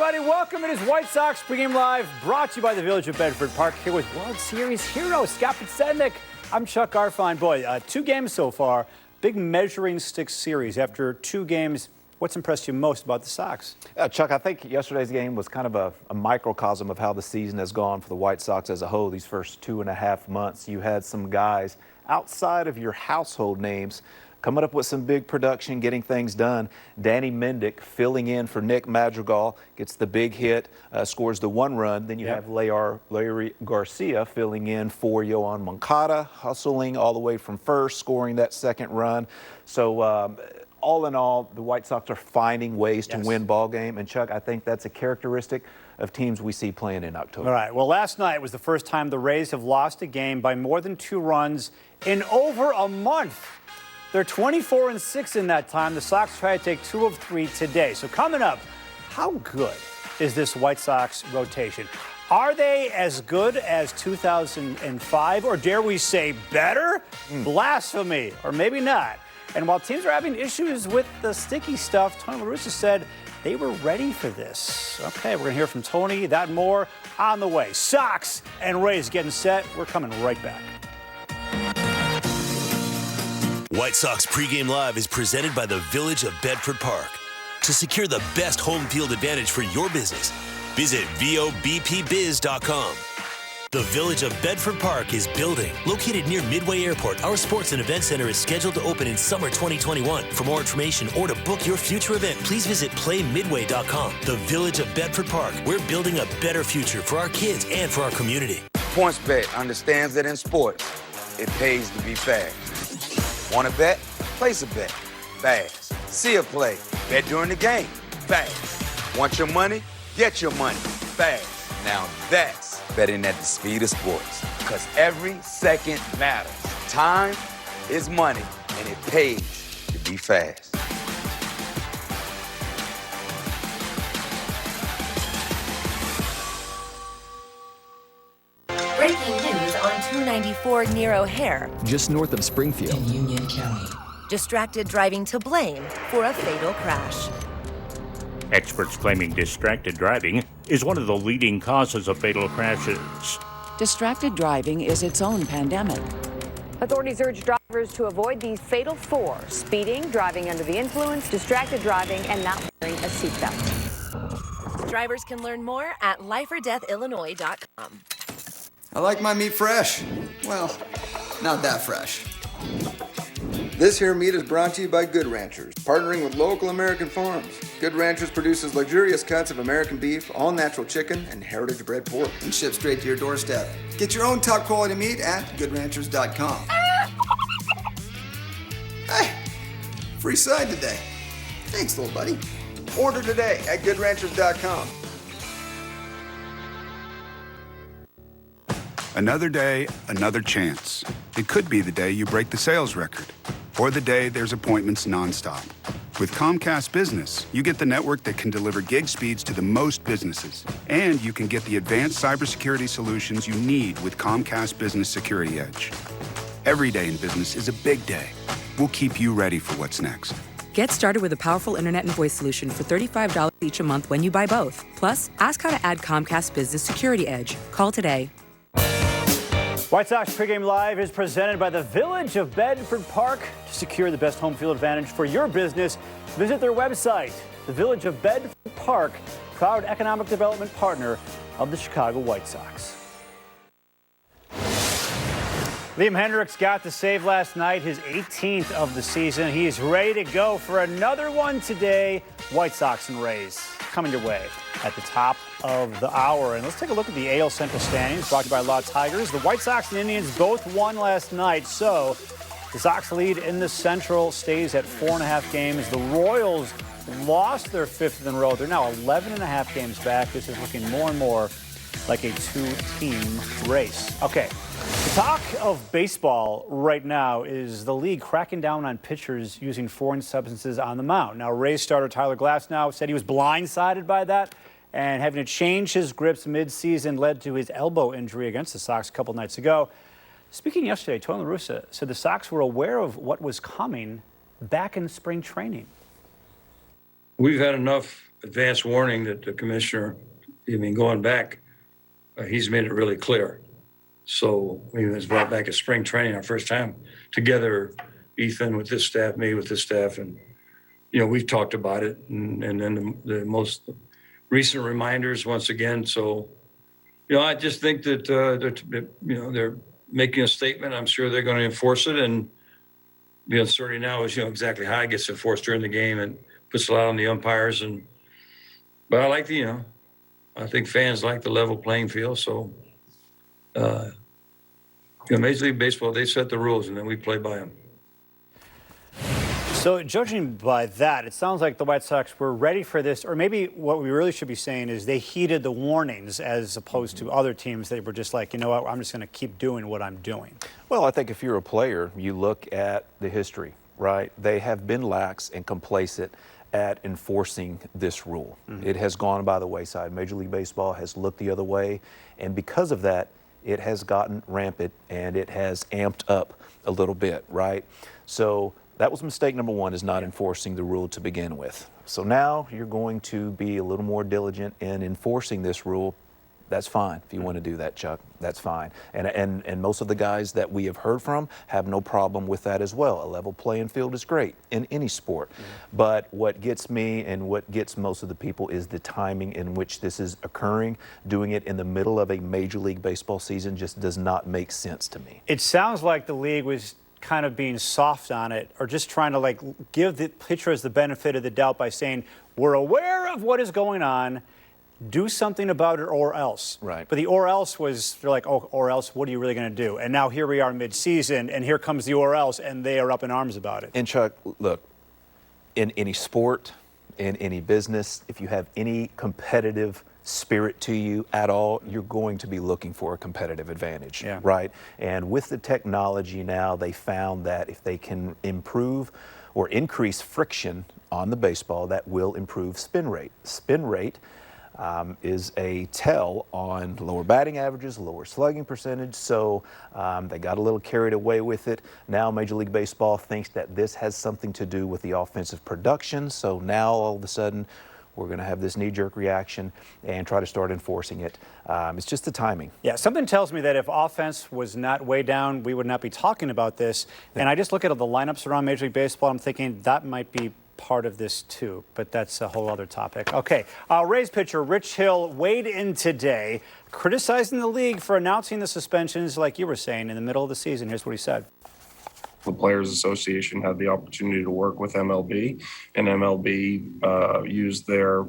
everybody. Welcome. It is White Sox Pregame Live, brought to you by the Village of Bedford Park, here with World Series hero Scott Podsednik. I'm Chuck Garfien. Boy, 2 games so far. Big measuring stick series. After 2 games, what's impressed you most about the Sox? Chuck, I think yesterday's game was kind of a microcosm of how the season has gone for the White Sox as a whole. These first 2.5 months, you had some guys outside of your household names coming up with some big production, getting things done. Danny Mendick filling in for Nick Madrigal, gets the big hit, scores the 1 run. Then you have Larry Garcia filling in for Yohan Moncada, hustling all the way from first, scoring that 2nd run. So all in all, the White Sox are finding ways to win ball game. And Chuck, I think that's a characteristic of teams we see playing in October. All right. Well, last night was the first time the Rays have lost a game by more than 2 runs in over a month. They're 24-6 in that time. The Sox try to take 2 of 3 today. So coming up, how good is this White Sox rotation? Are they as good as 2005, or dare we say better? Blasphemy, or maybe not. And while teams are having issues with the sticky stuff, Tony La Russa said they were ready for this. Okay, we're going to hear from Tony, that and more on the way. Sox and Rays getting set. We're coming right back. White Sox Pregame Live is presented by the Village of Bedford Park. To secure the best home field advantage for your business, visit VOBPBiz.com. The Village of Bedford Park is building. Located near Midway Airport, our sports and event center is scheduled to open in summer 2021. For more information or to book your future event, please visit playmidway.com. The Village of Bedford Park. We're building a better future for our kids and for our community. PointsBet understands that in sports, it pays to be fast. Want to bet? Place a bet. Fast. See a play. Bet during the game. Fast. Want your money? Get your money. Fast. Now that's betting at the speed of sports. Because every second matters. Time is money, and it pays to be fast. Breaking news on 294 near O'Hare. Just north of Springfield. In Union County. Distracted driving to blame for a fatal crash. Experts claiming distracted driving is one of the leading causes of fatal crashes. Distracted driving is its own pandemic. Authorities urge drivers to avoid the fatal 4: speeding, driving under the influence, distracted driving, and not wearing a seatbelt. Drivers can learn more at lifeordeathillinois.com. I like my meat fresh. Well, not that fresh. This here meat is brought to you by Good Ranchers, partnering with local American farms. Good Ranchers produces luxurious cuts of American beef, all-natural chicken, and heritage-bred pork, and shipped straight to your doorstep. Get your own top-quality meat at goodranchers.com. Hey, free side today. Thanks, little buddy. Order today at goodranchers.com. Another day, another chance. It could be the day you break the sales record, or the day there's appointments nonstop. With Comcast Business, you get the network that can deliver gig speeds to the most businesses. And you can get the advanced cybersecurity solutions you need with Comcast Business Security Edge. Every day in business is a big day. We'll keep you ready for what's next. Get started with a powerful internet and voice solution for $35 each a month when you buy both. Plus, ask how to add Comcast Business Security Edge. Call today. White Sox Pregame Live is presented by the Village of Bedford Park. To secure the best home field advantage for your business, visit their website. The Village of Bedford Park, proud economic development partner of the Chicago White Sox. Liam Hendriks got the save last night, his 18th of the season. He is ready to go for another one today. White Sox and Rays coming your way at the top of the hour. And let's take a look at the AL Central standings brought to you by Law Tigers. The White Sox and Indians both won last night, so the Sox lead in the Central stays at 4.5 games. The Royals lost their 5th in a row. They're now 11.5 games back. This is looking more and more like a 2-team race. Okay, the talk of baseball right now is the league cracking down on pitchers using foreign substances on the mound. Now, Rays starter Tyler Glasnow said he was blindsided by that, and having to change his grips mid-season led to his elbow injury against the Sox a couple nights ago. Speaking yesterday, Tony La Russa said the Sox were aware of what was coming back in spring training. We've had enough advance warning that the commissioner, going back, he's made it really clear. So we was brought back at spring training, our first time together, Ethan with his staff, me with his staff, and we've talked about it, and then the most recent reminders once again. So I just think that they're making a statement. I'm sure they're going to enforce it, and the uncertainty now is exactly how it gets enforced during the game, and puts a lot on the umpires. But I like I think fans like the level playing field. So Major League Baseball, they set the rules, and then we play by them. So judging by that, it sounds like the White Sox were ready for this, or maybe what we really should be saying is they heeded the warnings as opposed to other teams that were just like, you know what, I'm just going to keep doing what I'm doing. Well, I think if you're a player, you look at the history, right? They have been lax and complacent at enforcing this rule. It has gone by the wayside. Major League Baseball has looked the other way, and because of that, it has gotten rampant and it has amped up a little bit, right? So that was mistake number one, is not enforcing the rule to begin with. So now you're going to be a little more diligent in enforcing this rule. That's fine. If you want to do that, Chuck, that's fine. And most of the guys that we have heard from have no problem with that as well. A level playing field is great in any sport. But what gets me and what gets most of the people is the timing in which this is occurring. Doing it in the middle of a Major League Baseball season just does not make sense to me. It sounds like the league was kind of being soft on it, or just trying to give the pitchers the benefit of the doubt by saying, we're aware of what is going on, do something about it or else. Right. But the or else was, they're like, oh, or else, what are you really going to do? And now here we are mid-season, and here comes the or else, and they are up in arms about it. And Chuck, look, in any sport, in any business, if you have any competitive spirit to you at all, you're going to be looking for a competitive advantage, right? And with the technology now, they found that if they can improve or increase friction on the baseball, that will improve spin rate. Spin rate is a tell on lower batting averages, lower slugging percentage, so they got a little carried away with it. Now Major League Baseball thinks that this has something to do with the offensive production, so now all of a sudden we're going to have this knee-jerk reaction and try to start enforcing it. It's just the timing. Yeah, something tells me that if offense was not way down, we would not be talking about this. And I just look at the lineups around Major League Baseball, I'm thinking that might be part of this too, but that's a whole other topic. Okay, Rays pitcher Rich Hill weighed in today, criticizing the league for announcing the suspensions, like you were saying, in the middle of the season. Here's what he said. The Players Association had the opportunity to work with MLB, and MLB used their,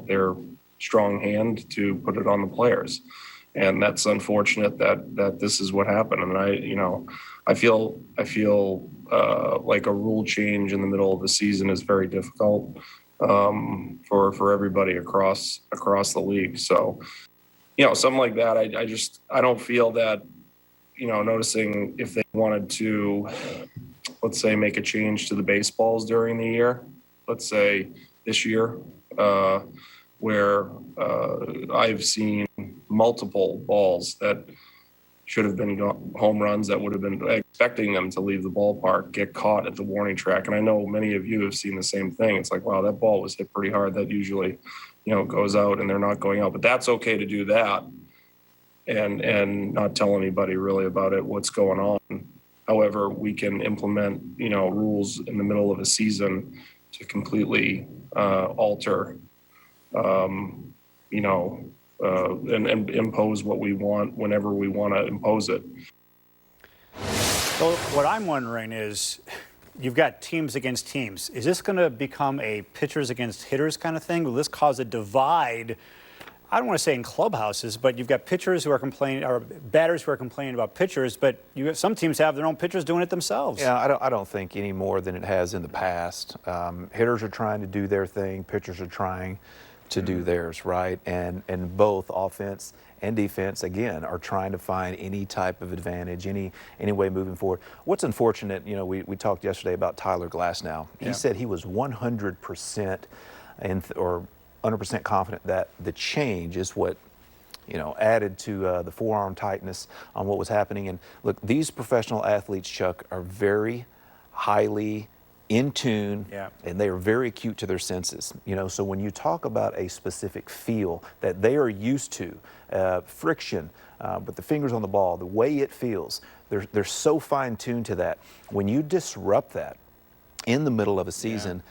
their strong hand to put it on the players. And that's unfortunate that this is what happened. And I feel like a rule change in the middle of the season is very difficult for everybody across the league. So, something like that, I don't feel that, noticing if they wanted to, let's say, make a change to the baseballs during the year, let's say this year, where I've seen multiple balls that should have been home runs that would have been expecting them to leave the ballpark, get caught at the warning track. And I know many of you have seen the same thing. It's like, wow, that ball was hit pretty hard. That usually, goes out and they're not going out. But that's okay to do that and not tell anybody really about it, what's going on. However, we can implement, rules in the middle of a season to completely alter, and impose what we want whenever we want to impose it. So what I'm wondering is, you've got teams against teams. Is this going to become a pitchers against hitters kind of thing? Will this cause a divide? I don't want to say in clubhouses, but you've got pitchers who are complaining, or batters who are complaining about pitchers, but some teams have their own pitchers doing it themselves. Yeah, I don't think any more than it has in the past. Hitters are trying to do their thing, pitchers are trying to do theirs, right? And both offense and defense, again, are trying to find any type of advantage, any way moving forward. What's unfortunate, we talked yesterday about Tyler Glasnow. He said he was 100% or 100% confident that the change is what, added to the forearm tightness on what was happening. And look, these professional athletes, Chuck, are very highly in tune, Yeah. and they are very acute to their senses. So when you talk about a specific feel that they are used to, friction with the fingers on the ball, the way it feels, they're so fine-tuned to that. When you disrupt that in the middle of a season,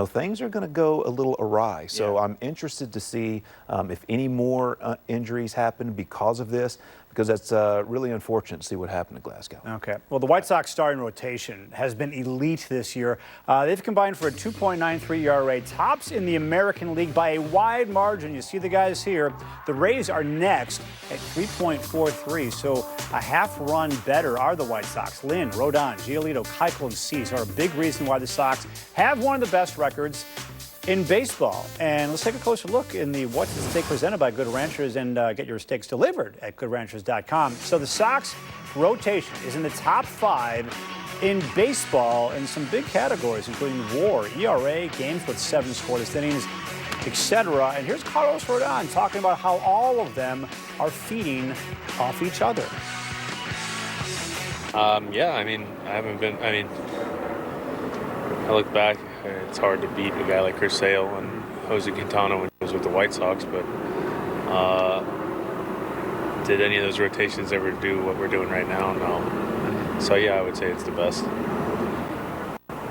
things are going to go a little awry. So I'm interested to see if any more injuries happen because of this, because that's really unfortunate to see what happened to Glasgow. Okay. Well, the White Sox starting rotation has been elite this year. They've combined for a 2.93 ERA, tops in the American League by a wide margin. You see the guys here. The Rays are next at 3.43, so a half run better are the White Sox. Lynn, Rodon, Giolito, Keuchel, and Cease are a big reason why the Sox have one of the best records in baseball. And let's take a closer look in the What's at Stake presented by Good Ranchers, and get your steaks delivered at goodranchers.com. So the Sox rotation is in the top 5 in baseball in some big categories, including WAR, ERA, games with 7 scoreless innings, etc. And here's Carlos Rodon talking about how all of them are feeding off each other. I look back, it's hard to beat a guy like Chris Sale and Jose Quintana when he was with the White Sox, but did any of those rotations ever do what we're doing right now? No. So, I would say it's the best.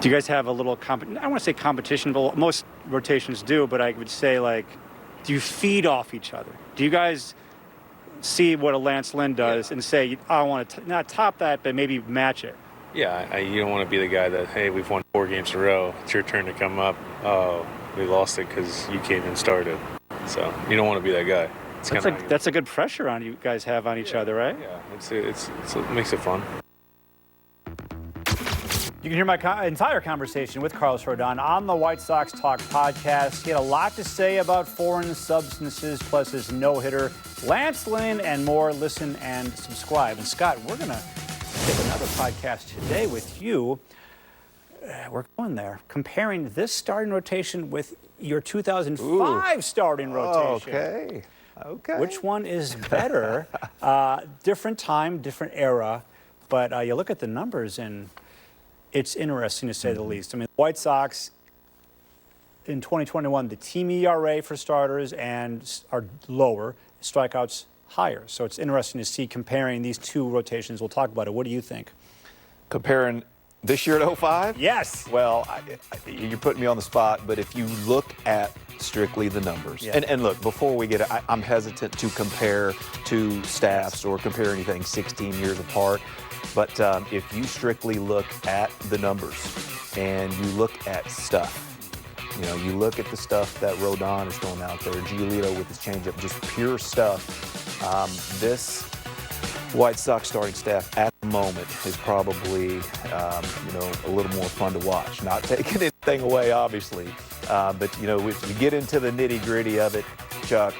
Do you guys have a little, I don't want to say competition, but most rotations do, but I would say, do you feed off each other? Do you guys see what a Lance Lynn does and say, I want to not top that, but maybe match it? Yeah, you don't want to be the guy that, hey, we've won 4 games in a row. It's your turn to come up. Oh, we lost it because you came and started. So you don't want to be that guy. That's a good pressure on you guys have on each other, right? Yeah, it makes it fun. You can hear my entire conversation with Carlos Rodon on the White Sox Talk podcast. He had a lot to say about foreign substances, plus his no-hitter, Lance Lynn, and more. Listen and subscribe. And Scott, we're going to take another podcast today with you. We're going there, comparing this starting rotation with your 2005 starting rotation. Okay. Which one is better? Different time, different era, but you look at the numbers and it's interesting to say the least. I mean, the White Sox in 2021, the team ERA for starters are lower, strikeouts higher. So it's interesting to see comparing these two rotations. We'll talk about it. What do you think? Comparing this year to 05? Yes. Well, you're putting me on the spot, but if you look at strictly the numbers, and look, before we get it, I'm hesitant to compare two staffs or compare anything 16 years apart, but if you strictly look at the numbers and you look at stuff, you look at the stuff that Rodon is throwing out there, Giolito with his changeup, just pure stuff. This White Sox starting staff at the moment is probably, a little more fun to watch. Not taking anything away, obviously, but if you get into the nitty-gritty of it, Chuck,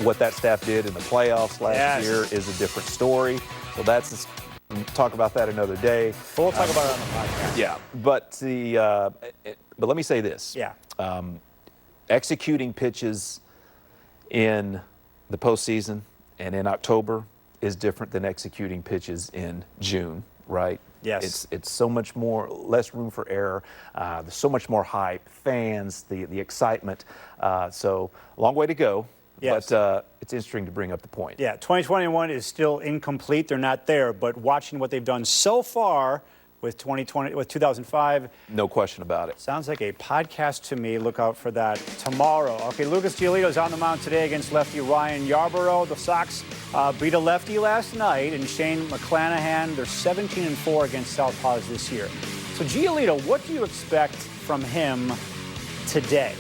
what that staff did in the playoffs last year is a different story. So we'll talk about that another day. We'll talk about it on the podcast. Yeah, but let me say this. Yeah. Executing pitches in the postseason and in October is different than executing pitches in June, right? Yes. It's so much less room for error. There's so much more hype, fans, the excitement. So long way to go. Yes. But it's interesting to bring up the point. Yeah, 2021 is still incomplete. They're not there, but watching what they've done so far with 2005. No question about it. Sounds like a podcast to me. Look out for that tomorrow. Okay, Lucas Giolito's on the mound today against lefty Ryan Yarborough. The Sox beat a lefty last night, and Shane McClanahan. They're 17-4 against Southpaws this year. So Giolito, what do you expect from him today?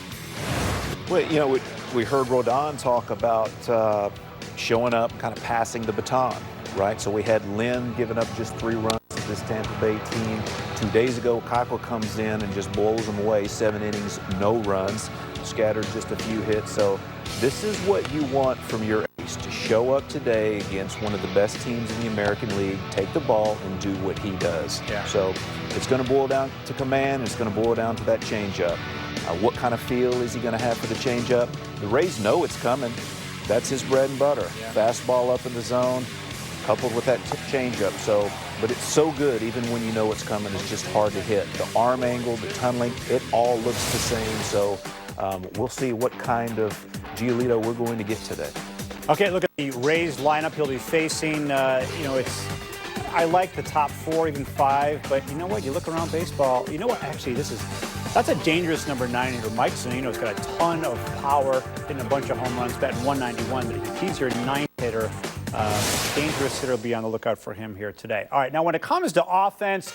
Well, we heard Rodon talk about showing up, kind of passing the baton, right? So we had Lynn giving up just 3 runs to this Tampa Bay team. 2 days ago, Keuchel comes in and just blows them away. 7 innings, no runs, scattered just a few hits. So this is what you want from your ace, to show up today against one of the best teams in the American League, take the ball and do what he does. Yeah. So it's going to boil down to command. It's going to boil down to that changeup. What kind of feel is he going to have for the changeup? The Rays know it's coming. That's his bread and butter. Yeah. Fastball up in the zone. coupled with that changeup. So, but it's so good, even when you know it's coming, it's just hard to hit. The arm angle, the tunneling, it all looks the same. So we'll see what kind of Giolito we're going to get today. Okay, look at the Rays lineup he'll be facing. I like the top 4, even 5, but you know what? You look around baseball, you know what? Actually, that's a dangerous number 9 hitter. Mike Zunino's got a ton of power, hitting a bunch of home runs, batting 191, but if he's your 9th hitter, dangerous hitter will be on the lookout for him here today. All right, now when it comes to offense,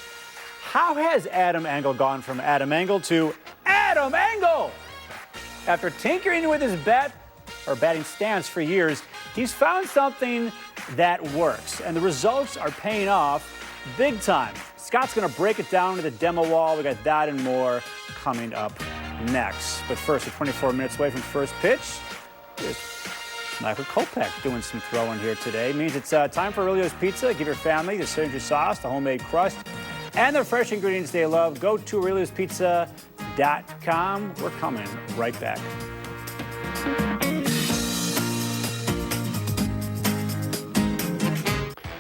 how has Adam Engel gone from Adam Engel to Adam Engel? After tinkering with his batting stance for years, he's found something that works, and the results are paying off big time. Scott's going to break it down to the demo wall. We got that and more coming up next. But first, we're 24 minutes away from first pitch. Here's Michael Kopech doing some throwing here today. It means it's time for Aurelio's Pizza. Give your family the signature sauce, the homemade crust, and the fresh ingredients they love. Go to Aurelio'sPizza.com. We're coming right back.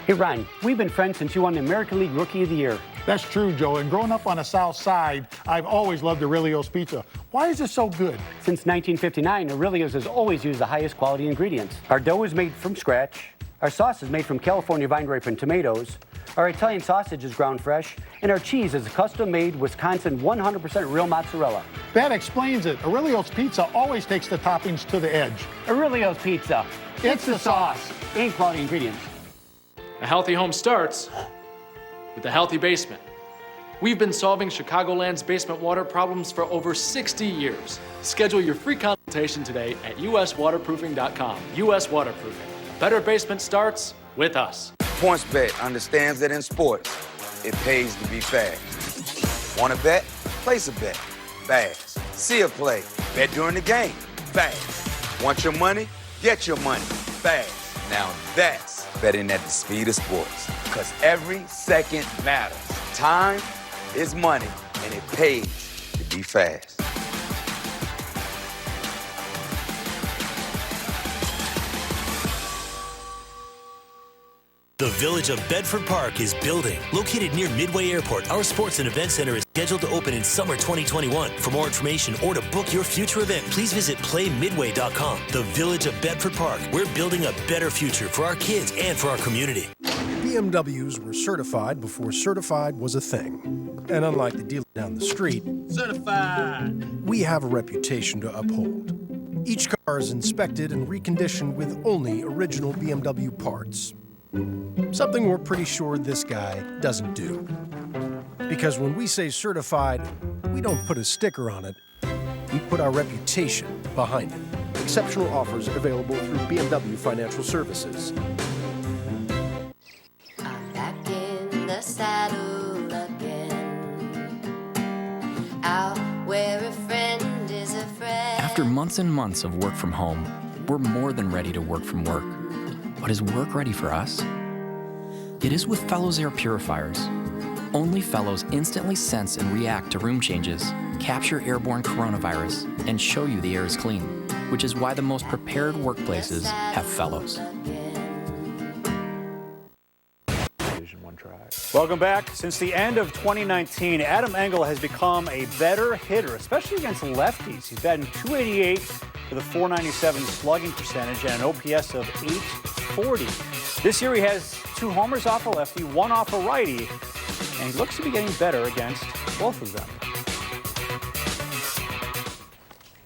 Hey, Ryan, we've been friends since you won the American League Rookie of the Year. That's true, Joe. And growing up on the South Side, I've always loved Aurelio's Pizza. Why is it so good? Since 1959, Aurelio's has always used the highest quality ingredients. Our dough is made from scratch. Our sauce is made from California vine-ripened tomatoes. Our Italian sausage is ground fresh. And our cheese is a custom-made Wisconsin 100% real mozzarella. That explains it. Aurelio's Pizza always takes the toppings to the edge. Aurelio's Pizza. It's the sauce and quality ingredients. A healthy home starts with a healthy basement. We've been solving Chicagoland's basement water problems for over 60 years. Schedule your free consultation today at uswaterproofing.com. US Waterproofing. A better basement starts with us. PointsBet understands that in sports, it pays to be fast. Want to bet? Place a bet. Fast. See a play. Bet during the game. Fast. Want your money? Get your money. Fast. Now that's betting at the speed of sports. Because every second matters. Time is money, and it pays to be fast. The Village of Bedford Park is building. Located near Midway Airport, our sports and event center is scheduled to open in summer 2021. For more information or to book your future event, please visit playmidway.com. The Village of Bedford Park. We're building a better future for our kids and for our community. BMWs were certified before certified was a thing. And unlike the dealer down the street, certified, we have a reputation to uphold. Each car is inspected and reconditioned with only original BMW parts. Something we're pretty sure this guy doesn't do. Because when we say certified, we don't put a sticker on it. We put our reputation behind it. Exceptional offers available through BMW Financial Services. I'm back in the saddle again. Out where a friend is a friend. After months and months of work from home, we're more than ready to work from work. But is work ready for us? It is with Fellows Air Purifiers. Only Fellows instantly sense and react to room changes, capture airborne coronavirus, and show you the air is clean, which is why the most prepared workplaces have Fellows. Welcome back. Since the end of 2019, Adam Engel has become a better hitter, especially against lefties. He's batting .288 with a .497 slugging percentage and an OPS of .840. This year he has 2 homers off a lefty, 1 off a righty, and he looks to be getting better against both of them.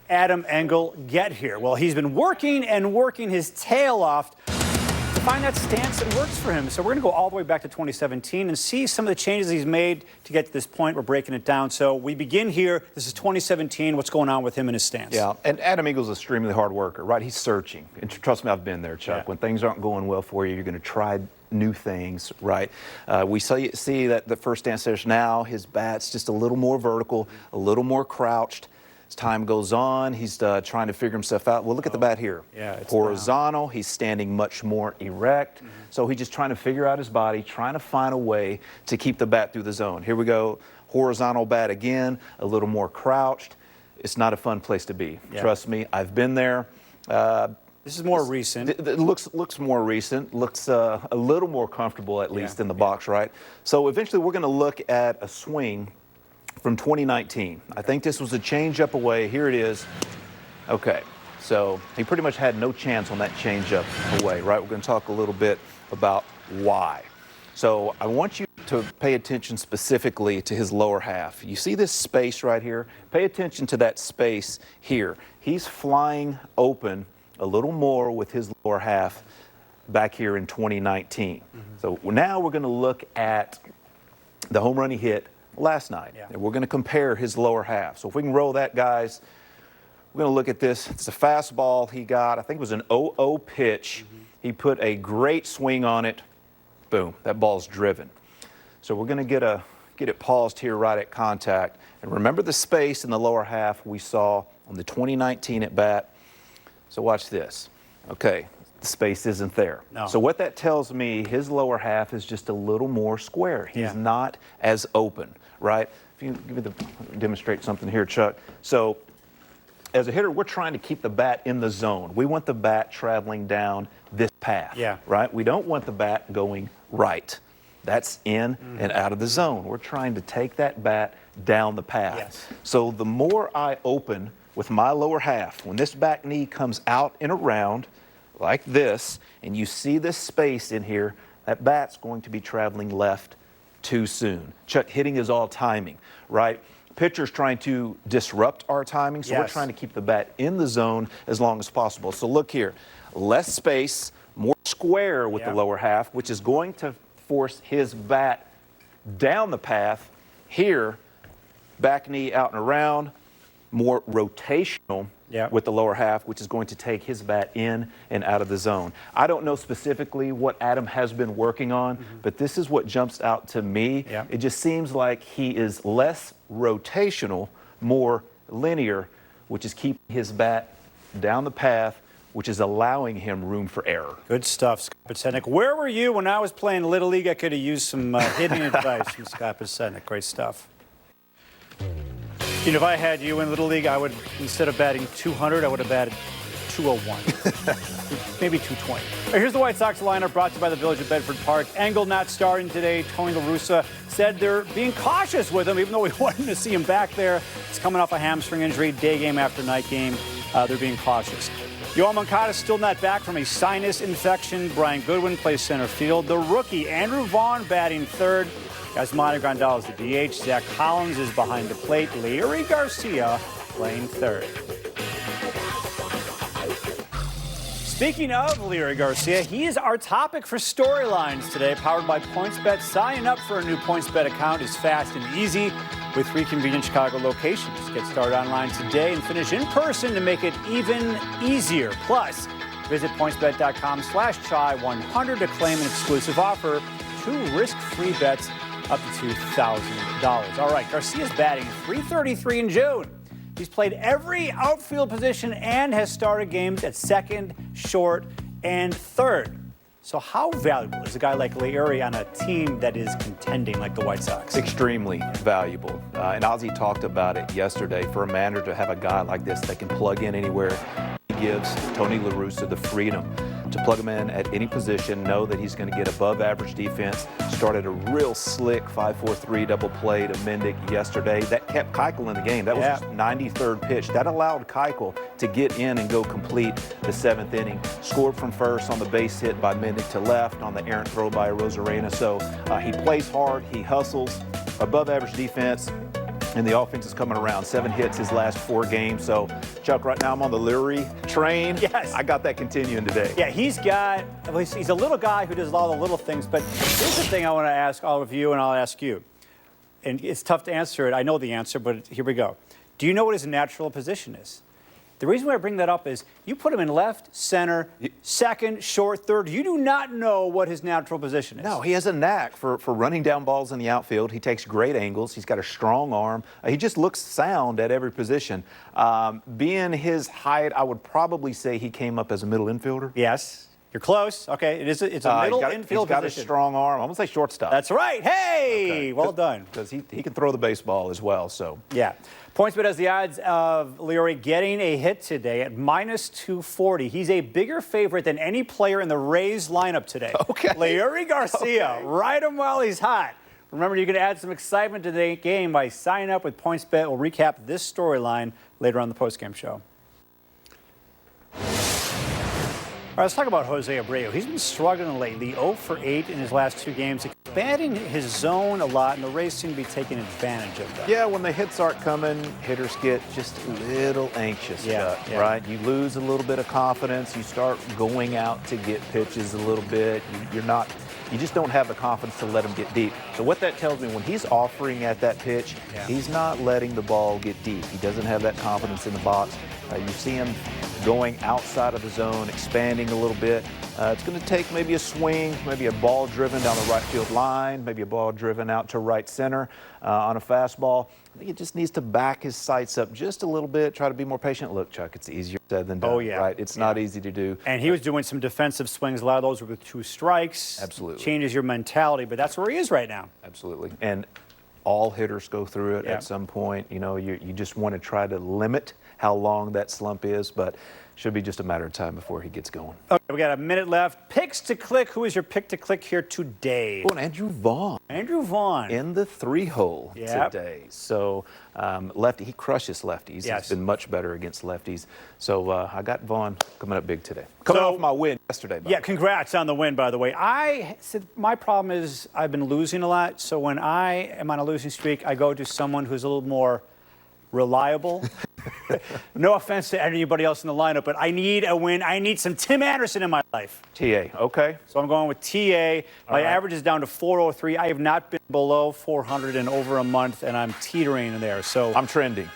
Adam Engel get here? Well, he's been working his tail off to find that stance that works for him. So we're going to go all the way back to 2017 and see some of the changes he's made to get to this point. We're breaking it down. So we begin here. This is 2017. What's going on with him and his stance? Yeah, and Adam Engel's an extremely hard worker, right? He's searching. And trust me, I've been there, Chuck. Yeah. When things aren't going well for you, you're going to try new things, right? We see that the first stance there's now, his bat's just a little more vertical, a little more crouched. As time goes on, he's trying to figure himself out. Well, look at the bat here. Yeah, it's horizontal. Down. He's standing much more erect. Mm-hmm. So he's just trying to figure out his body, trying to find a way to keep the bat through the zone. Here we go. Horizontal bat again, a little more crouched. It's not a fun place to be. Yeah. Trust me, I've been there. This is more recent. It looks more recent, looks a little more comfortable at least in the box, right? So eventually we're going to look at a swing from 2019. I think this was a changeup away. Here it is. Okay, so he pretty much had no chance on that changeup away, right? We're going to talk a little bit about why. So I want you to pay attention specifically to his lower half. You see this space right here? Pay attention to that space here. He's flying open a little more with his lower half back here in 2019. So now we're going to look at the home run he hit last night. And we're going to compare his lower half. So if we can roll that, guys, we're going to look at this. It's a fastball he got. I think it was an 0-0 pitch. He put a great swing on it. Boom, that ball's driven. So we're going to get it paused here right at contact. And remember the space in the lower half we saw on the 2019 at bat. So watch this. Okay, the space isn't there. No. So what that tells me, his lower half is just a little more square. He's not as open, right? If you give me demonstrate something here, Chuck. So as a hitter, we're trying to keep the bat in the zone. We want the bat traveling down this path, right? We don't want the bat going right. That's in and out of the zone. We're trying to take that bat down the path. So the more I open with my lower half, when this back knee comes out and around like this, and you see this space in here, that bat's going to be traveling left too soon. Chuck, hitting is all timing, right? Pitcher's trying to disrupt our timing, so we're trying to keep the bat in the zone as long as possible. So look here, less space, more square with the lower half, which is going to force his bat down the path. Here, back knee out and around, more rotational with the lower half, which is going to take his bat in and out of the zone. I don't know specifically what Adam has been working on, but this is what jumps out to me. It just seems like he is less rotational, more linear, which is keeping his bat down the path, which is allowing him room for error. Good stuff, Scott Podsednik. Where were you when I was playing Little League? I could have used some hitting advice from Scott Podsednik. Great stuff. You know, if I had you in Little League, I would, instead of batting 200, I would have batted 201. Maybe 220. All right, here's the White Sox lineup brought to you by the Village of Bedford Park. Engel not starting today. Tony La Russa said they're being cautious with him, even though we wanted to see him back there. He's coming off a hamstring injury, day game after night game. They're being cautious. Yoel Moncada still not back from a sinus infection. Brian Goodwin plays center field. The rookie, Andrew Vaughn, batting third. Yasmani Grandal is the DH. Zach Collins is behind the plate. Larry Garcia playing third. Speaking of Larry Garcia, he is our topic for storylines today, powered by PointsBet. Signing up for a new PointsBet account is fast and easy with 3 convenient Chicago locations. Get started online today and finish in person to make it even easier. Plus, visit PointsBet.com/Chai100 to claim an exclusive offer. 2 risk-free bets up to $2,000. All right, Garcia's batting .333 in June. He's played every outfield position and has started games at second, short, and third. So how valuable is a guy like Larry on a team that is contending like the White Sox? Extremely valuable. And Ozzie talked about it yesterday. For a manager to have a guy like this that can plug in anywhere, he gives Tony La Russa the freedom to plug him in at any position, know that he's going to get above average defense. Started a real slick 5-4-3 double play to Mendick yesterday. That kept Keuchel in the game. That was his 93rd pitch. That allowed Keuchel to get in and go complete the 7th inning. Scored from first on the base hit by Mendick to left on the errant throw by Arozarana. So he plays hard, he hustles, above average defense. And the offense is coming around. 7 hits his last 4 games. So, Chuck, right now I'm on the Leary train. Yes. I got that continuing today. Yeah, he's a little guy who does all the little things. But here's the thing I want to ask all of you, and I'll ask you. And it's tough to answer it. I know the answer, but here we go. Do you know what his natural position is? The reason why I bring that up is you put him in left, center, second, short, third. You do not know what his natural position is. No, he has a knack for running down balls in the outfield. He takes great angles. He's got a strong arm. He just looks sound at every position. Being his height, I would probably say he came up as a middle infielder. Yes. You're close. Okay, it's a middle infield He's got position. a strong arm. I'm going to say shortstop. That's right. Hey, well done. Because he can throw the baseball as well. So yeah. PointsBet has the odds of Leary getting a hit today at -240. He's a bigger favorite than any player in the Rays lineup today. Okay. Leary Garcia, ride him while he's hot. Remember, you can add some excitement to the game by signing up with PointsBet. We'll recap this storyline later on the postgame show. All right, let's talk about Jose Abreu. He's been struggling lately, 0 for 8 in his last 2 games, expanding his zone a lot, and the Rays seem to be taking advantage of that. yeah, when the hits aren't coming, hitters get just a little anxious, right? You lose a little bit of confidence. You start going out to get pitches a little bit. You just don't have the confidence to let him get deep. So what that tells me, when he's offering at that pitch, he's not letting the ball get deep. He doesn't have that confidence in the box. You see him going outside of the zone, expanding a little bit. It's going to take maybe a swing, maybe a ball driven down the right field line, maybe a ball driven out to right center on a fastball. I think he just needs to back his sights up just a little bit, try to be more patient. Look, Chuck, it's easier said than done, right? It's not easy to do. And he was doing some defensive swings. A lot of those were with 2 strikes. Absolutely. Changes your mentality, but that's where he is right now. Absolutely. And all hitters go through it at some point. You know, you just want to try to limit how long that slump is, but should be just a matter of time before he gets going. Okay, we got a minute left. Picks to click. Who is your pick to click here today? Oh, and Andrew Vaughn. Andrew Vaughn. In the 3-hole today. So lefty, he crushes lefties. He's been much better against lefties. So I got Vaughn coming up big today. Coming off my win yesterday. Congrats on the win, by the way. I said my problem is I've been losing a lot. So when I am on a losing streak, I go to someone who's a little more reliable. No offense to anybody else in the lineup, but I need a win. I need some Tim Anderson in my life. TA, okay. So I'm going with TA. My average is down to 403. I have not been below 400 in over a month, and I'm teetering there. So I'm trending.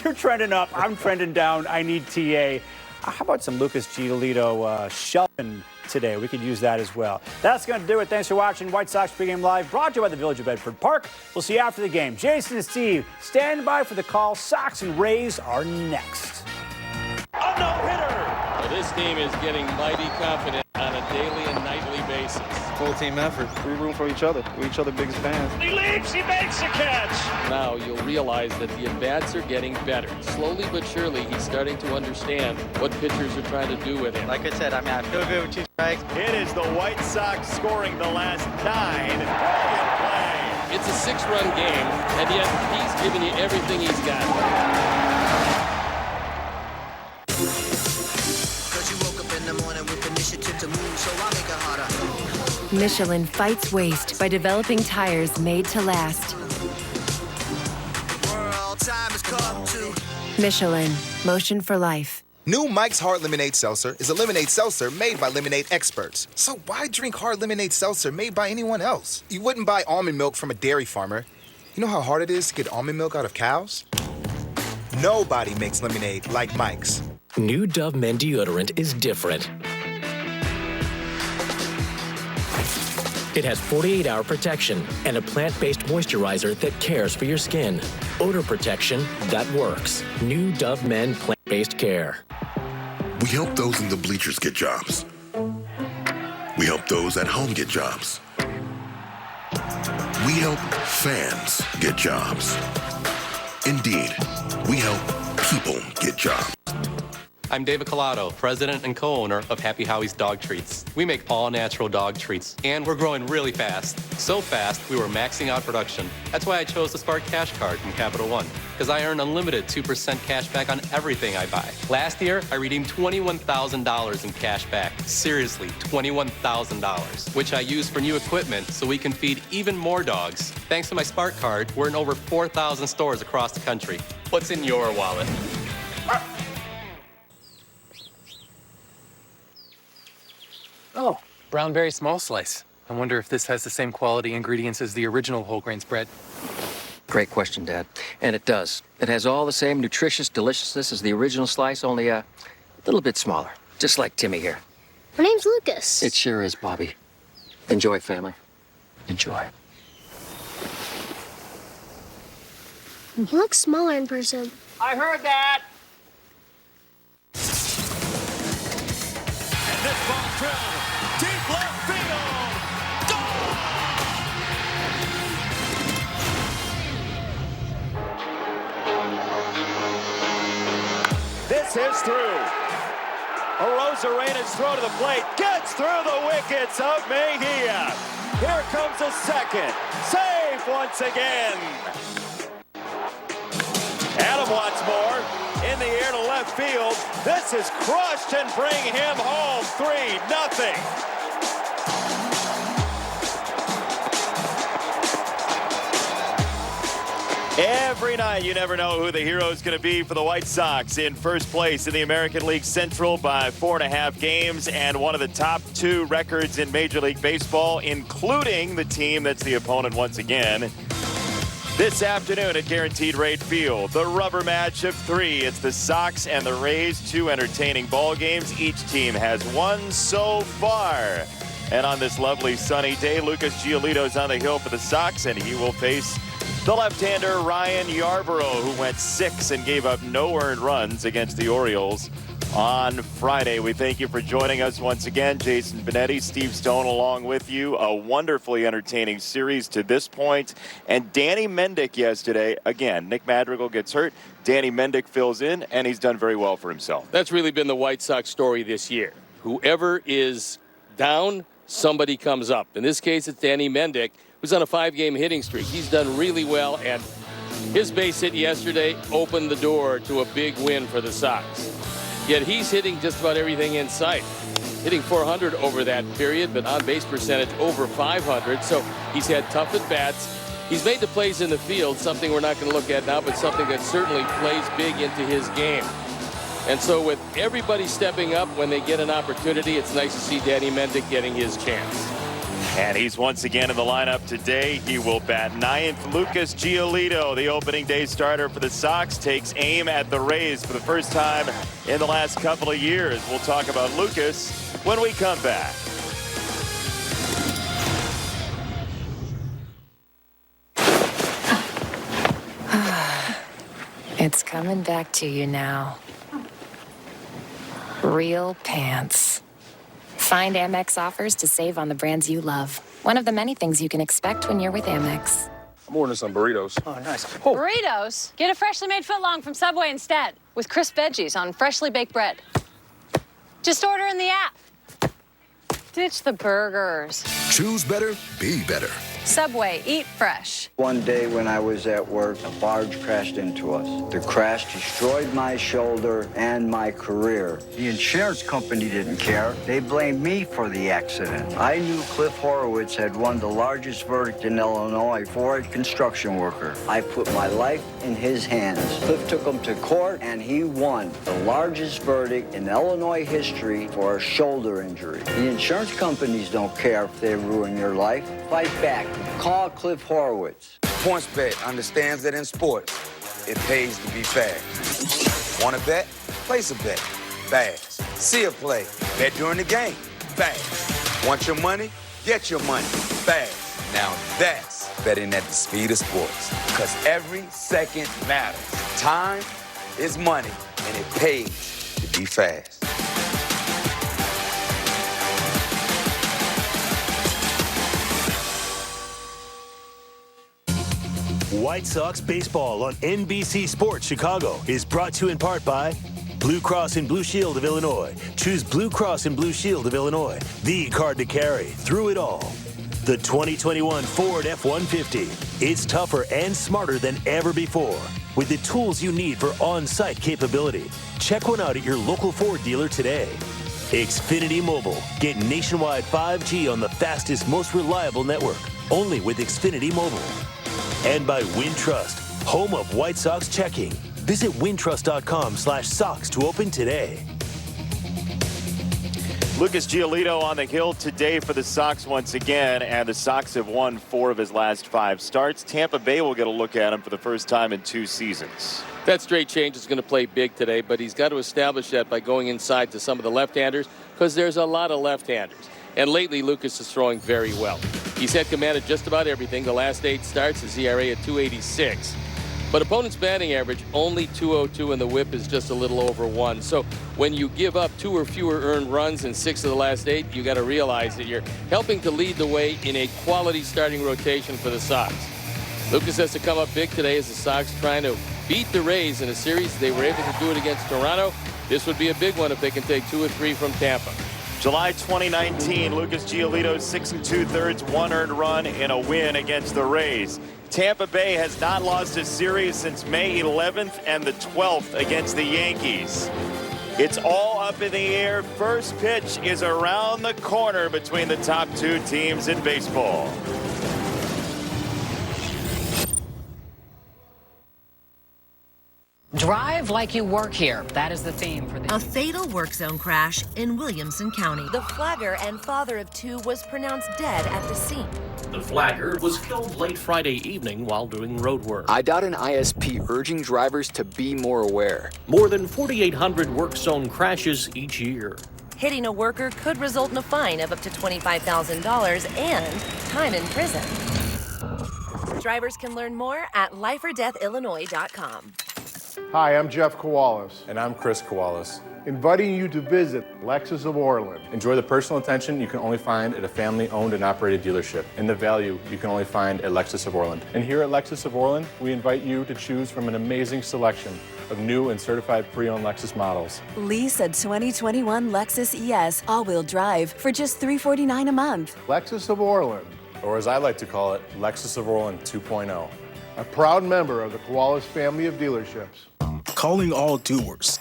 You're trending up. I'm trending down. I need TA. How about some Lucas Giolito shoving today? We could use that as well. That's going to do it. Thanks for watching White Sox Pregame Live, brought to you by the Village of Bedford Park. We'll see you after the game. Jason and Steve, stand by for the call. Sox and Rays are next. A no-hitter! Well, this team is getting mighty confident on a daily and nightly basis. Full team effort. We room for each other. We're each other's biggest fans. He leaps, he makes a catch! Now you'll realize that the at-bats are getting better. Slowly but surely, he's starting to understand what pitchers are trying to do with him. Like I said, I feel good with 2 strikes. It is the White Sox scoring the last 9. Brilliant play. It's a 6-run game, and yet he's giving you everything he's got. Michelin fights waste by developing tires made to last. Michelin, motion for life. New Mike's Hard Lemonade Seltzer is a lemonade seltzer made by lemonade experts. So why drink hard lemonade seltzer made by anyone else? You wouldn't buy almond milk from a dairy farmer. You know how hard it is to get almond milk out of cows? Nobody makes lemonade like Mike's. New Dove Men deodorant is different. It has 48-hour protection and a plant-based moisturizer that cares for your skin. Odor protection that works. New Dove Men plant-based care. We help those in the bleachers get jobs. We help those at home get jobs. We help fans get jobs. Indeed, we help people get jobs. I'm David Collado, president and co-owner of Happy Howie's Dog Treats. We make all-natural dog treats, and we're growing really fast. So fast, we were maxing out production. That's why I chose the Spark Cash Card from Capital One, because I earn unlimited 2% cash back on everything I buy. Last year, I redeemed $21,000 in cash back. Seriously, $21,000, which I use for new equipment so we can feed even more dogs. Thanks to my Spark Card, we're in over 4,000 stores across the country. What's in your wallet? Oh, brown berry small slice. I wonder if this has the same quality ingredients as the original whole grain spread. Great question, Dad. And it does. It has all the same nutritious deliciousness as the original slice, only a little bit smaller. Just like Timmy here. My name's Lucas. It sure is, Bobby. Enjoy, family. Enjoy. He looks smaller in person. I heard that. This ball drilled deep left field. Gone! This is through. Arozarana's throw to the plate gets through the wickets of Mejia. Here comes the second. Save once again. Adam wants more. In the air to left field. This is crushed and bring him home. 3-0. Every night, you never know who the hero is going to be for the White Sox. In first place in the American League Central by 4.5 games and one of the top 2 records in Major League Baseball, including the team that's the opponent once again. This afternoon at Guaranteed Rate Field, the rubber match of 3. It's the Sox and the Rays, 2 entertaining ball games. Each team has won so far. And on this lovely sunny day, Lucas Giolito's on the hill for the Sox, and he will face the left-hander Ryan Yarborough, who went 6 and gave up no earned runs against the Orioles on Friday. We thank you for joining us once again. Jason Benetti, Steve Stone along with you. A wonderfully entertaining series to this point. And Danny Mendick yesterday, again, Nick Madrigal gets hurt. Danny Mendick fills in, and he's done very well for himself. That's really been the White Sox story this year. Whoever is down, somebody comes up. In this case, it's Danny Mendick, who's on a 5-game hitting streak. He's done really well, and his base hit yesterday opened the door to a big win for the Sox. Yet he's hitting just about everything in sight. Hitting 400 over that period, but on-base percentage over 500. So he's had tough at-bats. He's made the plays in the field, something we're not going to look at now, but something that certainly plays big into his game. And so with everybody stepping up when they get an opportunity, it's nice to see Danny Mendick getting his chance. And he's once again in the lineup today. He will bat 9th. Lucas Giolito, the opening day starter for the Sox, takes aim at the Rays for the first time in the last couple of years. We'll talk about Lucas when we come back. It's coming back to you now. Real pants. Find Amex offers to save on the brands you love. One of the many things you can expect when you're with Amex. I'm ordering some burritos. Oh, nice. Burritos? Get a freshly made footlong from Subway instead, with crisp veggies on freshly baked bread. Just order in the app. Ditch the burgers. Choose better, be better. Subway, eat fresh. One day when I was at work, a barge crashed into us. The crash destroyed my shoulder and my career. The insurance company didn't care. They blamed me for the accident. I knew Cliff Horowitz had won the largest verdict in Illinois for a construction worker. I put my life in his hands. Cliff took him to court and he won the largest verdict in Illinois history for a shoulder injury. The insurance companies don't care if they ruin your life. Fight back. Call Cliff Horowitz. PointsBet understands that in sports, it pays to be fast. Want to bet? Place a bet. Fast. See a play. Bet during the game. Fast. Want your money? Get your money. Fast. Now that's betting at the speed of sports. Because every second matters. Time is money, and it pays to be fast. White Sox baseball on NBC Sports Chicago is brought to you in part by Blue Cross and Blue Shield of Illinois. Choose Blue Cross and Blue Shield of Illinois, the card to carry through it all. The 2021 Ford F-150. It's tougher and smarter than ever before with the tools you need for on-site capability. Check one out at your local Ford dealer today. Xfinity Mobile. Get nationwide 5G on the fastest, most reliable network. Only with Xfinity Mobile. And by Wintrust, home of White Sox checking. Visit wintrust.com/Sox to open today. Lucas Giolito on the hill today for the Sox once again, and the Sox have won 4 of his last 5 starts. Tampa Bay will get a look at him for the first time in 2 seasons. That straight change is going to play big today, but he's got to establish that by going inside to some of the left-handers, because there's a lot of left-handers. And lately, Lucas is throwing very well. He's had command of just about everything. The last 8 starts, his ERA at 2.86. But opponent's batting average only .202, and the whip is just a little over 1. So when you give up 2 or fewer earned runs in 6 of the last 8, you got to realize that you're helping to lead the way in a quality starting rotation for the Sox. Lucas has to come up big today as the Sox trying to beat the Rays in a series. They were able to do it against Toronto. This would be a big one if they can take 2 or 3 from Tampa. July 2019, Lucas Giolito's 6 2/3, 1 earned run in a win against the Rays. Tampa Bay has not lost a series since May 11th and the 12th against the Yankees. It's all up in the air. First pitch is around the corner between the top 2 teams in baseball. Drive like you work here. That is the theme for the... A fatal work zone crash in Williamson County. The flagger and father of 2 was pronounced dead at the scene. The flagger was killed late Friday evening while doing road work. I doubt an ISP urging drivers to be more aware. More than 4,800 work zone crashes each year. Hitting a worker could result in a fine of up to $25,000 and time in prison. Drivers can learn more at lifeordeathillinois.com. Hi, I'm Jeff Kowalas. And I'm Chris Kowalas. Inviting you to visit Lexus of Orland. Enjoy the personal attention you can only find at a family-owned and operated dealership, and the value you can only find at Lexus of Orland. And here at Lexus of Orland, we invite you to choose from an amazing selection of new and certified pre-owned Lexus models. Lease a 2021 Lexus ES all-wheel drive for just $349 a month. Lexus of Orland. Or as I like to call it, Lexus of Orland 2.0. A proud member of the Kowalas family of dealerships. Calling all doers.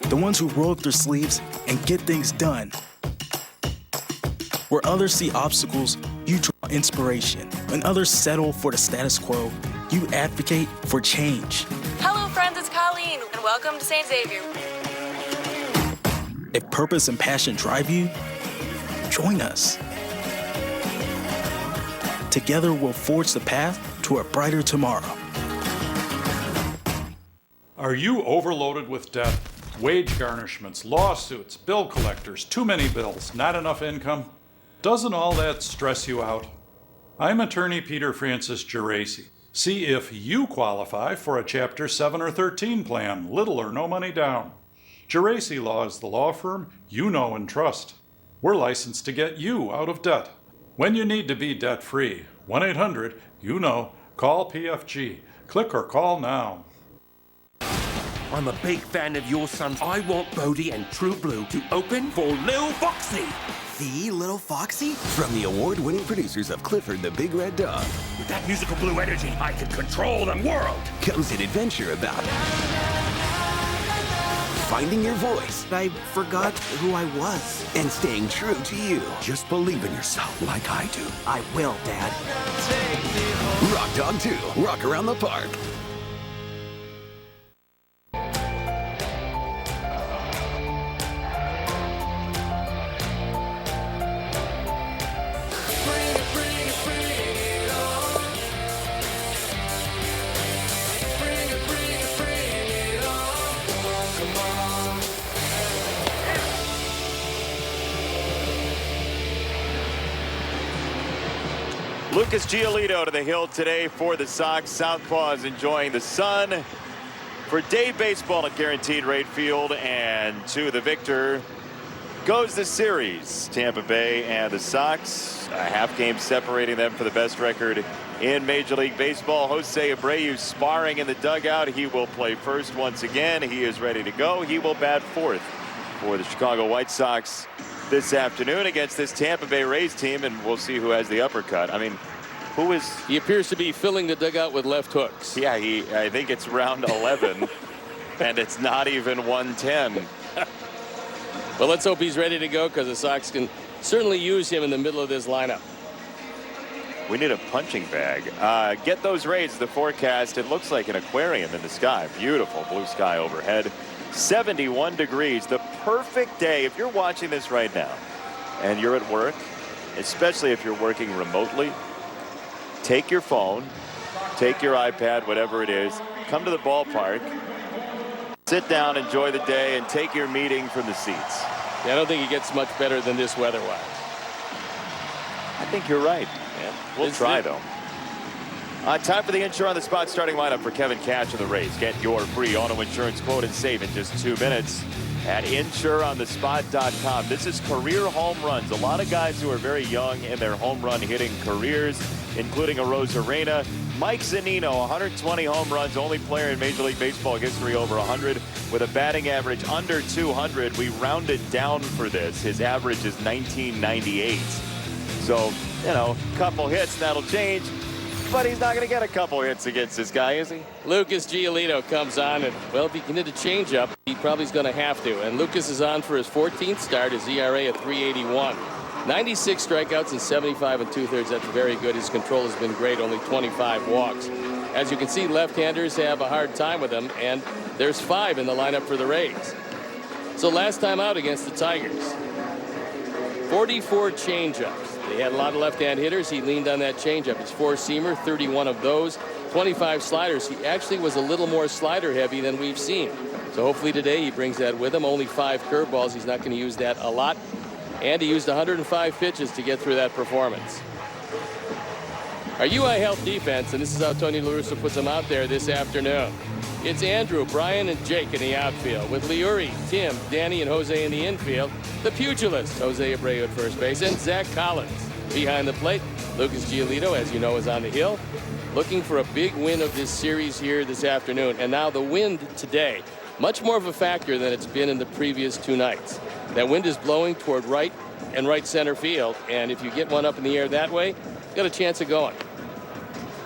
The ones who roll up their sleeves and get things done. Where others see obstacles, you draw inspiration. When others settle for the status quo, you advocate for change. Hello friends, it's Colleen, and welcome to St. Xavier. If purpose and passion drive you, join us. Together we'll forge the path to a brighter tomorrow. Are you overloaded with debt? Wage garnishments, lawsuits, bill collectors, too many bills, not enough income? Doesn't all that stress you out? I'm attorney Peter Francis Geraci. See if you qualify for a Chapter 7 or 13 plan, little or no money down. Geraci Law is the law firm you know and trust. We're licensed to get you out of debt. When you need to be debt-free, 1-800-YOU-KNOW, call PFG. Click or call now. I'm a big fan of your sons. I want Bodie and True Blue to open for Lil Foxy. The Little Foxy? From the award-winning producers of Clifford the Big Red Dog. With that musical blue energy, I can control the world. Comes an adventure about finding your voice. I forgot who I was. And staying true to you. Just believe in yourself like I do. I will, Dad. Rock Dog 2. Rock around the park. Lucas Giolito to the hill today for the Sox. Southpaws enjoying the sun. For day baseball at Guaranteed Rate Field, and to the victor goes the series. Tampa Bay and the Sox. A half game separating them for the best record in Major League Baseball. Jose Abreu sparring in the dugout. He will play first once again. He is ready to go. He will bat fourth for the Chicago White Sox this afternoon against this Tampa Bay Rays team, and we'll see who has the uppercut. I mean, who is... He appears to be filling the dugout with left hooks. Yeah, I think it's round 11, and it's not even 110. Well, let's hope he's ready to go, because the Sox can certainly use him in the middle of this lineup. We need a punching bag. Get those Rays, the forecast. It looks like an aquarium in the sky. Beautiful blue sky overhead. 71 degrees, the perfect day. If you're watching this right now and you're at work, especially if you're working remotely, take your phone, take your iPad, whatever it is, come to the ballpark, sit down, enjoy the day, and take your meeting from the seats. Yeah, I don't think it gets much better than this weather-wise. I think you're right. Yeah, we'll try, though. Time for the Insure on the Spot starting lineup for Kevin Cash of the Rays. Get your free auto insurance quote and save in just 2 minutes at insureonthespot.com. This is career home runs. A lot of guys who are very young in their home run hitting careers, including Arozarana. Mike Zunino, 120 home runs, only player in Major League Baseball history over 100 with a batting average under 200. We rounded down for this. His average is 1998. So, you know, couple hits, that'll change. But he's not going to get a couple hits against this guy, is he? Lucas Giolito comes on, and, well, if he can hit a changeup, he probably is going to have to. And Lucas is on for his 14th start, his ERA at 3.81. 96 strikeouts and 75 2/3. That's very good. His control has been great, only 25 walks. As you can see, left-handers have a hard time with him, and there's 5 in the lineup for the Rays. So last time out against the Tigers, 44 changeups. They had a lot of left-hand hitters. He leaned on that changeup. It's 4-seamer, 31 of those, 25 sliders. He actually was a little more slider heavy than we've seen. So hopefully today he brings that with him. Only 5 curveballs. He's not going to use that a lot. And he used 105 pitches to get through that performance. Our UI Health defense, and this is how Tony La Russa puts them out there this afternoon. It's Andrew, Brian, and Jake in the outfield, with Liuri, Tim, Danny, and Jose in the infield. The pugilist, Jose Abreu at first base, and Zach Collins. Behind the plate, Lucas Giolito, as you know, is on the hill, looking for a big win of this series here this afternoon. And now the wind today, much more of a factor than it's been in the previous 2 nights. That wind is blowing toward right and right center field, and if you get one up in the air that way, you've got a chance of going.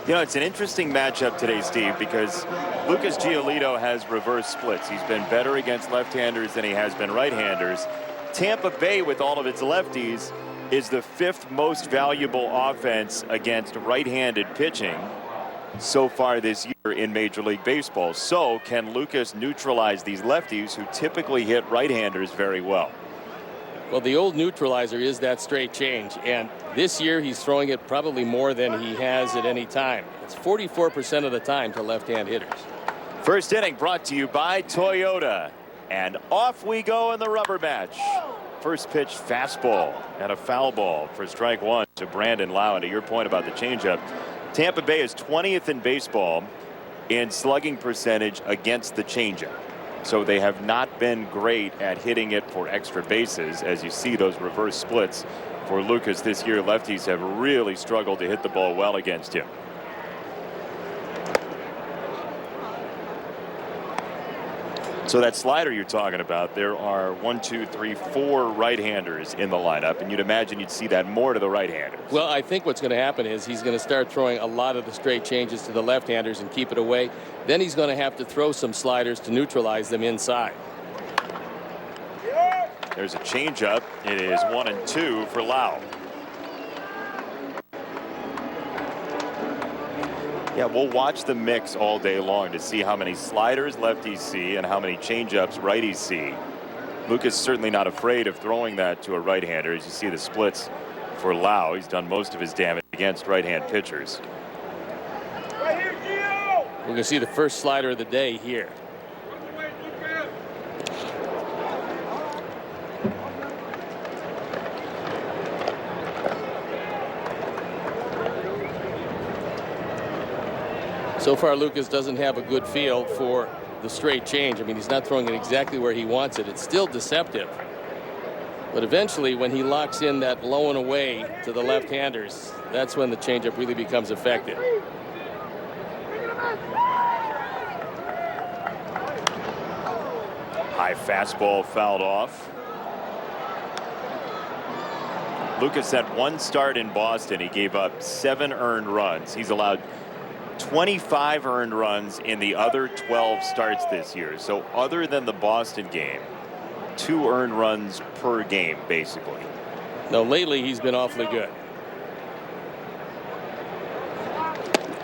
You know, it's an interesting matchup today, Steve, because Lucas Giolito has reverse splits. He's been better against left-handers than he has been right-handers. Tampa Bay, with all of its lefties, is the 5th most valuable offense against right-handed pitching so far this year in Major League Baseball. So can Lucas neutralize these lefties who typically hit right-handers very well? Well, the old neutralizer is that straight change, and this year he's throwing it probably more than he has at any time. It's 44% of the time to left-hand hitters. First inning brought to you by Toyota. And off we go in the rubber match. First pitch fastball and a foul ball for strike 1 to Brandon Lau. And to your point about the changeup, Tampa Bay is 20th in baseball in slugging percentage against the changeup. So they have not been great at hitting it for extra bases. As you see those reverse splits for Lucas this year, lefties have really struggled to hit the ball well against him. So that slider you're talking about, there are 1, 2, 3, 4 right-handers in the lineup, and you'd imagine you'd see that more to the right-handers. Well, I think what's going to happen is he's going to start throwing a lot of the straight changes to the left-handers and keep it away. Then he's going to have to throw some sliders to neutralize them inside. There's a changeup. It is 1 and 2 for Lau. Yeah, we'll watch the mix all day long to see how many sliders lefties see and how many changeups righties see. Lucas certainly not afraid of throwing that to a right-hander. As you see the splits for Lau, he's done most of his damage against right-hand pitchers. We're going to see the first slider of the day here. So far, Lucas doesn't have a good feel for the straight change. I mean, he's not throwing it exactly where he wants it. It's still deceptive. But eventually, when he locks in that low and away to the left-handers, that's when the changeup really becomes effective. High fastball fouled off. Lucas had 1 start in Boston. He gave up 7 earned runs. He's allowed 25 earned runs in the other 12 starts this year. So other than the Boston game, 2 earned runs per game, basically. No, lately he's been awfully good.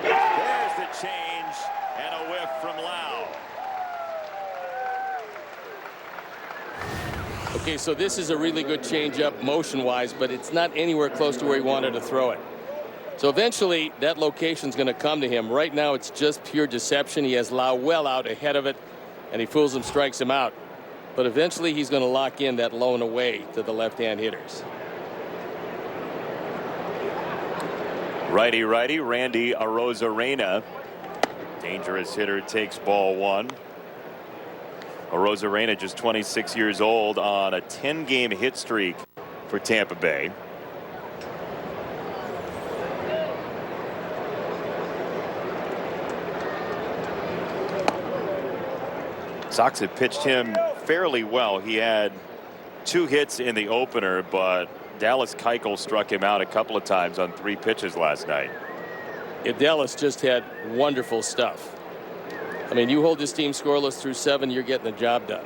There's the change and a whiff from Lau. Okay, so this is a really good changeup motion-wise, but it's not anywhere close to where he wanted to throw it. So eventually that location's going to come to him. Right now it's just pure deception. He has Lau well out ahead of it, and he fools him, strikes him out. But eventually he's going to lock in that low and away to the left-hand hitters. Righty, Randy Arozarana. Dangerous hitter, takes ball one. Arozarana, just 26 years old, on a 10-game hit streak for Tampa Bay. Sox have pitched him fairly well. He had 2 hits in the opener, but Dallas Keuchel struck him out a couple of times on 3 pitches last night. If Dallas just had wonderful stuff. I mean, you hold this team scoreless through 7, you're getting the job done.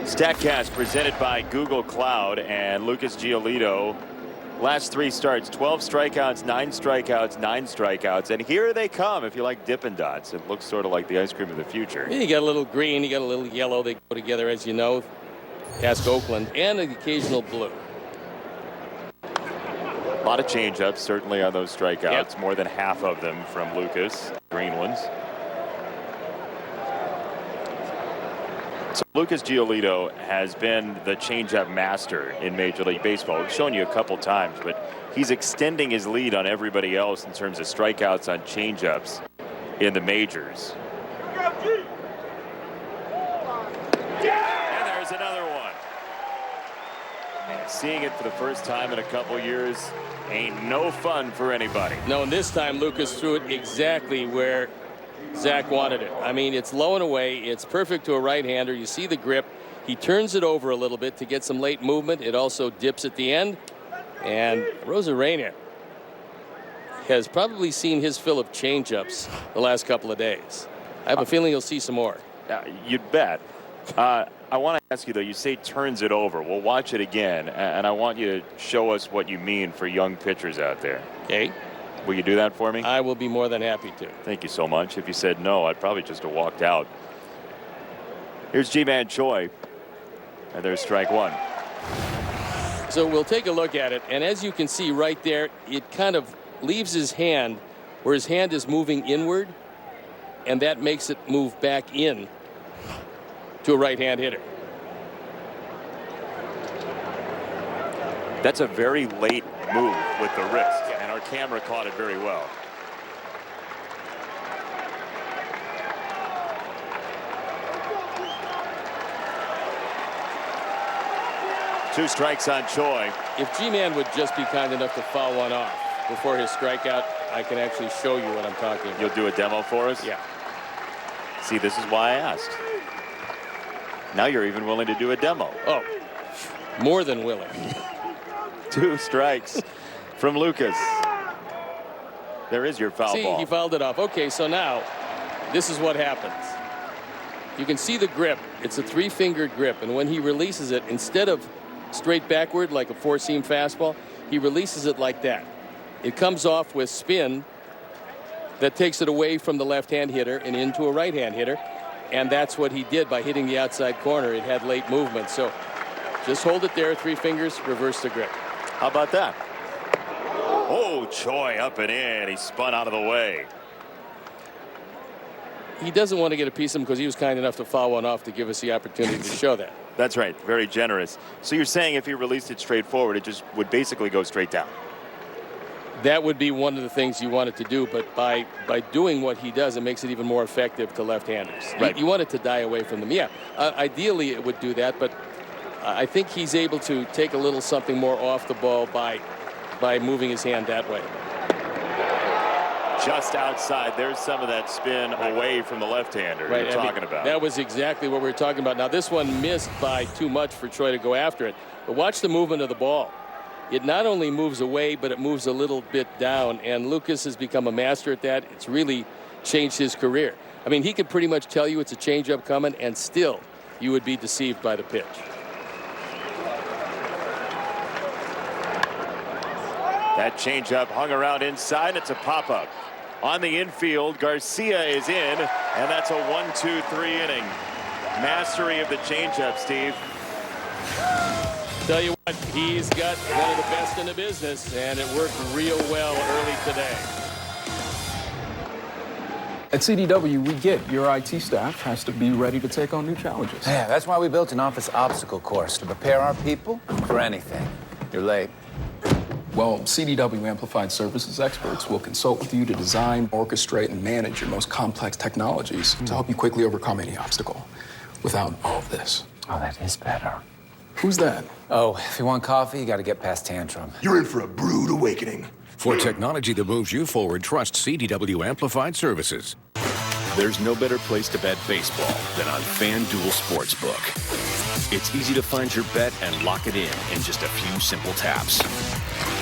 StatCast presented by Google Cloud and Lucas Giolito. Last 3 starts, 12 strikeouts, 9 strikeouts, 9 strikeouts. And here they come if you like Dippin' Dots. It looks sort of like the ice cream of the future. You got a little green, you got a little yellow. They go together, as you know. Ask Oakland, and an occasional blue. A lot of changeups, certainly, on those strikeouts. Yep. More than half of them from Lucas, green ones. So Lucas Giolito has been the changeup master in Major League Baseball. We've shown you a couple times, but he's extending his lead on everybody else in terms of strikeouts on changeups in the majors. And there's another one. And seeing it for the first time in a couple years ain't no fun for anybody. No, and this time Lucas threw it exactly where Zach wanted it. I mean, it's low and away. It's perfect to a right-hander. You see the grip. He turns it over a little bit to get some late movement. It also dips at the end. And Arozarana has probably seen his fill of changeups the last couple of days. I have a feeling you'll see some more. You'd bet. I want to ask you, though, you say turns it over. We'll watch it again, and I want you to show us what you mean for young pitchers out there. Okay. Will you do that for me? I will be more than happy to. Thank you so much. If you said no, I'd probably just have walked out. Here's G-Man Choi. And there's strike one. So we'll take a look at it. And as you can see right there, it kind of leaves his hand where his hand is moving inward. And that makes it move back in to a right-hand hitter. That's a very late move with the wrist. And our camera caught it very well. Two strikes on Choi. If G-Man would just be kind enough to foul one off before his strikeout, I can actually show you what I'm talking about. You'll do a demo for us? Yeah. See, this is why I asked. Now you're even willing to do a demo. Oh, more than willing. Two strikes from Lucas. There is your foul ball. See, he fouled it off. Okay, so now this is what happens. You can see the grip. It's a three-fingered grip, and when he releases it, instead of straight backward like a four-seam fastball, he releases it like that. It comes off with spin that takes it away from the left-hand hitter and into a right-hand hitter, and that's what he did by hitting the outside corner. It had late movement, so just hold it there, three fingers, reverse the grip. How about that? Oh, Choi up and in. He spun out of the way. He doesn't want to get a piece of him because he was kind enough to foul one off to give us the opportunity to show that. That's right. Very generous. So you're saying if he released it straight forward, it just would basically go straight down. That would be one of the things you wanted to do, but by doing what he does, it makes it even more effective to left-handers. Right. You want it to die away from them. Yeah, ideally it would do that, but I think he's able to take a little something more off the ball by moving his hand that way. Just outside. There's some of that spin away from the left-hander you're talking about. That was exactly what we were talking about. Now, this one missed by too much for Choi to go after it. But watch the movement of the ball. It not only moves away, but it moves a little bit down. And Lucas has become a master at that. It's really changed his career. I mean, he could pretty much tell you it's a changeup coming, and still you would be deceived by the pitch. That changeup hung around inside. It's a pop-up. On the infield, Garcia is in, and that's a 1-2-3 inning. Mastery of the changeup, Steve. Tell you what, he's got one of the best in the business, and it worked real well early today. At CDW, we get your IT staff has to be ready to take on new challenges. Yeah, that's why we built an office obstacle course to prepare our people for anything. You're late. Well, CDW Amplified Services experts will consult with you to design, orchestrate, and manage your most complex technologies to help you quickly overcome any obstacle without all of this. Oh, that is better. Who's that? Oh, if you want coffee, you got to get past Tantrum. You're in for a brood awakening. For technology that moves you forward, trust CDW Amplified Services. There's no better place to bet baseball than on FanDuel Sportsbook. It's easy to find your bet and lock it in just a few simple taps.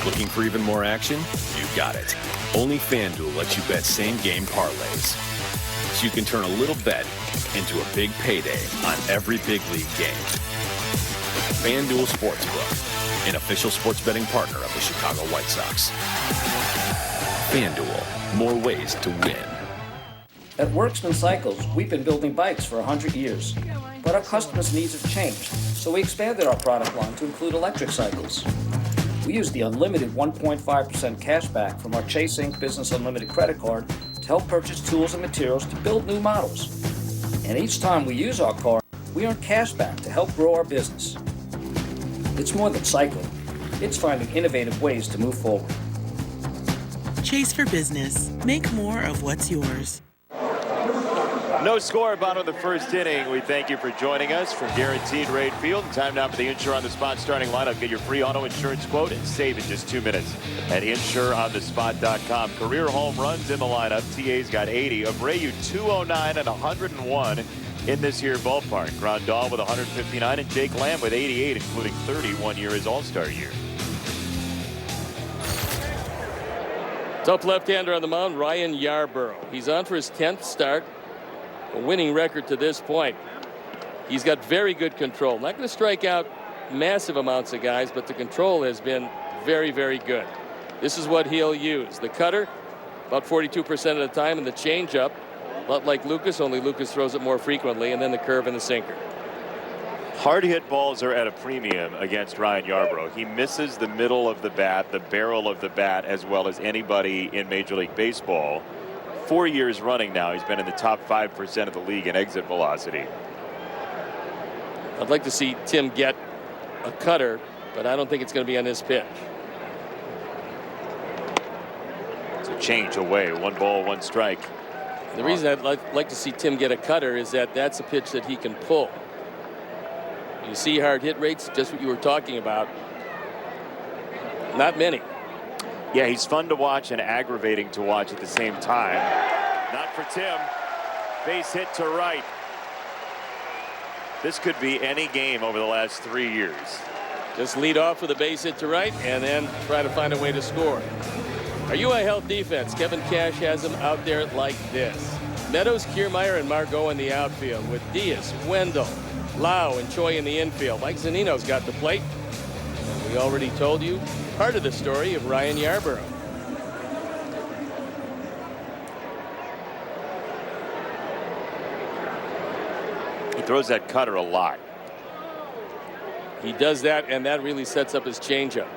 Looking for even more action? You got it. Only FanDuel lets you bet same-game parlays. So you can turn a little bet into a big payday on every big league game. FanDuel Sportsbook, an official sports betting partner of the Chicago White Sox. FanDuel, more ways to win. At Worksman Cycles, we've been building bikes for 100 years. But our customers' needs have changed, so we expanded our product line to include electric cycles. We use the unlimited 1.5% cash back from our Chase Inc. Business Unlimited credit card to help purchase tools and materials to build new models. And each time we use our card, we earn cash back to help grow our business. It's more than cycling. It's finding innovative ways to move forward. Chase for business. Make more of what's yours. No score, bottom of the first inning. We thank you for joining us from Guaranteed Rate Field. Time now for the Insure on the Spot starting lineup. Get your free auto insurance quote and save in just 2 minutes at insureonthespot.com. Career home runs in the lineup. TA's got 80. Abreu 209 and 101 in this here ballpark. Grandal with 159 and Jake Lamb with 88, including 31 year his All-Star year. Top left-hander on the mound, Ryan Yarborough. He's on for his 10th start. A winning record to this point. He's got very good control. Not going to strike out massive amounts of guys, but the control has been very, very good. This is what he'll use. The cutter, about 42% of the time, and the changeup, a lot like Lucas, only Lucas throws it more frequently, and then the curve and the sinker. Hard hit balls are at a premium against Ryan Yarborough. He misses the middle of the bat, the barrel of the bat, as well as anybody in Major League Baseball. 4 years running now, he's been in the top 5% of the league in exit velocity. I'd like to see Tim get a cutter, but I don't think it's going to be on this pitch. It's a change away. 1 ball, 1 strike. The reason I'd like to see Tim get a cutter is that that's a pitch that he can pull. You see hard hit rates, just what you were talking about. Not many. Yeah, he's fun to watch and aggravating to watch at the same time. Not for Tim. Base hit to right. This could be any game over the last 3 years. Just lead off with a base hit to right and then try to find a way to score. Are you a health defense? Kevin Cash has them out there like this. Meadows, Kiermaier, and Margot in the outfield with Diaz, Wendell, Lau, and Choi in the infield. Mike Zunino's got the plate. And we already told you part of the story of Ryan Yarborough. He throws that cutter a lot. He does that, and that really sets up his changeup.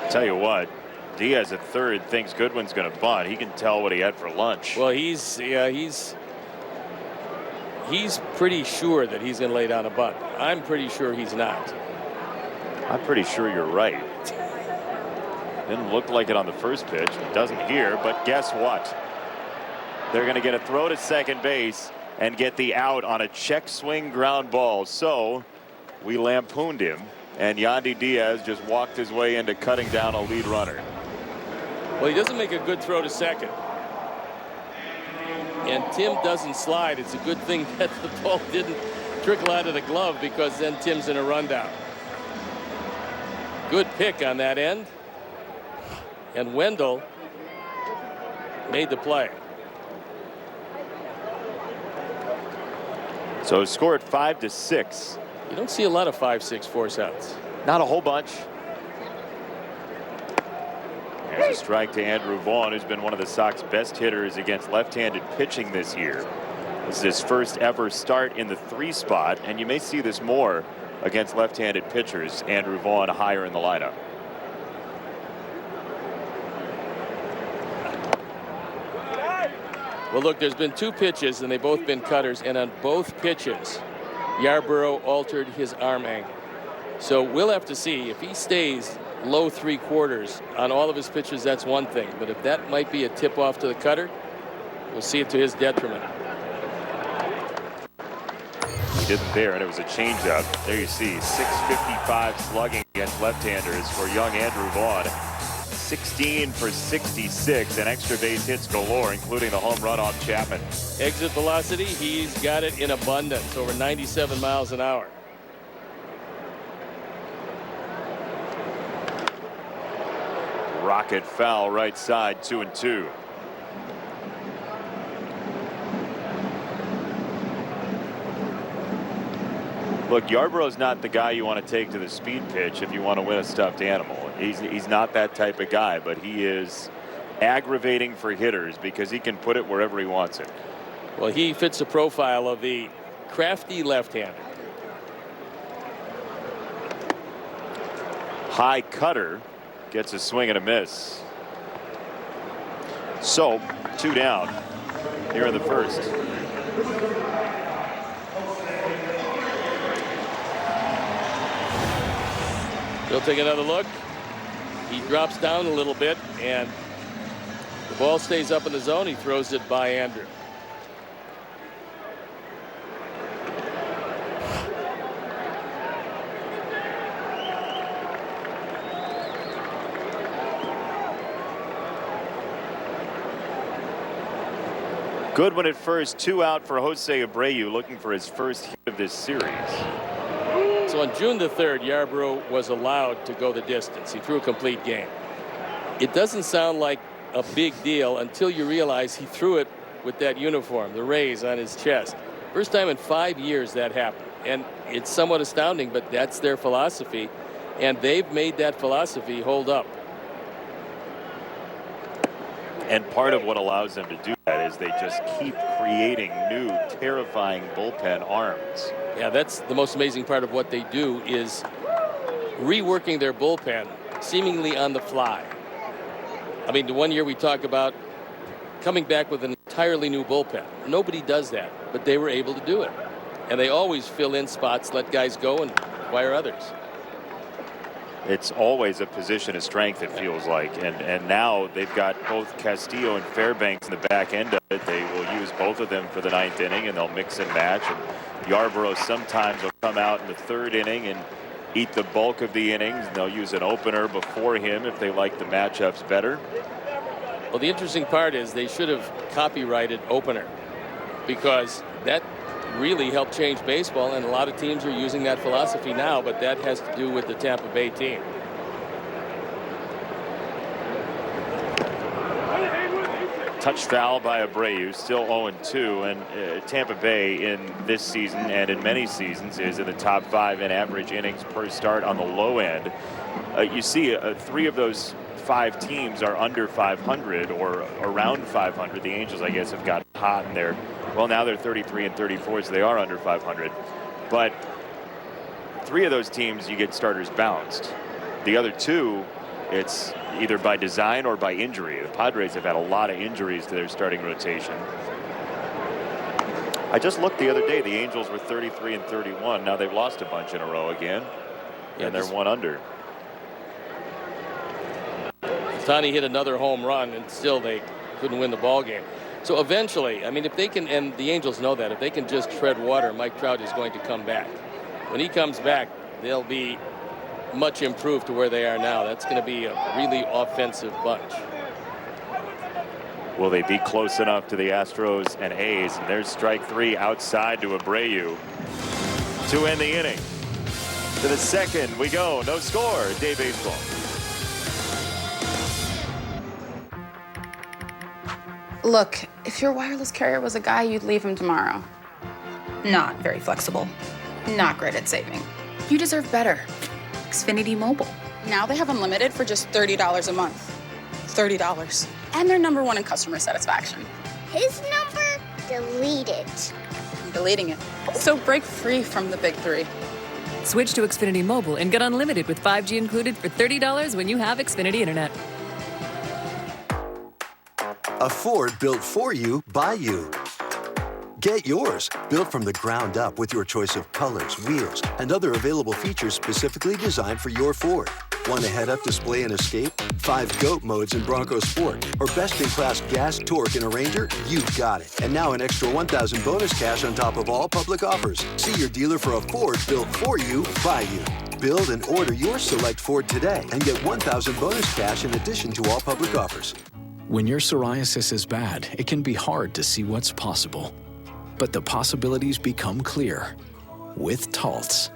Tell you what, Diaz at third thinks Goodwin's going to bunt. He can tell what he had for lunch. Well, he's pretty sure that he's going to lay down a bunt. I'm pretty sure he's not. I'm pretty sure you're right. Didn't look like it on the first pitch. It doesn't here, but guess what? They're going to get a throw to second base and get the out on a check swing ground ball. So we lampooned him, and Yandy Diaz just walked his way into cutting down a lead runner. Well, he doesn't make a good throw to second. And Tim doesn't slide. It's a good thing that the ball didn't trickle out of the glove, because then Tim's in a rundown. Good pick on that end. And Wendell made the play. So score at 5-6. You don't see a lot of 5-6 force outs. Not a whole bunch. There's a strike to Andrew Vaughn, who's been one of the Sox best hitters against left-handed pitching this year. This is his first ever start in the 3 spot, and you may see this more against left-handed pitchers. Andrew Vaughn higher in the lineup. Well, look, there's been 2 pitches, and they've both been cutters, and on both pitches, Yarborough altered his arm angle. So we'll have to see. If he stays low 3/4 on all of his pitches, that's one thing. But if that might be a tip-off to the cutter, we'll see it to his detriment. He didn't there, and it was a changeup. There you see, 655 slugging against left-handers for young Andrew Vaughn. 16 for 66 and extra base hits galore, including the home run off Chapman. Exit velocity, he's got it in abundance, over 97 miles an hour. Rocket foul right side, 2-2. Look, Yarborough's not the guy you want to take to the speed pitch if you want to win a stuffed animal. He's not that type of guy, but he is aggravating for hitters because he can put it wherever he wants it. Well, he fits the profile of the crafty left-hander. High cutter gets a swing and a miss. So 2 down here in the first. He'll take another look. He drops down a little bit, and the ball stays up in the zone. He throws it by Andrew. Goodwin at first, 2 out for Jose Abreu, looking for his first hit of this series. So on June the 3rd, Yarborough was allowed to go the distance. He threw a complete game. It doesn't sound like a big deal until you realize he threw it with that uniform, the Rays on his chest. First time in 5 years that happened. And it's somewhat astounding, but that's their philosophy. And they've made that philosophy hold up. And part of what allows them to do that is they just keep creating new, terrifying bullpen arms. Yeah, that's the most amazing part of what they do, is reworking their bullpen seemingly on the fly. I mean, the one year we talk about coming back with an entirely new bullpen. Nobody does that, but they were able to do it. And they always fill in spots, let guys go, and acquire others. It's always a position of strength, it feels like. And now they've got both Castillo and Fairbanks in the back end of it. They will use both of them for the 9th inning, and they'll mix and match. And Yarborough sometimes will come out in the 3rd inning and eat the bulk of the innings. And they'll use an opener before him if they like the matchups better. Well, the interesting part is they should have copyrighted opener, because that really helped change baseball, and a lot of teams are using that philosophy now, but that has to do with the Tampa Bay team. Touch foul by Abreu, still 0-2, and Tampa Bay in this season and in many seasons is in the top 5 in average innings per start on the low end. You see 3 of those 5 teams are under 500 or around 500. The Angels, I guess, have gotten hot in there. Well, now they're 33 and 34, so they are under 500. But 3 of those teams, you get starters bounced. The other 2, it's either by design or by injury. The Padres have had a lot of injuries to their starting rotation. I just looked the other day. The Angels were 33 and 31. Now they've lost a bunch in a row again, and they're 1 under. Tani hit another home run, and still they couldn't win the ball game. So eventually, I mean, if they can, and the Angels know that, if they can just tread water, Mike Trout is going to come back. When he comes back, they'll be much improved to where they are now. That's going to be a really offensive bunch. Will they be close enough to the Astros and A's? And there's strike 3 outside to Abreu to end the inning. To the 2nd we go. No score. Day baseball. Look, if your wireless carrier was a guy, you'd leave him tomorrow. Not very flexible. Not great at saving. You deserve better. Xfinity Mobile. Now they have unlimited for just $30 a month. $30. And they're #1 in customer satisfaction. His number? Delete it. I'm deleting it. So break free from the big 3. Switch to Xfinity Mobile and get unlimited with 5G included for $30 when you have Xfinity Internet. A Ford built for you by you. Get yours, built from the ground up with your choice of colors, wheels, and other available features specifically designed for your Ford. Want a head-up display and escape, 5 GOAT modes in Bronco Sport, or best-in-class gas torque in a Ranger? You've got it. And now an extra $1,000 bonus cash on top of all public offers. See your dealer for a Ford built for you, by you. Build and order your select Ford today and get $1,000 bonus cash in addition to all public offers. When your psoriasis is bad, it can be hard to see what's possible. But the possibilities become clear with Taltz.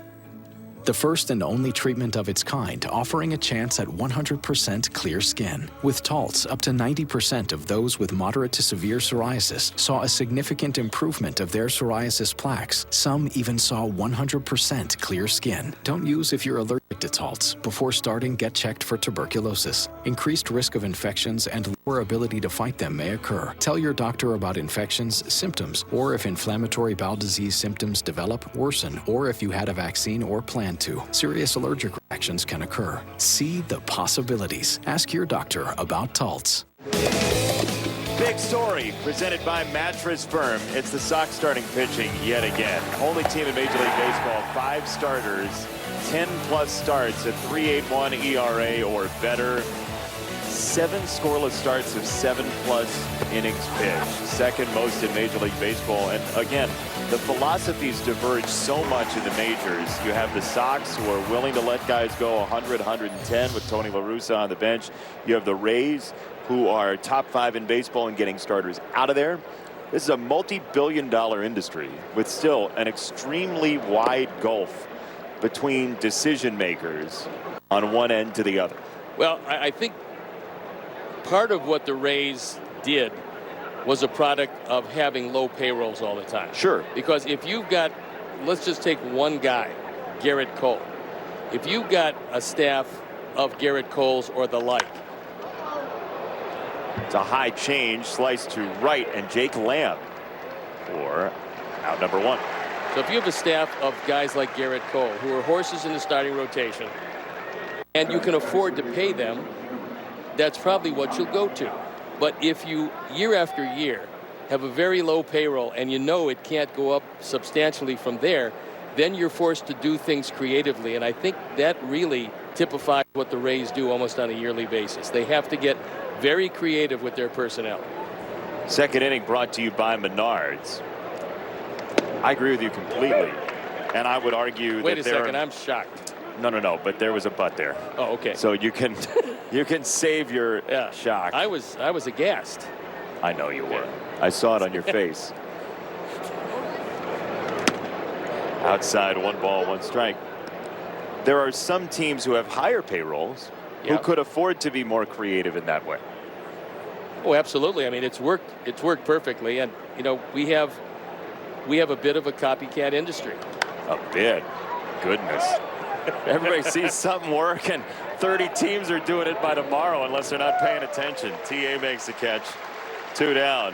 The first and only treatment of its kind, offering a chance at 100% clear skin. With Taltz, up to 90% of those with moderate to severe psoriasis saw a significant improvement of their psoriasis plaques. Some even saw 100% clear skin. Don't use if you're allergic to Taltz. Before starting, get checked for tuberculosis. Increased risk of infections and lower ability to fight them may occur. Tell your doctor about infections, symptoms, or if inflammatory bowel disease symptoms develop, worsen, or if you had a vaccine or plan to. Serious allergic reactions can occur. See the possibilities. Ask your doctor about Taltz. Big story presented by Mattress Firm. It's the Sox starting pitching yet again. Only team in Major League Baseball, 5 starters, 10-plus starts at 3.81 ERA or better. 7 scoreless starts of 7+ innings pitched. Second most in Major League Baseball. And again, the philosophies diverge so much in the majors. You have the Sox, who are willing to let guys go 100, 110 with Tony La Russa on the bench. You have the Rays, who are top 5 in baseball and getting starters out of there. This is a multi-billion-dollar industry with still an extremely wide gulf between decision makers on one end to the other. Well, I think part of what the Rays did was a product of having low payrolls all the time. Sure. Because if you've got, let's just take one guy, Garrett Cole. If you've got a staff of Garrett Coles or the like. It's a high change, slice to right, and Jake Lamb for out number 1. So if you have a staff of guys like Garrett Cole, who are horses in the starting rotation, and you can afford to pay them, that's probably what you'll go to. But if you, year after year, have a very low payroll and you know it can't go up substantially from there, then you're forced to do things creatively. And I think that really typifies what the Rays do almost on a yearly basis. They have to get very creative with their personnel. Second inning brought to you by Menards. I agree with you completely. And I would argue Wait that a second, I'm shocked. No, but there was a but there. Oh, okay. So you can save your shock. I was aghast. I know you were. I saw it on your face. Outside, 1 ball, 1 strike. There are some teams who have higher payrolls who could afford to be more creative in that way. Oh, absolutely. I mean, it's worked perfectly. And, you know, we have a bit of a copycat industry. A bit? Goodness. Everybody sees something work, and 30 teams are doing it by tomorrow unless they're not paying attention. TA makes the catch. 2 down.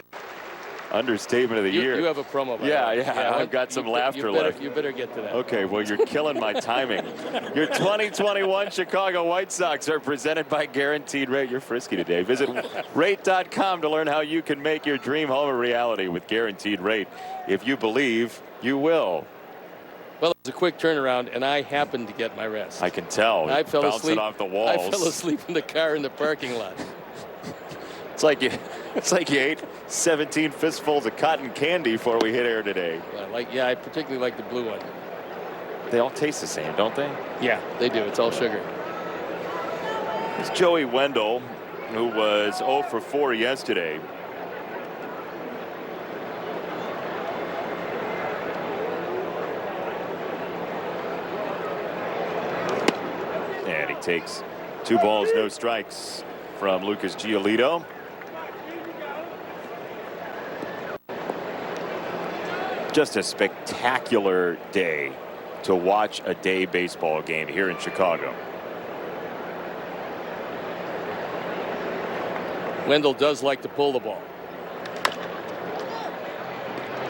Understatement of the year. You have a promo. Yeah, I've got some laughter left. You better get to that. Okay, well, you're killing my timing. Your 2021 Chicago White Sox are presented by Guaranteed Rate. You're frisky today. Visit rate.com to learn how you can make your dream home a reality with Guaranteed Rate. If you believe, you will. Well, it was a quick turnaround, and I happened to get my rest. I can tell. I fell asleep off the walls. I fell asleep in the car in the parking lot. It's like you ate 17 fistfuls of cotton candy before we hit air today. I particularly like the blue one. They all taste the same, don't they? Yeah, they do. It's all sugar. It's Joey Wendell, who was 0 for 4 yesterday. And he takes 2 balls, no strikes from Lucas Giolito. Just a spectacular day to watch a day baseball game here in Chicago. Wendell does like to pull the ball.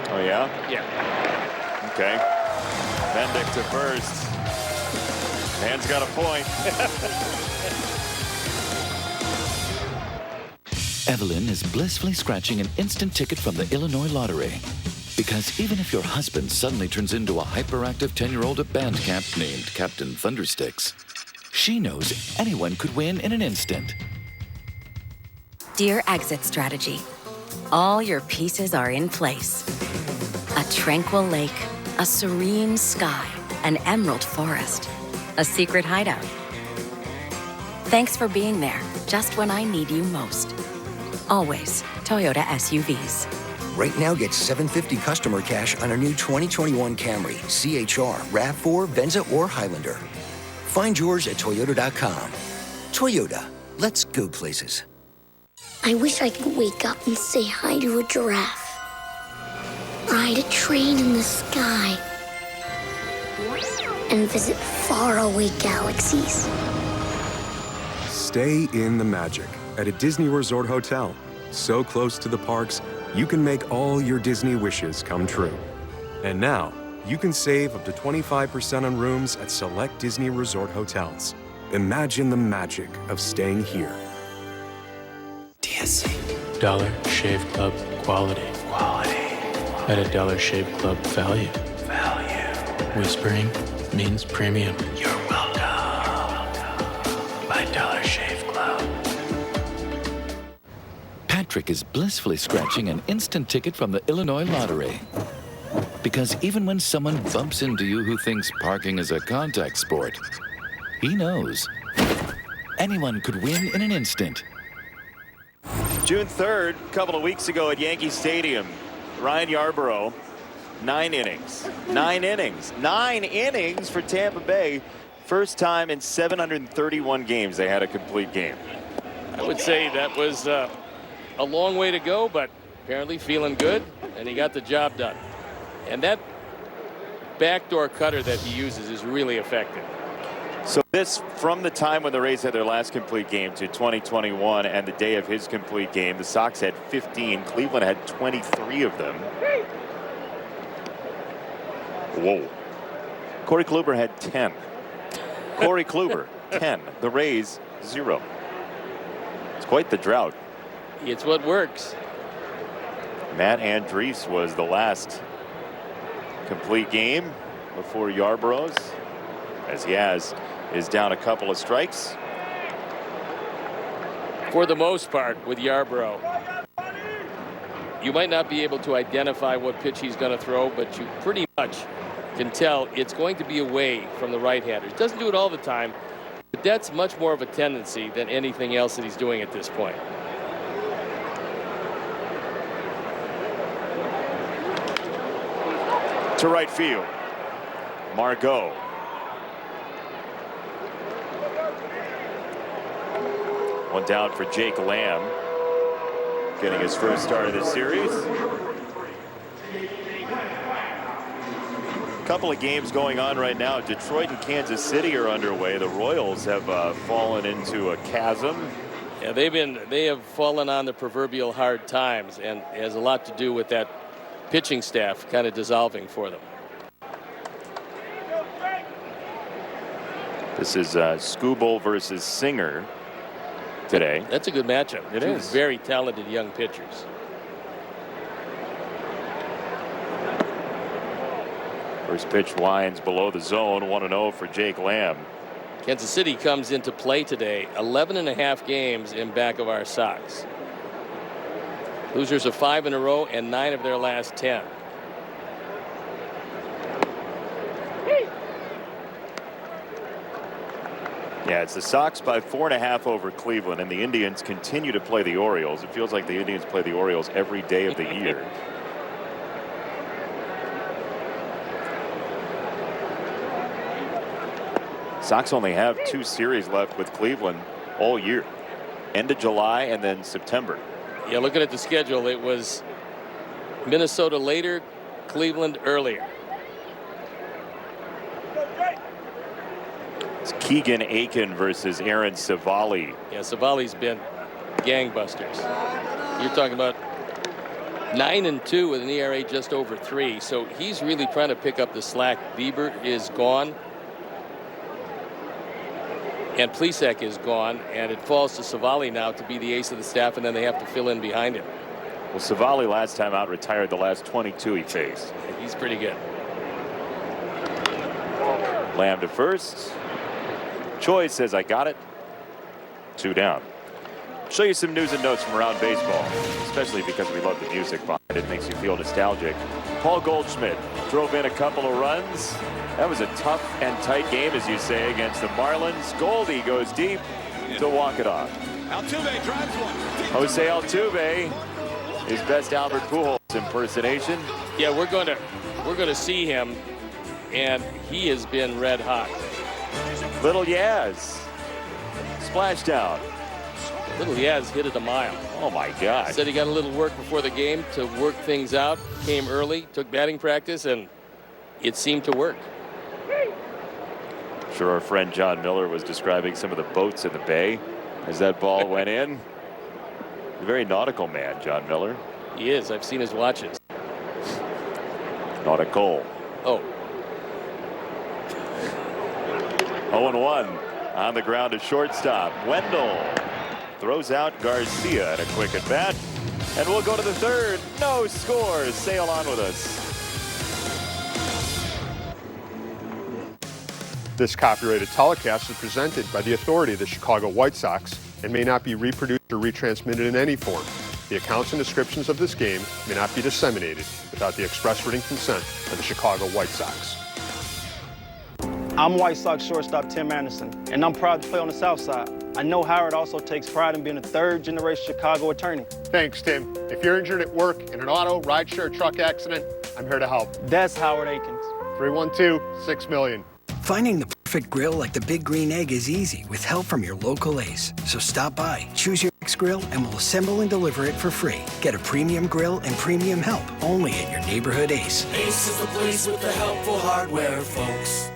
Oh, yeah? Yeah. Okay. Mendick to first. Man's got a point. Evelyn is blissfully scratching an instant ticket from the Illinois Lottery. Because even if your husband suddenly turns into a hyperactive 10-year-old at band camp named Captain Thundersticks, she knows anyone could win in an instant. Dear Exit Strategy, all your pieces are in place. A tranquil lake, a serene sky, an emerald forest, a secret hideout. Thanks for being there, just when I need you most. Always Toyota SUVs. Right now, get $750 customer cash on a new 2021 Camry, CHR, RAV4, Venza, or Highlander. Find yours at Toyota.com. Toyota, let's go places. I wish I could wake up and say hi to a giraffe. Ride a train in the sky. And visit faraway galaxies. Stay in the magic at a Disney Resort Hotel. So close to the parks, you can make all your Disney wishes come true. And now, you can save up to 25% on rooms at select Disney Resort hotels. Imagine the magic of staying here. DSC. Dollar Shave Club quality. At a Dollar Shave Club value. Whispering means premium. You're welcome. By Dollar Shave Club. Patrick is blissfully scratching an instant ticket from the Illinois Lottery. Because even when someone bumps into you who thinks parking is a contact sport, he knows anyone could win in an instant. June 3rd, a couple of weeks ago at Yankee Stadium, Ryan Yarborough, 9 innings. 9 innings. 9 innings for Tampa Bay. First time in 731 games they had a complete game. I would say that was a long way to go, but apparently feeling good, and he got the job done. And that backdoor cutter that he uses is really effective. So this, from the time when the Rays had their last complete game to 2021 and the day of his complete game, the Sox had 15. Cleveland had 23 of them. Whoa. Corey Kluber had 10. Corey Kluber, 10. The Rays, 0. It's quite the drought. It's what works. Matt Andriese was the last complete game before Yarborough's, as he is down a couple of strikes. For the most part, with Yarborough, you might not be able to identify what pitch he's going to throw, but you pretty much can tell it's going to be away from the right-hander. He doesn't do it all the time, but that's much more of a tendency than anything else that he's doing at this point. To right field, Margot. One down for Jake Lamb, getting his first start of this series. Couple of games going on right now. Detroit and Kansas City are underway. The Royals have fallen into a chasm. Yeah, they have fallen on the proverbial hard times, and it has a lot to do with that pitching staff kind of dissolving for them. This is Skubal versus Singer today. That's a good matchup. It Two is. very talented young pitchers. First pitch lines below the zone. 1-0 for Jake Lamb. Kansas City comes into play today. 11.5 games in back of our Sox. Losers of 5 in a row and 9 of their last 10. Yeah, it's the Sox by 4.5 over Cleveland, and the Indians continue to play the Orioles. It feels like the Indians play the Orioles every day of the year. Sox only have 2 series left with Cleveland all year. End of July and then September. Yeah, looking at the schedule, it was Minnesota later, Cleveland earlier. It's Keegan Aiken versus Aaron Savali. Yeah, Savali's been gangbusters. You're talking about 9-2 with an ERA just over 3. So he's really trying to pick up the slack. Bieber is gone. And Plesac is gone, and it falls to Savali now to be the ace of the staff, and then they have to fill in behind him. Well, Savali last time out retired the last 22 he faced. He's pretty good. Lamb to first. Choi says, I got it. 2 down. Show you some news and notes from around baseball, especially because we love the music behind it. It makes you feel nostalgic. Paul Goldschmidt drove in a couple of runs. That was a tough and tight game, as you say, against the Marlins. Goldie goes deep to walk it off. Altuve drives one. Jose Altuve, his best Albert Pujols impersonation. Yeah, we're gonna see him, and he has been red hot. Little Yaz, splashdown. Little Yaz hit it a mile. Oh my God. Said he got a little work before the game to work things out. Came early, took batting practice, and it seemed to work. Sure, our friend John Miller was describing some of the boats in the bay as that ball went in. A very nautical man, John Miller. He is. I've seen his watches. Nautical. Oh. 0-1 on the ground to shortstop. Wendell throws out Garcia at a quick at bat. And we'll go to the third. No scores. Sail on with us. This copyrighted telecast is presented by the authority of the Chicago White Sox and may not be reproduced or retransmitted in any form. The accounts and descriptions of this game may not be disseminated without the express written consent of the Chicago White Sox. I'm White Sox shortstop Tim Anderson, and I'm proud to play on the South Side. I know Howard also takes pride in being a third-generation Chicago attorney. Thanks, Tim. If you're injured at work in an auto, rideshare, truck accident, I'm here to help. That's Howard Akins. 312-6-million. Finding the perfect grill like the Big Green Egg is easy with help from your local Ace. So stop by, choose your next grill, and we'll assemble and deliver it for free. Get a premium grill and premium help only at your neighborhood Ace. Ace is the place with the helpful hardware, folks.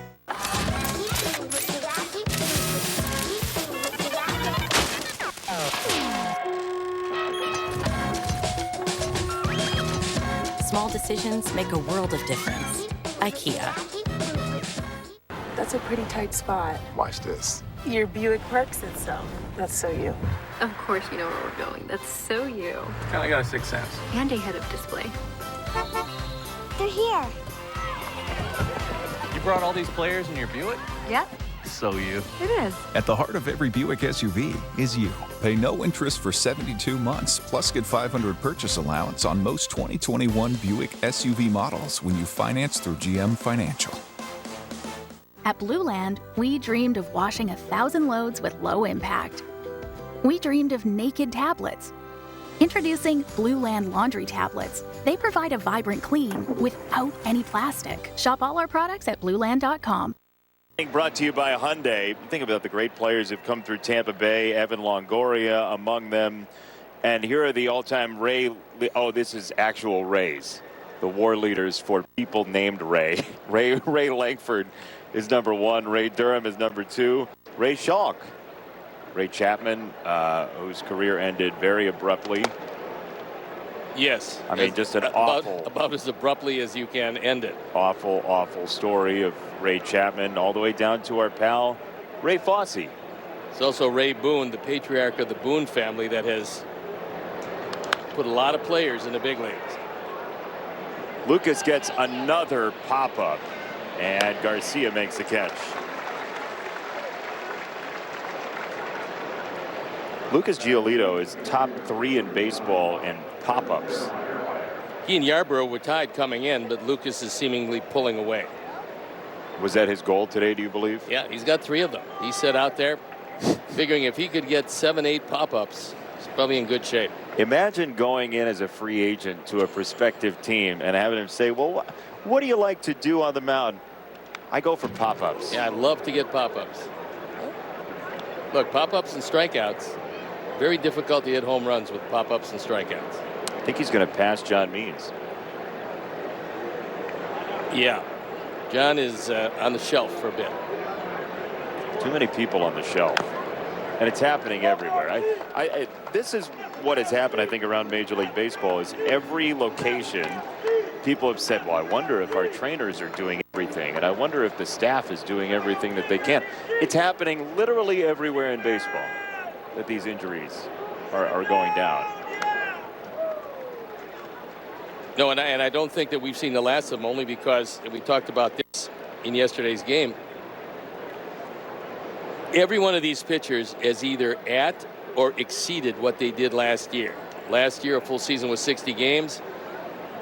Small decisions make a world of difference. IKEA. That's a pretty tight spot. Watch this. Your Buick parks itself. That's so you. Of course you know where we're going. That's so you. Kinda got a sixth sense. And a head-up display. They're here. You brought all these players in your Buick? Yep. So you. It is. At the heart of every Buick SUV is you. Pay no interest for 72 months, plus get $500 purchase allowance on most 2021 Buick SUV models when you finance through GM Financial. At Blue Land, we dreamed of washing 1,000 loads with low impact. We dreamed of naked tablets. Introducing Blue Land laundry tablets. They provide a vibrant clean without any plastic. Shop all our products at blueland.com. Brought to you by Hyundai. Think about the great players who've come through Tampa Bay. Evan Longoria among them. And here are the all-time Ray. Oh, this is actual Rays. The war leaders for people named Ray. Ray Langford is number 1. Ray Durham is number 2. Ray Schalk. Ray Chapman, whose career ended very abruptly. Yes. I mean, just an awful. About as abruptly as you can end it. Awful, awful story of Ray Chapman, all the way down to our pal, Ray Fosse. It's also Ray Boone, the patriarch of the Boone family, that has put a lot of players in the big leagues. Lucas gets another pop-up, and Garcia makes the catch. Lucas Giolito is top 3 in baseball in pop-ups. He and Yarborough were tied coming in, but Lucas is seemingly pulling away. Was that his goal today, do you believe? Yeah, he's got 3 of them. He set out there figuring if he could get 7, 8 pop-ups, he's probably in good shape. Imagine going in as a free agent to a prospective team and having him say, well, what do you like to do on the mound? I go for pop-ups. Yeah, I love to get pop-ups. Look, pop-ups and strikeouts. Very difficult to hit home runs with pop-ups and strikeouts. I think he's going to pass John Means. Yeah. John is on the shelf for a bit. Too many people on the shelf. And it's happening everywhere. This is what has happened, I think, around Major League Baseball is every location, people have said, well, I wonder if our trainers are doing everything everything. And I wonder if the staff is doing everything that they can. It's happening literally everywhere in baseball that these injuries are going down. No, and I don't think that we've seen the last of them, only because we talked about this in yesterday's game. Every one of these pitchers has either at or exceeded what they did last year. Last year, a full season was 60 games.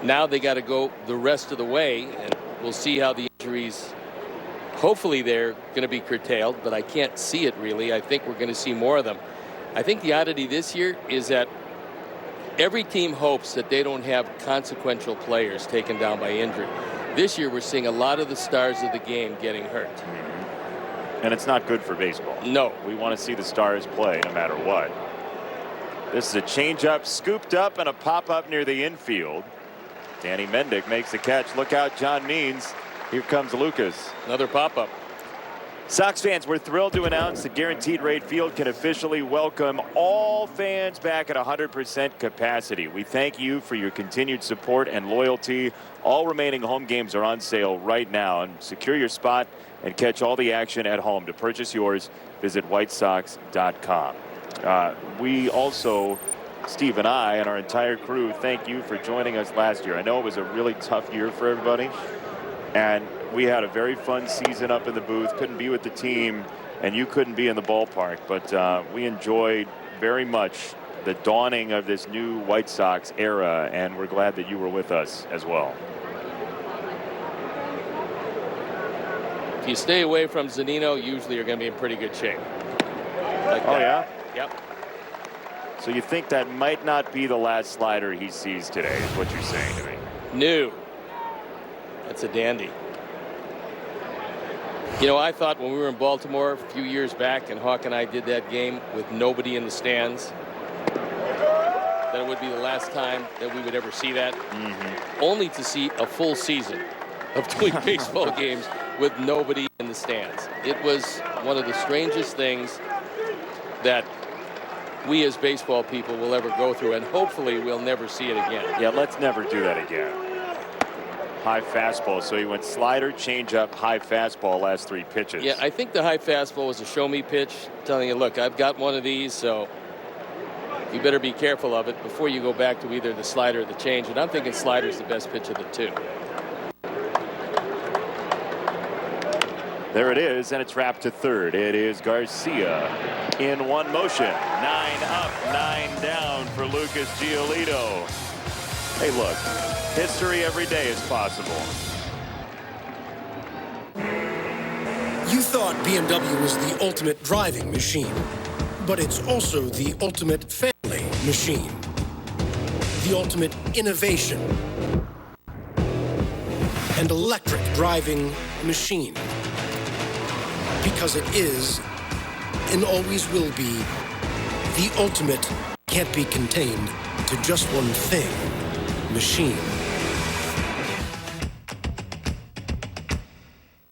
Now they got to go the rest of the way, and we'll see how the injuries, hopefully they're going to be curtailed, but I can't see it really. I think we're going to see more of them. I think the oddity this year is that every team hopes that they don't have consequential players taken down by injury. This year, we're seeing a lot of the stars of the game getting hurt. And it's not good for baseball. No. We want to see the stars play no matter what. This is a changeup, scooped up, and a pop-up near the infield. Danny Mendick makes the catch. Look out, John Means. Here comes Lucas. Another pop-up. Sox fans, we're thrilled to announce that Guaranteed Rate Field can officially welcome all fans back at 100% capacity. We thank you for your continued support and loyalty. All remaining home games are on sale right now, and secure your spot and catch all the action at home. To purchase yours, visit whitesox.com. We also, Steve and I and our entire crew, thank you for joining us last year. I know it was a really tough year for everybody, and we had a very fun season up in the booth. Couldn't be with the team, and you couldn't be in the ballpark, but we enjoyed very much the dawning of this new White Sox era, and we're glad that you were with us as well. If you stay away from Zunino, usually you're going to be in pretty good shape. Like oh, that. yeah? Yep. So you think that might not be the last slider he sees today, is what you're saying to me? No. That's a dandy. You know, I thought when we were in Baltimore a few years back and Hawk and I did that game with nobody in the stands, that it would be the last time that we would ever see that. Only to see a full season of doing baseball games with nobody in the stands. It was one of the strangest things that we as baseball people will ever go through, and hopefully we'll never see it again. Yeah, let's never do that again. High fastball, so he went slider, changeup, high fastball last three pitches. Yeah, I think the high fastball was a show me pitch, telling you, look, I've got one of these, so you better be careful of it before you go back to either the slider or the change. And I'm thinking slider's the best pitch of the two. There it is, and it's wrapped to third. It is Garcia in one motion. 9 up, 9 down for Lucas Giolito. Hey, look, history every day is possible. You thought BMW was the ultimate driving machine, but it's also the ultimate family machine. The ultimate innovation and electric driving machine. Because it is, and always will be, the ultimate can't be contained to just one thing, machine.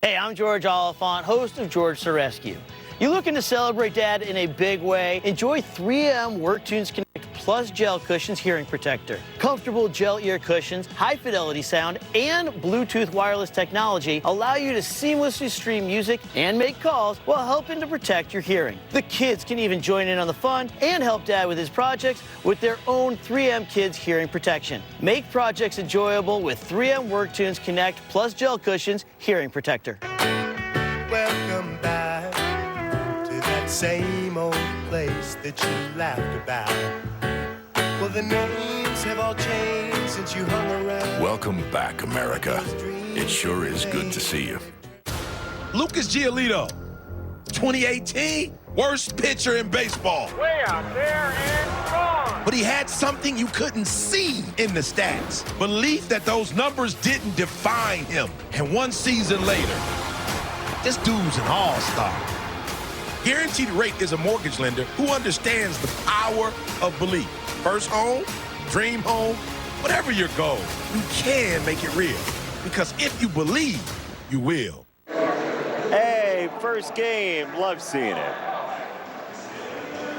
Hey, I'm George Oliphant, host of George to Rescue. You looking to celebrate Dad in a big way? Enjoy 3M WorkTunes Connect Plus Gel Cushions Hearing Protector. Comfortable gel ear cushions, high fidelity sound, and Bluetooth wireless technology allow you to seamlessly stream music and make calls while helping to protect your hearing. The kids can even join in on the fun and help Dad with his projects with their own 3M Kids Hearing Protection. Make projects enjoyable with 3M WorkTunes Connect Plus Gel Cushions Hearing Protector. Welcome back to that same old place that you laughed about. Well, the names have all changed since you hung around. Welcome back, America. It sure is good to see you. Lucas Giolito, 2018, worst pitcher in baseball. Way out there and gone. But he had something you couldn't see in the stats. Belief that those numbers didn't define him. And one season later, this dude's an all-star. Guaranteed Rate is a mortgage lender who understands the power of belief. First home, dream home, whatever your goal, you can make it real. Because if you believe, you will. Hey, first game. Love seeing it.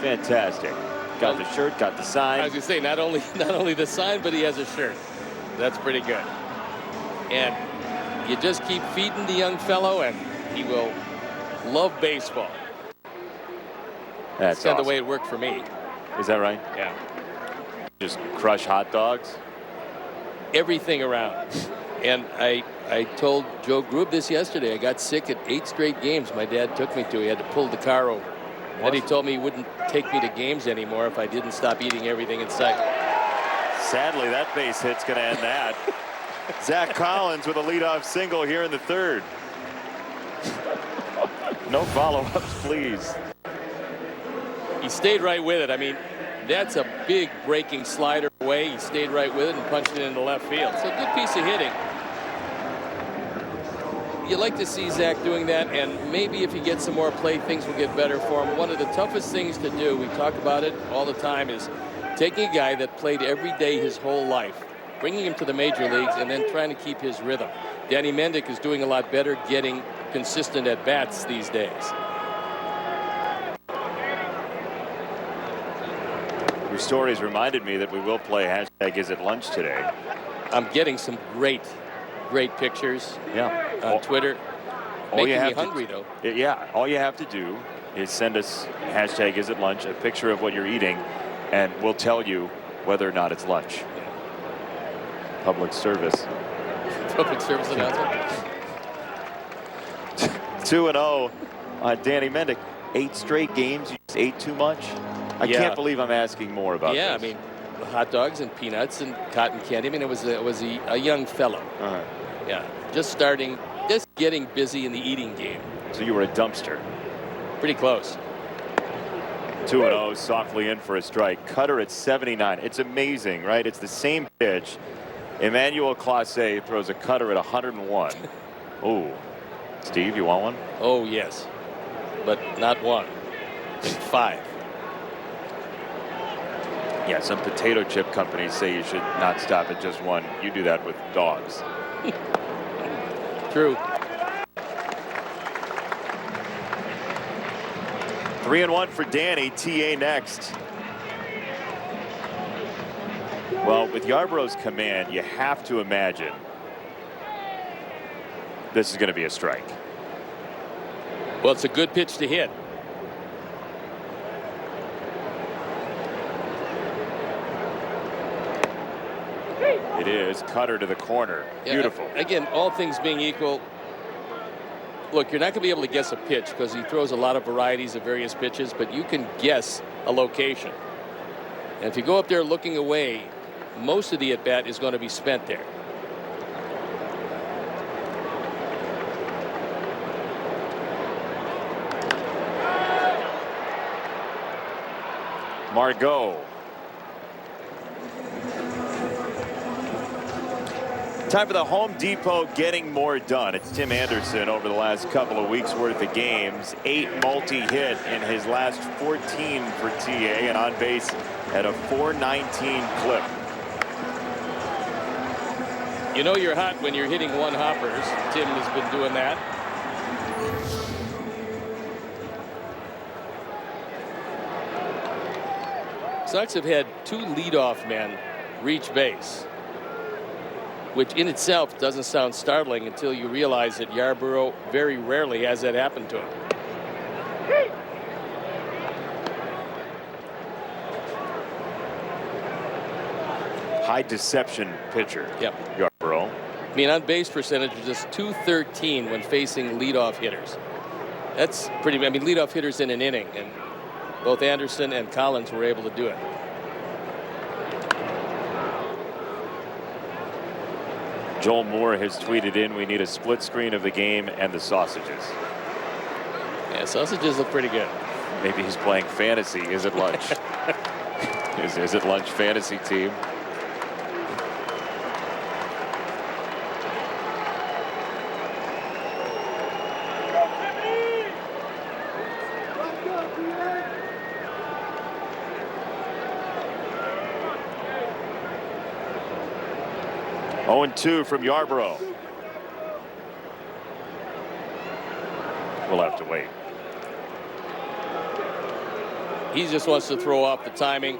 Fantastic. Got the shirt, got the sign. I was going to say, not only the sign, but he has a shirt. That's pretty good. And You just keep feeding the young fellow, and he will love baseball. That's kind of awesome. the way it worked for me. Is that right? Yeah. Just crush hot dogs? Everything around. And I told Joe Grube this yesterday. I got sick at 8 straight games my dad took me to. He had to pull the car over. And he told me he wouldn't take me to games anymore if I didn't stop eating everything in sight. Sadly, that base hit's going to end that. Zach Collins with a leadoff single here in the 3rd. No follow-ups, please. He stayed right with it. I mean, that's a big breaking slider away. He stayed right with it and punched it into left field. So a good piece of hitting. You like to see Zach doing that, and maybe if he gets some more play, things will get better for him. One of the toughest things to do, we talk about it all the time, is taking a guy that played every day his whole life, bringing him to the major leagues, and then trying to keep his rhythm. Danny Mendick is doing a lot better getting consistent at-bats these days. Your stories reminded me that we will play hashtag Is It Lunch today. I'm getting some great pictures on Twitter. All Making you me have hungry, though. Yeah, all you have to do is send us hashtag Is It Lunch, a picture of what you're eating, and we'll tell you whether or not it's lunch. Public service. Public service announcement. 2-0 on Danny Mendick. 8 straight games. You just ate too much. I can't believe I'm asking more about this. I mean, hot dogs and peanuts and cotton candy. I mean, it was a young fellow. Yeah, just getting busy in the eating game. So you were a dumpster. Pretty close. 2-0, softly in for a strike. Cutter at 79. It's amazing, right? It's the same pitch. Emmanuel Clase throws a cutter at 101. Oh, Steve, you want one? Oh, yes, but not one. 5. Yeah, some potato chip companies say you should not stop at just one. You do that with dogs. True. 3-1 for Danny. TA next. Well, with Yarborough's command, you have to imagine this is going to be a strike. Well, it's a good pitch to hit. It is. Cutter to the corner. Beautiful. Again, all things being equal, look, you're not going to be able to guess a pitch because he throws a lot of varieties of various pitches, but you can guess a location. And if you go up there looking away, most of the at-bat is going to be spent there. Margot. Time for the Home Depot getting more done. It's Tim Anderson over the last couple of weeks worth of games. 8 multi-hit in his last 14 for TA and on base at a 419 clip. You know you're hot when you're hitting one hoppers. Tim has been doing that. Sox have had 2 leadoff men reach base, which in itself doesn't sound startling until you realize that Yarborough very rarely has that happen to him. High deception pitcher. Yep. Yarborough. I mean, on base percentage is just .213 when facing leadoff hitters. That's pretty. I mean, leadoff hitters in an inning, and both Anderson and Collins were able to do it. Joel Moore has tweeted in, we need a split screen of the game and the sausages. Yeah, sausages look pretty good. Maybe he's playing fantasy. Is it lunch? Is it lunch fantasy team? Oh, 0-2 from Yarborough. We'll have to wait. He just wants to throw off the timing.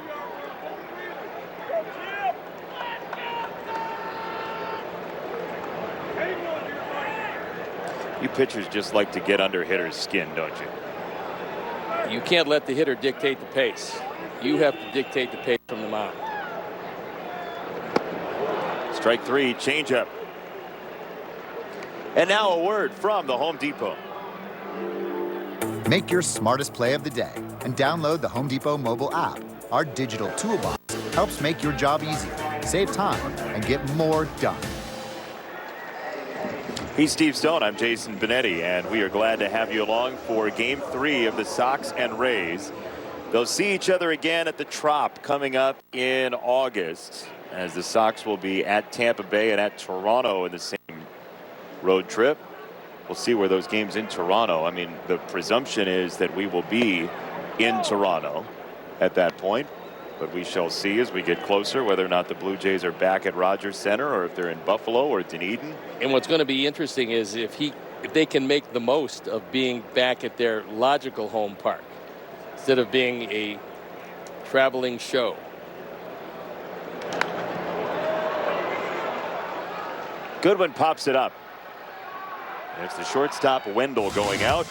You pitchers just like to get under hitters' skin, don't you? You can't let the hitter dictate the pace. You have to dictate the pace from the mound. Strike 3, changeup. And now a word from the Home Depot. Make your smartest play of the day and download the Home Depot mobile app. Our digital toolbox helps make your job easier, save time, and get more done. He's Steve Stone. I'm Jason Benetti, and we are glad to have you along for Game 3 of the Sox and Rays. They'll see each other again at the Trop coming up in August, as the Sox will be at Tampa Bay and at Toronto in the same road trip. We'll see where those games in Toronto. I mean, the presumption is that we will be in Toronto at that point, but we shall see as we get closer whether or not the Blue Jays are back at Rogers Center or if they're in Buffalo or Dunedin. And what's going to be interesting is if they can make the most of being back at their logical home park instead of being a traveling show. Goodwin pops it up. And it's the shortstop Wendell going out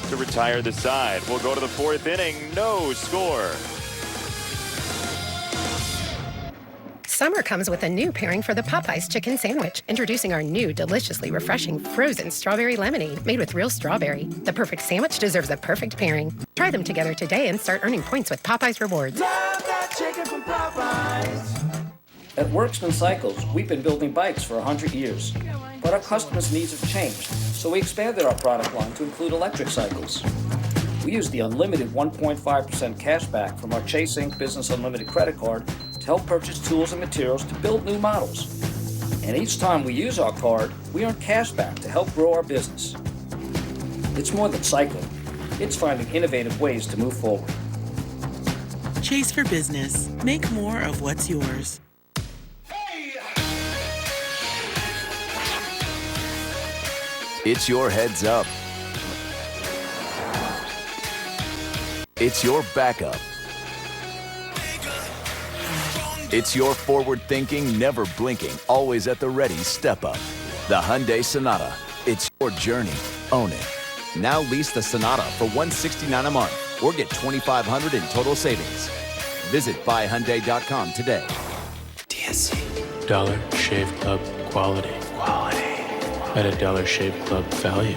to retire the side. We'll go to the 4th inning. No score. Summer comes with a new pairing for the Popeyes chicken sandwich. Introducing our new deliciously refreshing frozen strawberry lemonade made with real strawberry. The perfect sandwich deserves a perfect pairing. Try them together today and start earning points with Popeyes Rewards. Love that chicken from Popeyes. At Worksman Cycles, we've been building bikes for 100 years. But our customers' needs have changed, so we expanded our product line to include electric cycles. We use the unlimited 1.5% cash back from our Chase Inc. Business Unlimited credit card to help purchase tools and materials to build new models. And each time we use our card, we earn cash back to help grow our business. It's more than cycling. It's finding innovative ways to move forward. Chase for business. Make more of what's yours. It's your heads up. It's your backup. It's your forward-thinking, never blinking, always at the ready step up. The Hyundai Sonata. It's your journey. Own it. Now lease the Sonata for $169 a month or get $2,500 in total savings. Visit buyhyundai.com today. DSC. Dollar Shave Club quality. At a Dollar Shave Club value.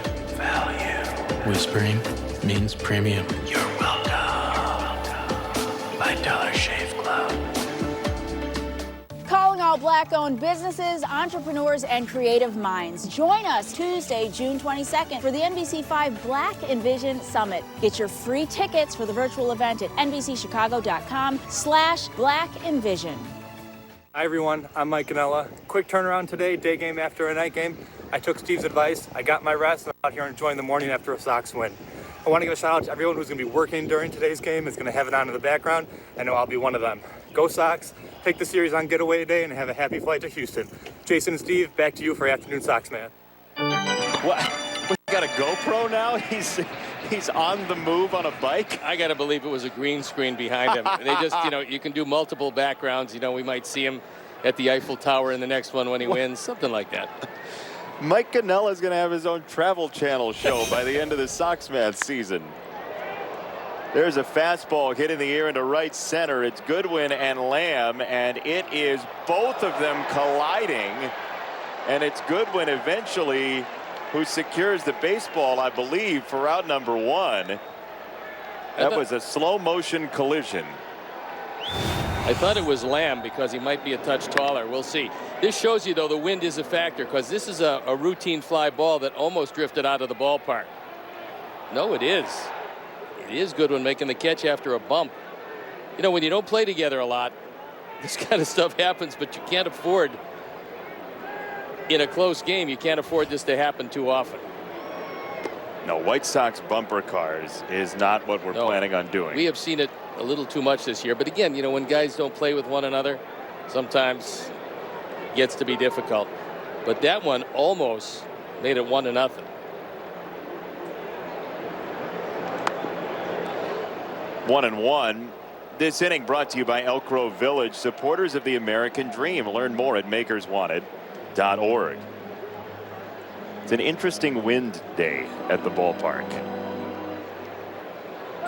Whispering means premium. You're welcome. By Dollar Shave Club. Calling all Black-owned businesses, entrepreneurs, and creative minds. Join us Tuesday, June 22nd for the NBC5 Black Envision Summit. Get your free tickets for the virtual event at NBCChicago.com/Black Envision. Hi everyone, I'm Mike Ganella. Quick turnaround today, day game after a night game. I took Steve's advice, I got my rest, and I'm out here enjoying the morning after a Sox win. I want to give a shout out to everyone who's going to be working during today's game, is going to have it on in the background. I know I'll be one of them. Go Sox, take the series on getaway day, and have a happy flight to Houston. Jason and Steve, back to you for Afternoon Sox Man. What? We got a GoPro now? He's on the move on a bike? I got to believe it was a green screen behind him. They just, you can do multiple backgrounds. We might see him at the Eiffel Tower in the next one when he wins, something like that. Mike Ganella is going to have his own Travel Channel show by the end of the Soxman season. There's a fastball hit in the air into right center. It's Goodwin and Lamb, and it is both of them colliding. And it's Goodwin eventually who secures the baseball, I believe, for out number 1. That was a slow motion collision. I thought it was Lamb because he might be a touch taller. We'll see. This shows you, though, the wind is a factor because this is a routine fly ball that almost drifted out of the ballpark. No, it is. It is Goodwin making the catch after a bump. When you don't play together a lot, this kind of stuff happens, but you can't afford, in a close game, you can't afford this to happen too often. No, White Sox bumper cars is not what we're planning on doing. We have seen it a little too much this year. But again, when guys don't play with one another, sometimes it gets to be difficult. But that one almost made it 1-0. One and one. This inning brought to you by Elk Grove Village, supporters of the American dream. Learn more at makerswanted.org. It's an interesting wind day at the ballpark.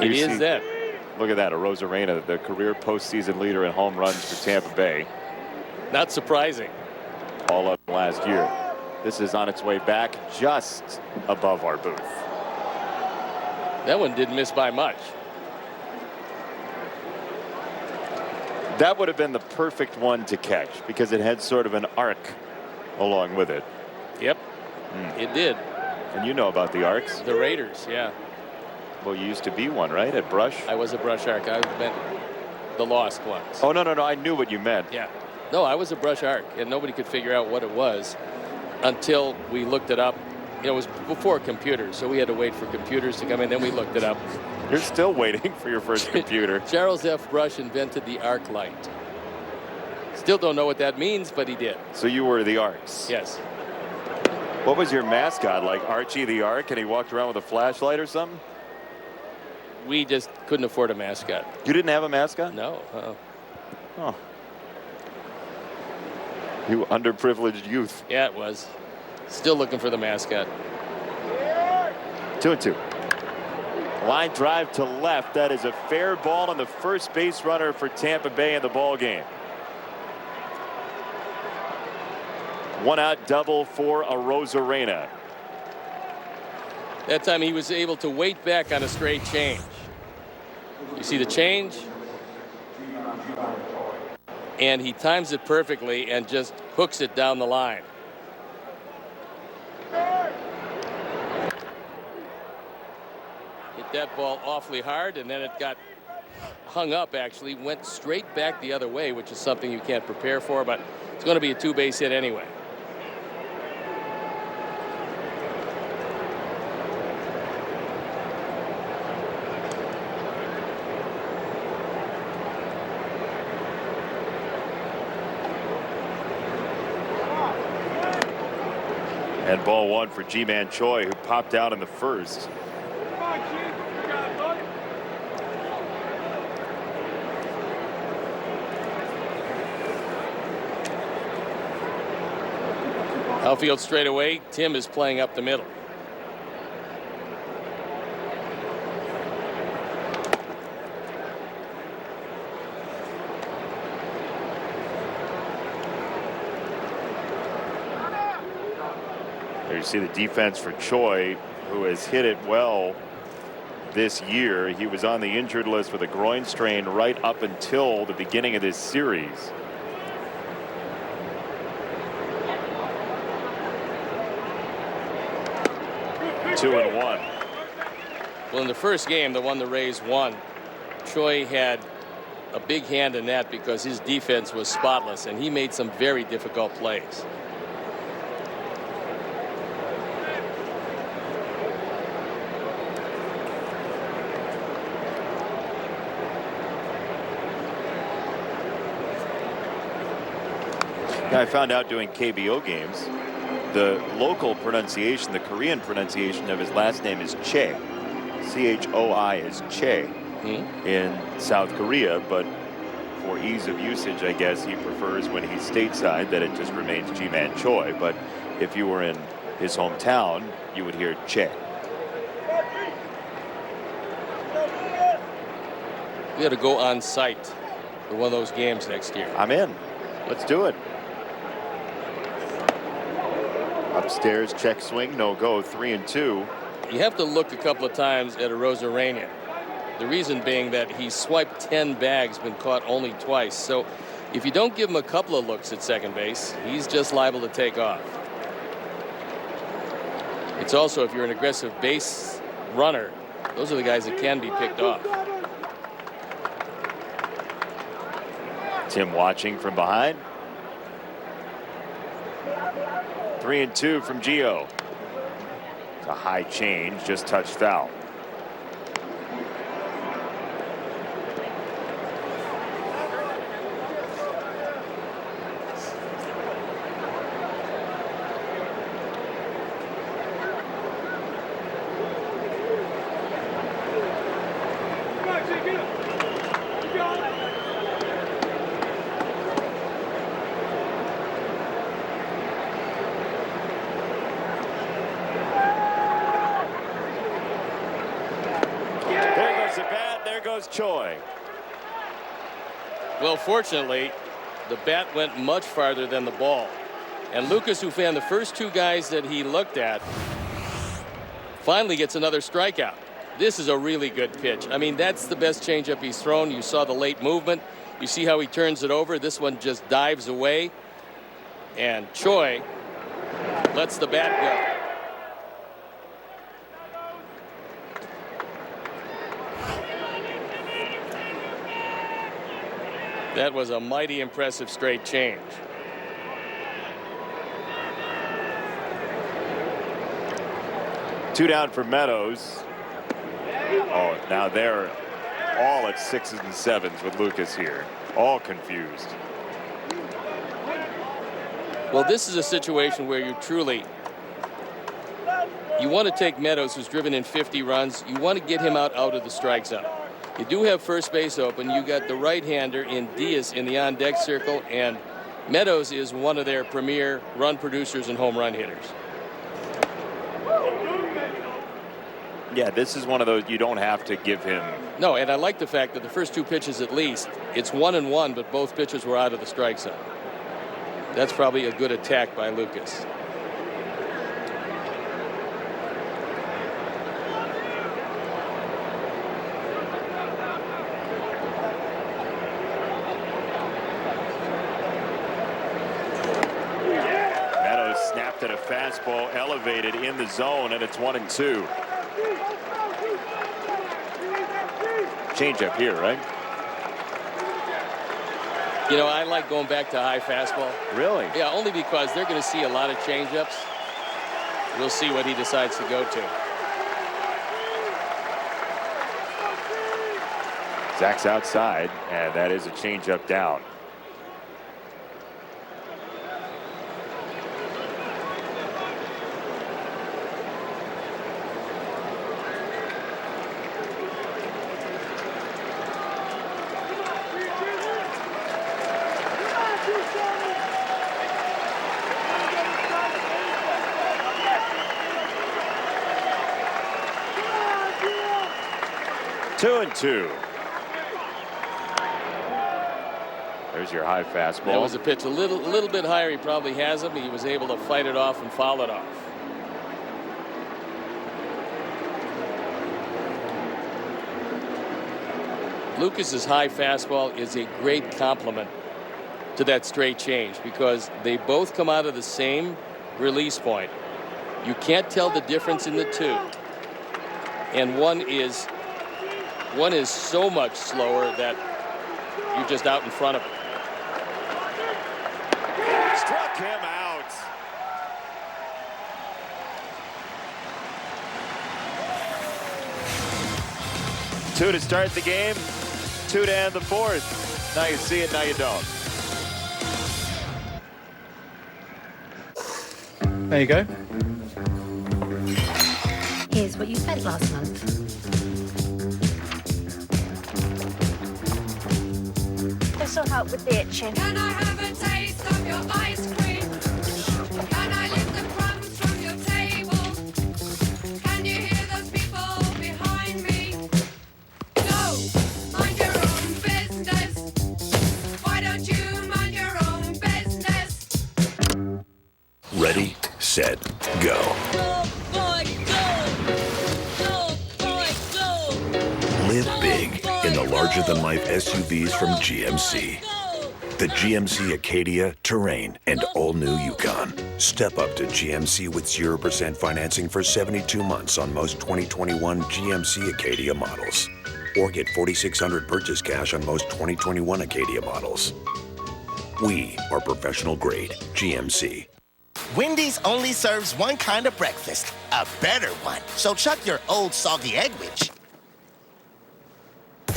It is that. Look at that, Arozarana, the career postseason leader in home runs for Tampa Bay. Not surprising. All up last year. This is on its way back just above our booth. That one didn't miss by much. That would have been the perfect one to catch because it had sort of an arc along with it. Yep, it did. And you know about the arcs. The Raiders, yeah. Well, you used to be one, right, at Brush? I was a Brush arc. I meant the lost ones. Oh, no, I knew what you meant. Yeah. No, I was a Brush arc, and nobody could figure out what it was until we looked it up. You know, it was before computers, so we had to wait for computers to come in. Then we looked it up. You're still waiting for your first computer. Charles F. Brush invented the arc light. Still don't know what that means, but he did. So you were the arcs? Yes. What was your mascot, like Archie the Arc, and he walked around with a flashlight or something? We just couldn't afford a mascot. You didn't have a mascot? No. Oh. You underprivileged youth. Yeah, it was. Still looking for the mascot. 2-2. Line drive to left. That is a fair ball on the first base runner for Tampa Bay in the ball game. One out double for Arozarana. That time he was able to wait back on a straight change. You see the change? And he times it perfectly and just hooks it down the line. Hit that ball awfully hard, and then it got hung up, actually. Went straight back the other way, which is something you can't prepare for, but it's going to be a two-base hit anyway. And ball one for G-Man Choi, who popped out in the first. Outfield straight away. Tim is playing up the middle. There you see the defense for Choi, who has hit it well this year. He was on the injured list with a groin strain right up until the beginning of this series. Two and one. Well, in the first game, the one the Rays won, Choi had a big hand in that because his defense was spotless, and he made some very difficult plays. I found out doing KBO games, the local pronunciation, the Korean pronunciation of his last name is Choi. C-H-O-I is Choi in South Korea, but for ease of usage, I guess he prefers when he's stateside that it just remains G-Man Choi. But if you were in his hometown, you would hear Choi. We got to go on site for one of those games next year. I'm in. Let's do it. Upstairs, check swing, no go, 3-2. You have to look a couple of times at Arozarana. The reason being that he swiped 10 bags, been caught only twice. So if you don't give him a couple of looks at second base, he's just liable to take off. It's also, if you're an aggressive base runner, those are the guys that can be picked off. Tim watching from behind. 3-2 from Gio. It's a high change, just touched foul. is Choi. Well, fortunately, the bat went much farther than the ball. And Lucas Ufan, the first two guys that he looked at, finally gets another strikeout. This is a really good pitch. I mean, that's the best changeup he's thrown. You saw the late movement. You see how he turns it over. This one just dives away. And Choi lets the bat go. That was a mighty impressive straight change. Two down for Meadows. Oh, now they're all at 6s and 7s with Lucas here. All confused. Well, this is a situation where you want to take Meadows, who's driven in 50 runs. You want to get him out of the strike zone. You do have first base open. You got the right-hander in Diaz in the on-deck circle, and Meadows is one of their premier run producers and home run hitters. Yeah, this is one of those you don't have to give him. No, and I like the fact that the first two pitches, at least, it's 1-1, but both pitches were out of the strike zone. That's probably a good attack by Lucas. Meadows snapped at a fastball elevated in the zone, and it's 1-2. Change up here, right? You know, I like going back to high fastball. Really? Yeah, only because they're going to see a lot of changeups. We'll see what he decides to go to. Zach's outside, and that is a changeup down. Two and two. There's your high fastball. That was a pitch a little bit higher. He probably has him. He was able to fight it off and foul it off. Lucas's high fastball is a great complement to that straight change because they both come out of the same release point. You can't tell the difference in the two. And one is so much slower that you're just out in front of it. Struck him out. Two to start the game, two to end the fourth. Now you see it, now you don't. There you go. Here's what you spent last month. This will help with the itching. Can I have a taste of your ice cream? Can I lift the crumbs from your table? Can you hear those people behind me? No, mind your own business. Why don't you mind your own business? Ready, set, go. Go, boy, go. Go, boy, go. Live big in the larger-than-life SUVs from GMC. The GMC Acadia, Terrain, and all-new Yukon. Step up to GMC with 0% financing for 72 months on most 2021 GMC Acadia models. Or get $4,600 purchase cash on most 2021 Acadia models. We are professional grade GMC. Wendy's only serves one kind of breakfast, a better one. So chuck your old soggy egg witch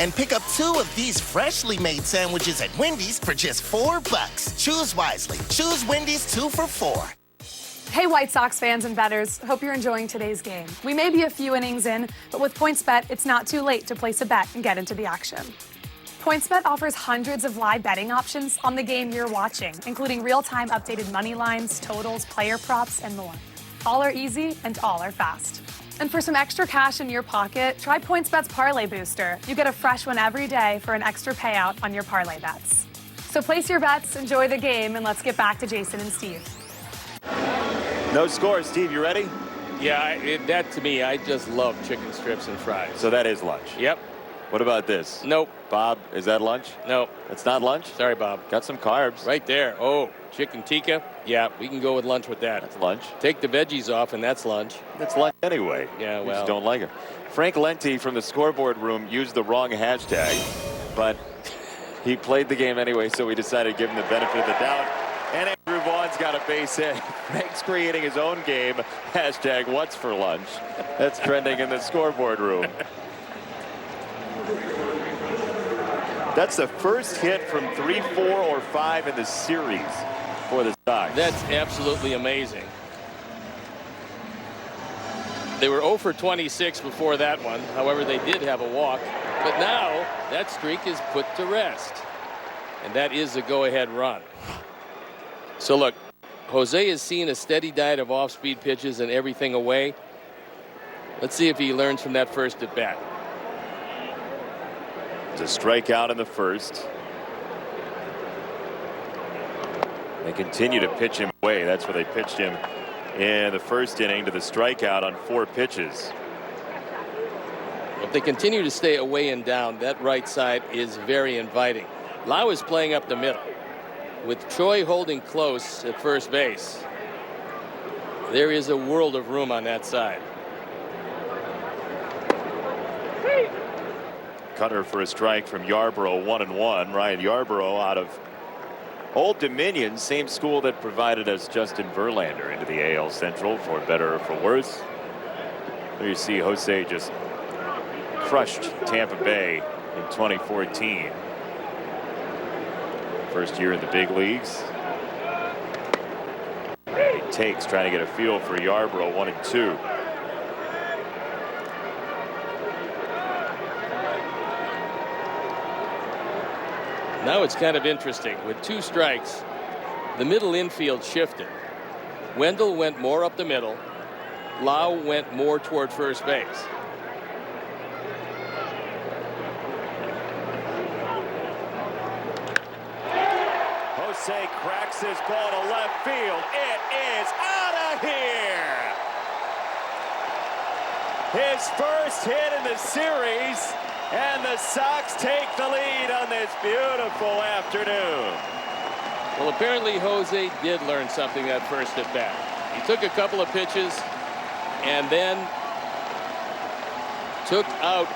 and pick up 2 of these freshly made sandwiches at Wendy's for just $4. Choose wisely. Choose Wendy's 2 for $4. Hey, White Sox fans and bettors. Hope you're enjoying today's game. We may be a few innings in, but with PointsBet, it's not too late to place a bet and get into the action. PointsBet offers hundreds of live betting options on the game you're watching, including real-time updated money lines, totals, player props, and more. All are easy and all are fast. And for some extra cash in your pocket, try PointsBet's Parlay Booster. You get a fresh one every day for an extra payout on your parlay bets. So place your bets, enjoy the game, and let's get back to Jason and Steve. No score. Steve, you ready? Yeah, that to me, I just love chicken strips and fries. So that is lunch. Yep. What about this? Nope. Bob, is that lunch? Nope. It's not lunch? Sorry, Bob. Got some carbs. Right there. Oh, chicken tikka? Yeah, we can go with lunch with that. That's lunch. Take the veggies off, and that's lunch. That's lunch anyway. Yeah, You well. just don't like it. Frank Lenti from the scoreboard room used the wrong hashtag, but he played the game anyway, so we decided to give him the benefit of the doubt. And Andrew Vaughn's got a base hit. Frank's creating his own game. Hashtag what's for lunch. That's trending in the scoreboard room. That's the first hit from 3, 4, or 5 in the series for the Sox. That's absolutely amazing. They were 0 for 26 before that one. However, they did have a walk. But now that streak is put to rest. And that is a go-ahead run. So look, Jose has seen a steady diet of off-speed pitches and everything away. Let's see if he learns from that first at bat. It's a strikeout in the first. They continue to pitch him away. That's where they pitched him in the first inning, to the strikeout on 4 pitches. If they continue to stay away and down, that right side is very inviting. Lau is playing up the middle with Choi holding close at first base. There is a world of room on that side. Cutter for a strike from Yarborough, 1-1. Ryan Yarborough out of Old Dominion, same school that provided us Justin Verlander into the AL Central, for better or for worse. There you see Jose just crushed Tampa Bay in 2014. First year in the big leagues. And he takes, trying to get a feel for Yarborough, 1-2. Now it's kind of interesting. With 2 strikes, the middle infield shifted. Wendell went more up the middle. Lau went more toward first base. Jose cracks his ball to left field. It is out of here. His first hit in the series, and the Sox take the lead on this beautiful afternoon. Well, apparently Jose did learn something that first at bat. He took a couple of pitches and then took out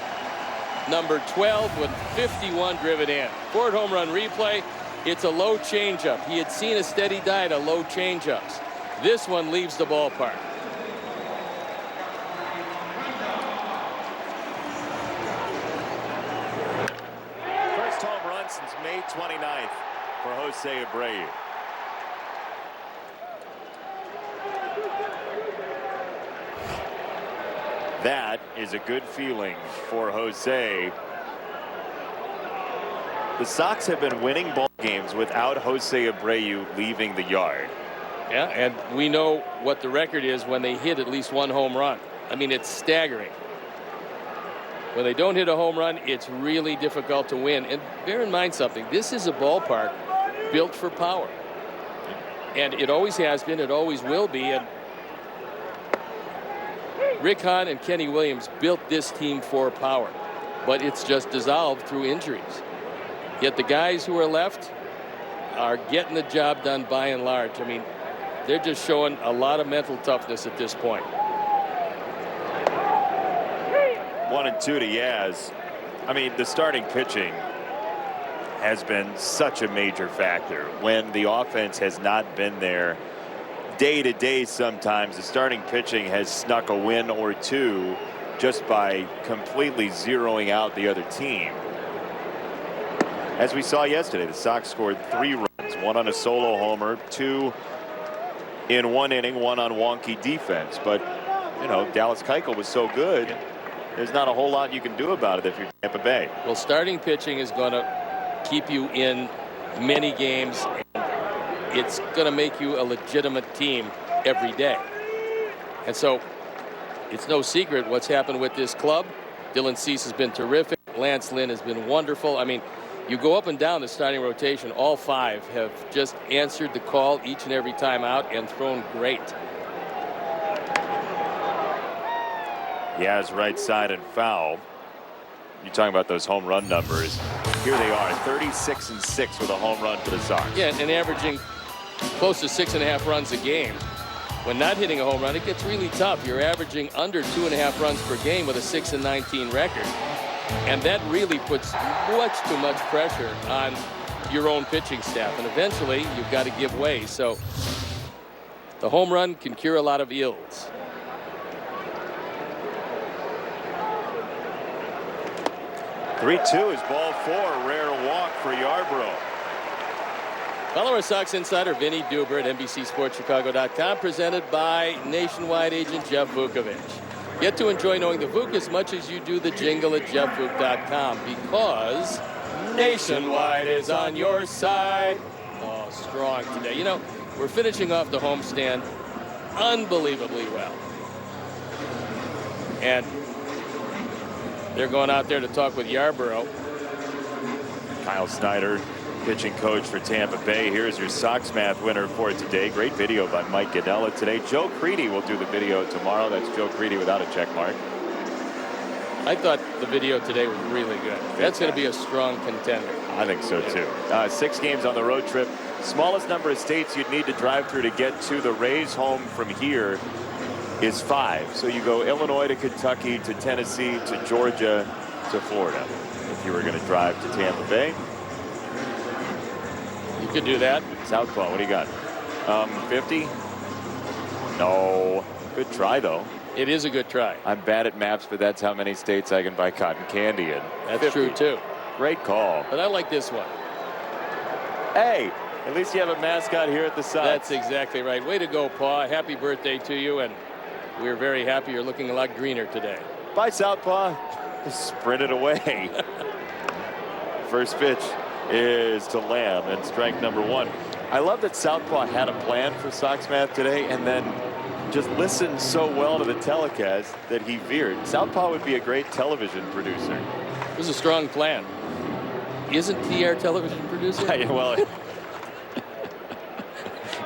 number 12 with 51 driven in. Ford home run replay. It's a low changeup. He had seen a steady diet of low changeups. This one leaves the ballpark. First home run since May 29th for Jose Abreu. That is a good feeling for Jose. The Sox have been winning ball games without Jose Abreu leaving the yard. Yeah, and we know what the record is when they hit at least 1 home run. I mean, it's staggering. When they don't hit a home run, it's really difficult to win. And bear in mind something, this is a ballpark built for power. And it always has been, it always will be. And Rick Hahn and Kenny Williams built this team for power, but it's just dissolved through injuries. Yet the guys who are left are getting the job done by and large. I mean, they're just showing a lot of mental toughness at this point. 1-2 to Yaz. I mean, the starting pitching has been such a major factor. When the offense has not been there day to day, sometimes the starting pitching has snuck a win or two just by completely zeroing out the other team. As we saw yesterday, the Sox scored 3 runs, 1 on a solo homer, 2 in 1 inning, 1 on wonky defense. But, you know, Dallas Keuchel was so good, there's not a whole lot you can do about it if you're Tampa Bay. Well, starting pitching is going to keep you in many games. It's going to make you a legitimate team every day. And so it's no secret what's happened with this club. Dylan Cease has been terrific. Lance Lynn has been wonderful. I mean, you go up and down the starting rotation, all 5 have just answered the call each and every time out and thrown great. Yaz right side and foul. You're talking about those home run numbers. Here they are, 36 and 6 with a home run for the Sox. Yeah, and averaging close to 6.5 runs a game. When not hitting a home run, it gets really tough. You're averaging under 2.5 runs per game with a 6-19 record. And that really puts much too much pressure on your own pitching staff. And eventually, you've got to give way. So the home run can cure a lot of ills. "3-2 is ball 4. Rare walk for Yarborough. Follow our Sox insider Vinny Duber at NBCSportsChicago.com, presented by Nationwide agent Jeff Vukovich. Get to enjoy knowing the Vuk as much as you do the jingle at JeffVuk.com, because Nationwide is on your side. Oh, strong today. You know, we're finishing off the homestand unbelievably well. And they're going out there to talk with Yarborough. Kyle Snyder, pitching coach for Tampa Bay. Here's your Sox Math winner for today. Great video by Mike Ganella today. Joe Creedy will do the video tomorrow. That's Joe Creedy without a check mark. I thought the video today was really good. That's going to be a strong contender. I think so too. 6 games on the road trip. Smallest number of states you'd need to drive through to get to the Rays home from here is 5. So you go Illinois to Kentucky to Tennessee to Georgia to Florida if you were going to drive to Tampa Bay. You could do that. Southpaw, what do you got? 50? No. Good try, though. It is a good try. I'm bad at maps, but that's how many states I can buy cotton candy in. That's 50. true, too. Great call. But I like this one. Hey, at least you have a mascot here at the Sox. That's exactly right. Way to go, Paw. Happy birthday to you, and we're very happy you're looking a lot greener today. Bye, Southpaw. Sprinted away. First pitch is to Lamb, and strike number 1. I love that Southpaw had a plan for Sox Math today and then just listened so well to the telecast that he veered. Southpaw would be a great television producer. It was a strong plan. Isn't he our television producer? Well,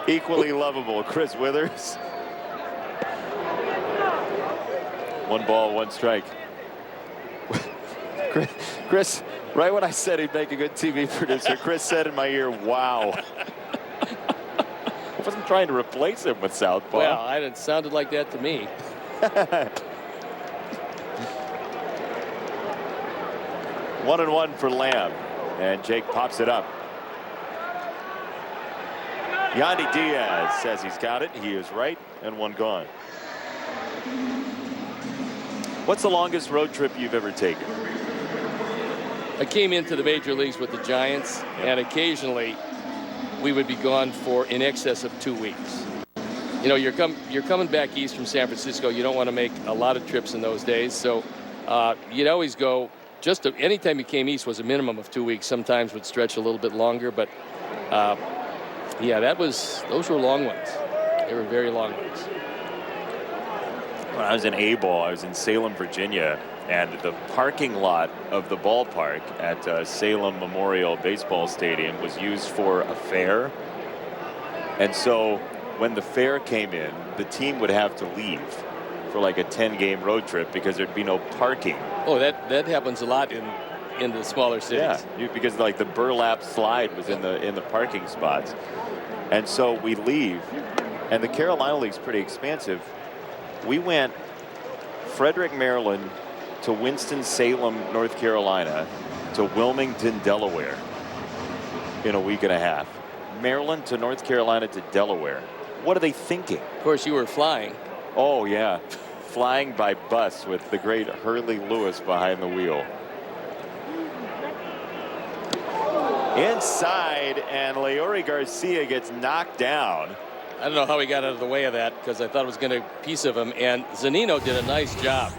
equally lovable. Chris Withers. 1 ball, 1 strike. Chris, right when I said he'd make a good TV producer, Chris said in my ear, wow. I wasn't trying to replace him with Southpaw. Well, it sounded like that to me. 1-1 for Lamb, and Jake pops it up. Yandy Diaz says he's got it. He is right, and 1 gone. What's the longest road trip you've ever taken? I came into the major leagues with the Giants, and occasionally we would be gone for in excess of 2 weeks. You know, you're coming back east from San Francisco. You don't want to make a lot of trips in those days, so you'd always go. Anytime you came east was a minimum of 2 weeks. Sometimes would stretch a little bit longer, but yeah, those were long ones. They were very long ones. When I was in A-ball, I was in Salem, Virginia, and the parking lot of the ballpark at Salem Memorial Baseball Stadium was used for a fair. And so when the fair came in, the team would have to leave for like a 10-game road trip because there'd be no parking. Oh, that happens a lot in the smaller cities. Yeah, because like the burlap slide was in the parking spots. And so we leave, and the Carolina League's pretty expansive. We went Frederick, Maryland to Winston-Salem, North Carolina to Wilmington, Delaware in a week and a half. Maryland to North Carolina to Delaware. What are they thinking? Of course, you were flying. Oh, yeah. Flying by bus with the great Hurley Lewis behind the wheel. Inside, and Leori Garcia gets knocked down. I don't know how he got out of the way of that, because I thought it was going to be a piece of him, and Zunino did a nice job.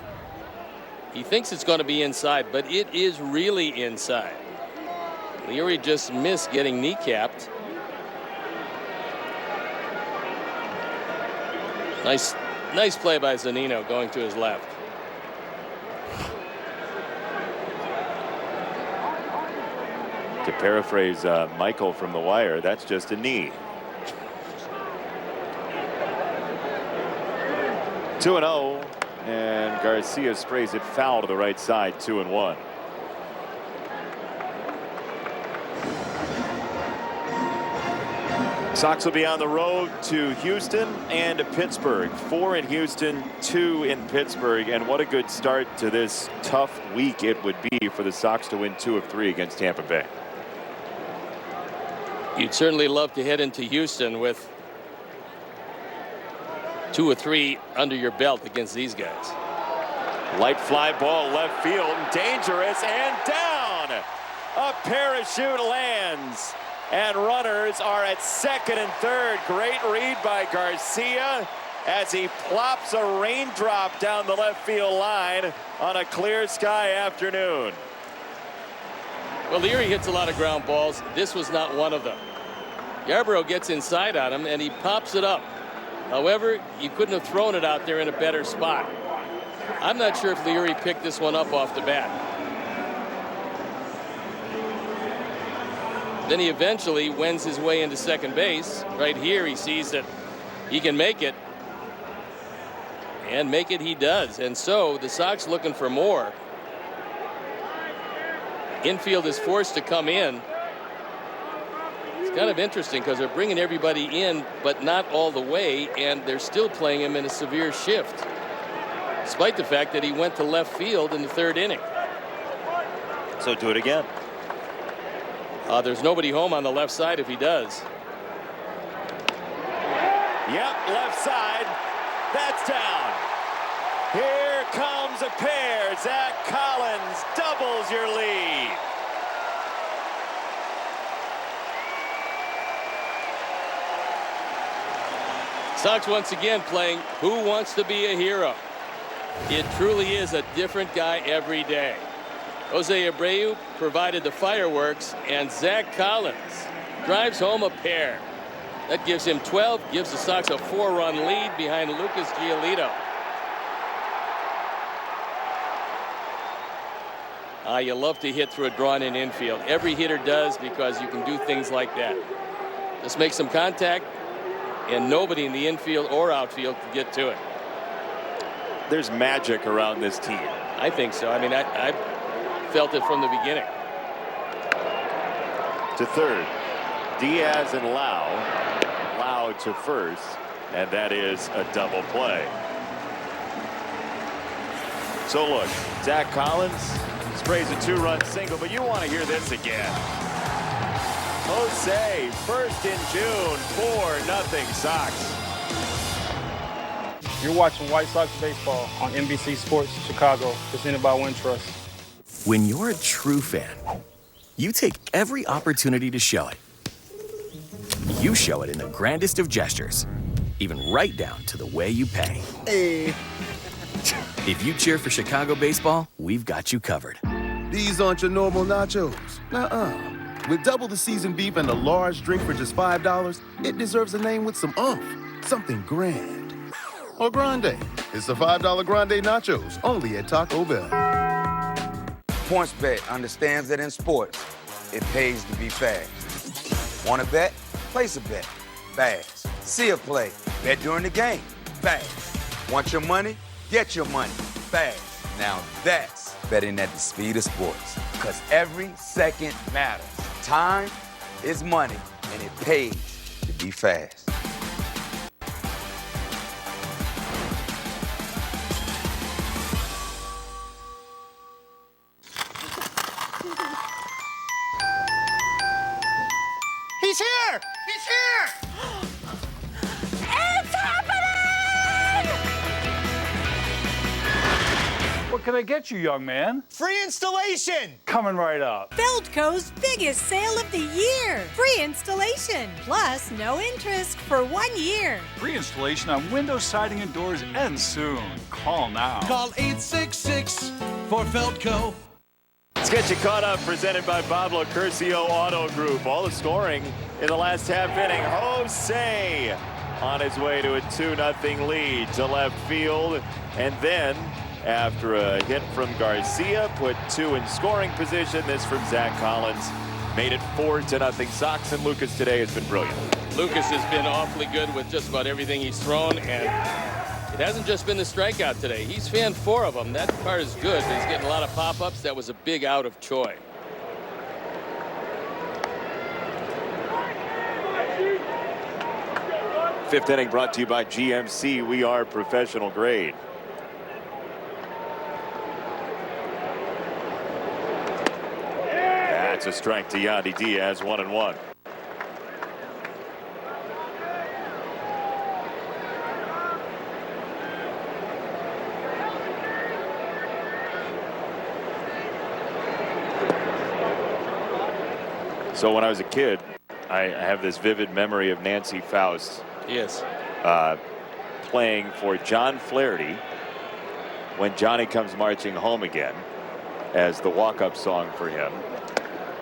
He thinks it's going to be inside, but it is really inside. Leori just missed getting Nice Nice play by Zunino going to his left. To paraphrase Michael from The Wire, that's just a knee. 2-0, and Garcia sprays it foul to the right side, 2-1. Sox will be on the road to Houston and to Pittsburgh. 4 in Houston, 2 in Pittsburgh, and what a good start to this tough week it would be for the Sox to win 2 of 3 against Tampa Bay. You'd certainly love to head into Houston with 2 or 3 under your belt against these guys. Light fly ball left field, dangerous and down. A parachute lands, and runners are at second and third. Great read by Garcia as he plops a raindrop down the left field line on a clear sky afternoon. Well, Leary hits a lot of ground balls. This was not one of them. Yarborough gets inside on him and he pops it up. However, you couldn't have thrown it out there in a better spot. I'm not sure if Leary picked this one up off the bat. Then he eventually wends his way into second base. Right here he sees that he can make it. And make it he does. And so the Sox looking for more. Infield is forced to come in. It's kind of interesting because they're bringing everybody in, but not all the way, and they're still playing him in a severe shift, despite the fact that he went to left field in the 3rd inning. So do it again. There's nobody home on the left side if he does. Yep, left side. That's down. Here comes a pair. Zach Collins doubles your lead. Sox once again playing Who Wants to Be a Hero. It truly is a different guy every day. Jose Abreu provided the fireworks, and Zach Collins drives home a pair. That gives him 12, gives the Sox a 4-run lead behind Lucas Giolito. You love to hit through a drawn-in infield. Every hitter does, because you can do things like that. Just make some contact, and nobody in the infield or outfield can get to it. There's magic around this team. I think so. I mean, I felt it from the beginning. To third, Diaz and Lau. Lau to first, and that is a double play. So look, Zach Collins sprays a 2-run single, but you want to hear this again. Jose, first in June, 4-0 Sox. You're watching White Sox baseball on NBC Sports Chicago, presented by Wintrust. When you're a true fan, you take every opportunity to show it. You show it in the grandest of gestures, even right down to the way you pay. Hey. If you cheer for Chicago baseball, we've got you covered. These aren't your normal nachos. Nuh-uh. With double the seasoned beef and a large drink for just $5, it deserves a name with some oomph. Something grand. Or grande. It's the $5 grande nachos, only at Taco Bell. PointsBet understands that in sports, it pays to be fast. Want to bet? Place a bet. Fast. See a play. Bet during the game. Fast. Want your money? Get your money. Fast. Now that's betting at the speed of sports. Because every second matters. Time is money, and it pays to be fast. He's here! He's here! It's happening! What can I get you, young man? Free installation! Coming right up. Feldco's biggest sale of the year. Free installation, plus no interest for 1 year. Free installation on windows, siding, and doors ends soon. Call now. Call 866 for Feldco. Let's get you caught up, presented by Bob Locurcio Auto Group. All the scoring in the last half inning. Jose on his way to a 2-0 lead to left field. And then, after a hit from Garcia, put 2 in scoring position. This from Zach Collins made it 4-0 Sox. And Lucas today has been brilliant. Lucas has been awfully good with just about everything he's thrown, and it hasn't just been the strikeout today. He's fanned 4 of them. That part is good. He's getting a lot of pop-ups. That was a big out of Choi. Fifth inning brought to you by GMC. We are professional grade. That's a strike to Yandy Diaz, 1-1. So when I was a kid, I have this vivid memory of Nancy Faust. Yes. Playing for John Flaherty when Johnny Comes Marching Home Again as the walk-up song for him.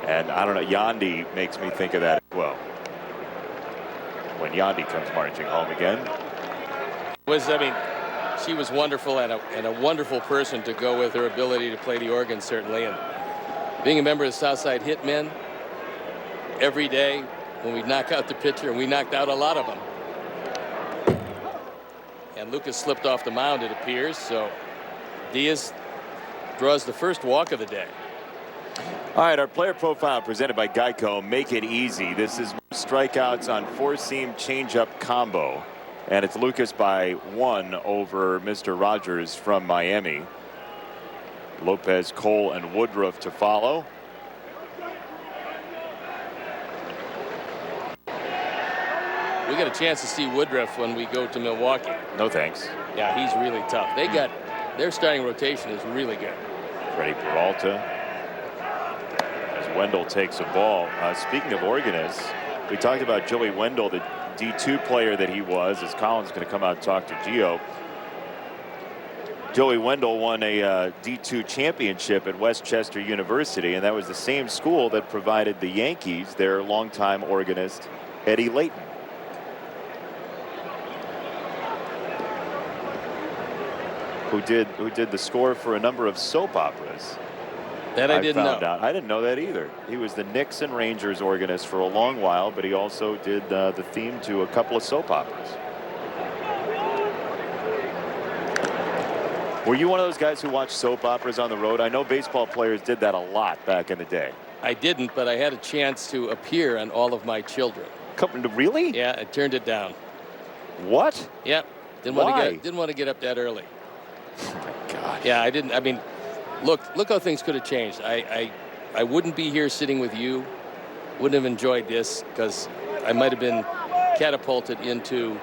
And I don't know, Yandy makes me think of that as well. When Yandy comes marching home again. She was wonderful and a wonderful person to go with her ability to play the organ, certainly. And being a member of the Southside Hitmen, every day when we knock out the pitcher, and we knocked out a lot of them. And Lucas slipped off the mound, it appears, so Diaz draws the first walk of the day. All right, our player profile presented by Geico. Make it easy. This is strikeouts on 4-seam changeup combo, and it's Lucas by 1 over Mr. Rogers from Miami. Lopez, Cole, and Woodruff to follow. We got a chance to see Woodruff when we go to Milwaukee. No thanks. Yeah, he's really tough. Their starting rotation is really good. Freddie Peralta. As Wendell takes a ball. Speaking of organists, we talked about Joey Wendell, the D2 player that he was, as Colin's going to come out and talk to Gio. Joey Wendell won a D2 championship at Westchester University, and that was the same school that provided the Yankees their longtime organist, Eddie Layton. Who did the score for a number of soap operas. That I didn't know. I didn't know that either. He was the Knicks and Rangers organist for a long while, but he also did the theme to a couple of soap operas. Were you one of those guys who watched soap operas on the road? I know baseball players did that a lot back in the day. I didn't, but I had a chance to appear on All of My Children. Really? Yeah, I turned it down. What? Yeah. Didn't want to get up that early. Oh my God. Yeah, I didn't. I mean, look how things could have changed. I wouldn't be here sitting with you. Wouldn't have enjoyed this because I might have been catapulted into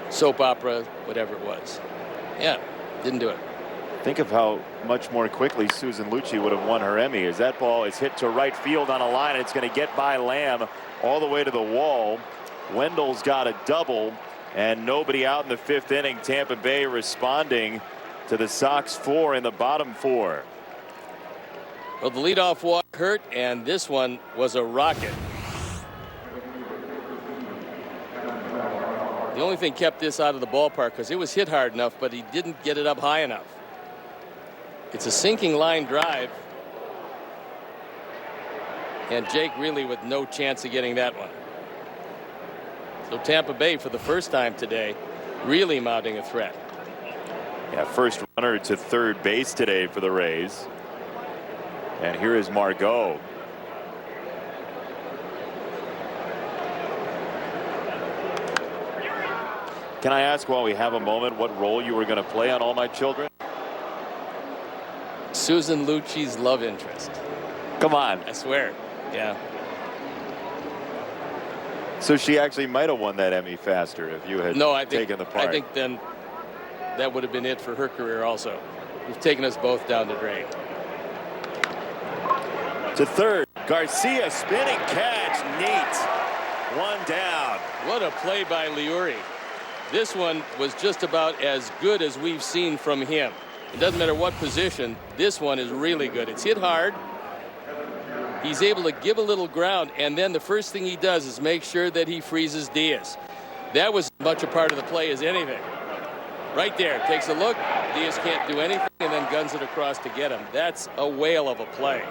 soap opera, whatever it was. Yeah, didn't do it. Think of how much more quickly Susan Lucci would have won her Emmy as that ball is hit to right field on a line. It's going to get by Lamb all the way to the wall. Wendell's got a double. And nobody out in the 5th inning. Tampa Bay responding to the Sox 4 in the bottom 4. Well, the leadoff walk hurt, and this one was a rocket. The only thing kept this out of the ballpark because it was hit hard enough, but he didn't get it up high enough. It's a sinking line drive. And Jake really with no chance of getting that one. So Tampa Bay, for the first time today, really mounting a threat. Yeah, first runner to third base today for the Rays. And here is Margot. Can I ask, while we have a moment, what role you were going to play on All My Children? Susan Lucci's love interest. Come on. I swear. Yeah. So she actually might have won that Emmy faster if you had taken the part. I think then that would have been it for her career also. You've taken us both down the drain. To third, Garcia spinning catch, neat. 1 down. What a play by Liuri. This one was just about as good as we've seen from him. It doesn't matter what position, this one is really good. It's hit hard. He's able to give a little ground, and then the first thing he does is make sure that he freezes Diaz. That was as much a part of the play as anything. Right there, takes a look. Diaz can't do anything and then guns it across to get him. That's a whale of a play.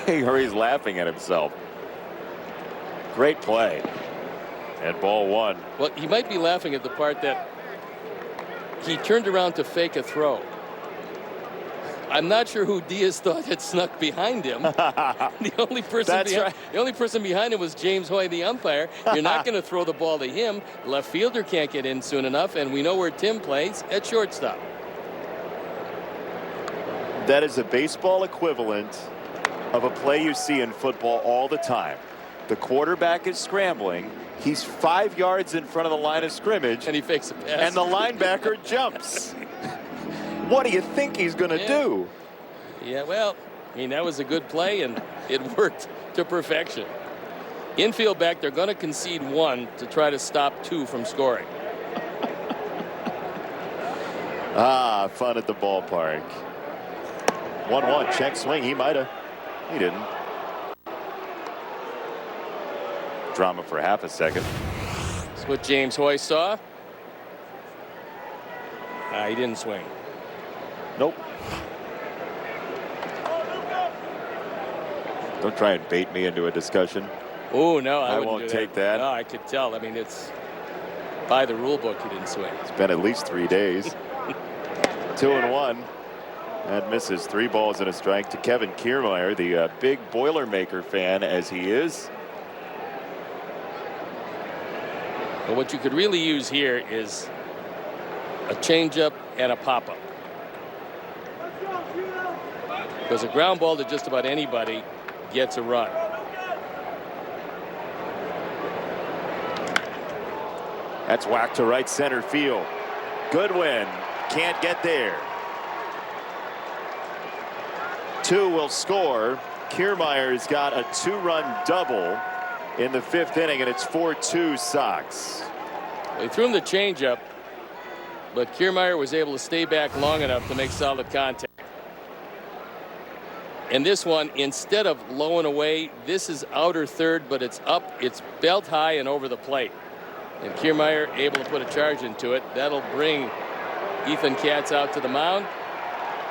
He's laughing at himself. Great play. And ball one. Well, he might be laughing at the part that he turned around to fake a throw. I'm not sure who Diaz thought had snuck behind him. The only person behind him was James Hoy, the umpire. You're not going to throw the ball to him. Left fielder can't get in soon enough, and we know where Tim plays, at shortstop. That is a baseball equivalent of a play you see in football all the time. The quarterback is scrambling. He's 5 yards in front of the line of scrimmage. And he fakes a pass. And the linebacker jumps. What do you think he's going to do? Yeah, well, I mean, that was a good play, and it worked to perfection. Infield back, they're going to concede 1 to try to stop 2 from scoring. Fun at the ballpark. 1-1, check swing. He might have. He didn't. Drama for half a second. That's what James Hoy saw. He didn't swing. Nope. Don't try and bait me into a discussion. Oh, no, I won't take that. No, I could tell. I mean, it's by the rule book he didn't swing. It's been at least 3 days. 2-1. And misses 3 balls and a strike to Kevin Kiermaier, the big Boilermaker fan as he is. But what you could really use here is a changeup and a pop-up. Because a ground ball to just about anybody gets a run. That's whacked to right center field. Goodwin can't get there. 2 will score. Kiermaier's got a 2-run double in the 5th inning, and it's 4-2 Sox. They threw him the changeup, but Kiermaier was able to stay back long enough to make solid contact. And this one, instead of low and away, this is outer third, but it's up, it's belt high and over the plate. And Kiermaier able to put a charge into it. That'll bring Ethan Katz out to the mound.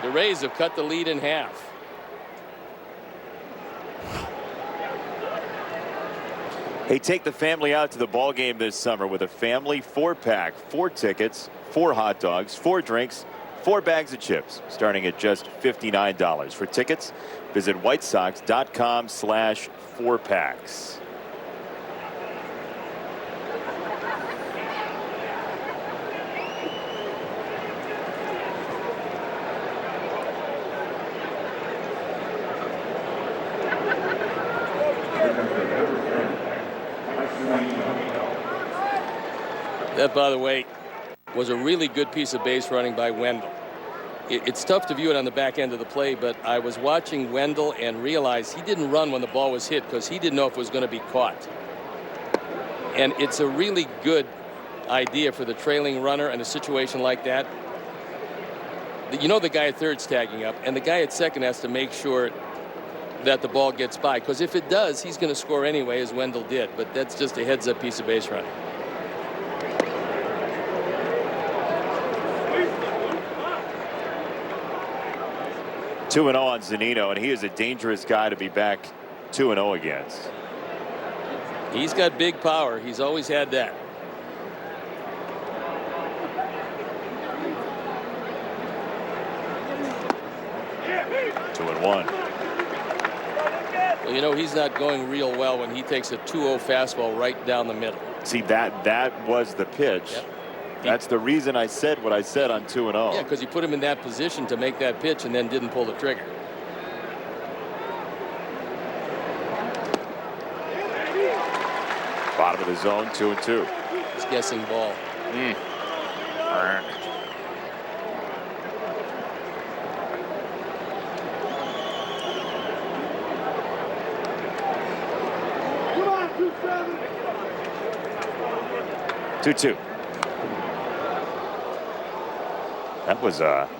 The Rays have cut the lead in half. Hey, take the family out to the ball game this summer with a family 4-pack, 4 tickets, 4 hot dogs, 4 drinks, 4 bags of chips, starting at just $59. For tickets, visit whitesox.com/4packs. That, by the way, was a really good piece of base running by Wendell. It's tough to view it on the back end of the play, but I was watching Wendell and realized he didn't run when the ball was hit because he didn't know if it was going to be caught. And it's a really good idea for the trailing runner in a situation like that. You know the guy at third's tagging up, and the guy at second has to make sure that the ball gets by, because if it does, he's going to score anyway, as Wendell did. But that's just a heads-up piece of base running. Two 2-0 on Zunino, and he is a dangerous guy to be back 2-0 against. He's got big power. He's always had that. Two and one. Well, you know, he's not going real well when he takes a 2-0 fastball right down the middle. See, that was the pitch. Yep. That's the reason I said what I said on 2-0. Yeah, because he put him in that position to make that pitch and then didn't pull the trigger. Bottom of the zone, 2-2. He's guessing ball. Two.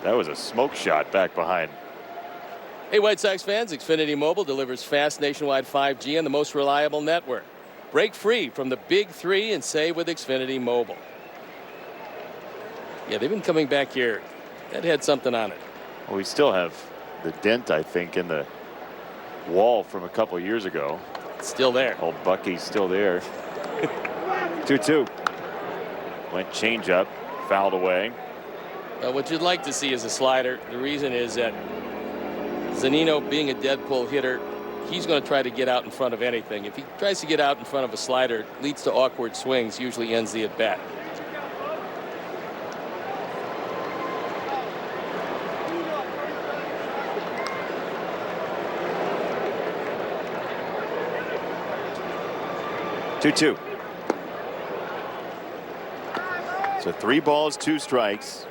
That was a smoke shot back behind. Hey, White Sox fans, Xfinity Mobile delivers fast nationwide 5G and the most reliable network. Break free from the big three and save with Xfinity Mobile. Yeah, they've been coming back here. That had something on it. Well, we still have the dent, I think, in the wall from a couple years ago. It's still there. Old Bucky's still there. 2-2. Went change up, fouled away. What you'd like to see is a slider. The reason is that Zunino, being a dead pull hitter, he's going to try to get out in front of anything. If he tries to get out in front of a slider, it leads to awkward swings, usually ends the at bat. Two. So 3 balls, 2 strikes.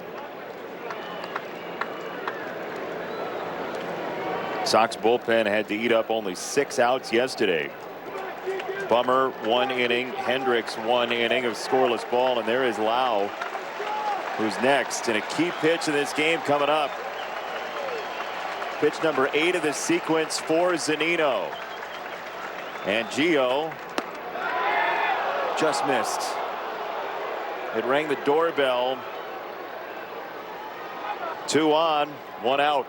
Sox bullpen had to eat up only 6 outs yesterday. Bummer 1 inning, Hendricks 1 inning of scoreless ball, and there is Lau, who's next. And a key pitch in this game coming up. Pitch number 8 of the sequence for Zunino. And Gio just missed. It rang the doorbell. 2 on, 1 out.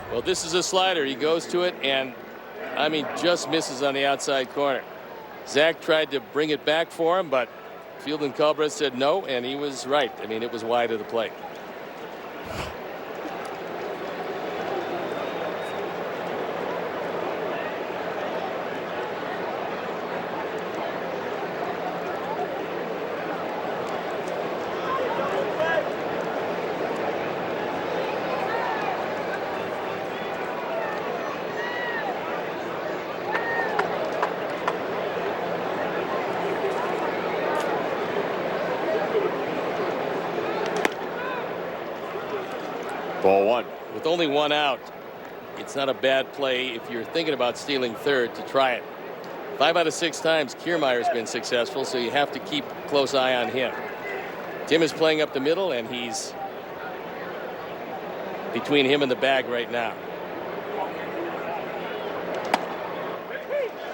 Well, this is a slider. He goes to it and, I mean, just misses on the outside corner. Zach tried to bring it back for him, but Field and Culbreth said no, and he was right. I mean, it was wide of the plate. Ball 1. With only 1 out, it's not a bad play if you're thinking about stealing third to try it. 5 out of 6 times Kiermaier's been successful, so you have to keep a close eye on him. Tim is playing up the middle, and he's between him and the bag right now.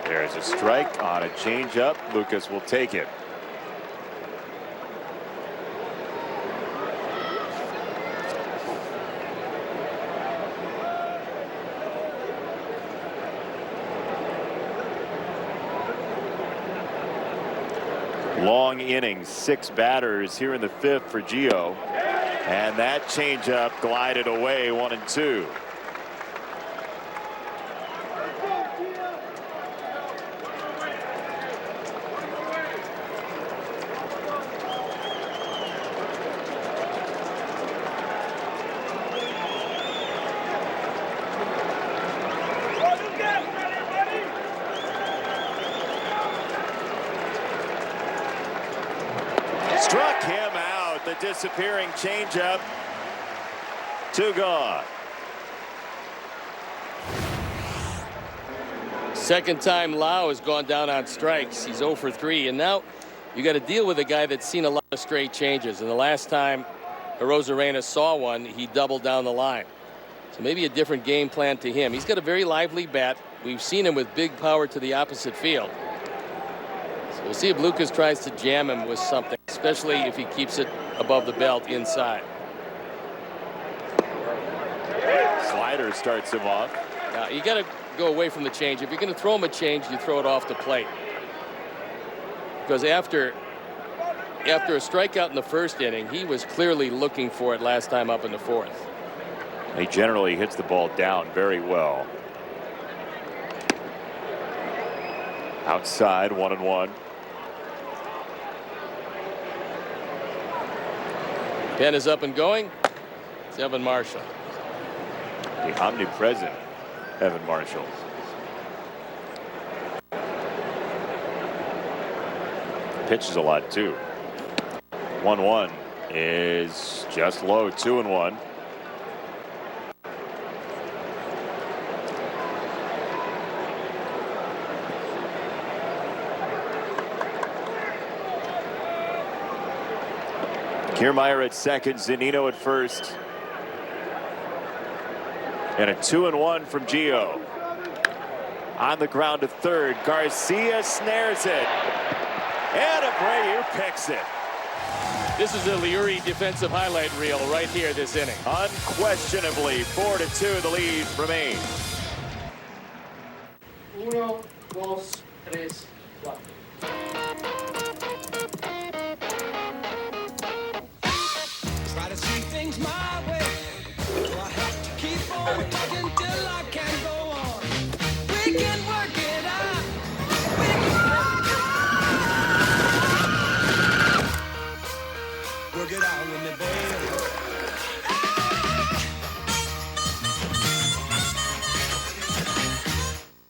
There's a strike on a changeup. Lucas will take it. Long innings, 6 batters here in the 5th for Gio. And that changeup glided away, 1-2. Struck him out. The disappearing changeup. 2 gone. Second time Lau has gone down on strikes. He's 0 for 3, and now you got to deal with a guy that's seen a lot of straight changes. And the last time Arozarana saw one, he doubled down the line. So maybe a different game plan to him. He's got a very lively bat. We've seen him with big power to the opposite field. So we'll see if Lucas tries to jam him with something, especially if he keeps it above the belt inside. Slider starts him off. Now, you got to go away from the change. If you're going to throw him a change, you throw it off the plate. Because after a strikeout in the first inning, he was clearly looking for it last time up in the 4th. He generally hits the ball down very well. Outside, 1-1. Pen is up and going. It's Evan Marshall. The omnipresent Evan Marshall. Pitches a lot too. 1-1 is just low. 2-1. Kiermaier at second, Zunino at first. And a 2-1 from Gio. On the ground to third. Garcia snares it. And Abreu picks it. This is a Liuri defensive highlight reel right here this inning. Unquestionably, 4-2, the lead remains. 1, 2, 3, 4. Try to see things my way. So I have to keep on talking till I can go on. We can work it out. We can work it out with me, baby.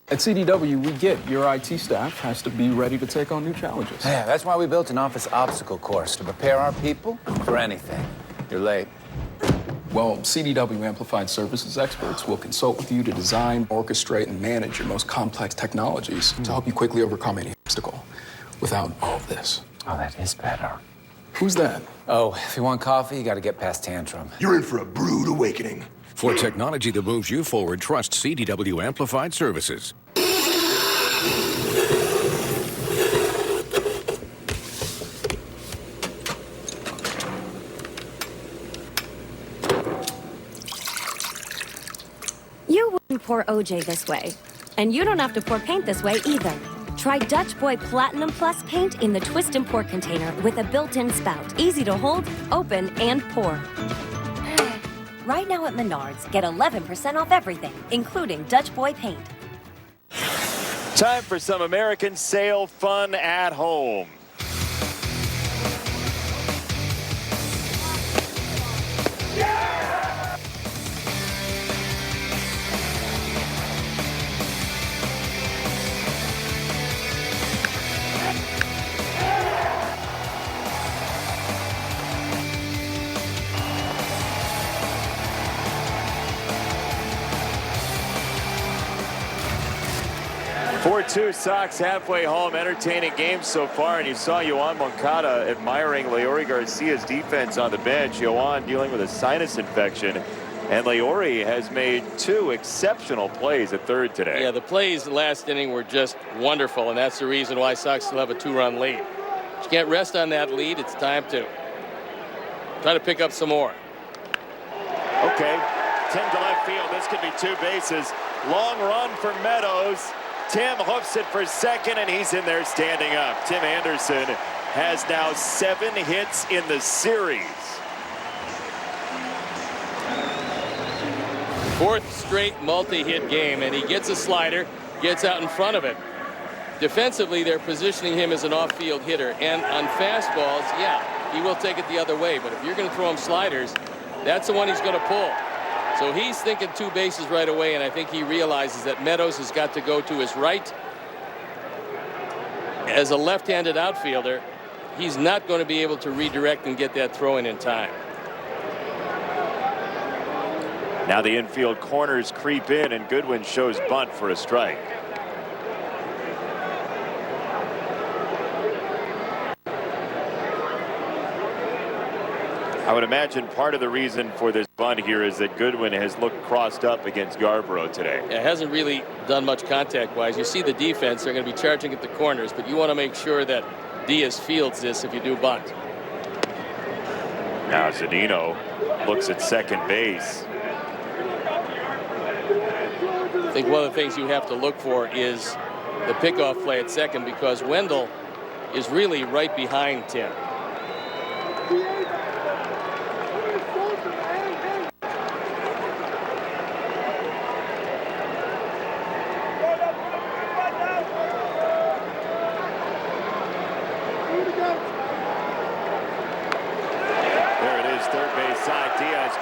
At CDW, we get your IT staff has to be ready to take on new challenges. Yeah, that's why we built an office obstacle course to prepare our people for anything. You're late. Well, CDW Amplified Services experts will consult with you to design, orchestrate, and manage your most complex technologies to help you quickly overcome any obstacle without all of this. Oh, that is better. Who's that? Oh, if you want coffee, you got to get past Tantrum. You're in for a brood awakening. For technology that moves you forward, trust CDW Amplified Services. You wouldn't pour OJ this way. And you don't have to pour paint this way either. Try Dutch Boy Platinum Plus paint in the twist and pour container with a built-in spout. Easy to hold, open, and pour. Right now at Menards, get 11% off everything, including Dutch Boy paint. Time for some American sail fun at home. Yeah! 4-2 Sox halfway home. Entertaining game so far, and you saw Yoan Moncada admiring Leori Garcia's defense on the bench. Yoan dealing with a sinus infection, and Leori has made 2 exceptional plays at third today. Yeah, the plays last inning were just wonderful, and that's the reason why Sox still have a 2-run lead. But you can't rest on that lead. It's time to try to pick up some more. Okay, Tim to left field. This could be 2 bases. Long run for Meadows. Tim hoofs it for second, and he's in there standing up. Tim Anderson has now 7 hits in the series. 4th straight multi-hit game, and he gets a slider, gets out in front of it. Defensively, they're positioning him as an off-field hitter, and on fastballs, yeah, he will take it the other way, but if you're going to throw him sliders, that's the one he's going to pull. So he's thinking 2 bases right away, and I think he realizes that Meadows has got to go to his right. As a left-handed outfielder, he's not going to be able to redirect and get that throw in time. Now the infield corners creep in, and Goodwin shows bunt for a strike. I would imagine part of the reason for this bunt here is that Goodwin has looked crossed up against Yarborough today. It hasn't really done much contact-wise. You see the defense, they're going to be charging at the corners, but you want to make sure that Diaz fields this if you do bunt. Now Zunino looks at second base. I think one of the things you have to look for is the pickoff play at second, because Wendell is really right behind Tim.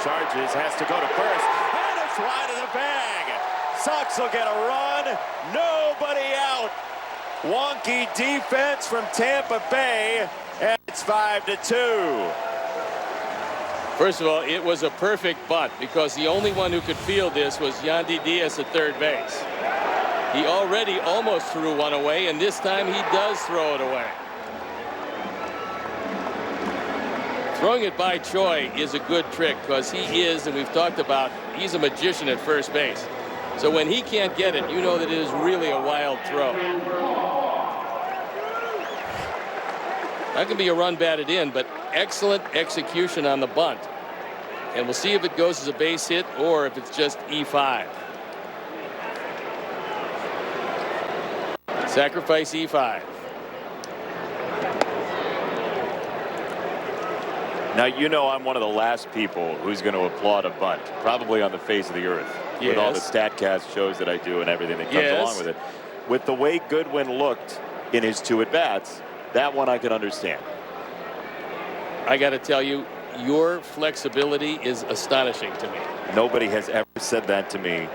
Charges, has to go to first, and it's wide of the bag. Sox will get a run, nobody out. Wonky defense from Tampa Bay, and it's 5-2. First of all, it was a perfect bunt, because the only one who could field this was Yandy Diaz at third base. He already almost threw one away, and this time he does throw it away. Throwing it by Choi is a good trick, because he is, and we've talked about he's a magician at first base. So when he can't get it, you know that it is really a wild throw. That can be a run batted in, but excellent execution on the bunt. And we'll see if it goes as a base hit or if it's just E5. Sacrifice E5. Now, you know I'm one of the last people who's going to applaud a bunt, probably on the face of the earth, with all the StatCast shows that I do and everything that comes along with it. With the way Goodwin looked in his 2 at-bats, that one I can understand. I got to tell you, your flexibility is astonishing to me. Nobody has ever said that to me,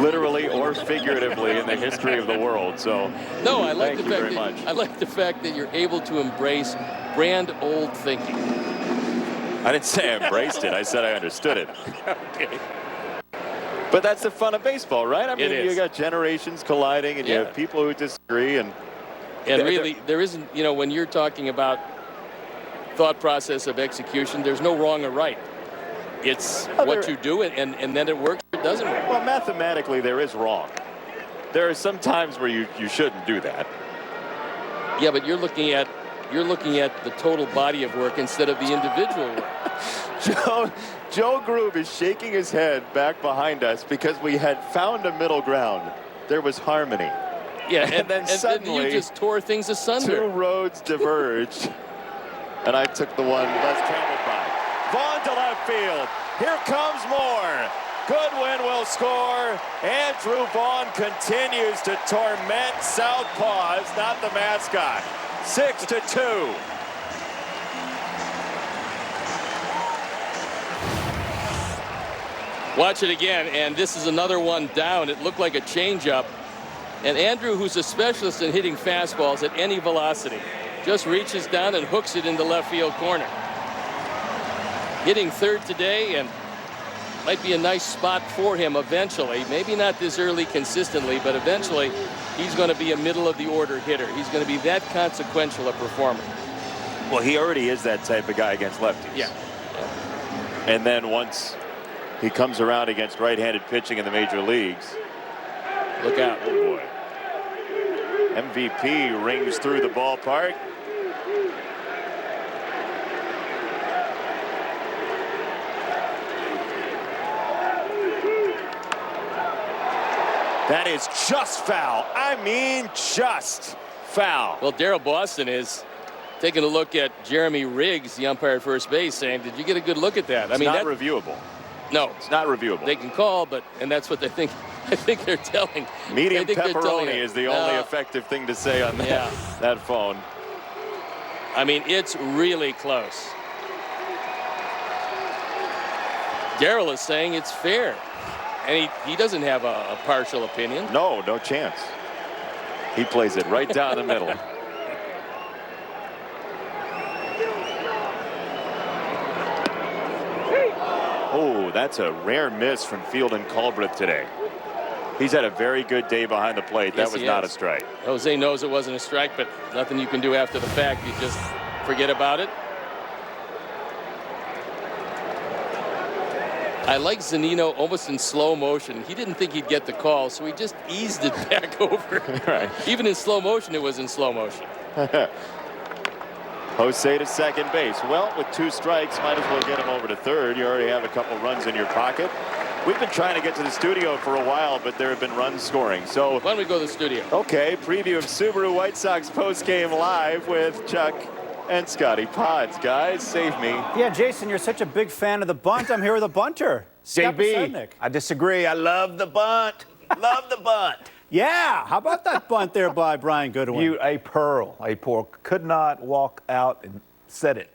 literally or figuratively, in the history of the world. So, no, I like thank the you fact very that much. I like the fact that you're able to embrace grand old thinking. I didn't say I embraced it. I said I understood it. Okay. But that's the fun of baseball, right? I mean, It is. you got generations colliding, and you have people who disagree, and really, there isn't, you know, when you're talking about thought process of execution, there's no wrong or right. It's what you do, and then it works or it doesn't work. Well, mathematically, there is wrong. There are some times where you shouldn't do that. Yeah, but you're looking at the total body of work instead of the individual work. Joe Grube is shaking his head back behind us because we had found a middle ground. There was harmony. Yeah, and then suddenly you just tore things asunder. 2 roads diverged, and I took the one less traveled by. Vaughn to left field. Here comes more. Goodwin will score. Andrew Vaughn continues to torment Southpaws, not the mascot. 6-2. Watch it again, and this is another one down. It looked like a changeup. And Andrew, who's a specialist in hitting fastballs at any velocity, just reaches down and hooks it into left field corner. Hitting third today, and might be a nice spot for him eventually. Maybe not this early consistently, but eventually he's going to be a middle of the order hitter. He's going to be that consequential a performer. Well, he already is that type of guy against lefties. Yeah. And then once he comes around against right-handed pitching in the major leagues. Look out. Oh, boy. MVP rings through the ballpark. That is just foul. I mean, just foul. Well, Darryl Boston is taking a look at Jeremy Riggs, the umpire at first base, saying, did you get a good look at that? It's not reviewable. No. It's not reviewable. They can call, and that's what they think. I think they're telling. Medium pepperoni is the only effective thing to say on that phone. I mean, it's really close. Darryl is saying it's fair. And he doesn't have a partial opinion. No chance. He plays it right down the middle. Oh, that's a rare miss from Fielden Culbreth today. He's had a very good day behind the plate. Yes, that was not a strike. Jose knows it wasn't a strike, but nothing you can do after the fact. You just forget about it. I like Zunino almost in slow motion. He didn't think he'd get the call, so he just eased it back over. Right. Even in slow motion, it was in slow motion. Jose to second base. Well, with 2 strikes, might as well get him over to third. You already have a couple runs in your pocket. We've been trying to get to the studio for a while, but there have been runs scoring. So why don't we go to the studio? Okay, preview of Subaru White Sox postgame live with Chuck and Scotty Pods. Guys, save me. Yeah, Jason, you're such a big fan of the bunt. I'm here with a bunter. JB, I disagree. I love the bunt. Love the bunt. Yeah, how about that bunt there by Brian Goodwin? A pearl. Could not walk out and set it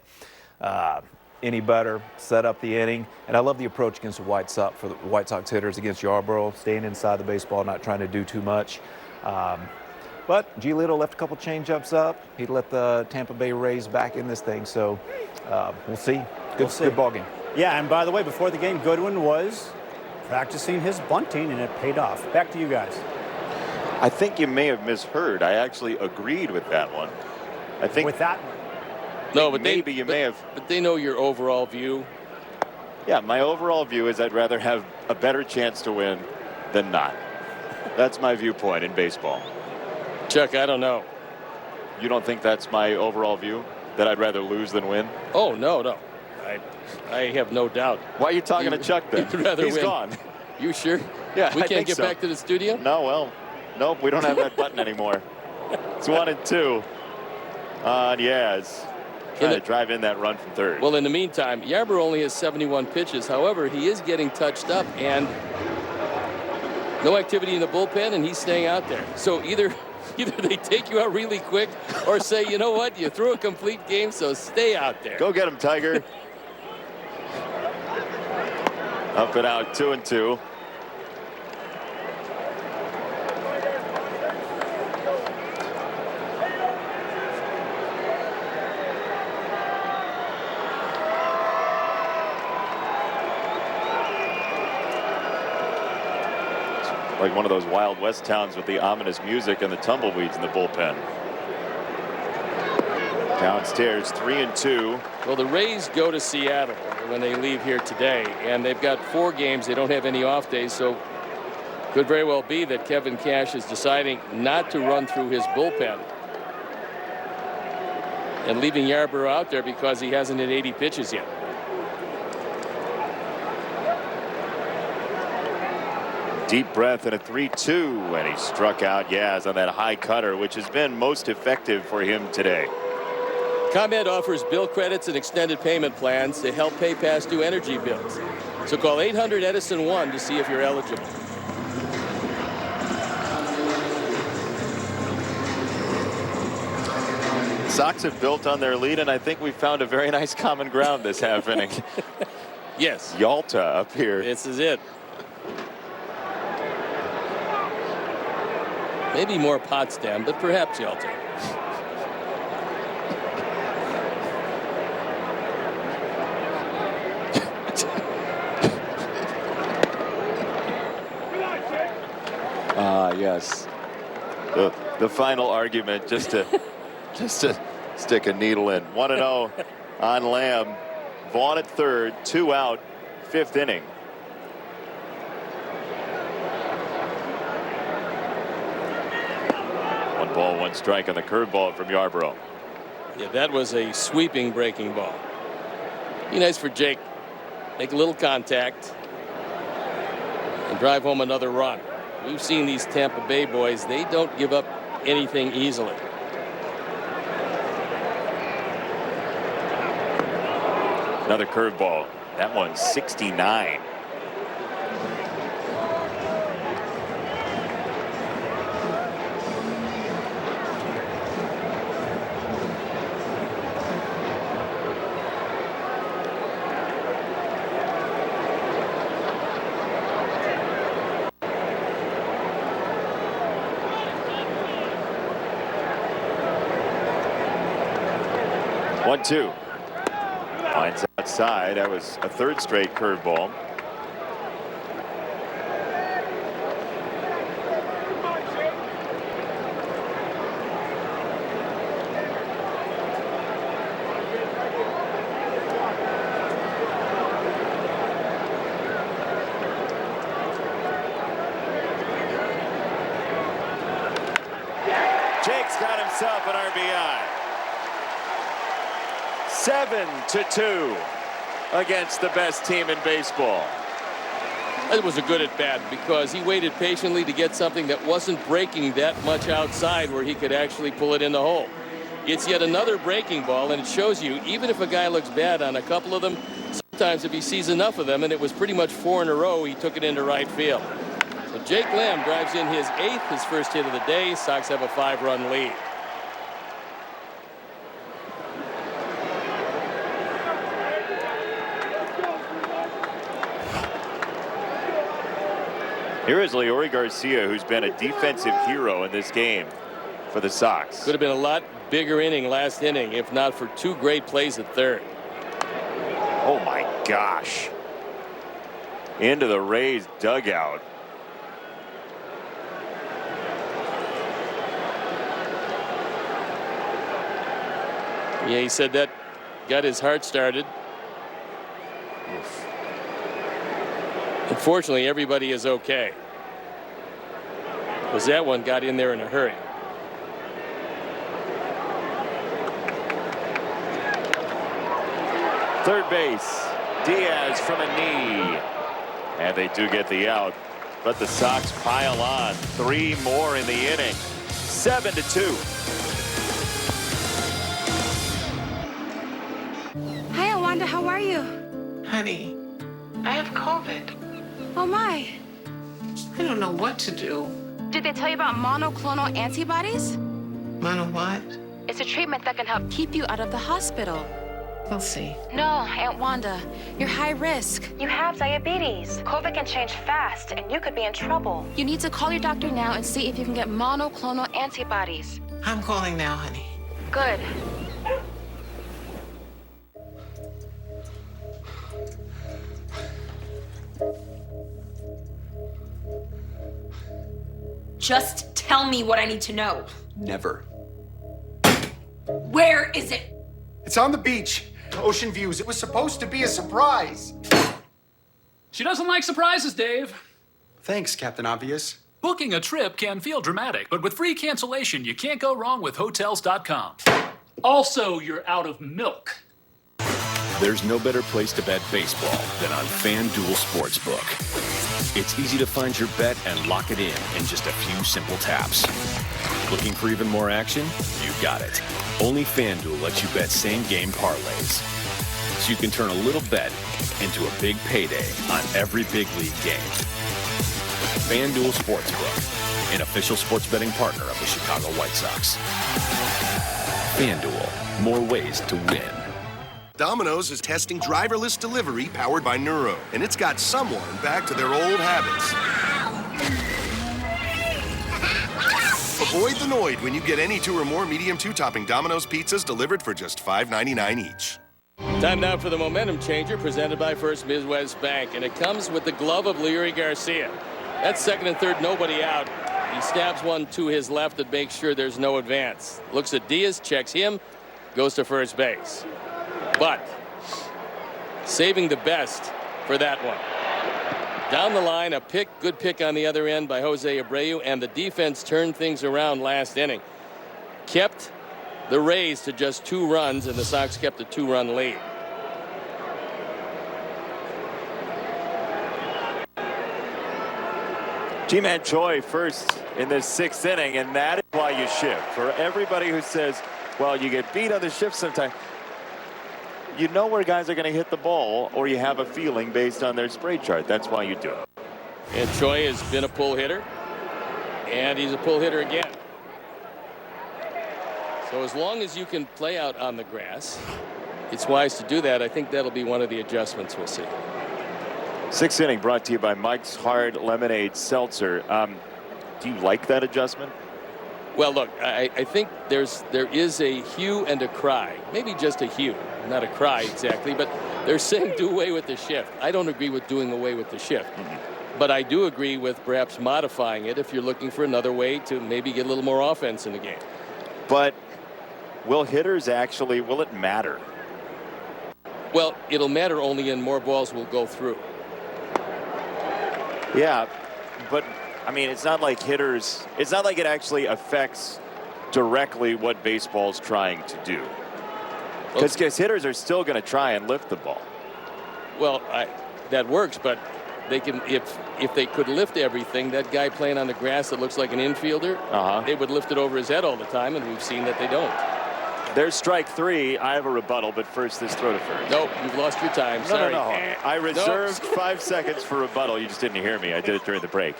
any better, set up the inning. And I love the approach against the White Sox, for the White Sox hitters against Yarborough, staying inside the baseball, not trying to do too much. But Giolito left a couple change-ups up. He let the Tampa Bay Rays back in this thing, so we'll see. Good ball game. Yeah, and by the way, before the game, Goodwin was practicing his bunting, and it paid off. Back to you guys. I think you may have misheard. I actually agreed with that one. I think with that one. No, but maybe you may have. But they know your overall view. Yeah, my overall view is I'd rather have a better chance to win than not. That's my viewpoint in baseball. Chuck, I don't know. You don't think that's my overall view? That I'd rather lose than win? Oh, no. I have no doubt. Why are you talking to Chuck then? You'd rather He's win. gone. You sure? Yeah, We I can't think get so. back to the studio? No, well, nope, we don't have that button anymore. It's 1-2 on Yaz. Trying to drive in that run from third. Well, in the meantime, Yarborough only has 71 pitches. However, he is getting touched up and no activity in the bullpen, and he's staying out there. So either they take you out really quick or say, you know what, you threw a complete game, so stay out there. Go get him, Tiger. Up and out, 2-2. Like one of those Wild West towns with the ominous music and the tumbleweeds in the bullpen. Downstairs, 3-2. Well, the Rays go to Seattle when they leave here today, and they've got 4 games. They don't have any off days, so could very well be that Kevin Cash is deciding not to run through his bullpen and leaving Yarborough out there because he hasn't hit 80 pitches yet. Deep breath and a 3-2, and he struck out Yaz on that high cutter, which has been most effective for him today. ComEd offers bill credits and extended payment plans to help pay past due energy bills. So call 800-EDISON-1 to see if you're eligible. Sox have built on their lead, and I think we found a very nice common ground this half inning. Yes. Yalta up here. This is it. Maybe more Potsdam, but perhaps Yalta. Yes. The final argument, just to stick a needle in. 1-0 on Lamb. Vaughn at third, 2 out, 5th inning. One ball, 1 strike on the curveball from Yarborough. Yeah, that was a sweeping breaking ball. Be nice for Jake. Make a little contact and drive home another run. We've seen these Tampa Bay boys. They don't give up anything easily. Another curveball. That one's 69. One-two. Lines outside. That was a 3rd straight curveball. Jake's got himself an RBI. 7-2 against the best team in baseball. That was a good at bat because he waited patiently to get something that wasn't breaking that much outside where he could actually pull it in the hole. It's yet another breaking ball, and it shows you even if a guy looks bad on a couple of them, sometimes if he sees enough of them, and it was pretty much 4 in a row, he took it into right field. So Jake Lamb drives in his 8th, his first hit of the day. Sox have a 5-run lead. Here is Leori Garcia, who's been a defensive hero in this game for the Sox. Could have been a lot bigger inning last inning if not for 2 great plays at third. Oh my gosh. Into the Rays dugout. Yeah, he said that got his heart started. Oof. Unfortunately, everybody is okay, because that one got in there in a hurry. Third base, Diaz from a knee. And they do get the out, but the Sox pile on. 3 more in the inning. 7-2. Hi, Wanda. How are you? Honey, I have COVID. Oh, my. I don't know what to do. Did they tell you about monoclonal antibodies? Mono what? It's a treatment that can help keep you out of the hospital. We'll see. No, Aunt Wanda. You're high risk. You have diabetes. COVID can change fast, and you could be in trouble. You need to call your doctor now and see if you can get monoclonal antibodies. I'm calling now, honey. Good. Just tell me what I need to know. Never. Where is it? It's on the beach. Ocean views. It was supposed to be a surprise. She doesn't like surprises, Dave. Thanks, Captain Obvious. Booking a trip can feel dramatic, but with free cancellation, you can't go wrong with Hotels.com. Also, you're out of milk. There's no better place to bet baseball than on FanDuel Sportsbook. It's easy to find your bet and lock it in just a few simple taps. Looking for even more action? You got it. Only FanDuel lets you bet same-game parlays. So you can turn a little bet into a big payday on every big league game. FanDuel Sportsbook, an official sports betting partner of the Chicago White Sox. FanDuel, more ways to win. Domino's is testing driverless delivery powered by Neuro, and it's got someone back to their old habits. Avoid the Noid when you get any 2 or more medium 2-topping Domino's pizzas delivered for just $5.99 each. Time now for the momentum changer presented by First Midwest Bank, and it comes with the glove of Leury Garcia. That's second and third, nobody out. He stabs one to his left and makes sure there's no advance. Looks at Diaz, checks him, goes to first base. But saving the best for that one. Down the line, a good pick on the other end by Jose Abreu, and the defense turned things around last inning. Kept the Rays to just 2 runs, and the Sox kept a 2-run lead. G-Man Choi first in the 6th inning, and that is why you shift. For everybody who says, well, you get beat on the shift sometimes, you know where guys are going to hit the ball, or you have a feeling based on their spray chart. That's why you do it. And Choi has been a pull hitter, and he's a pull hitter again. So as long as you can play out on the grass, it's wise to do that. I think that'll be one of the adjustments we'll see. 6th inning brought to you by Mike's Hard Lemonade Seltzer. Do you like that adjustment? Well, look, I think there is a hue and a cry. Maybe just a hue, not a cry exactly, but they're saying do away with the shift. I don't agree with doing away with the shift. But I do agree with perhaps modifying it if you're looking for another way to maybe get a little more offense in the game. But will hitters actually, will it matter? Well, it'll matter only in more balls will go through. Yeah, but I mean, it's not like hitters, it's not like it actually affects directly what baseball's trying to do. Because hitters are still going to try and lift the ball. Well, that works, but they can, if they could lift everything, that guy playing on the grass that looks like an infielder, they would lift it over his head all the time, and we've seen that they don't. There's strike 3. I have a rebuttal, but first this throw to first. Nope, you've lost your time. No, Sorry. no. I reserved 5 seconds for rebuttal. You just didn't hear me. I did it during the break.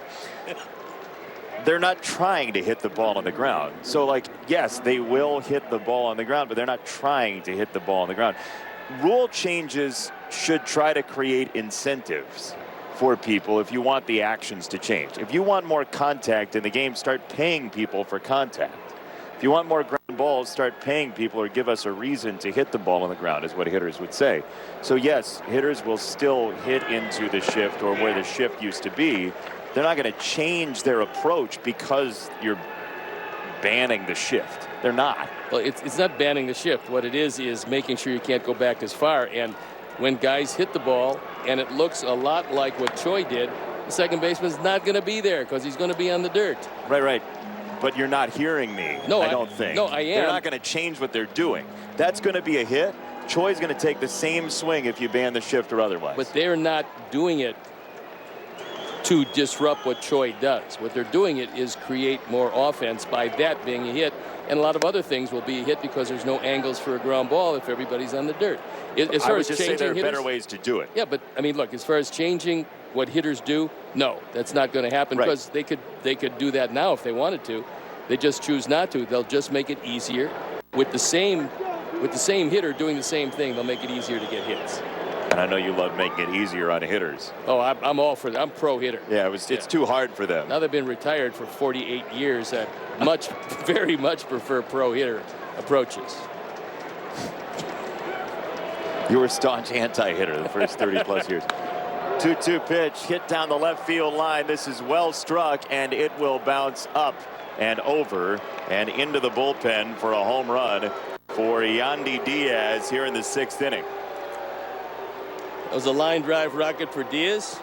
They're not trying to hit the ball on the ground. So, like, yes, they will hit the ball on the ground, but they're not trying to hit the ball on the ground. Rule changes should try to create incentives for people if you want the actions to change. If you want more contact in the game, start paying people for contact. If you want more ground balls, start paying people or give us a reason to hit the ball on the ground, is what hitters would say. So yes, hitters will still hit into the shift or where the shift used to be. They're not going to change their approach because you're banning the shift. They're not. Well, it's not banning the shift. What it is making sure you can't go back as far. And when guys hit the ball and it looks a lot like what Choi did, the second baseman's not going to be there because he's going to be on the dirt. Right. But you're not hearing me. No, I don't think. No, I am. They're not going to change what they're doing. That's going to be a hit. Choi's going to take the same swing if you ban the shift or otherwise. But they're not doing it to disrupt what Choi does. What they're doing it is create more offense by that being a hit, and a lot of other things will be a hit because there's no angles for a ground ball if everybody's on the dirt. As I far would as just say changing there are hitters, better ways to do it. Yeah, but I mean, look, as far as changing what hitters do, no, that's not going to happen because they could do that now if they wanted to. They just choose not to. They'll just make it easier with the same hitter doing the same thing. They'll make it easier to get hits. And I know you love making it easier on hitters. Oh, I'm all for that. I'm pro hitter. Yeah, it's too hard for them. Now they've been retired for 48 years. I very much prefer pro hitter approaches. You were staunch anti-hitter the first 30-plus years. 2-2 pitch, hit down the left field line. This is well struck, and it will bounce up and over and into the bullpen for a home run for Yandy Diaz here in the 6th inning. That was a line drive rocket for Diaz.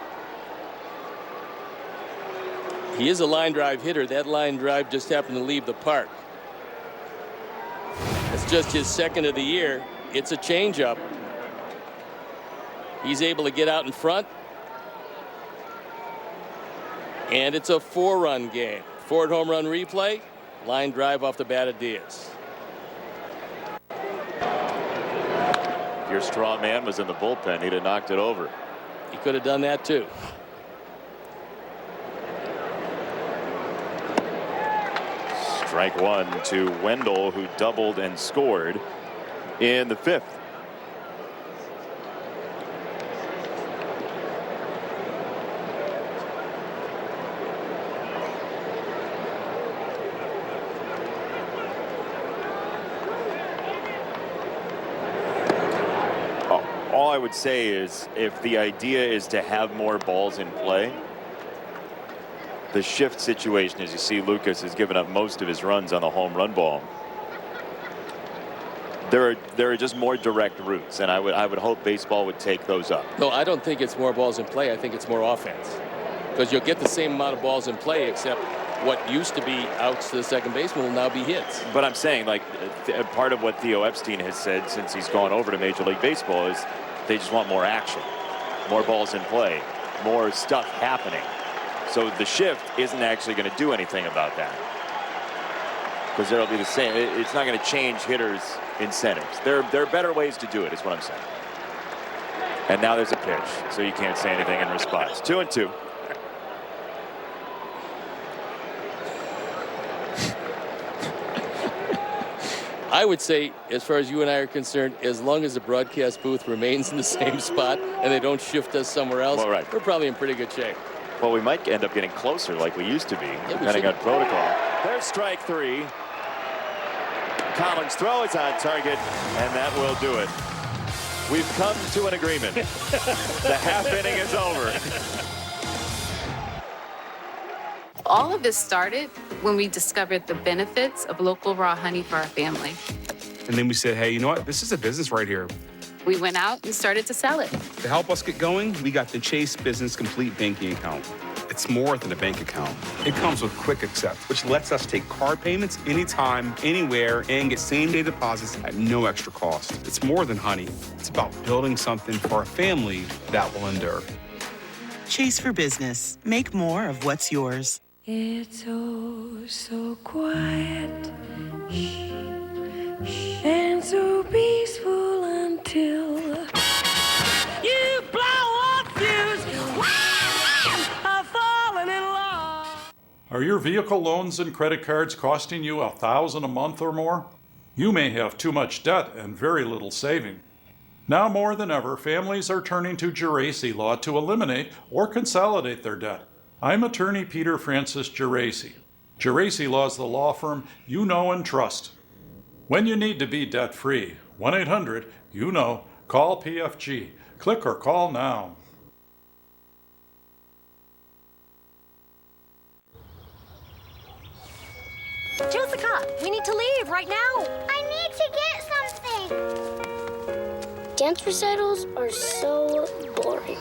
He is a line drive hitter. That line drive just happened to leave the park. It's just his second of the year. It's a changeup. He's able to get out in front. And it's a 4-run game. Ford home run replay. Line drive off the bat of Diaz. If your straw man was in the bullpen, he'd have knocked it over. He could have done that too. Strike one to Wendell, who doubled and scored in the 5th. All I would say is if the idea is to have more balls in play, the shift situation, as you see, Lucas has given up most of his runs on the home run ball. There are just more direct routes, and I would hope baseball would take those up. No, I don't think it's more balls in play. I think it's more offense. Because you'll get the same amount of balls in play, except what used to be outs to the second baseman will now be hits. But I'm saying, like, part of what Theo Epstein has said since he's gone over to Major League Baseball is they just want more action, more balls in play, more stuff happening. So the shift isn't actually going to do anything about that. Because there'll be the same. It's not going to change hitters' incentives. There are better ways to do it, is what I'm saying. And now there's a pitch, so you can't say anything in response. 2-2. I would say, as far as you and I are concerned, as long as the broadcast booth remains in the same spot and they don't shift us somewhere else, we're probably in pretty good shape. Well, we might end up getting closer like we used to be, depending on protocol. There's strike 3. Collins' throw is on target, and that will do it. We've come to an agreement. The half inning is over. All of this started when we discovered the benefits of local raw honey for our family. And then we said, hey, you know what? This is a business right here. We went out and started to sell it. To help us get going, we got the Chase Business Complete Banking Account. It's more than a bank account. It comes with Quick Accept, which lets us take card payments anytime, anywhere, and get same-day deposits at no extra cost. It's more than honey. It's about building something for a family that will endure. Chase for Business. Make more of what's yours. It's oh so quiet and so peaceful until you blow up fuse. I've fallen in love. Are your vehicle loans and credit cards costing you $1,000 a month or more? You may have too much debt and very little saving. Now more than ever, families are turning to Geraci Law to eliminate or consolidate their debt. I'm attorney Peter Francis Geraci. Geraci Law is the law firm you know and trust. When you need to be debt-free, 1-800-YOU-KNOW, call PFG. Click or call now. Jessica, we need to leave right now. I need to get something. Dance recitals are so boring.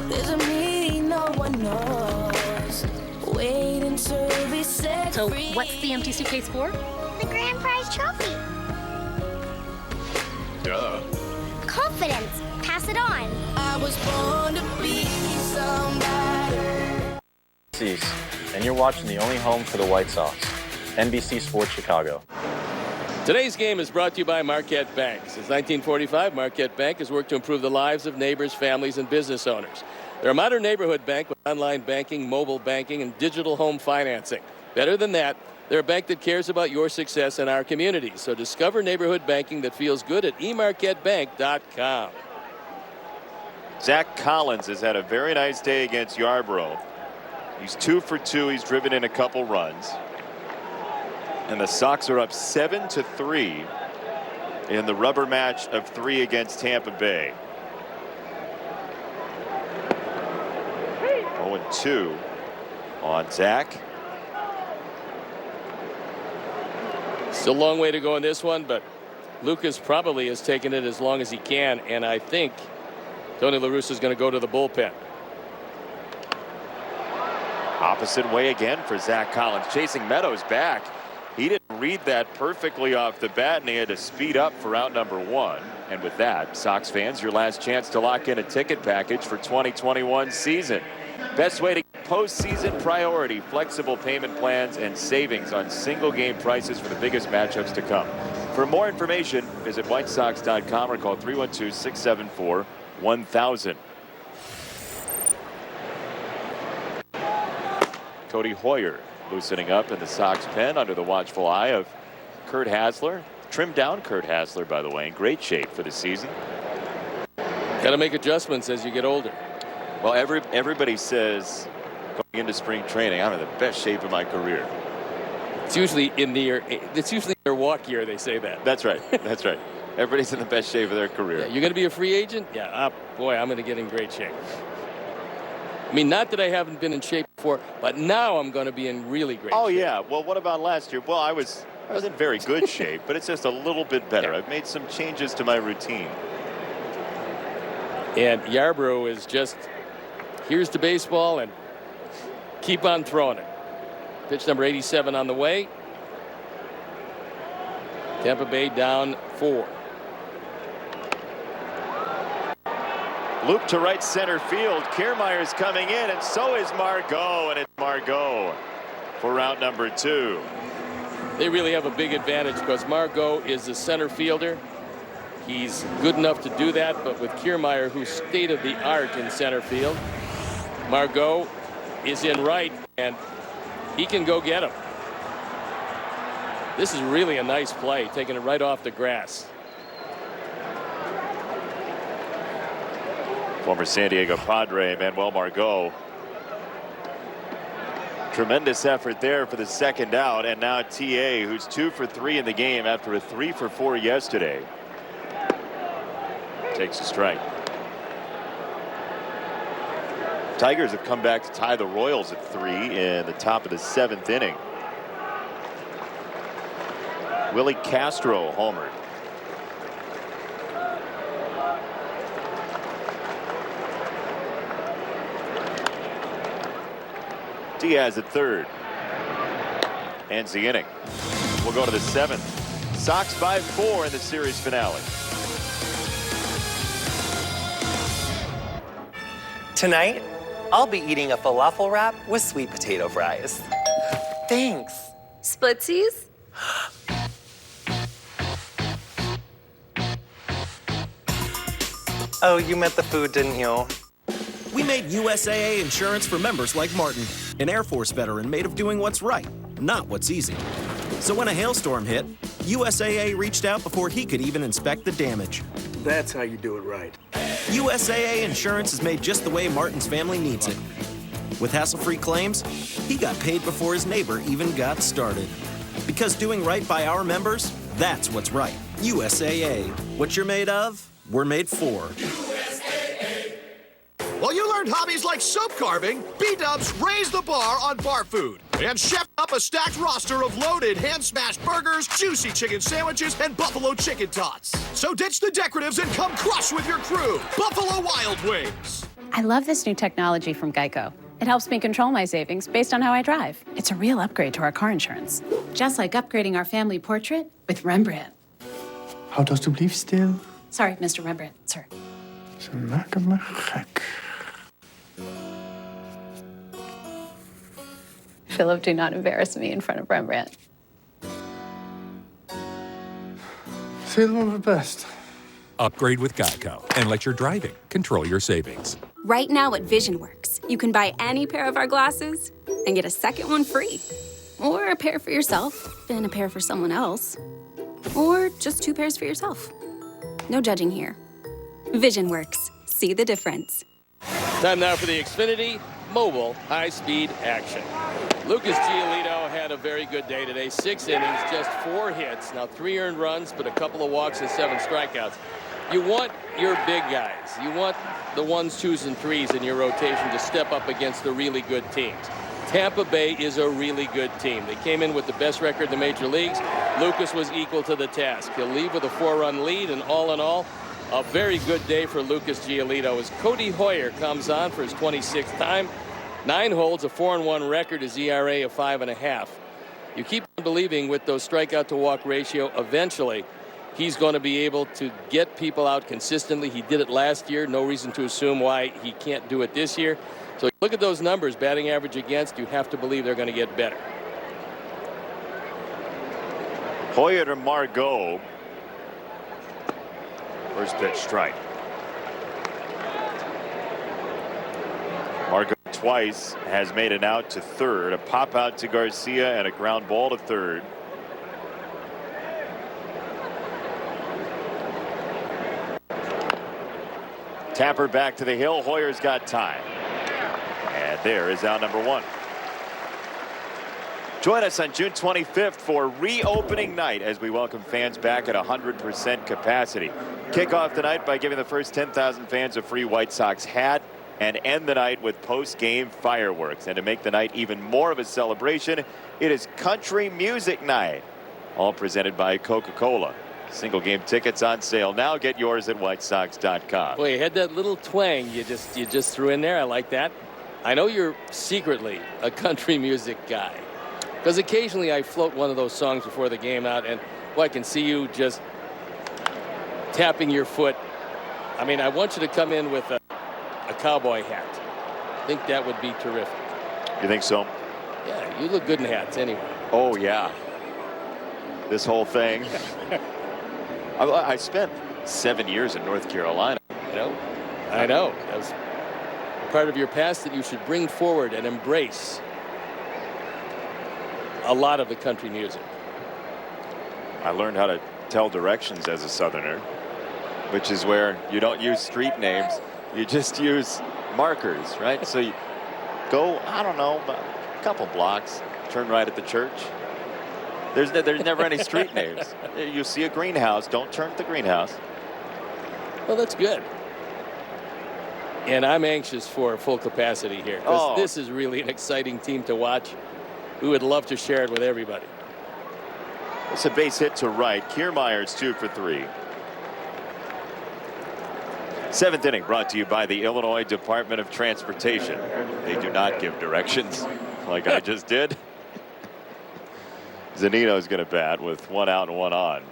There's a meaning no one knows. Wait until we set So free. what's the empty suitcase for? The grand prize trophy. Duh. Confidence. Pass it on. I was born to be somebody. And you're watching the only home for the White Sox, NBC Sports Chicago. Today's game is brought to you by Marquette Bank. Since 1945, Marquette Bank has worked to improve the lives of neighbors, families, and business owners. They're a modern neighborhood bank with online banking, mobile banking, and digital home financing. Better than that, they're a bank that cares about your success in our community. So discover neighborhood banking that feels good at emarquettebank.com. Zach Collins has had a very nice day against Yarborough. He's 2 for 2. He's driven in a couple runs. And the Sox are up 7-3 in the rubber match of 3 against Tampa Bay. 0-2 on Zach. Still a long way to go in this one, but Lucas probably has taken it as long as he can, and I think Tony La Russa is going to go to the bullpen. Opposite way again for Zach Collins, chasing Meadows back. He didn't read that perfectly off the bat, and he had to speed up for out number 1. And with that, Sox fans, your last chance to lock in a ticket package for 2021 season. Best way to get postseason priority, flexible payment plans, and savings on single game prices for the biggest matchups to come. For more information, visit whitesox.com or call 312-674-1000. Cody Hoyer loosening up in the Sox pen under the watchful eye of Kurt Hasler. Trimmed down Kurt Hasler, by the way, in great shape for the season. Got to make adjustments as you get older. Well, everybody says going into spring training, I'm in the best shape of my career. It's usually their walk year, they say that. That's right. That's right. Everybody's in the best shape of their career. Yeah, you're going to be a free agent? Yeah, boy, I'm going to get in great shape. I mean, not that I haven't been in shape before, but now I'm going to be in really great shape. Oh, yeah. Well, what about last year? Well, I was in very good shape, but it's just a little bit better. I've made some changes to my routine. And Yarborough is just, here's the baseball and keep on throwing it. Pitch number 87 on the way. Tampa Bay down 4. Loop to right center field. Kiermaier's coming in, and so is Margot, and it's Margot for round number 2. They really have a big advantage because Margot is a center fielder. He's good enough to do that, but with Kiermaier, who's state of the art in center field, Margot is in right, and he can go get him. This is really a nice play, taking it right off the grass. Former San Diego Padre Manuel Margot. Tremendous effort there for the second out, and now TA, who's 2 for 3 in the game after a 3 for 4 yesterday, takes a strike. Tigers have come back to tie the Royals at 3 in the top of the 7th inning. Willie Castro homered. Diaz at 3rd. Ends the inning. We'll go to the 7th. Sox by 4 in the series finale. Tonight, I'll be eating a falafel wrap with sweet potato fries. Thanks. Splitsies? Oh, you meant the food, didn't you? We made USAA insurance for members like Martin, an Air Force veteran made of doing what's right, not what's easy. So when a hailstorm hit, USAA reached out before he could even inspect the damage. That's how you do it right. USAA insurance is made just the way Martin's family needs it. With hassle-free claims, he got paid before his neighbor even got started. Because doing right by our members, that's what's right. USAA. What you're made of, we're made for. While you learned hobbies like soap carving, B-Dubs raised the bar on bar food. and chef up a stacked roster of loaded hand-smashed burgers, juicy chicken sandwiches, and buffalo chicken tots. So ditch the decoratives and come crush with your crew. Buffalo Wild Wings. I love this new technology from Geico. It helps me control my savings based on how I drive. It's a real upgrade to our car insurance. Just like upgrading our family portrait with Rembrandt. Houd alstublieft stil. Sorry, Mr. Rembrandt, sir. Ze maken me gek. Philip, do not embarrass me in front of Rembrandt. Ze doen mijn best. Upgrade with Geico and let your driving control your savings. Right now at VisionWorks, you can buy any pair of our glasses and get a second one free. Or a pair for yourself and a pair for someone else. Or just 2 pairs for yourself. No judging here. VisionWorks. See the difference. Time now for the Xfinity Mobile high-speed action. Lucas Giolito had a very good day today. 6 innings, just 4 hits. Now 3 earned runs, but a couple of walks and 7 strikeouts. You want your big guys. You want the 1s, 2s, and 3s in your rotation to step up against the really good teams. Tampa Bay is a really good team. They came in with the best record in the major leagues. Lucas was equal to the task. He'll leave with a 4-run lead, and all in all, a very good day for Lucas Giolito as Cody Hoyer comes on for his 26th time. 9 holds, a 4-1 record, his ERA of 5.5. You keep on believing with those strikeout to walk ratio, eventually he's going to be able to get people out consistently. He did it last year. No reason to assume why he can't do it this year. So look at those numbers, batting average against, you have to believe they're going to get better. Hoyer to Margot. First pitch strike. Margot twice has made an out to third, a pop out to Garcia, and a ground ball to third. Tapper back to the hill. Hoyer's got time. And there is out number 1. Join us on June 25th for reopening night as we welcome fans back at 100% capacity. Kick off tonight by giving the first 10,000 fans a free White Sox hat and end the night with post-game fireworks. And to make the night even more of a celebration, it is country music night, all presented by Coca-Cola. Single game tickets on sale now. Get yours at whitesox.com. Boy, you had that little twang you just threw in there. I like that. I know you're secretly a country music guy, because occasionally I float one of those songs before the game out, and boy, I can see you just tapping your foot. I mean, I want you to come in with a cowboy hat. I think that would be terrific. You think so? Yeah, you look good in hats anyway. Oh, yeah. This whole thing. I spent 7 years in North Carolina. I know. That was part of your past that you should bring forward and embrace a lot of the country music. I learned how to tell directions as a Southerner, which is where you don't use street names. You just use markers, right? So you go, I don't know, about a couple blocks, turn right at the church. There's never any street names. You see a greenhouse, don't turn at the greenhouse. Well, that's good. And I'm anxious for full capacity here, because this is really an exciting team to watch. We would love to share it with everybody. It's a base hit to right. Kiermaier's 2 for 3. 7th inning brought to you by the Illinois Department of Transportation. They do not give directions like I just did. Zunino's going to bat with 1 out and 1 on.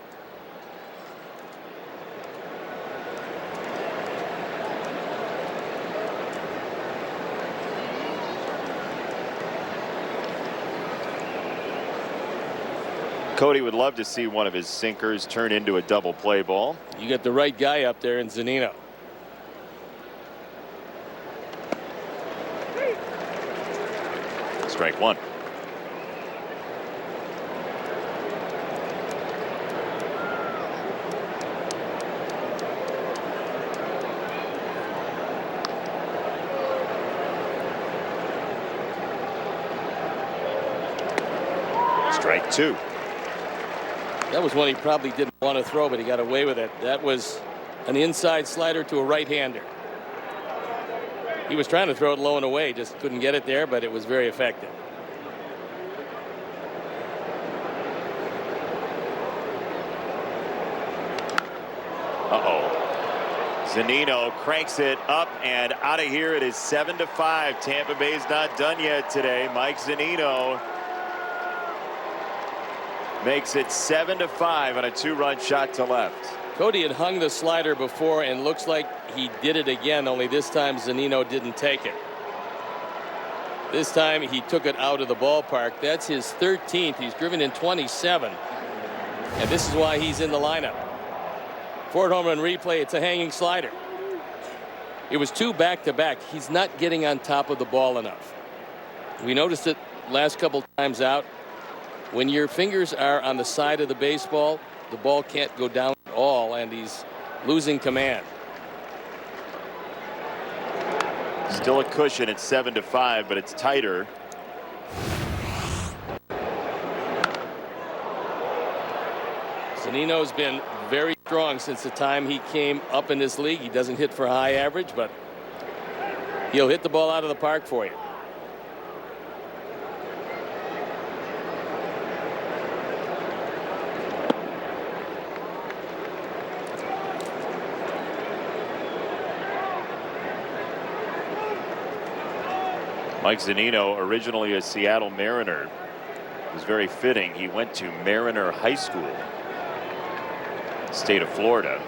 Cody would love to see one of his sinkers turn into a double play ball. You got the right guy up there in Zunino. Strike 1. Strike 2. That was one he probably didn't want to throw, but he got away with it. That was an inside slider to a right-hander. He was trying to throw it low and away, just couldn't get it there, but it was very effective. Zunino cranks it up and out of here. It is 7-5. Tampa Bay's not done yet today. Mike Zunino makes it 7-5 on a 2-run shot to left. Cody had hung the slider before and looks like he did it again, only this time Zunino didn't take it. This time he took it out of the ballpark. That's his 13th. He's driven in 27. And this is why he's in the lineup. Ford home run replay. It's a hanging slider. It was 2 back-to-back. He's not getting on top of the ball enough. We noticed it last couple times out. When your fingers are on the side of the baseball, the ball can't go down at all, and he's losing command. Still a cushion at 7-5, but it's tighter. Zunino's been very strong since the time he came up in this league. He doesn't hit for high average, but he'll hit the ball out of the park for you. Mike Zunino, originally a Seattle Mariner, it was very fitting. He went to Mariner High School, state of Florida.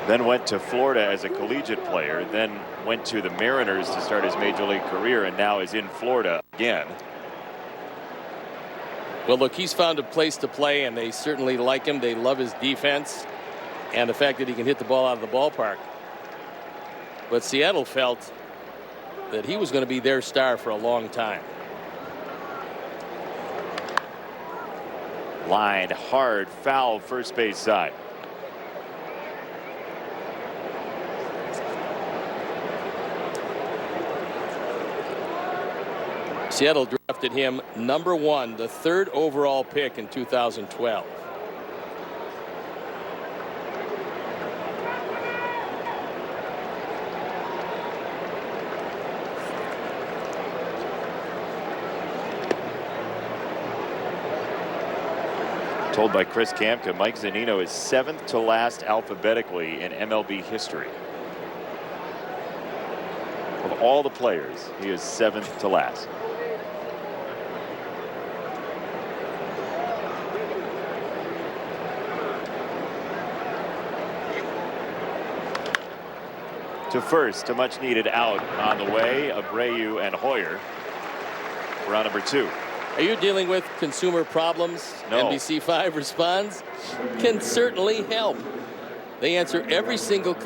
Then went to Florida as a collegiate player, then went to the Mariners to start his major league career, and now is in Florida again. Well, look, he's found a place to play, and they certainly like him. They love his defense and the fact that he can hit the ball out of the ballpark. But Seattle felt that he was going to be their star for a long time. Line hard, foul, first base side. Seattle drafted him number 1, the 3rd overall pick in 2012. Told by Chris Kamka, Mike Zunino is 7th to last alphabetically in MLB history. Of all the players, he is 7th to last. To first, a much needed out on the way. Abreu and Hoyer. Round number 2. Are you dealing with consumer problems? No. NBC5 responds, can certainly help. They answer every single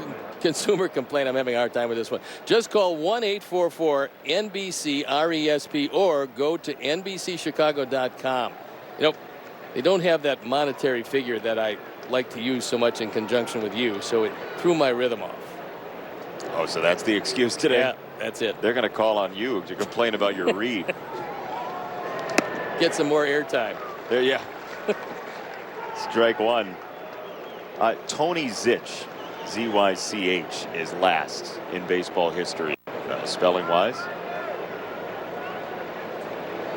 consumer complaint. I'm having a hard time with this one. Just call 1-844-NBC-RESP or go to NBCChicago.com. You know, they don't have that monetary figure that I like to use so much in conjunction with you, so it threw my rhythm off. Oh, so that's the excuse today? Yeah, that's it. They're going to call on you to complain about your read. Get some more airtime. There, yeah. Strike 1. Tony Zych, Z-Y-C-H, is last in baseball history, spelling-wise.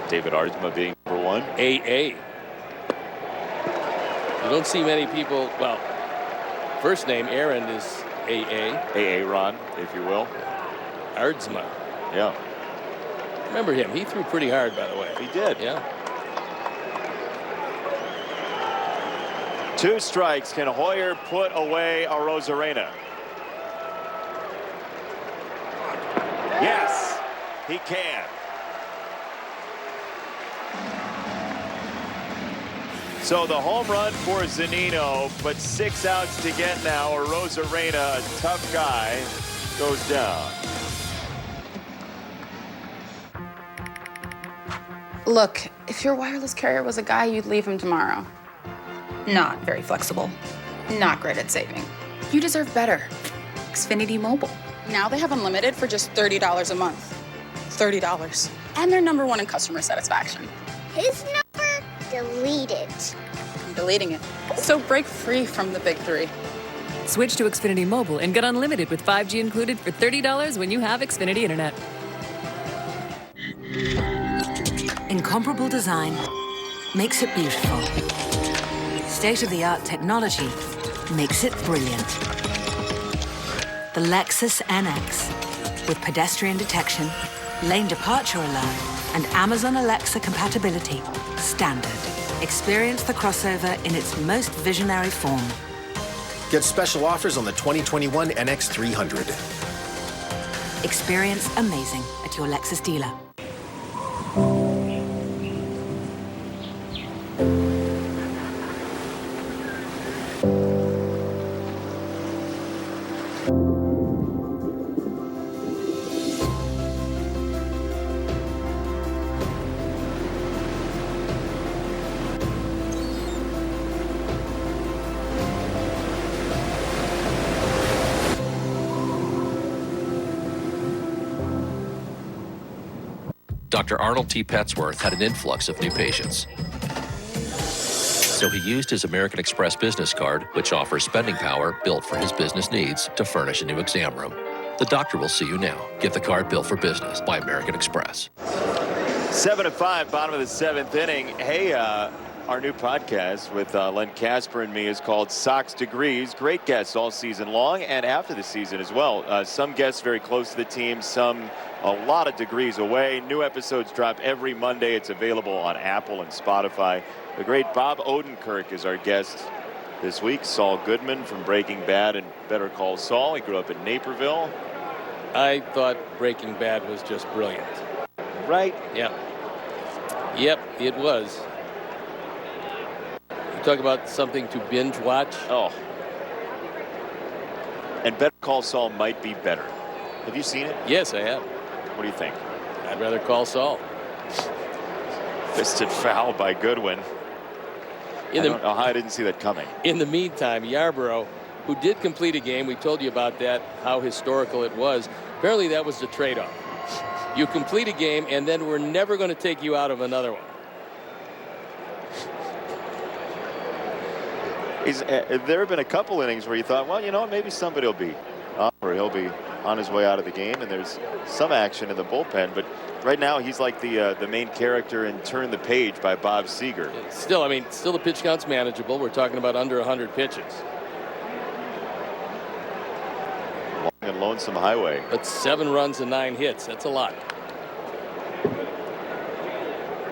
David Arozarana being number 1. A.A. You don't see many people, well, first name Aaron is A.A. A.A. Ron, if you will. Arozarana. Yeah. Remember him. He threw pretty hard, by the way. He did. Yeah. 2 strikes. Can Hoyer put away Arozarana? Yes, he can. So the home run for Zunino, but 6 outs to get now. Arozarana, a tough guy, goes down. Look, if your wireless carrier was a guy, you'd leave him tomorrow. Not very flexible. Not great at saving. You deserve better. Xfinity Mobile. Now they have unlimited for just $30 a month. $30. And they're number 1 in customer satisfaction. His number deleted. I'm deleting it. So break free from the big 3. Switch to Xfinity Mobile and get unlimited with 5G included for $30 when you have Xfinity Internet. Incomparable design makes it beautiful. state-of-the-art technology makes it brilliant. The Lexus NX, with pedestrian detection, lane departure alert, and Amazon Alexa compatibility, standard. Experience the crossover in its most visionary form. Get special offers on the 2021 NX 300. Experience amazing at your Lexus dealer. Dr. Arnold T. Petsworth had an influx of new patients. So he used his American Express business card, which offers spending power built for his business needs, to furnish a new exam room. The doctor will see you now. Get the card built for business by American Express. 7-5, bottom of the 7th inning. Hey, our new podcast with Len Casper and me is called Sox Degrees. Great guests all season long and after the season as well. Some guests very close to the team, some a lot of degrees away. New episodes drop every Monday. It's available on Apple and Spotify. The great Bob Odenkirk is our guest this week. Saul Goodman from Breaking Bad and Better Call Saul. He grew up in Naperville. I thought Breaking Bad was just brilliant. Right? Yeah. Yep, it was. You talk about something to binge watch. Oh. And Better Call Saul might be better. Have you seen it? Yes, I have. What do you think? I'd rather call Saul. Fisted foul by Goodwin. I don't know how I didn't see that coming. In the meantime, Yarborough, who did complete a game, we told you about that, how historical it was. Apparently that was the trade-off. You complete a game, and then we're never going to take you out of another one. There have been a couple innings where you thought, well, you know, maybe somebody will be up or he'll be on his way out of the game, and there's some action in the bullpen. But right now, he's like the main character in Turn the Page by Bob Seger. Still, I mean, still the pitch count's manageable. We're talking about under 100 pitches. Long and lonesome highway. But 7 runs and 9 hits. That's a lot.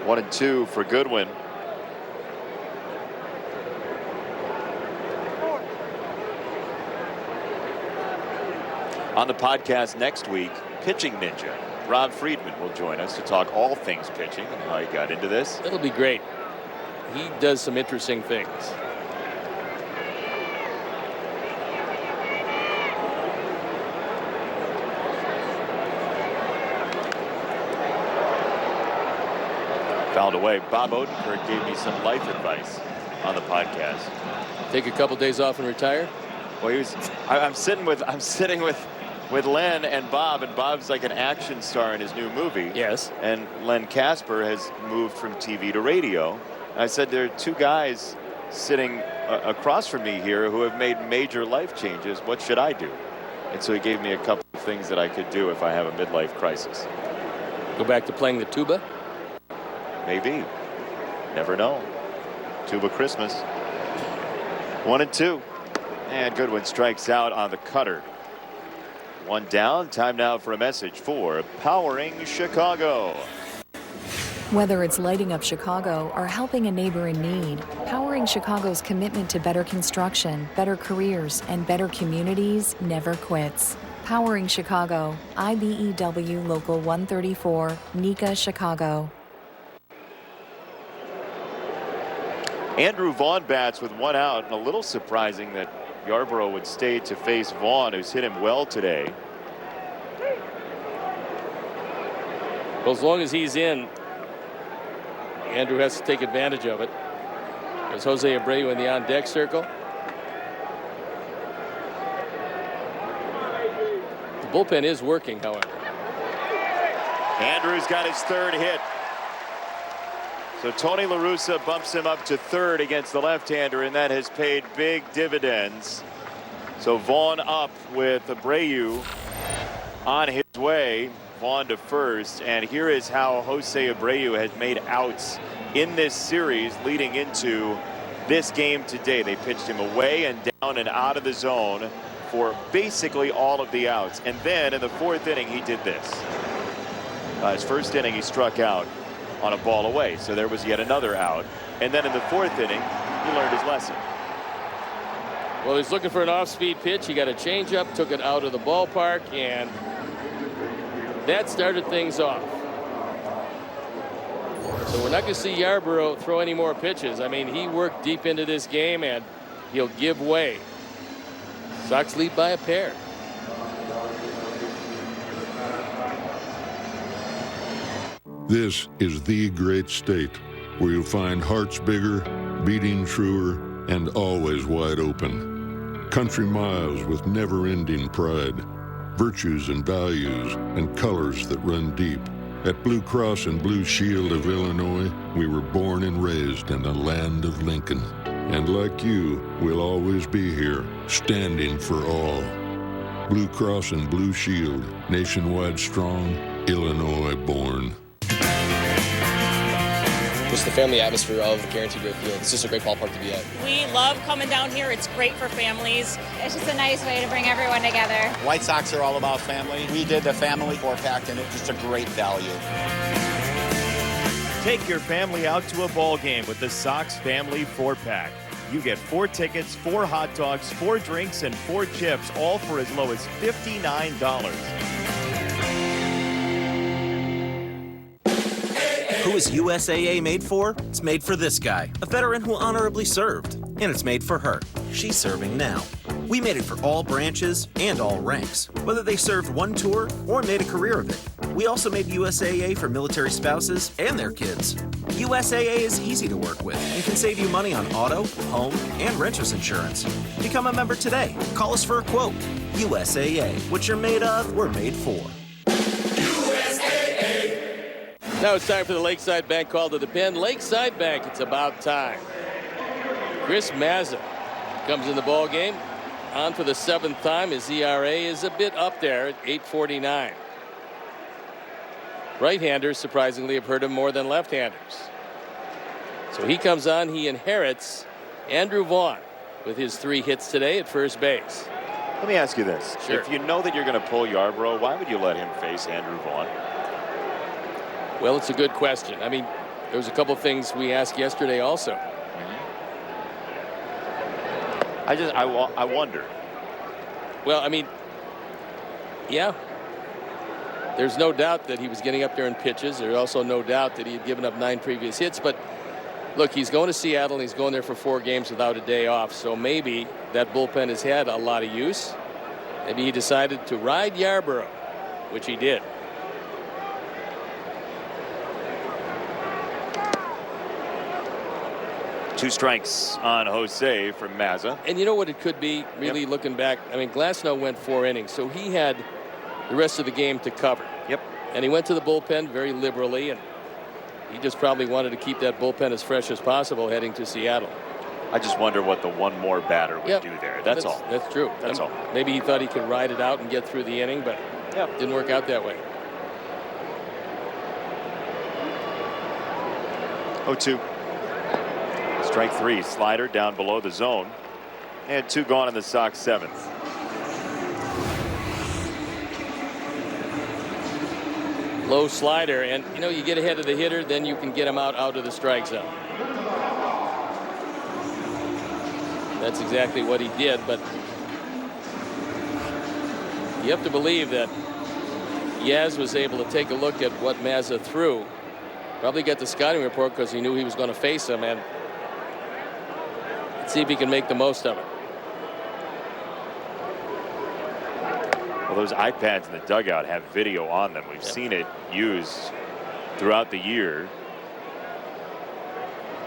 1-2 for Goodwin. On the podcast next week, Pitching Ninja. Rob Friedman will join us to talk all things pitching and how he got into this. It'll be great. He does some interesting things. Fouled away. Bob Odenkirk gave me some life advice on the podcast. Take a couple days off and retire? Well, I'm sitting with Len and Bob's like an action star in his new movie. Yes. And Len Casper has moved from TV to radio. And I said, there are 2 guys sitting across from me here who have made major life changes. What should I do? And so he gave me a couple of things that I could do if I have a midlife crisis. Go back to playing the tuba? Maybe. Never know. Tuba Christmas. 1-2. And Goodwin strikes out on the cutter. 1 down. Time now for a message for Powering Chicago. Whether it's lighting up Chicago or helping a neighbor in need, Powering Chicago's commitment to better construction, better careers, and better communities never quits. Powering Chicago, IBEW Local 134, NECA, Chicago. Andrew Vaughn bats with 1 out, and a little surprising that Yarborough would stay to face Vaughn, who's hit him well today. Well, as long as he's in, Andrew has to take advantage of it. There's Jose Abreu in the on-deck circle. The bullpen is working, however. Andrew's got his 3rd hit. So Tony La Russa bumps him up to 3rd against the left-hander, and that has paid big dividends. So Vaughn up with Abreu on his way. Vaughn to 1st, and here is how Jose Abreu has made outs in this series leading into this game today. They pitched him away and down and out of the zone for basically all of the outs. And then in the 4th inning, he did this. His first inning, he struck out on a ball away. So there was yet another out. And then in the 4th inning, he learned his lesson. Well, he's looking for an off-speed pitch. He got a changeup, took it out of the ballpark, and that started things off. So we're not going to see Yarborough throw any more pitches. I mean, he worked deep into this game, and he'll give way. Sox lead by a pair. This is the great state where you'll find hearts bigger, beating truer, and always wide open. Country miles with never-ending pride, virtues and values, and colors that run deep. At Blue Cross and Blue Shield of Illinois, we were born and raised in the land of Lincoln. And like you, we'll always be here, standing for all. Blue Cross and Blue Shield, nationwide strong, Illinois born. Just the family atmosphere of Guaranteed Rate Field. It's just a great ballpark to be at. We love coming down here. It's great for families. It's just a nice way to bring everyone together. White Sox are all about family. We did the family 4-pack, and it's just a great value. Take your family out to a ball game with the Sox Family 4-pack. You get 4 tickets, 4 hot dogs, 4 drinks, and 4 chips, all for as low as $59. Who is USAA made for? It's made for this guy, a veteran who honorably served. And it's made for her. She's serving now. We made it for all branches and all ranks, whether they served one tour or made a career of it. We also made USAA for military spouses and their kids. USAA is easy to work with and can save you money on auto, home, and renter's insurance. Become a member today. Call us for a quote. USAA. What you're made of, we're made for. Now it's time for the Lakeside Bank call to the pen. Lakeside Bank, it's about time. Chris Mazza comes in the ball game. On for the 7th time. His ERA is a bit up there at 8.49. Right-handers, surprisingly, have hurt him more than left-handers. So he comes on. He inherits Andrew Vaughn with his 3 hits today at first base. Let me ask you this. Sure. If you know that you're going to pull Yarborough, why would you let him face Andrew Vaughn? Well, it's a good question. I mean, there was a couple things we asked yesterday also. I wonder. Well, I mean, yeah. There's no doubt that he was getting up there in pitches. There's also no doubt that he had given up 9 previous hits. But look, he's going to Seattle, and he's going there for 4 games without a day off. So maybe that bullpen has had a lot of use. Maybe he decided to ride Yarborough, which he did. Two strikes on Jose from Mazza. And you know what it could be, really, looking back? I mean, Glasnow went 4 innings, so he had the rest of the game to cover. Yep. And he went to the bullpen very liberally, and he just probably wanted to keep that bullpen as fresh as possible heading to Seattle. I just wonder what the one more batter would do there. That's all. That's true. That's all. Maybe he thought he could ride it out and get through the inning, but it didn't work out that way. 0-2. Strike 3, slider down below the zone. And 2 gone in the Sox 7th. Low slider, and you know, you get ahead of the hitter, then you can get him out of the strike zone. That's exactly what he did, but you have to believe that Yaz was able to take a look at what Mazza threw. Probably got the scouting report because he knew he was going to face him, and see if he can make the most of it. Well, those iPads in the dugout have video on them. We've seen it used throughout the year.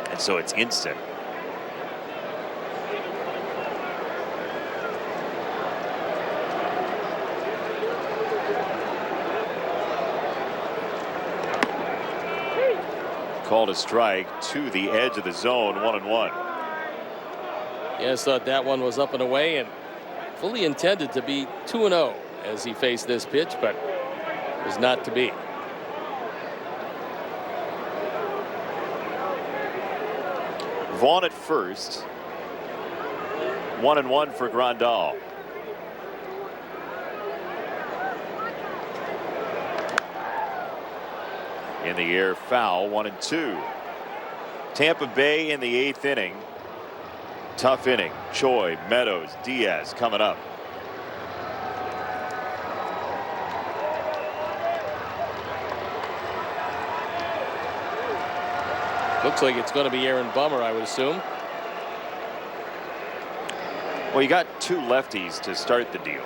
And so it's instant. Called a strike to the edge of the zone, 1-1. Yes, thought that one was up and away and fully intended to be 2-0 as he faced this pitch, but was not to be. Vaughn at first. 1-1 for Grandal. In the air, foul, 1-2. Tampa Bay in the 8th inning. Tough inning. Choi, Meadows, Diaz coming up. Looks like it's going to be Aaron Bummer, I would assume. Well, you got two lefties to start the deal,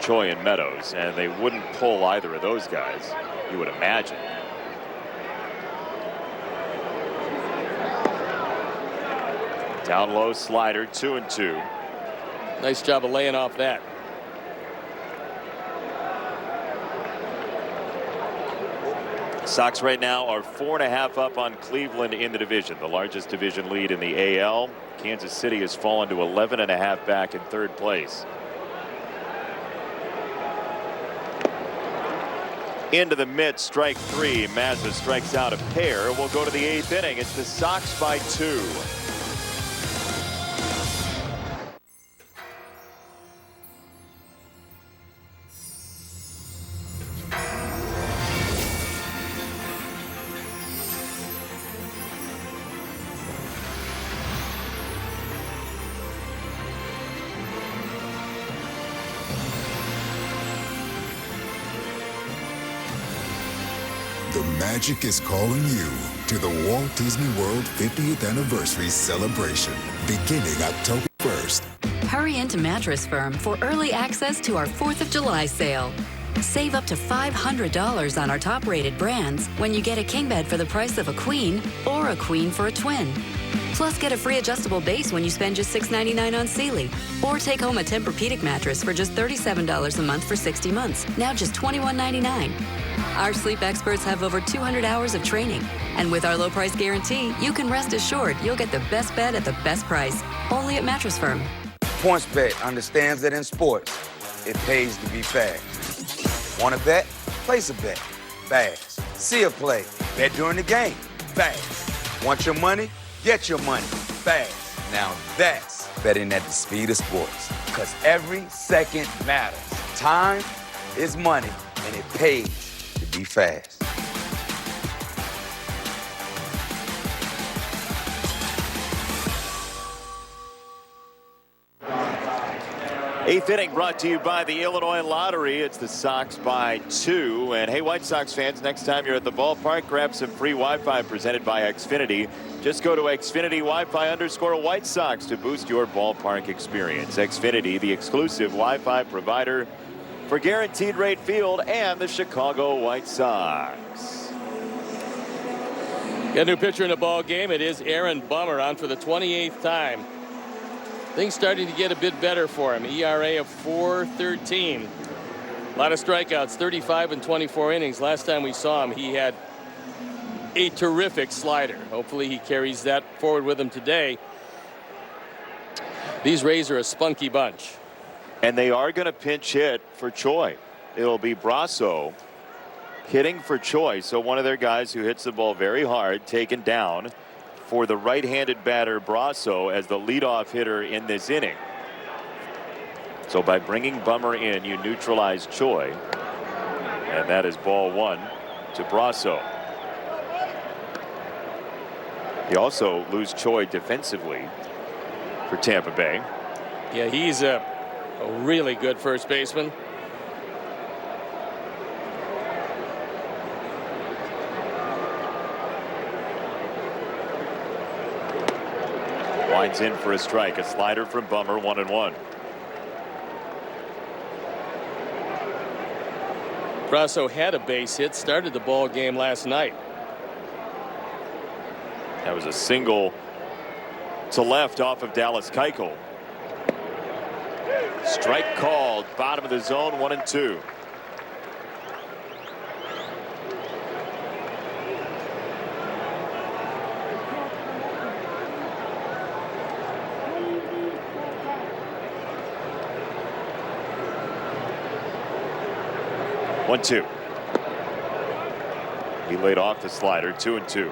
Choi and Meadows, and they wouldn't pull either of those guys, you would imagine. Down low slider, 2-2. Nice job of laying off that. Sox right now are 4.5 up on Cleveland in the division, the largest division lead in the AL. Kansas City has fallen to 11.5 back in 3rd place. Into the mid, strike 3. Mazza strikes out a pair. We'll go to the 8th inning. It's the Sox by 2. The magic is calling you to the Walt Disney World 50th Anniversary celebration, beginning October 1st. Hurry into Mattress Firm for early access to our 4th of July sale. Save up to $500 on our top-rated brands when you get a king bed for the price of a queen or a queen for a twin. Plus, get a free adjustable base when you spend just $6.99 on Sealy. Or take home a Tempur-Pedic mattress for just $37 a month for 60 months, now just $21.99. Our sleep experts have over 200 hours of training. And with our low price guarantee, you can rest assured you'll get the best bed at the best price. Only at Mattress Firm. PointsBet understands that in sports, it pays to be fast. Want to bet? Place a bet. Fast. See a play. Bet during the game. Fast. Want your money? Get your money. Fast. Now that's betting at the speed of sports. Because every second matters. Time is money, and it pays to be fast. Eighth inning brought to you by the Illinois Lottery. It's the Sox by 2. And hey, White Sox fans, next time you're at the ballpark, grab some free Wi-Fi presented by Xfinity. Just go to Xfinity Wi-Fi_White Sox to boost your ballpark experience. Xfinity, the exclusive Wi-Fi provider for Guaranteed Rate Field and the Chicago White Sox. Got a new pitcher in the ball game. It is Aaron Bummer on for the 28th time. Things starting to get a bit better for him. ERA of 4.13. A lot of strikeouts, 35 in 24 innings. Last time we saw him, he had a terrific slider. Hopefully he carries that forward with him today. These Rays are a spunky bunch. And they are going to pinch hit for Choi. It'll be Brasso hitting for Choi. So one of their guys who hits the ball very hard, taken down for the right-handed batter Brasso as the leadoff hitter in this inning. So by bringing Bummer in, you neutralize Choi. And that is ball 1 to Brasso. You also lose Choi defensively for Tampa Bay. Yeah, he's a really good first baseman. Winds in for a strike. A slider from Bummer, 1-1. Brasso had a base hit, started the ball game last night. That was a single to left off of Dallas Keuchel. Strike called, bottom of the zone, 1-2. One-two. He laid off the slider, 2-2.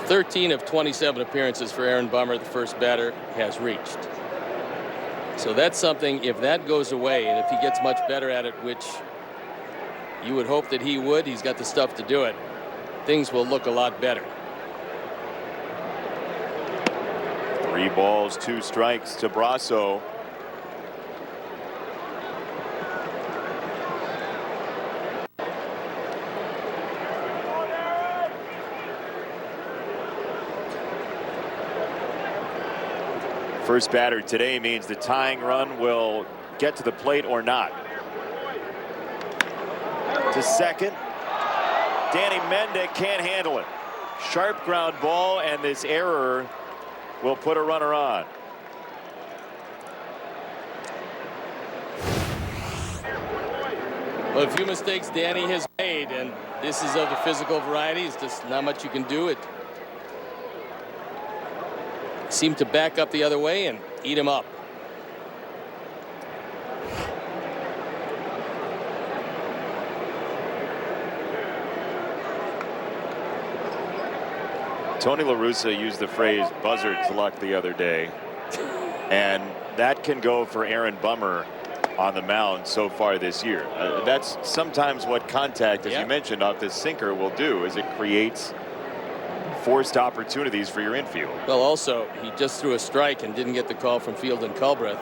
13 of 27 appearances for Aaron Bummer, the first batter, has reached. So that's something, if that goes away, and if he gets much better at it, which you would hope that he would, he's got the stuff to do it, things will look a lot better. 3 balls, 2 strikes to Brasso. First batter today means the tying run will get to the plate or not. To second. Danny Mendick can't handle it. Sharp ground ball, and this error will put a runner on. Well, a few mistakes Danny has made, and this is of the physical variety. It's just not much you can do. It seemed to back up the other way and eat him up. Tony La Russa used the phrase buzzard's luck the other day, and that can go for Aaron Bummer on the mound so far this year. That's sometimes what contact, as you mentioned, off this sinker will do, is it creates forced opportunities for your infield. Well, also, he just threw a strike and didn't get the call from Fielden Culbreth.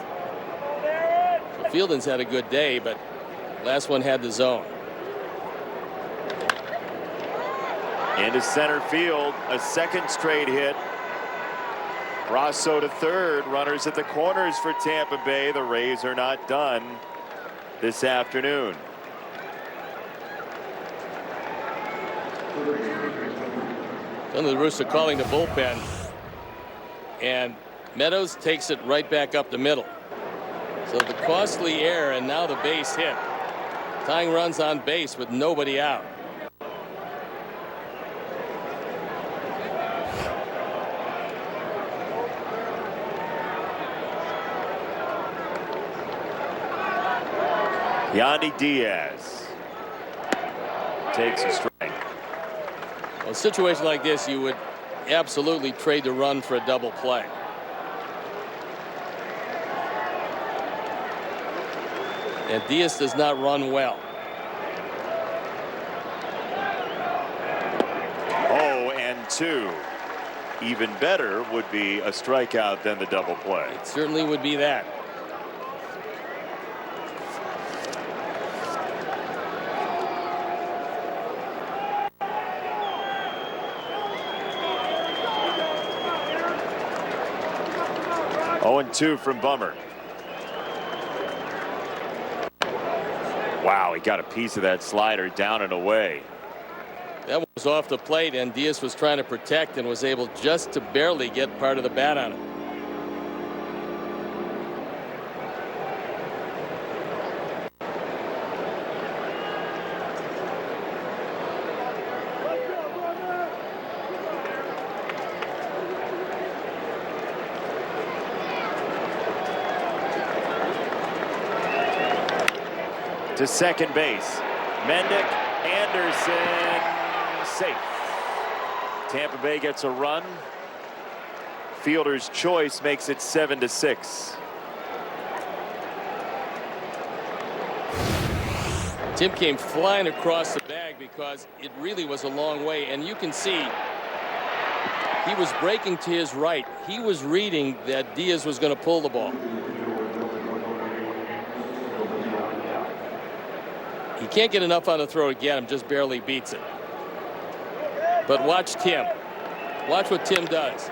So Fielden's had a good day, but last one had the zone. Into center field, a second straight hit. Brasso to third. Runners at the corners for Tampa Bay. The Rays are not done this afternoon. Tony La Russa calling the bullpen, and Meadows takes it right back up the middle. So the costly error, and now the base hit. Tying runs on base with nobody out. Yandy Diaz takes a strike. Well, a situation like this, you would absolutely trade the run for a double play. And Diaz does not run well. 0-2. Even better would be a strikeout than the double play. It certainly would be that. Two from Bummer. Wow, he got a piece of that slider down and away. That was off the plate, and Diaz was trying to protect and was able just to barely get part of the bat on it. To second base. Mendick, Anderson, safe. Tampa Bay gets a run. Fielder's choice makes it 7-6. Tim came flying across the bag because it really was a long way, and you can see he was breaking to his right. He was reading that Diaz was going to pull the ball. He can't get enough on the throw to get him, just barely beats it. But watch Tim. Watch what Tim does.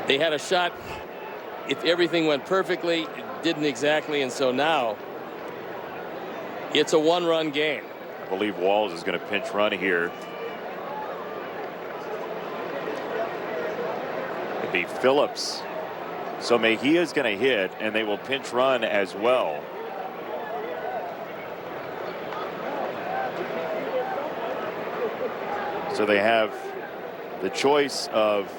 They had a shot. If everything went perfectly, it didn't exactly, and so now it's a one-run game. I believe Walls is going to pinch run here. It'd be Phillips. So Mejia's going to hit, and they will pinch run as well. So they have the choice of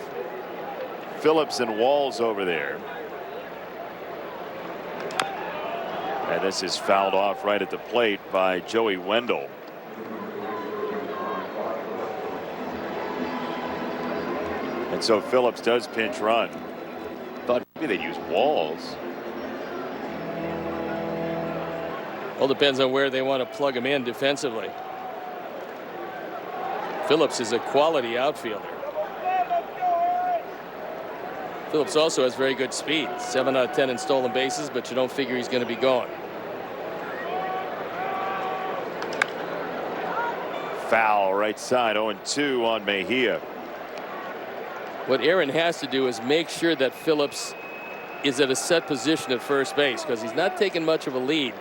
Phillips and Walls over there. And this is fouled off right at the plate by Joey Wendell. And so Phillips does pinch run. Thought maybe they'd use Walls. Well, depends on where they want to plug him in defensively. Phillips is a quality outfielder. Phillips also has very good speed. 7 out of 10 in stolen bases, but you don't figure he's going to be going. Foul right side, 0-2 on Mejia. What Aaron has to do is make sure that Phillips is at a set position at first base, because he's not taking much of a lead,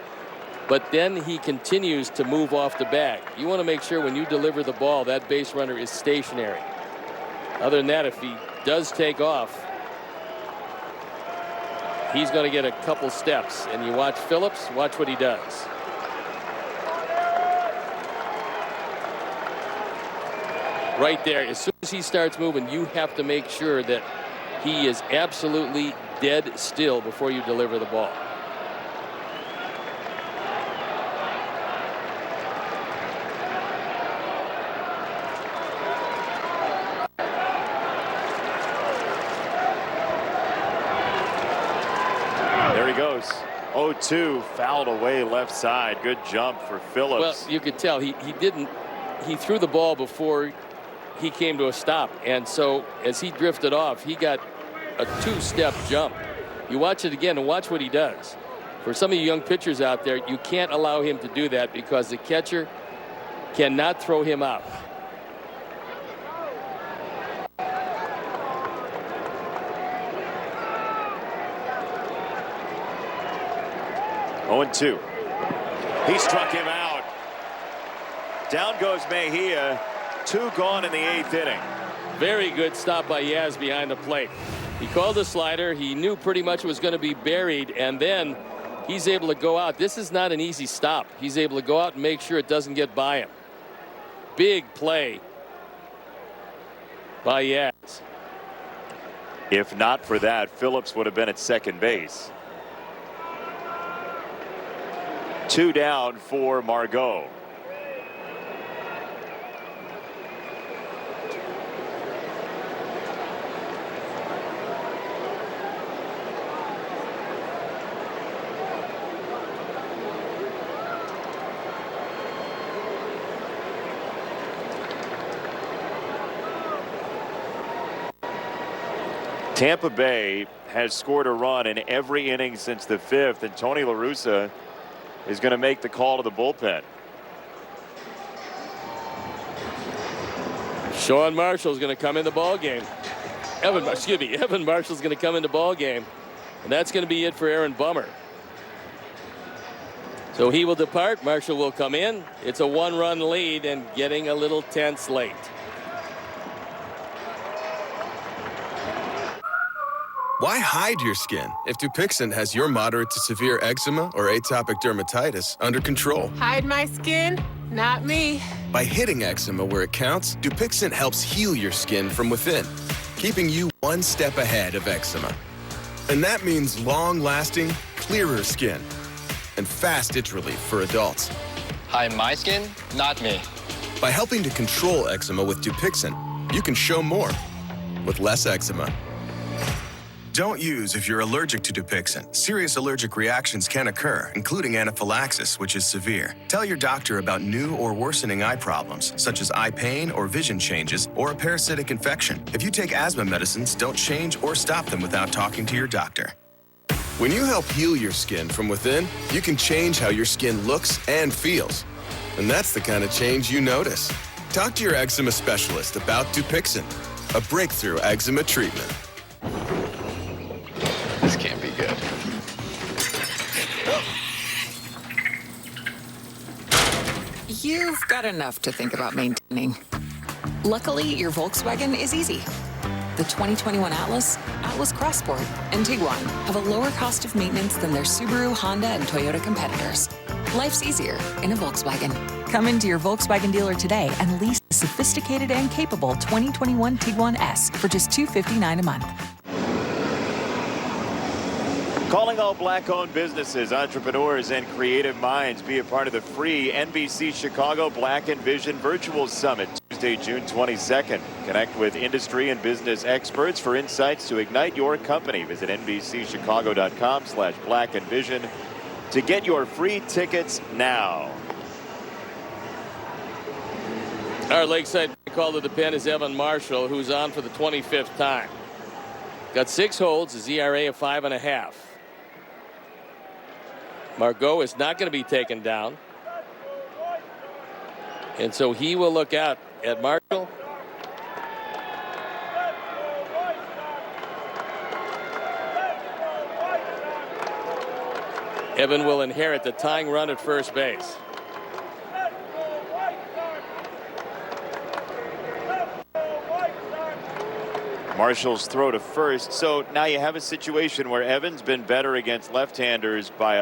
but then he continues to move off the bag. You want to make sure when you deliver the ball that base runner is stationary. Other than that, if he does take off, he's going to get a couple steps. And you watch Phillips, watch what he does. Right there, as soon as he starts moving, you have to make sure that he is absolutely dead still before you deliver the ball. There he goes. 0-2, fouled away left side. Good jump for Phillips. Well, you could tell he threw the ball before he came to a stop, and so as he drifted off, he got a 2-step jump. You watch it again and watch what he does. For some of you young pitchers out there, you can't allow him to do that because the catcher cannot throw him out. Oh, 0-2. He struck him out. Down goes Mejia. 2 gone in the 8th inning. Very good stop by Yaz behind the plate. He called a slider. He knew pretty much it was going to be buried, and then he's able to go out. This is not an easy stop. He's able to go out and make sure it doesn't get by him. Big play by Yaz. If not for that, Phillips would have been at second base. 2 down for Margot. Tampa Bay has scored a run in every inning since the 5th, and Tony La Russa is going to make the call to the bullpen. Sean Marshall's going to come in the ball game. Evan Marshall's going to come in the ball game, and that's going to be it for Aaron Bummer. So he will depart. Marshall will come in. It's a 1-run lead and getting a little tense late. Why hide your skin if Dupixent has your moderate to severe eczema or atopic dermatitis under control? Hide my skin? Not me. By hitting eczema where it counts, Dupixent helps heal your skin from within, keeping you one step ahead of eczema. And that means long-lasting, clearer skin and fast itch relief for adults. Hide my skin? Not me. By helping to control eczema with Dupixent, you can show more with less eczema. Don't use if you're allergic to Dupixent. Serious allergic reactions can occur, including anaphylaxis, which is severe. Tell your doctor about new or worsening eye problems, such as eye pain or vision changes, or a parasitic infection. If you take asthma medicines, don't change or stop them without talking to your doctor. When you help heal your skin from within, you can change how your skin looks and feels. And that's the kind of change you notice. Talk to your eczema specialist about Dupixent, a breakthrough eczema treatment. This can't be good. You've got enough to think about maintaining. Luckily, your Volkswagen is easy. The 2021 Atlas, Atlas Crossport, and Tiguan have a lower cost of maintenance than their Subaru, Honda, and Toyota competitors. Life's easier in a Volkswagen. Come into your Volkswagen dealer today and lease the sophisticated and capable 2021 Tiguan S for just $259 a month. Calling all black-owned businesses, entrepreneurs, and creative minds. Be a part of the free NBC Chicago Black and Vision Virtual Summit, Tuesday, June 22nd. Connect with industry and business experts for insights to ignite your company. Visit NBCChicago.com/blackandvision to get your free tickets now. Our Lakeside call to the pen is Evan Marshall, who's on for the 25th time. Got 6 holds, his ERA of 5.5. Margot is not going to be taken down. And so he will look out at Marshall. Evan will inherit the tying run at first base. Marshall's throw to first. So now you have a situation where Evan's been better against left-handers by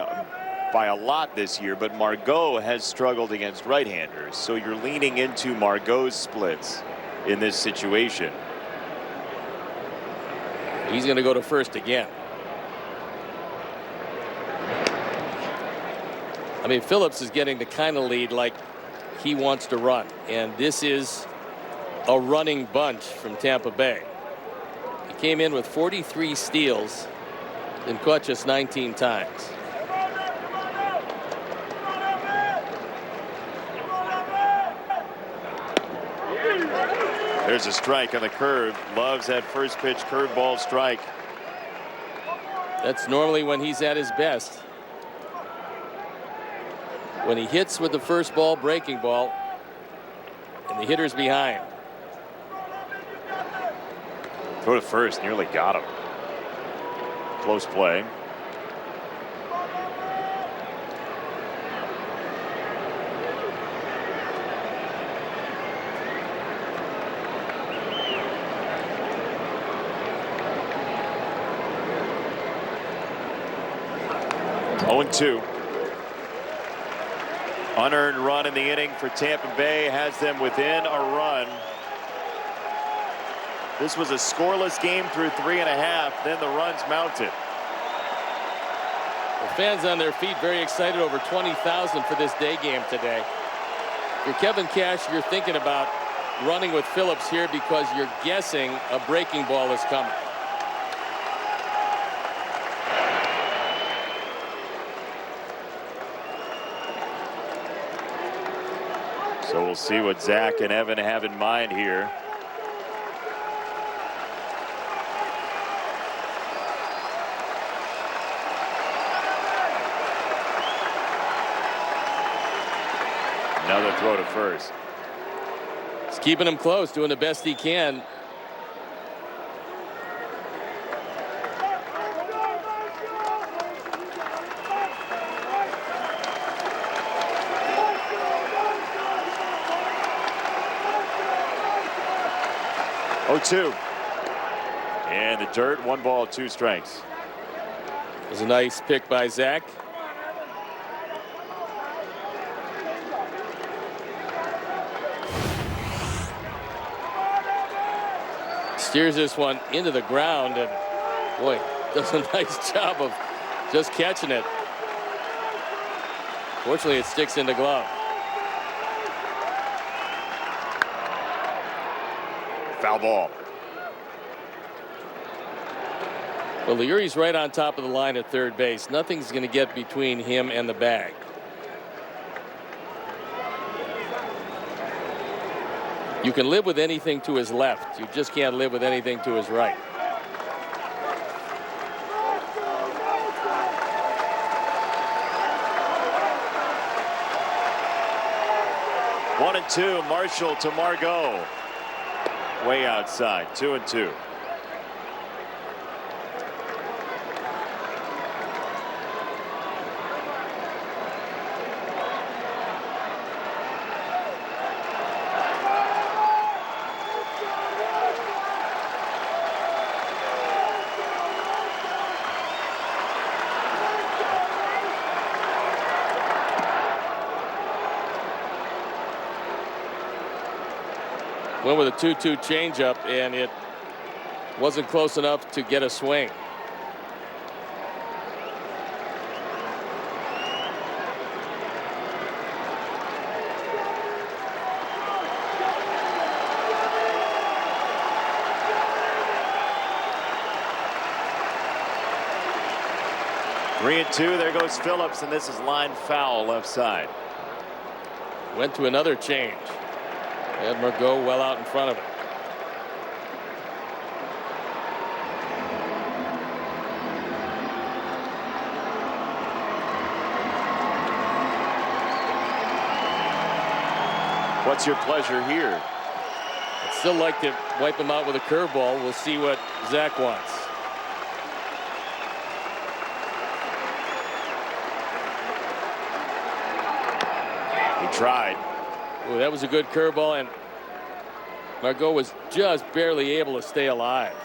a lot this year, but Margot has struggled against right-handers. So you're leaning into Margot's splits in this situation. He's going to go to first again. I mean, Phillips is getting the kind of lead like he wants to run, and this is a running bunch from Tampa Bay. He came in with 43 steals and caught just 19 times. There's a strike on the curve. Loves that first pitch curveball strike. That's normally when he's at his best. When he hits with the first ball, breaking ball, and the hitter's behind. Throw to first, nearly got him. Close play. Two. Unearned run in the inning for Tampa Bay has them within a run. This was a scoreless game through 3.5. Then the runs mounted. The fans on their feet very excited. Over 20,000 for this day game today. If you're Kevin Cash, you're thinking about running with Phillips here because you're guessing a breaking ball is coming. So we'll see what Zach and Evan have in mind here. Another throw to first. He's keeping him close, doing the best he can. Two. And the dirt, 1 ball, 2 strikes. It was a nice pick by Zach. Steers this one into the ground, and boy, does a nice job of just catching it. Fortunately, it sticks in the glove. Foul ball. Well, Leury's right on top of the line at third base. Nothing's going to get between him and the bag. You can live with anything to his left. You just can't live with anything to his right. One and two. Marshall to Margot. Way outside. 2-2. Went with a 2-2 changeup, and it wasn't close enough to get a swing. 3-2. There goes Phillips, and this is line foul left side. Went to another change. Had Margot well out in front of it. What's your pleasure here? I'd still like to wipe him out with a curveball. We'll see what Zach wants. He tried. Ooh, that was a good curveball, and Margot was just barely able to stay alive.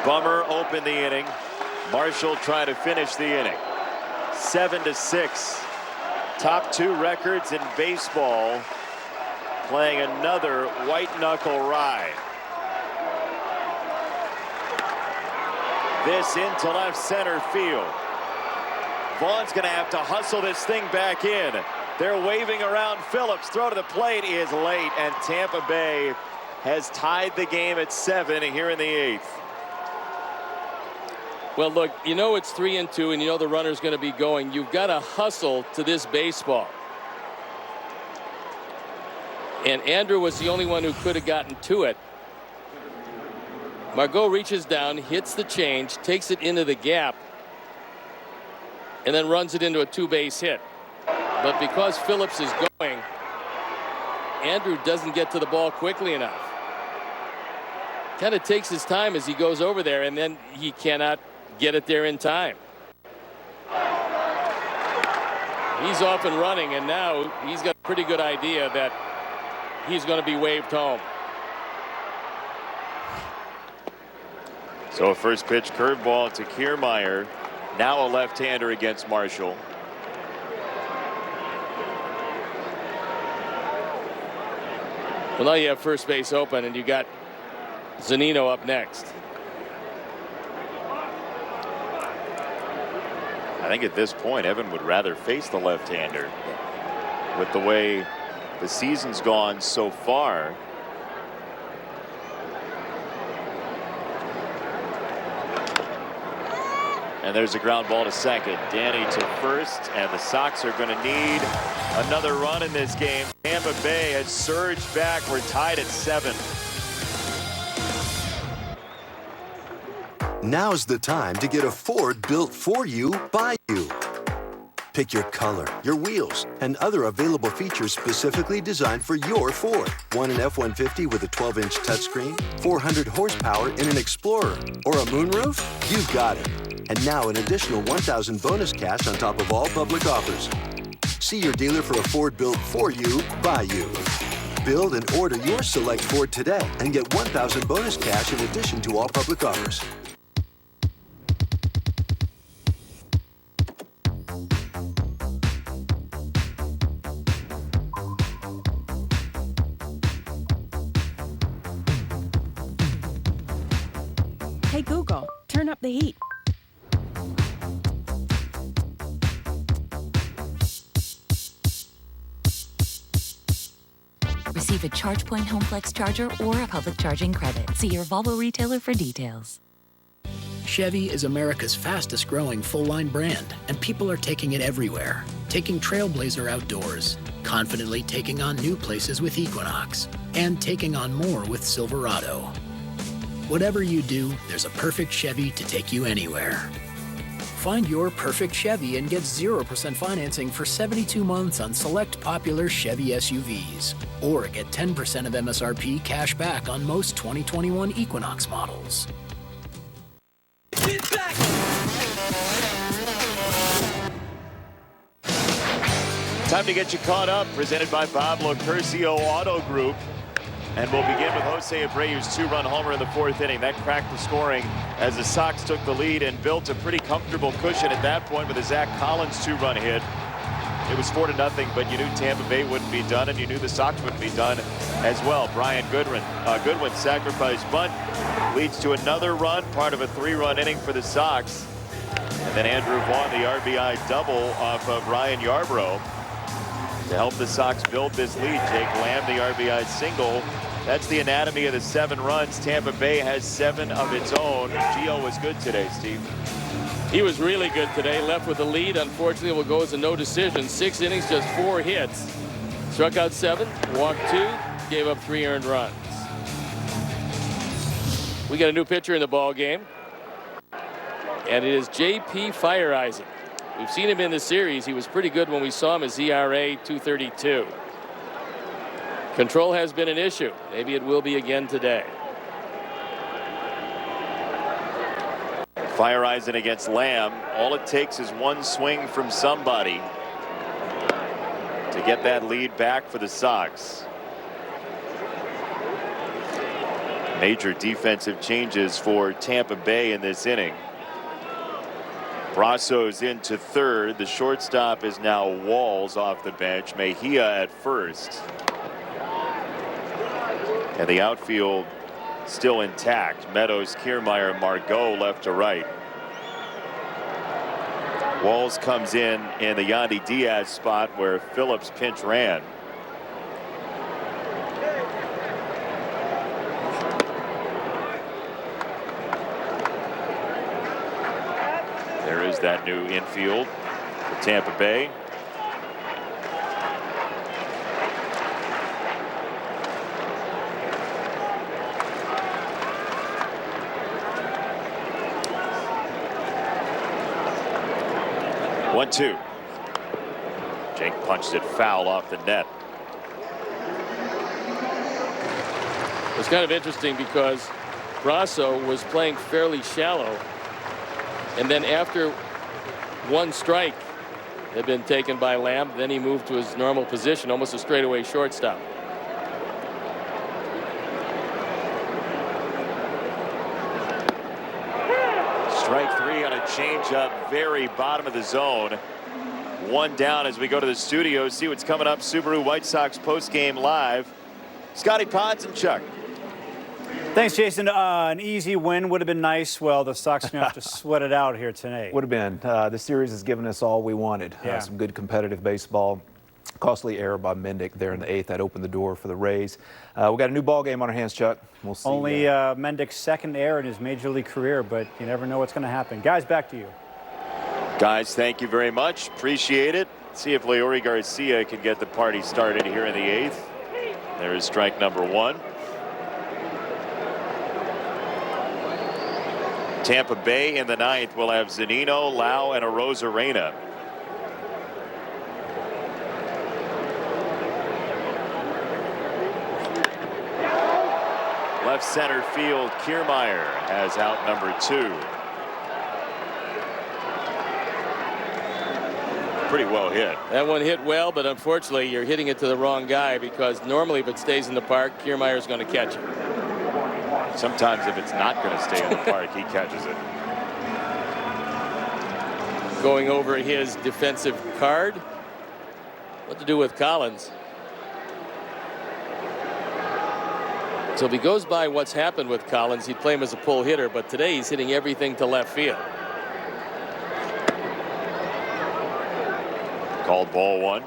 Bummer opened the inning. Marshall trying to finish the inning. 7-6. Top 2 records in baseball. Playing another white knuckle ride. This into left center field. Vaughn's going to have to hustle this thing back in. They're waving around Phillips. Throw to the plate is late, and Tampa Bay has tied the game at 7 here in the 8th. Well, look, you know it's 3-2, and you know the runner's going to be going. You've got to hustle to this baseball. And Andrew was the only one who could have gotten to it. Margot reaches down, hits the change, takes it into the gap, and then runs it into a 2-base hit. But because Phillips is going, Andrew doesn't get to the ball quickly enough. Kind of takes his time as he goes over there, and then he cannot get it there in time. He's off and running, and now he's got a pretty good idea that he's going to be waved home. So a first pitch curveball to Kiermaier. Now a left-hander against Marshall. Well, now you have first base open, and you got Zunino up next. I think at this point, Evan would rather face the left-hander with the way the season's gone so far. And there's a ground ball to second. Danny to first, and the Sox are going to need another run in this game. Tampa Bay has surged back. We're tied at 7. Now's the time to get a Ford built for you, by you. Pick your color, your wheels, and other available features specifically designed for your Ford. Want an F-150 with a 12-inch touchscreen, 400 horsepower in an Explorer, or a moonroof? You've got it. And now an additional $1,000 bonus cash on top of all public offers. See your dealer for a Ford built for you, by you. Build and order your select Ford today and get $1,000 bonus cash in addition to all public offers. Hey Google, turn up the heat. Receive a ChargePoint HomeFlex charger or a public charging credit. See your Volvo retailer for details. Chevy is America's fastest growing full-line brand, and people are taking it everywhere. Taking Trailblazer outdoors, confidently taking on new places with Equinox, and taking on more with Silverado. Whatever you do, there's a perfect Chevy to take you anywhere. Find your perfect Chevy and get 0% financing for 72 months on select popular Chevy SUVs. Or get 10% of MSRP cash back on most 2021 Equinox models. Time to get you caught up. Presented by Bob Locurcio Auto Group. And we'll begin with Jose Abreu's 2-run homer in the 4th inning. That cracked the scoring as the Sox took the lead and built a pretty comfortable cushion at that point with a Zach Collins 2-run hit. It was 4-0, but you knew Tampa Bay wouldn't be done, and you knew the Sox wouldn't be done as well. Brian Goodwin's sacrifice bunt leads to another run, part of a 3-run inning for the Sox. And then Andrew Vaughn, the RBI double off of Ryan Yarborough to help the Sox build this lead. Jake Lamb, the RBI single. That's the anatomy of the 7 runs. Tampa Bay has 7 of its own. Gio was good today, Steve. He was really good today. Left with the lead. Unfortunately, will go as a no decision. 6 innings, just 4 hits. Struck out 7, walked 2, gave up 3 earned runs. We got a new pitcher in the ball game, and it is J.P. Feyereisen. We've seen him in the series. He was pretty good when we saw him. His ERA 2.32. Control has been an issue. Maybe it will be again today. Feyereisen against Lamb. All it takes is one swing from somebody to get that lead back for the Sox. Major defensive changes for Tampa Bay in this inning. Brasso's into third. The shortstop is now Walls off the bench. Mejia at first. And the outfield still intact. Meadows, Kiermaier, Margot left to right. Walls comes in the Yandy Diaz spot where Phillips pinch ran. There is that new infield for Tampa Bay. One, 2. Jake punched it foul off the net. It's kind of interesting because Brasso was playing fairly shallow, and then after 1 strike had been taken by Lamb, then he moved to his normal position, almost a straightaway shortstop. Strike 3 on a changeup, very bottom of the zone. 1 down as we go to the studio, see what's coming up. Subaru White Sox postgame live. Scotty Potts and Chuck. Thanks, Jason. An easy win would have been nice. Well, the Sox are going to have to sweat it out here tonight. Would have been. The series has given us all we wanted. Yeah. Some good competitive baseball. Costly error by Mendick there in the 8th. That opened the door for the Rays. We got a new ball game on our hands, Chuck. We'll see. Only Mendick's 2nd error in his major league career, but you never know what's going to happen. Guys, back to you. Guys, thank you very much. Appreciate it. See if Leori Garcia can get the party started here in the 8th. There is strike number 1. Tampa Bay in the 9th will have Zunino, Lau, and Arozarana. Left center field, Kiermaier has out number 2. Pretty well hit. That one hit well, but unfortunately you're hitting it to the wrong guy, because normally if it stays in the park, Kiermaier's going to catch it. Sometimes if it's not going to stay in the park, he catches it. Going over his defensive card. What to do with Collins? So if he goes by what's happened with Collins, he'd play him as a pull hitter, but today he's hitting everything to left field. Called ball 1.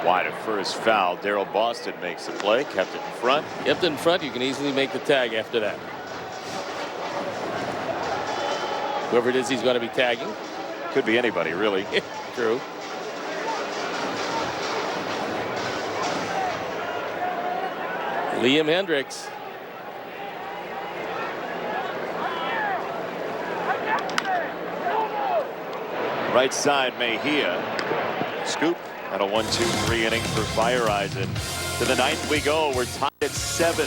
Wide of first, foul. Darryl Boston makes the play, kept it in front. Kept it in front, you can easily make the tag after that. Whoever it is he's going to be tagging. Could be anybody, really. True. Liam Hendricks. Right side, Mejia. Scoop. And a 1-2-3 inning for Feyereisen. To the 9th we go. We're tied at 7.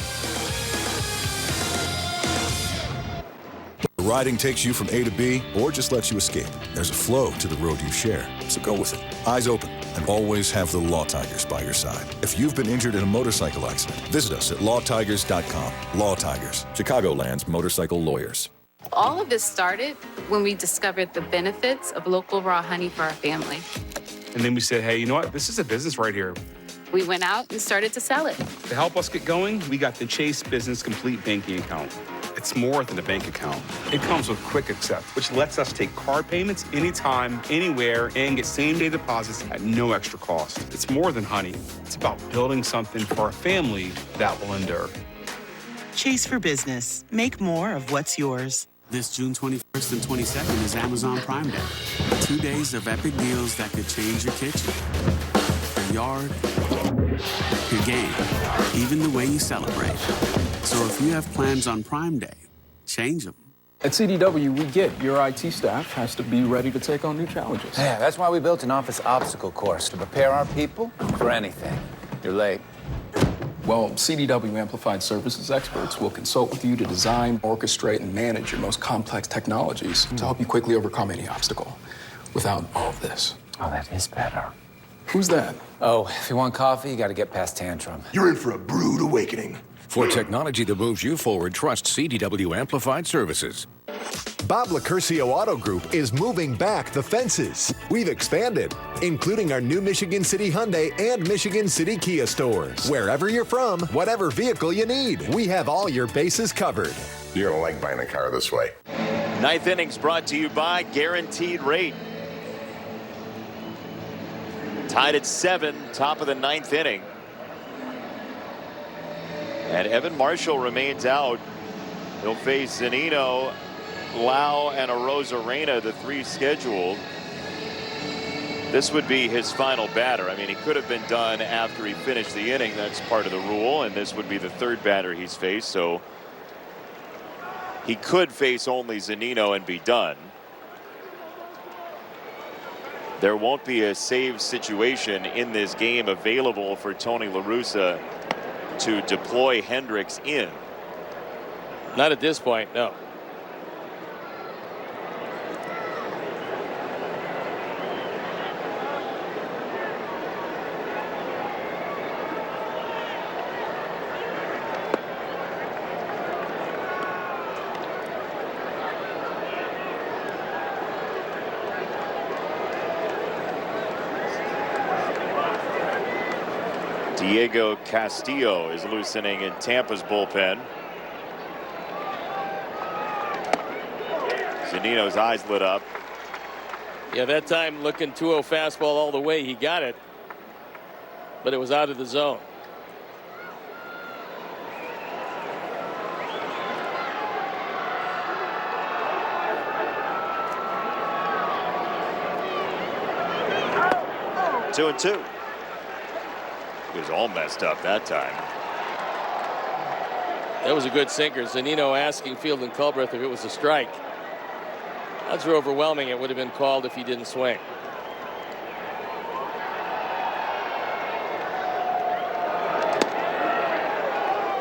Riding takes you from A to B or just lets you escape. There's a flow to the road you share, so go with it. Eyes open and always have the Law Tigers by your side. If you've been injured in a motorcycle accident, visit us at lawtigers.com. Law Tigers, Chicagoland's motorcycle lawyers. All of this started when we discovered the benefits of local raw honey for our family. And then we said, hey, you know what? This is a business right here. We went out and started to sell it. To help us get going, we got the Chase Business Complete Banking Account. It's more than a bank account. It comes with Quick Accept, which lets us take card payments anytime, anywhere, and get same-day deposits at no extra cost. It's more than honey. It's about building something for our family that will endure. Chase for Business. Make more of what's yours. This June 21st and 22nd is Amazon Prime Day. 2 days of epic deals that could change your kitchen, your yard, your game, even the way you celebrate. So if you have plans on Prime Day, change them. At CDW, we get your IT staff has to be ready to take on new challenges. Yeah, that's why we built an office obstacle course to prepare our people for anything. You're late. Well, CDW Amplified Services experts will consult with you to design, orchestrate, and manage your most complex technologies to help you quickly overcome any obstacle without all of this. Oh, that is better. Who's that? Oh, if you want coffee, you got to get past Tantrum. You're in for a brood awakening. For technology that moves you forward, trust CDW Amplified Services. Bob Lacurcio Auto Group is moving back the fences. We've expanded, including our new Michigan City Hyundai and Michigan City Kia stores. Wherever you're from, whatever vehicle you need, we have all your bases covered. You're gonna like buying a car this way. Ninth innings brought to you by Guaranteed Rate. Tied at 7, top of the 9th inning. And Evan Marshall remains out. He'll face Zunino, Lau, and Arozarana, the 3 scheduled. This would be his final batter. I mean, he could have been done after he finished the inning. That's part of the rule. And this would be the 3rd batter he's faced. So he could face only Zunino and be done. There won't be a save situation in this game available for Tony La Russa to deploy Hendricks in. Not at this point, no. Diego Castillo is loosening in Tampa's bullpen. Zunino's eyes lit up. Yeah, that time looking 2-0 fastball all the way. He got it, but it was out of the zone. Two and two. He was all messed up that time. That was a good sinker. Zunino asking Field and Culbreth if it was a strike. Odds are overwhelming. It would have been called if he didn't swing.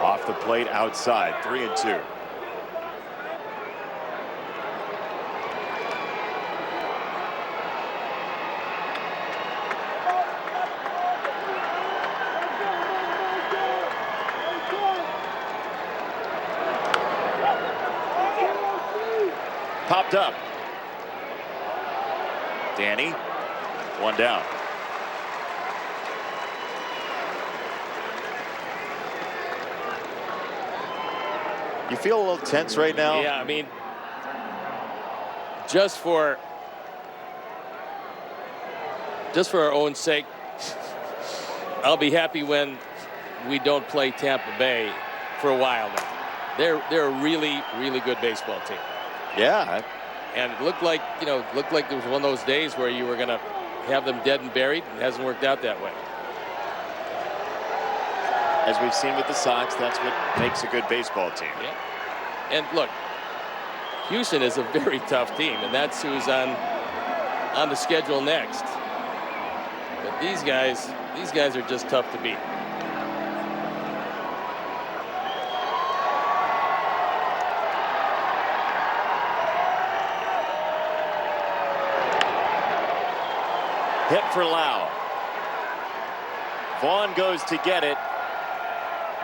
Off the plate outside, 3-2. Popped up. Danny, 1 down. You feel a little tense right now? Yeah, I mean, just for our own sake, I'll be happy when we don't play Tampa Bay for a while now. They're a really, really good baseball team. Yeah. And it looked like, there was one of those days where you were going to have them dead and buried. It hasn't worked out that way. As we've seen with the Sox, that's what makes a good baseball team. Yeah. And look, Houston is a very tough team, and that's who's on the schedule next. But these guys are just tough to beat. Hit for Lau. Vaughn goes to get it.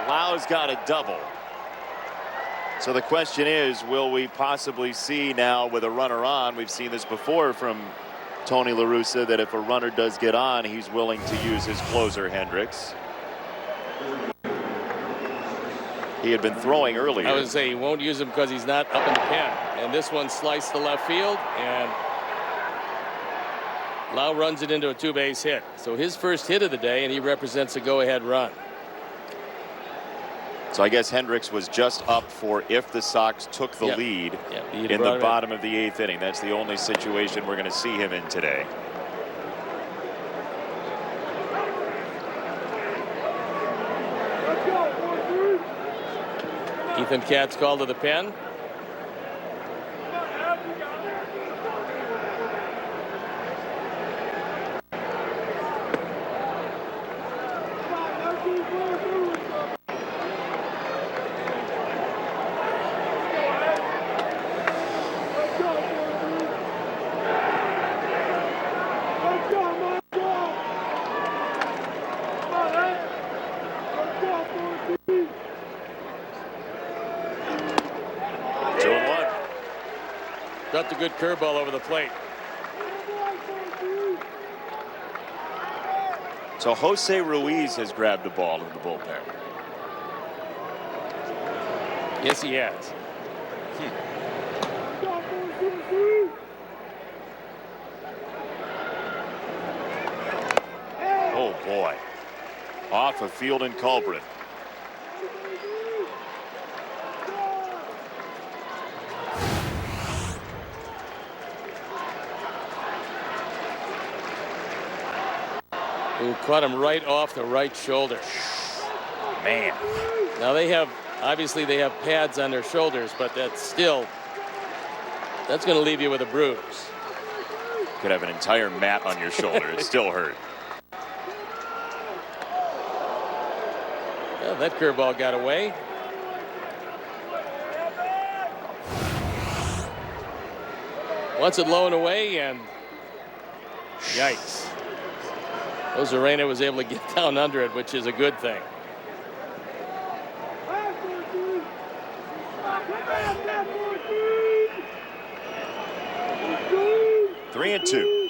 Lau's got a double. So the question is, will we possibly see now with a runner on? We've seen this before from Tony La Russa, that if a runner does get on, he's willing to use his closer, Hendricks. He had been throwing earlier. I would say he won't use him because he's not up in the pen. And this one sliced to left field, and Lau runs it into a 2-base hit. So his first hit of the day, and he represents a go-ahead run. So I guess Hendricks was just up for if the Sox took the lead in the bottom of the 8th inning. That's the only situation we're going to see him in today. Ethan Katz called to the pen. Got the good curveball over the plate. So Jose Ruiz has grabbed the ball in the bullpen. Yes, he has. Oh boy. Off of field and Culbreth. Who caught him right off the right shoulder. Man. Now they have, obviously they have pads on their shoulders, but that's going to leave you with a bruise. Could have an entire mat on your shoulder. It still hurt. Well, that curveball got away. Wants it low and away, and yikes. Arozarana was able to get down under it, which is a good thing. Three and two.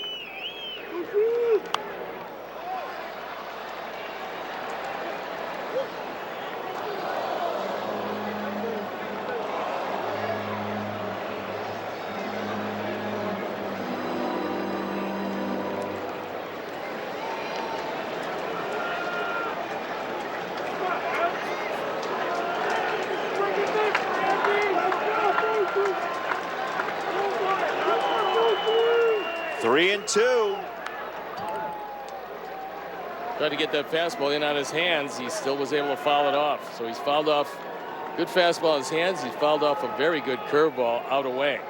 Three and two. Tried to get that fastball in on his hands. He still was able to foul it off. So he's fouled off good fastball in his hands. He's fouled off a very good curveball out away,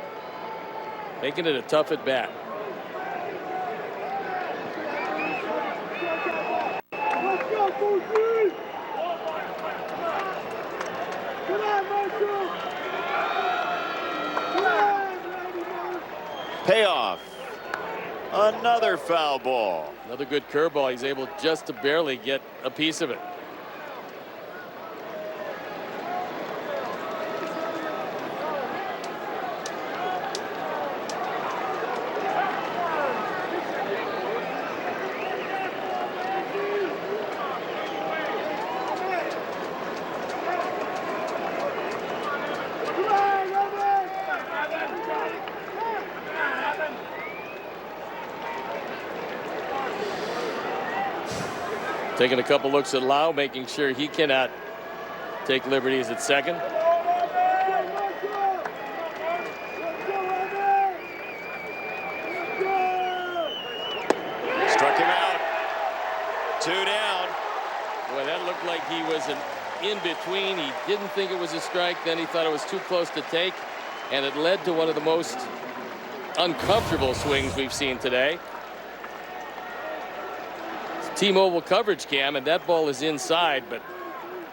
making it a tough at bat. Payoff. Another foul ball. Another good curveball. He's able just to barely get a piece of it. Taking a couple looks at Lau, making sure he cannot take liberties at second. Struck him out. Two down. Boy, that looked like he was an in-between. He didn't think it was a strike. Then he thought it was too close to take. And it led to one of the most uncomfortable swings we've seen today. T-Mobile coverage cam, and that ball is inside, but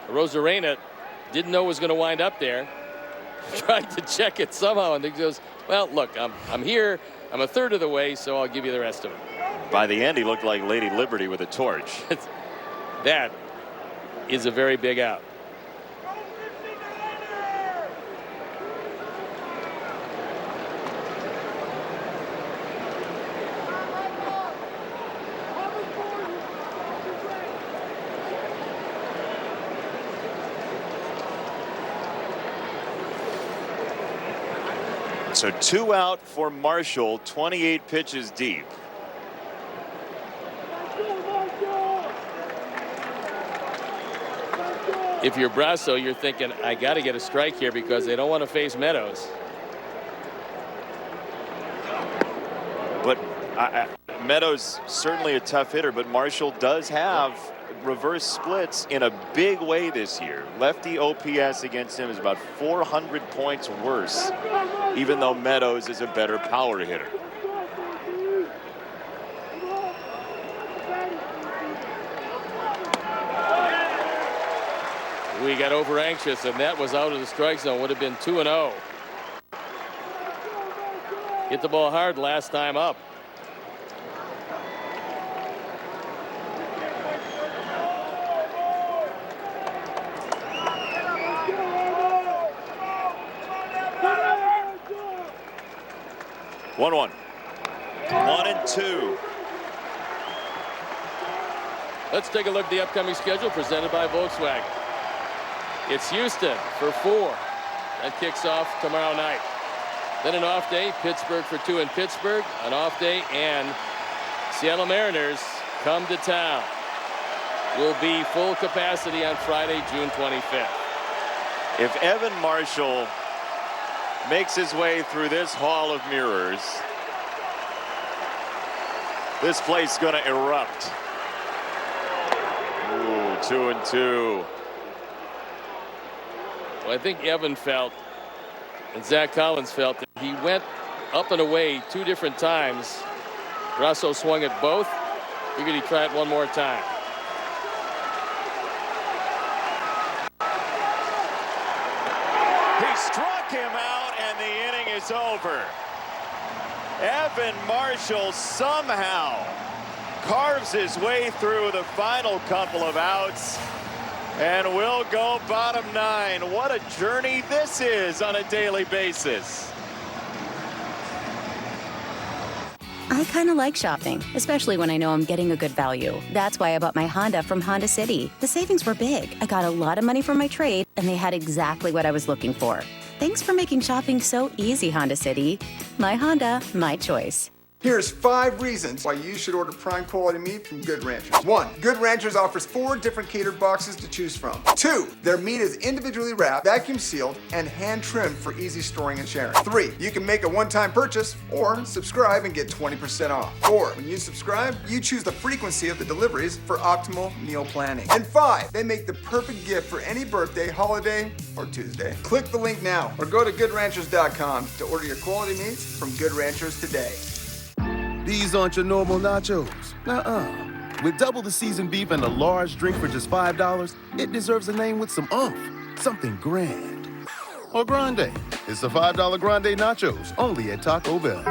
Arozarana didn't know it was going to wind up there. Tried to check it somehow, and he goes, well, look, I'm here. I'm a third of the way, so I'll give you the rest of it. By the end, he looked like Lady Liberty with a torch. That is a very big out. So 2 out for Marshall, 28 pitches deep. If you're Brasso, you're thinking, I got to get a strike here because they don't want to face Meadows. But Meadows certainly a tough hitter, but Marshall does have reverse splits in a big way this year. Lefty OPS against him is about 400 points worse, even though Meadows is a better power hitter. We got over anxious, and that was out of the strike zone. Would have been 2-0. Hit the ball hard last time up. One, 1-2. Let's take a look at the upcoming schedule presented by Volkswagen. It's Houston for 4. That kicks off tomorrow night. Then an off day, Pittsburgh for 2 in Pittsburgh, an off day, and Seattle Mariners come to town. Will be full capacity on Friday, June 25th. If Evan Marshall makes his way through this hall of mirrors, this place is going to erupt. Ooh, 2-2. Well, I think Evan felt, and Zach Collins felt, that he went up and away 2 different times. Brasso swung at both. Figured he'd try it one more time. He struck him out, and the inning is over. Evan Marshall somehow carves his way through the final couple of outs and will go bottom 9. What a journey this is on a daily basis. I kind of like shopping, especially when I know I'm getting a good value. That's why I bought my Honda from Honda City. The savings were big. I got a lot of money for my trade, and they had exactly what I was looking for. Thanks for making shopping so easy, Honda City. My Honda, my choice. Here's 5 reasons why you should order prime quality meat from Good Ranchers. 1. Good Ranchers offers 4 different catered boxes to choose from. 2. Their meat is individually wrapped, vacuum sealed, and hand trimmed for easy storing and sharing. 3. You can make a one-time purchase or subscribe and get 20% off. 4. When you subscribe, you choose the frequency of the deliveries for optimal meal planning. And 5. They make the perfect gift for any birthday, holiday, or Tuesday. Click the link now or go to goodranchers.com to order your quality meats from Good Ranchers today. These aren't your normal nachos. Nuh-uh. With double the seasoned beef and a large drink for just $5, it deserves a name with some oomph. Something grand. Or grande. It's the $5 grande nachos, only at Taco Bell.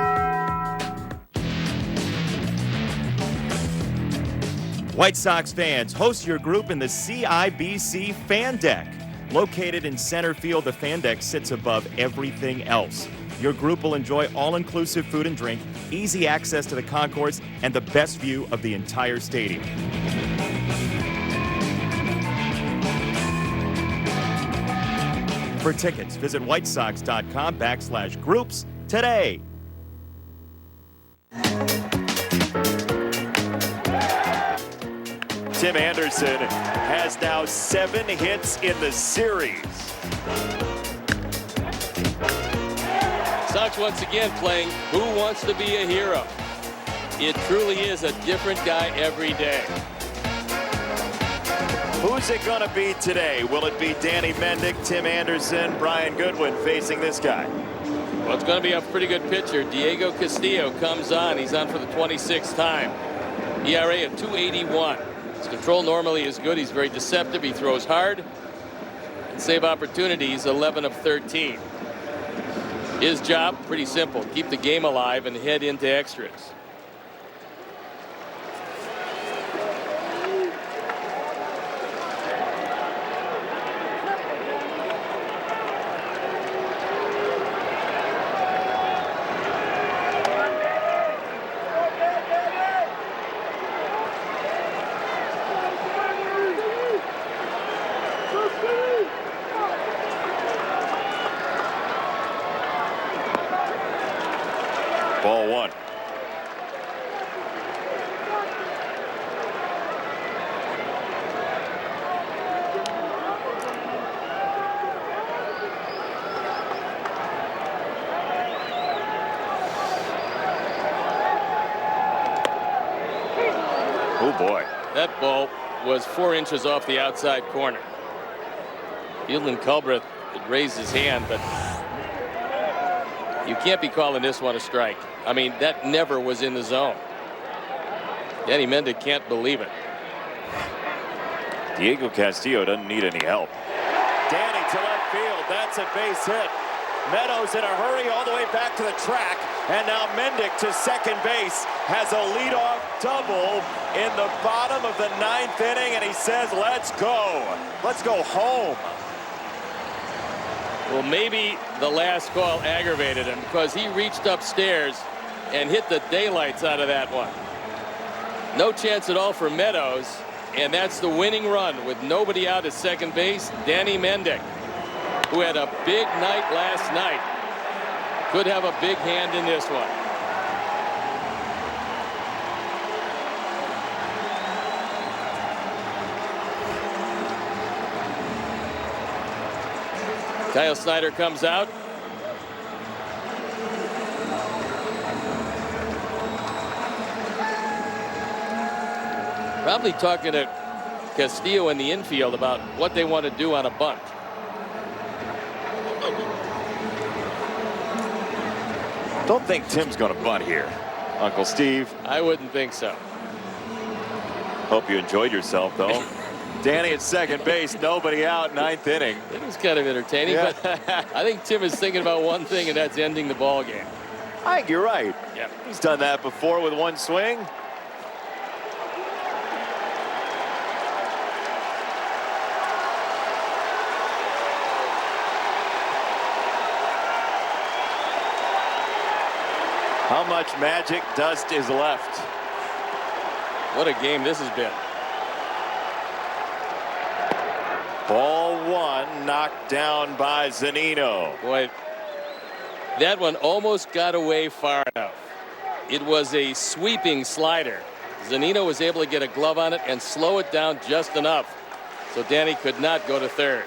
White Sox fans, host your group in the CIBC Fan Deck. Located in center field, the Fan Deck sits above everything else. Your group will enjoy all-inclusive food and drink, easy access to the concourse, and the best view of the entire stadium. For tickets, visit whitesox.com/groups today. Tim Anderson has now 7 hits in the series. Sox once again playing Who Wants to Be a Hero. It truly is a different guy every day. Who's it going to be today? Will it be Danny Mendick, Tim Anderson, Brian Goodwin facing this guy? Well, it's going to be a pretty good pitcher. Diego Castillo comes on. He's on for the 26th time. ERA of 2.81. His control normally is good. He's very deceptive. He throws hard. And save opportunities, 11 of 13. His job, pretty simple. Keep the game alive and head into extras. boy. That ball was 4 inches off the outside corner. Fielding Culbreth had raised his hand, but you can't be calling this one a strike. I mean, that never was in the zone. Danny Mendick can't believe it. Diego Castillo doesn't need any help. Danny to left field. That's a base hit. Meadows in a hurry all the way back to the track. And now Mendick to second base has a leadoff double in the bottom of the 9th inning. And he says, let's go. Let's go home. Well, maybe the last call aggravated him because he reached upstairs and hit the daylights out of that one. No chance at all for Meadows. And that's the winning run with nobody out at second base. Danny Mendick, who had a big night last night, could have a big hand in this one. Kyle Snyder comes out. Probably talking to Castillo in the infield about what they want to do on a bunt. Don't think Tim's going to bunt here, Uncle Steve. I wouldn't think so. Hope you enjoyed yourself, though. Danny at second base, nobody out, 9th inning. It was kind of entertaining, Yeah. but I think Tim is thinking about one thing, and that's ending the ball game. I think you're right. Yeah. He's done that before with one swing. How much magic dust is left? What a game this has been. Ball one knocked down by Zunino. Boy, that one almost got away far enough. It was a sweeping slider. Zunino was able to get a glove on it and slow it down just enough so Danny could not go to third.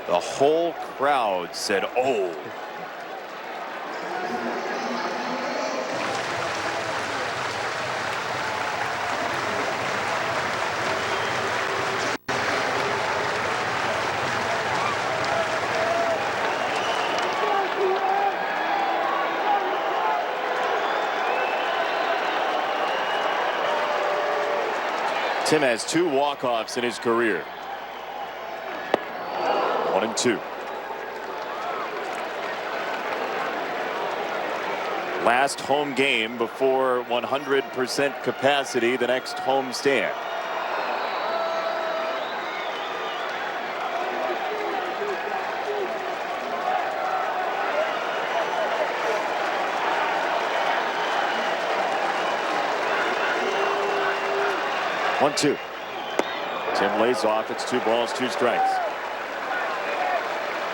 The whole crowd said, oh. Tim has 2 walk-offs in his career. 1-2. Last home game before 100% capacity, the next home stand. One, 2. Tim lays off. It's 2 balls, 2 strikes.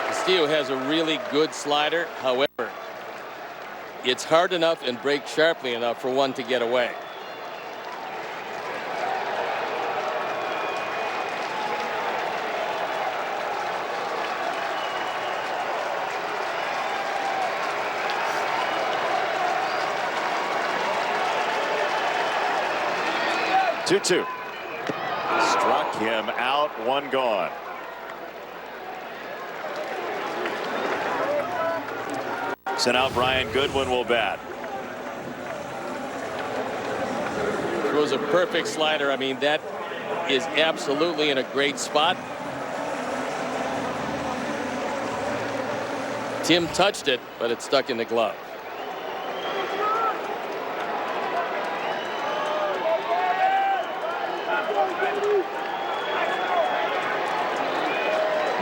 Castillo has a really good slider. However, it's hard enough and breaks sharply enough for one to get away. Two. Struck him out, 1 gone. So now Brian Goodwin will bat. Throws a perfect slider. I mean, that is absolutely in a great spot. Tim touched it, but it stuck in the glove.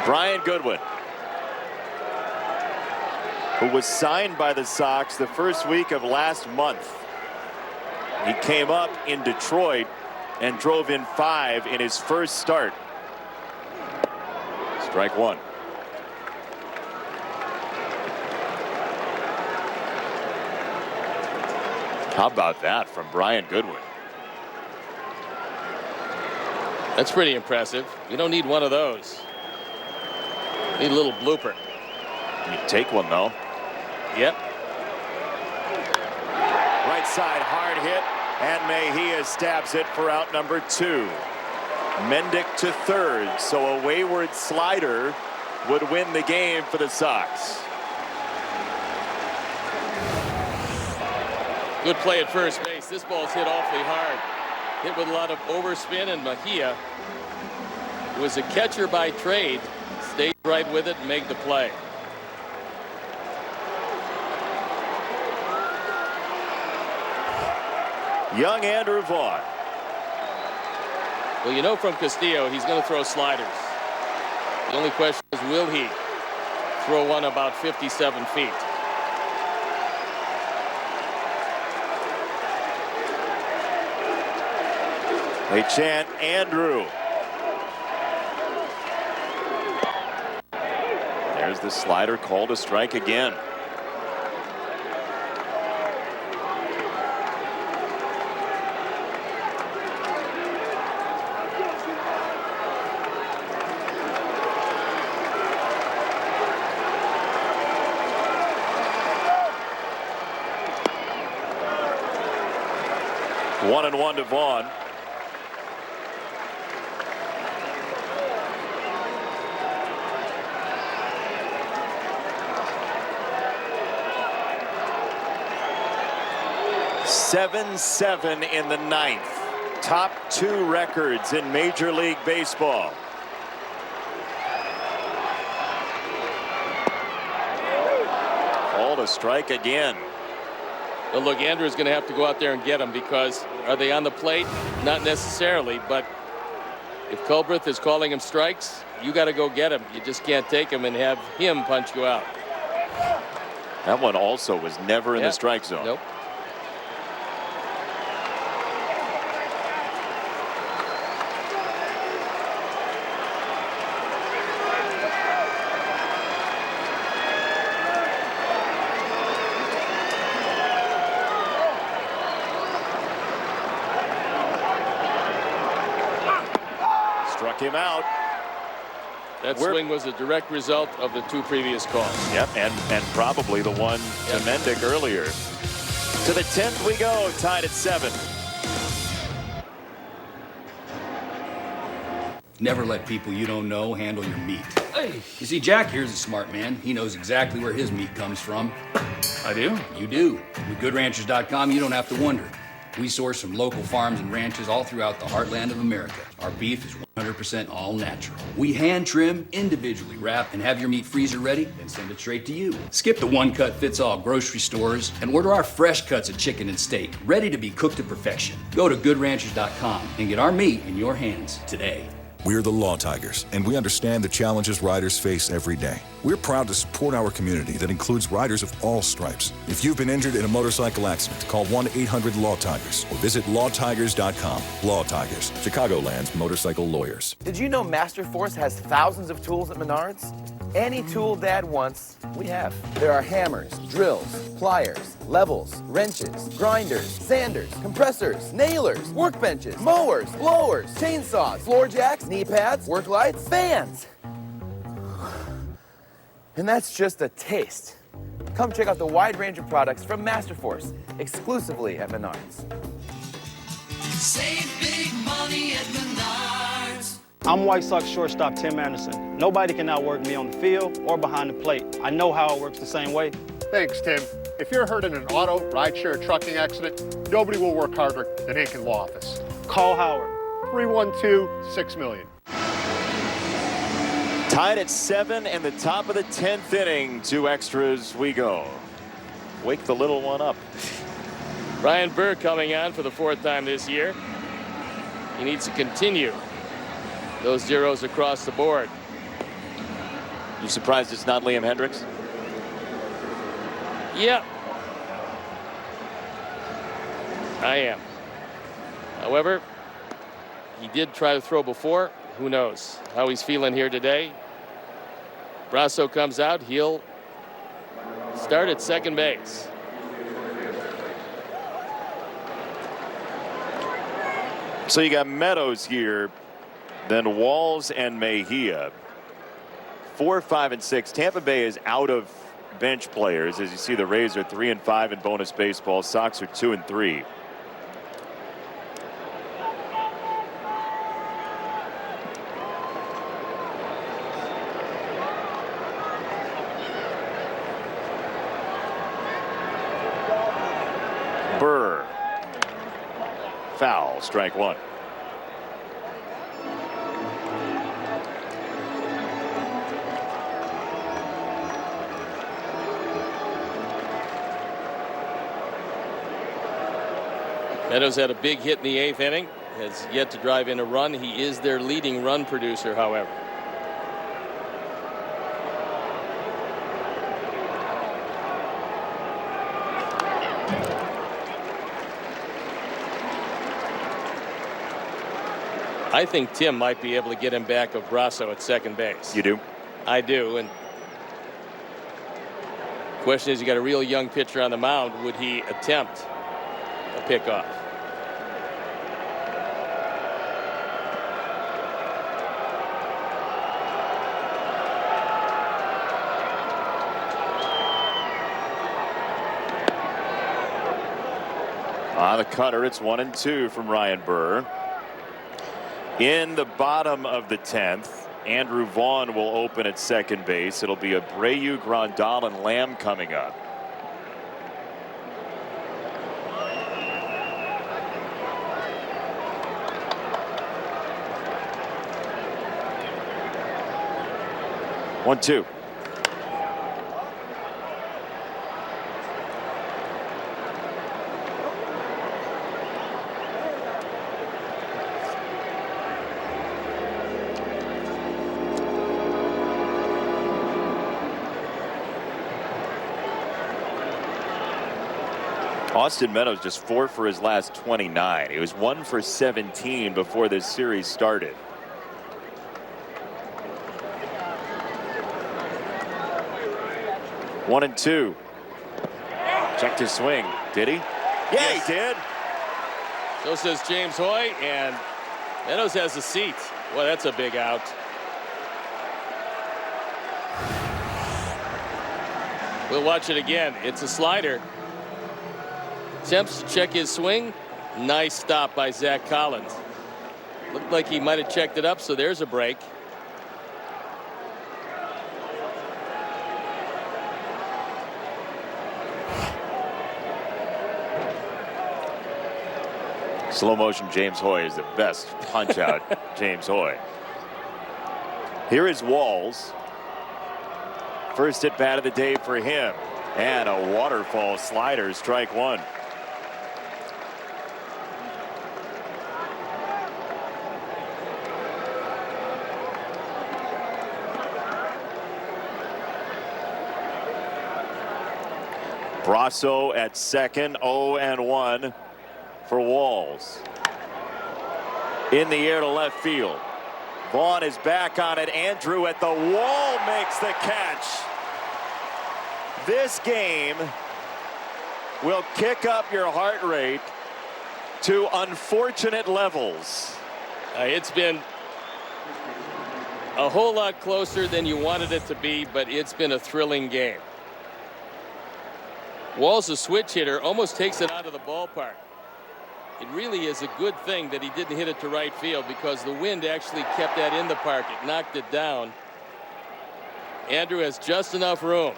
Brian Goodwin, who was signed by the Sox the first week of last month. He came up in Detroit and drove in 5 in his first start. Strike 1. How about that from Brian Goodwin? That's pretty impressive. You don't need one of those. Need a little blooper. You take one, though. Yep. Right side, hard hit, and Mejia stabs it for out number 2. Mendick to third, so a wayward slider would win the game for the Sox. Good play at first base. This ball's hit awfully hard. Hit with a lot of overspin, and Mejia, who was a catcher by trade, stayed right with it and made the play. Young Andrew Vaughn. Well, you know from Castillo, he's going to throw sliders. The only question is, will he throw one about 57 feet? They chant Andrew. There's the slider, called a strike again. One and one to Vaughn. Seven in the ninth. Top 2 records in Major League Baseball. Called a strike again. Well, look, Andrew's going to have to go out there and get them, because are they on the plate? Not necessarily, but if Culbreth is calling him strikes, you got to go get him. You just can't take him and have him punch you out. That one also was never in the strike zone. Nope. Struck him out. That swing was a direct result of the 2 previous calls. Yep, and probably the one to Mendick earlier. To the 10th we go, tied at 7. Never let people you don't know handle your meat. Hey. You see, Jack here's a smart man. He knows exactly where his meat comes from. I do? You do. With GoodRanchers.com, you don't have to wonder. We source from local farms and ranches all throughout the heartland of America. Our beef is 100% all natural. We hand trim, individually wrap, and have your meat freezer ready, then send it straight to you. Skip the one-cut-fits-all grocery stores and order our fresh cuts of chicken and steak, ready to be cooked to perfection. Go to GoodRanchers.com and get our meat in your hands today. We're the Law Tigers, and we understand the challenges riders face every day. We're proud to support our community that includes riders of all stripes. If you've been injured in a motorcycle accident, call 1-800-LAW-TIGERS or visit lawtigers.com. Law Tigers, Chicagoland's motorcycle lawyers. Did you know Masterforce has thousands of tools at Menards? Any tool Dad wants, we have. There are hammers, drills, pliers, levels, wrenches, grinders, sanders, compressors, nailers, workbenches, mowers, blowers, chainsaws, floor jacks, knee pads, work lights, fans. And that's just a taste. Come check out the wide range of products from Masterforce, exclusively at Menards. Save big money at Menards. I'm White Sox shortstop Tim Anderson. Nobody can outwork me on the field or behind the plate. I know how it works the same way. Thanks, Tim. If you're hurt in an auto, rideshare, or trucking accident, nobody will work harder than Aiken Law Office. Call Howard. 312-6000000. Tied at 7 in the top of the 10th inning. 2 extras we go. Wake the little one up. Brian Burr coming on for the 4th time this year. He needs to continue those zeros across the board. You surprised it's not Liam Hendricks? Yeah. I am. However, he did try to throw before. Who knows how he's feeling here today. Brasso comes out. He'll start at second base. So you got Meadows here Then Walls and Mejia. 4, 5, and 6. Tampa Bay is out of bench players. As you see, the Rays are 3 and 5 in bonus baseball. Sox are 2 and 3. Burr. Foul, strike one. Meadows had a big hit in the 8th inning, has yet to drive in a run. He is their leading run producer, however. I think Tim might be able to get him back of Brasso at second base. You do? I do. And the question is, you got a real young pitcher on the mound. Would he attempt a pickoff? On the cutter, it's 1-2 from Ryan Burr. In the bottom of the 10th, Andrew Vaughn will open at second base. It'll be Abreu, Grandal, and Lamb coming up. One, two. Austin Meadows just 4 for his last 29. He was 1 for 17 before this series started. One and two. Checked his swing. Did he? Yeah, he did. So says James Hoy, and Meadows has a seat. Boy, that's a big out. We'll watch it again. It's a slider. Attempts to check his swing. Nice stop by Zach Collins. Looked like he might have checked it up, so there's a break. Slow motion James Hoy is the best punch out. James Hoy. Here is Walls. First at bat of the day for him. And a waterfall slider, strike one. Brasso at second, 0-1 for Walls. In the air to left field. Vaughn is back on it. Andrew at the wall makes the catch. This game will kick up your heart rate to unfortunate levels. It's been a whole lot closer than you wanted it to be, but it's been a thrilling game. Walls, a switch hitter, almost takes it out of the ballpark. It really is a good thing that he didn't hit it to right field, because the wind actually kept that in the park. It knocked it down. Andrew has just enough room.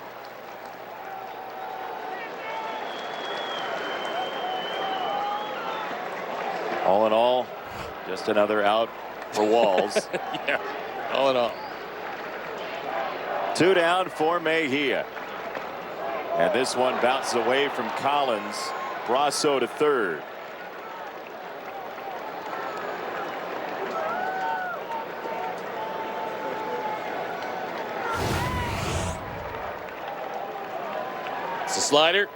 All in all, just another out for Walls. Yeah, all in all. 2 down for Mejia. And this one bounces away from Collins. Brasso to third. It's a slider.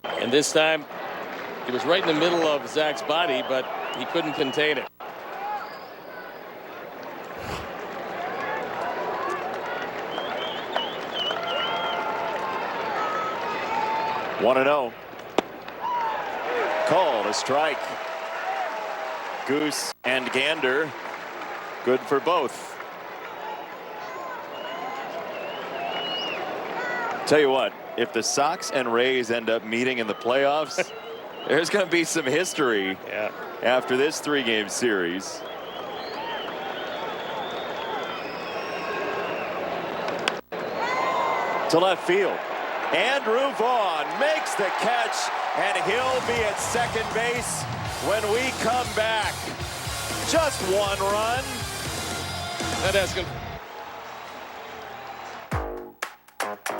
And this time it was right in the middle of Zach's body, but he couldn't contain it. One 1-0. Called a strike. goose and gander. Good for both. Tell you what, if the Sox and Rays end up meeting in the playoffs, there's going to be some history after this 3-game series. To left field. Andrew Vaughn makes the catch, and he'll be at second base when we come back. Just one run. That has good.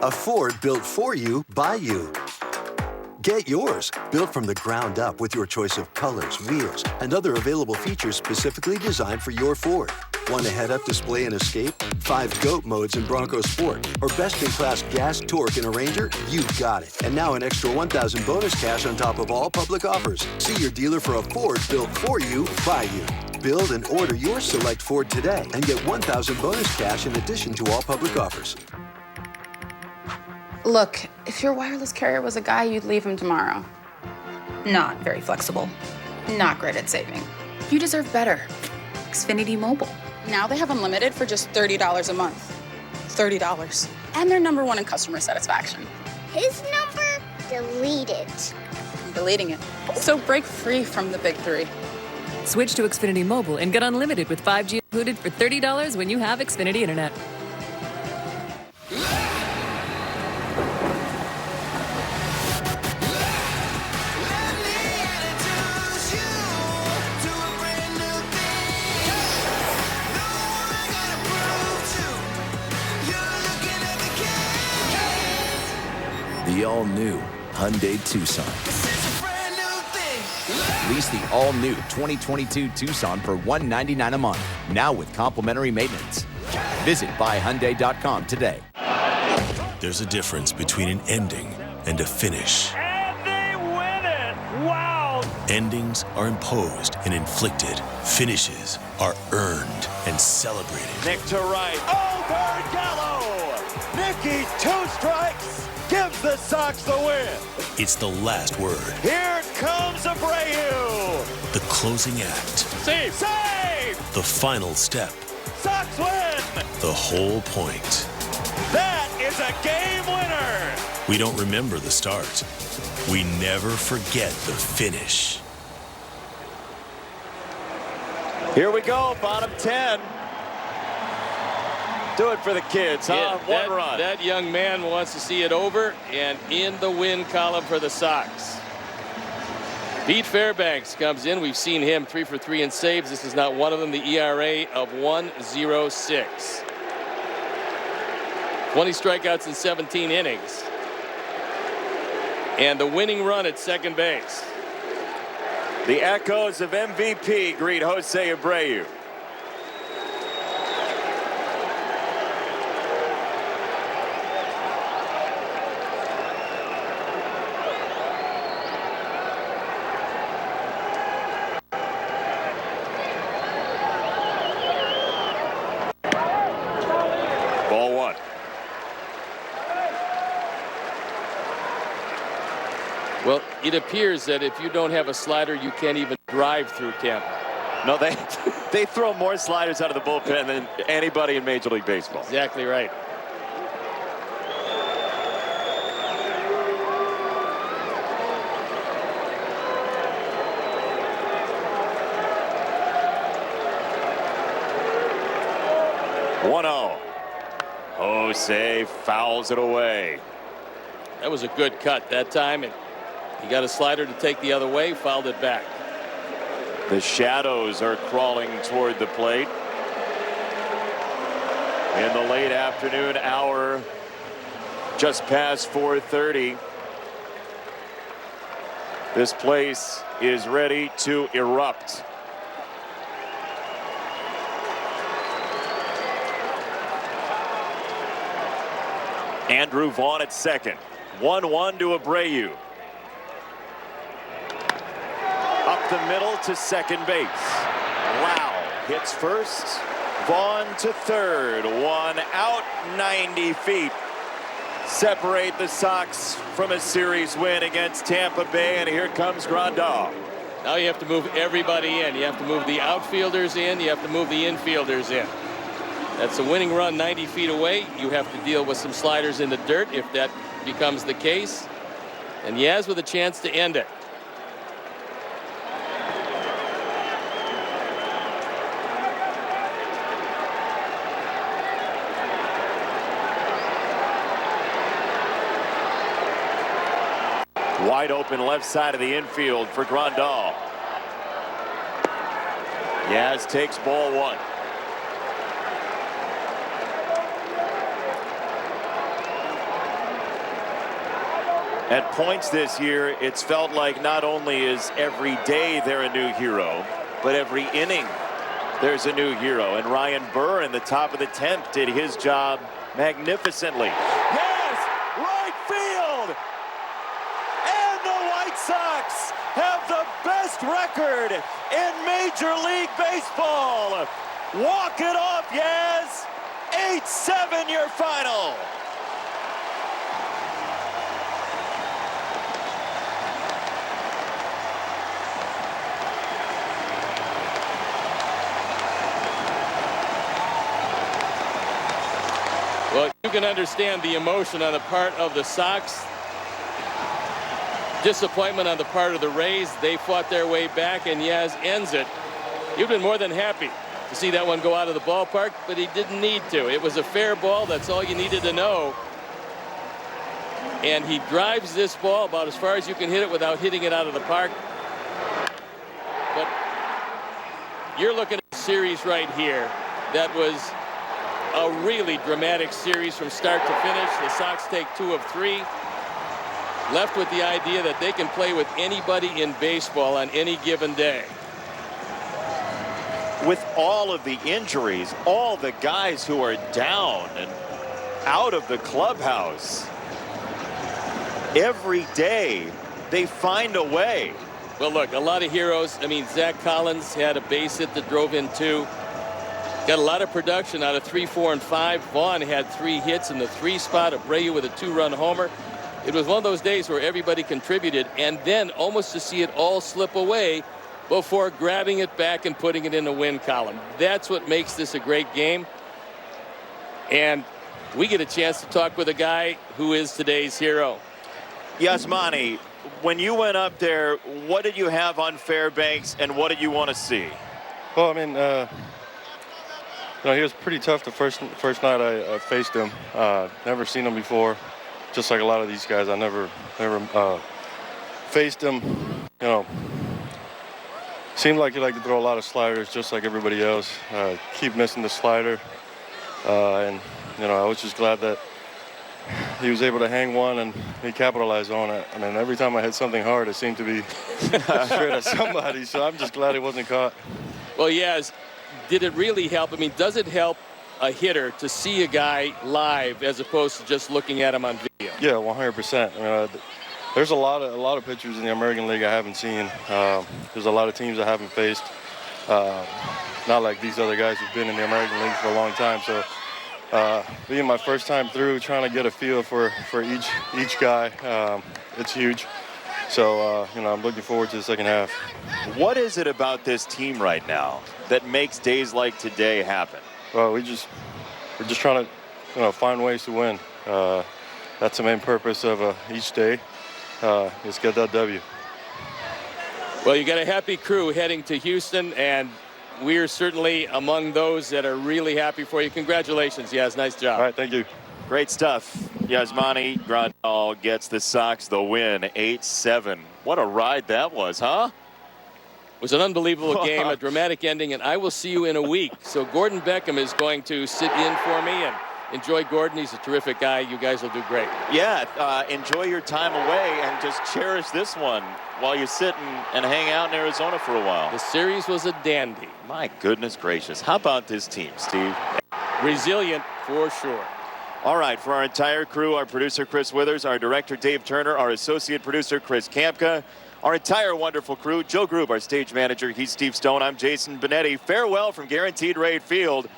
A Ford built for you, by you. Get yours, built from the ground up with your choice of colors, wheels, and other available features specifically designed for your Ford. Want a head-up display in Escape, 5 GOAT modes in Bronco Sport, or best-in-class gas torque in a Ranger? You've got it. And now an extra $1,000 bonus cash on top of all public offers. See your dealer for a Ford built for you, by you. Build and order your select Ford today and get $1,000 bonus cash in addition to all public offers. Look, if your wireless carrier was a guy, you'd leave him tomorrow. Not very flexible. Not great at saving. You deserve better. Xfinity Mobile. Now they have unlimited for just $30 a month. $30. And they're #1 in customer satisfaction. His number? Deleted. I'm deleting it. So break free from the big three. Switch to Xfinity Mobile and get unlimited with 5G included for $30 when you have Xfinity Internet. The all-new Hyundai Tucson. Lease the all-new 2022 Tucson for $199 a month, now with complimentary maintenance. Visit buyhyundai.com today. There's a difference between an ending and a finish. And they win it! Wow! Endings are imposed and inflicted. Finishes are earned and celebrated. Nick to right. Over Gallo! Nicky, 2 strikes! Gives the Sox the win. It's the last word. Here comes Abreu. The closing act. Save! Save! The final step. Sox win! The whole point. That is a game winner. We don't remember the start. We never forget the finish. Here we go, bottom 10. Do it for the kids, huh? One run. That young man wants to see it over and in the win column for the Sox. Pete Fairbanks comes in. We've seen him 3 for 3 in saves. This is not one of them. The ERA of 1.06. 20 strikeouts in 17 innings. And the winning run at second base. The echoes of MVP greet Jose Abreu. Ball 1. Well, it appears that if you don't have a slider, you can't even drive through Tampa. No, they throw more sliders out of the bullpen than anybody in Major League Baseball. Exactly right. Jose fouls it away. That was a good cut that time, and he got a slider to take the other way, fouled it back. The shadows are crawling toward the plate. In the late afternoon hour, just past 4:30. This place is ready to erupt. Andrew Vaughn at second. 1-1 to Abreu. Up the middle to second base. Lau hits first. Vaughn to third. One out, 90 feet. Separate the Sox from a series win against Tampa Bay, and here comes Grandal. Now you have to move everybody in. You have to move the outfielders in. You have to move the infielders in. That's a winning run 90 feet away. You have to deal with some sliders in the dirt if that becomes the case. And Yaz with a chance to end it. Wide open left side of the infield for Grandal. Yaz takes ball one. At points this year, it's felt like not only is every day they're a new hero, but every inning there's a new hero. And Ryan Burr in the top of the 10th did his job magnificently. Yes, right field! And the White Sox have the best record in Major League Baseball. Walk it off, Yaz. 8-7 your final. Well, you can understand the emotion on the part of the Sox. Disappointment on the part of the Rays. They fought their way back, and Yaz ends it. You've been more than happy to see that one go out of the ballpark, but he didn't need to. It was a fair ball. That's all you needed to know. And he drives this ball about as far as you can hit it without hitting it out of the park. But you're looking at a series right here that was a really dramatic series from start to finish. The Sox take 2 of 3. Left with the idea that they can play with anybody in baseball on any given day. With all of the injuries, all the guys who are down and out of the clubhouse, every day they find a way. Well, look, a lot of heroes. I mean, Zach Collins had a base hit that drove in 2. Got a lot of production out of 3, 4, and 5. Vaughn had 3 hits in the 3 spot. Abreu with a 2-run homer. It was one of those days where everybody contributed, and then almost to see it all slip away before grabbing it back and putting it in the win column. That's what makes this a great game. And we get a chance to talk with a guy who is today's hero. Yasmani, when you went up there, what did you have on Fairbanks, and what did you want to see? Well, I mean, he was pretty tough the first night I faced him. Never seen him before. Just like a lot of these guys, I never faced him. Seemed like he liked to throw a lot of sliders, just like everybody else. Keep missing the slider, and I was just glad that he was able to hang one and he capitalized on it. I mean, every time I hit something hard, it seemed to be straight at somebody. So I'm just glad it wasn't caught. Well, yes. Did it really help? I mean, does it help a hitter to see a guy live as opposed to just looking at him on video? Yeah, 100%. There's a lot of pitchers in the American League I haven't seen. There's a lot of teams I haven't faced. Not like these other guys who've been in the American League for a long time. So being my first time through, trying to get a feel for each guy, it's huge. So I'm looking forward to the second half. What is it about this team right now that makes days like today happen? Well, we're just trying to find ways to win. That's the main purpose of each day. Let's get that W. Well, you got a happy crew heading to Houston, and we're certainly among those that are really happy for you. Congratulations, Yaz. Nice job. All right, thank you. Great stuff. Yasmani Grandal gets the Sox the win, 8-7. What a ride that was, huh? It was an unbelievable game, a dramatic ending, and I will see you in a week. So Gordon Beckham is going to sit in for me, and enjoy Gordon. He's a terrific guy. You guys will do great. Yeah, enjoy your time away and just cherish this one while you sit and hang out in Arizona for a while. The series was a dandy. My goodness gracious. How about this team, Steve? Resilient for sure. All right, for our entire crew, our producer Chris Withers, our director Dave Turner, our associate producer Chris Kampka, our entire wonderful crew, Joe Grube, our stage manager, he's Steve Stone, I'm Jason Benetti. Farewell from Guaranteed Rate Field.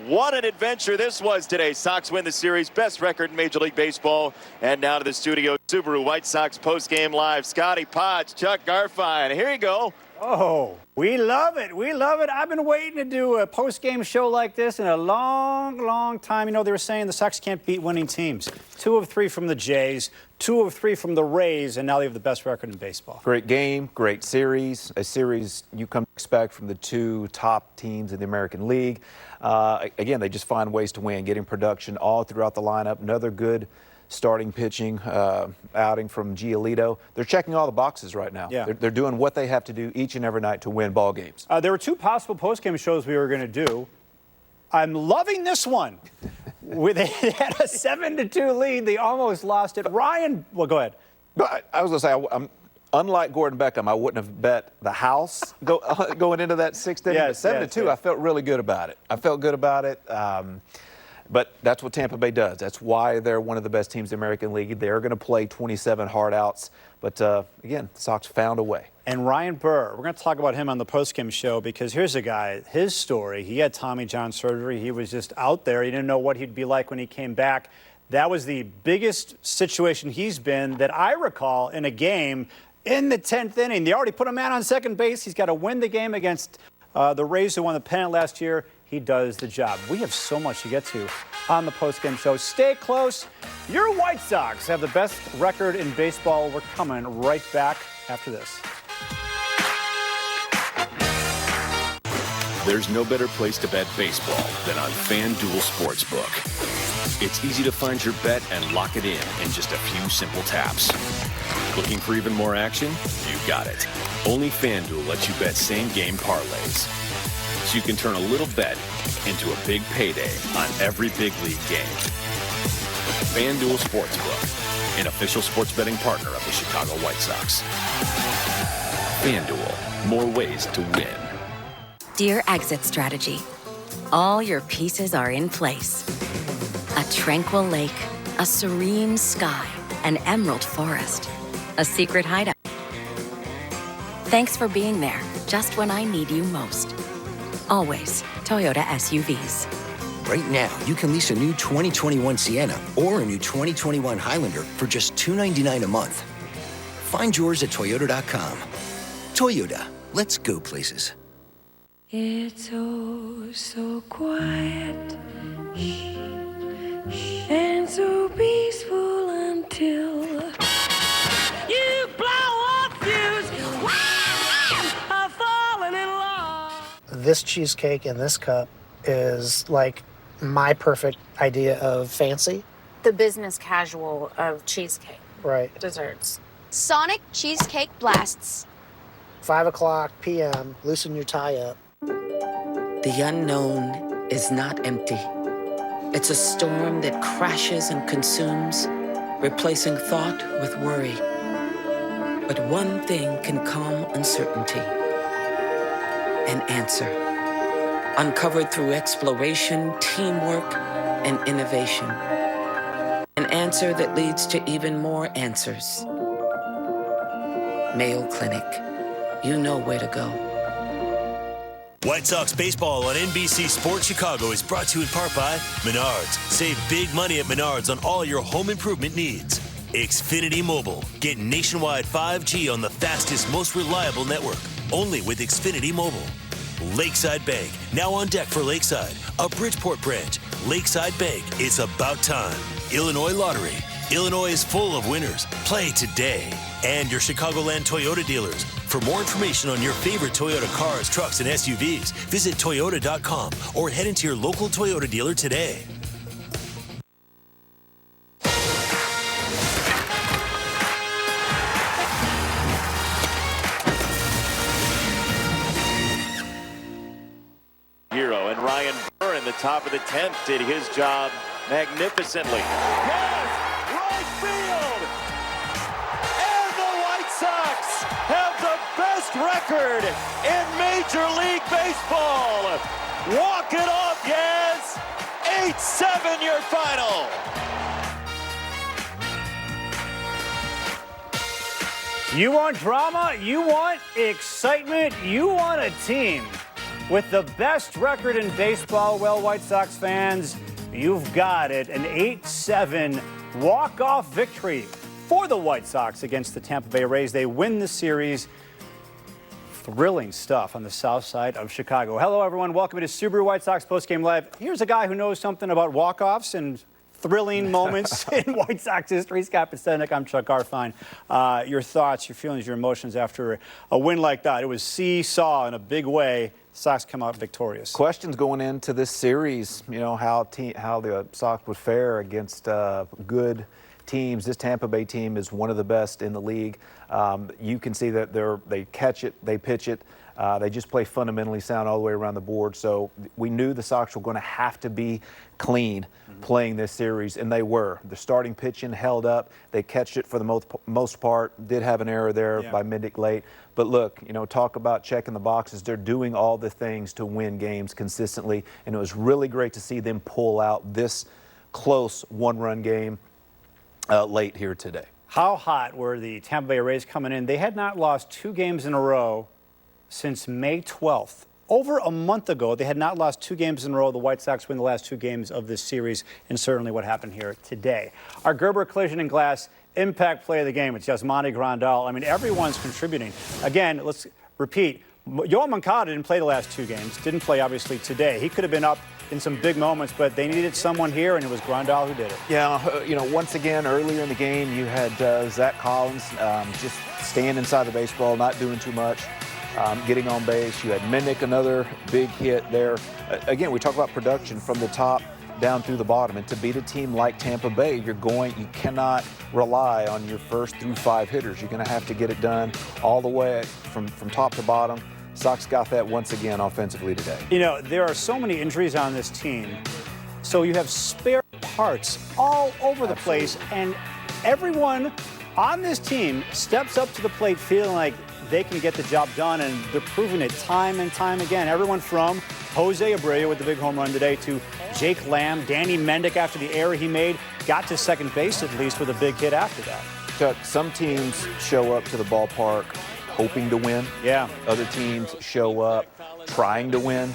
What an adventure this was today. Sox win the series, best record in Major League Baseball. And now to the studio. Subaru White Sox postgame live. Scotty Potts, Chuck Garfien. Here you go. Oh, we love it. We love it. I've been waiting to do a post-game show like this in a long, long time. You know, they were saying the Sox can't beat winning teams. 2 of 3 from the Jays, 2 of 3 from the Rays, and now they have the best record in baseball. Great game, great series, a series you come to expect from the 2 top teams in the American League. Again, they just find ways to win, getting production all throughout the lineup. Another good starting pitching outing from Giolito. They're checking all the boxes right now. Yeah. They're doing what they have to do each and every night to win ball games. There were 2 possible postgame shows we were going to do. I'm loving this one. They had a 7-2 lead. They almost lost it. Ryan, well, go ahead. I was going to say, unlike Gordon Beckham, I wouldn't have bet the house going into that 6th inning. Yes, 7-2, I felt really good about it. But that's what Tampa Bay does. That's why they're one of the best teams in the American League. They're going to play 27 hard outs. But, again, the Sox found a way. And Ryan Burr, we're going to talk about him on the postgame show because here's a guy, his story. He had Tommy John surgery. He was just out there. He didn't know what he'd be like when he came back. That was the biggest situation he's been that I recall in a game in the 10th inning. They already put a man on second base. He's got to win the game against the Rays, who won the pennant last year. He does the job. We have so much to get to on the postgame show. Stay close. Your White Sox have the best record in baseball. We're coming right back after this. There's no better place to bet baseball than on FanDuel Sportsbook. It's easy to find your bet and lock it in just a few simple taps. Looking for even more action? You got it. Only FanDuel lets you bet same-game parlays. So you can turn a little bet into a big payday on every big league game. FanDuel Sportsbook, an official sports betting partner of the Chicago White Sox. FanDuel, more ways to win. Dear Exit Strategy, all your pieces are in place. A tranquil lake, a serene sky, an emerald forest, a secret hideout. Thanks for being there just when I need you most. Always Toyota SUVs. Right now, you can lease a new 2021 Sienna or a new 2021 Highlander for just $299 a month. Find yours at Toyota.com. Toyota, let's go places. It's oh so quiet and so peaceful until you blow a fuse. I've fallen in love. This cheesecake in this cup is like my perfect idea of fancy. The business casual of cheesecake. Right. Desserts. Sonic Cheesecake Blasts. 5:00 p.m., loosen your tie up. The unknown is not empty. It's a storm that crashes and consumes, replacing thought with worry. But one thing can calm uncertainty. An answer. Uncovered through exploration, teamwork, and innovation. An answer that leads to even more answers. Mayo Clinic. You know where to go. White Sox baseball on NBC Sports Chicago is brought to you in part by Menards. Save big money at Menards on all your home improvement needs. Xfinity Mobile. Get nationwide 5G on the fastest, most reliable network. Only with Xfinity Mobile. Lakeside Bank. Now on deck for Lakeside. A Bridgeport branch. Lakeside Bank. It's about time. Illinois Lottery. Illinois is full of winners. Play today. And your Chicagoland Toyota dealers. For more information on your favorite Toyota cars, trucks, and SUVs, visit Toyota.com or head into your local Toyota dealer today. Hero and Ryan Burr in the top of the 10th did his job magnificently. Yes, right field! And the White Sox have the best record in Major League Baseball. Walk it off, Yaz. 8-7 your final. You want drama? You want excitement? You want a team with the best record in baseball? Well, White Sox fans, you've got it. An 8-7 walk-off victory for the White Sox against the Tampa Bay Rays. They win the series. Thrilling stuff on the south side of Chicago. Hello, everyone. Welcome to Subaru White Sox Postgame Live. Here's a guy who knows something about walk-offs and thrilling moments in White Sox history. Scott Pastenik, I'm Chuck Garfine. Your thoughts, your feelings, your emotions after a win like that. It was seesaw in a big way. Sox come out victorious. Questions going into this series, you know, how the Sox would fare against good teams. This Tampa Bay team is one of the best in the league. You can see that they catch it, they pitch it. They just play fundamentally sound all the way around the board. So we knew the Sox were going to have to be clean playing this series, and they were. The starting pitching held up. They catched it for the most part. Did have an error there by Mendick late. But look, you know, talk about checking the boxes. They're doing all the things to win games consistently, and it was really great to see them pull out this close one-run game late here today. How hot were the Tampa Bay Rays coming in? They had not lost 2 games in a row since May 12th. Over a month ago, they had not lost 2 games in a row. The White Sox win the last 2 games of this series, and certainly what happened here today. Our Gerber Collision and Glass impact play of the game. It's Yasmani Grandal. I mean, everyone's contributing. Again, let's repeat. Yoel Moncada didn't play the last 2 games. Didn't play, obviously, today. He could have been up in some big moments, but they needed someone here, and it was Grandal who did it. Yeah, you know, once again, earlier in the game, you had Zach Collins just staying inside the baseball, not doing too much. Getting on base. You had Mendick, another big hit there. Again, we talk about production from the top down through the bottom. And to beat a team like Tampa Bay, you cannot rely on your first through 5 hitters. You're going to have to get it done all the way from top to bottom. Sox got that once again offensively today. You know, there are so many injuries on this team. So you have spare parts all over the place. And everyone on this team steps up to the plate feeling like they can get the job done, and they're proving it time and time again. Everyone from Jose Abreu with the big home run today to Jake Lamb, Danny Mendick after the error he made, got to second base at least with a big hit after that. Chuck, some teams show up to the ballpark hoping to win. Yeah. Other teams show up trying to win.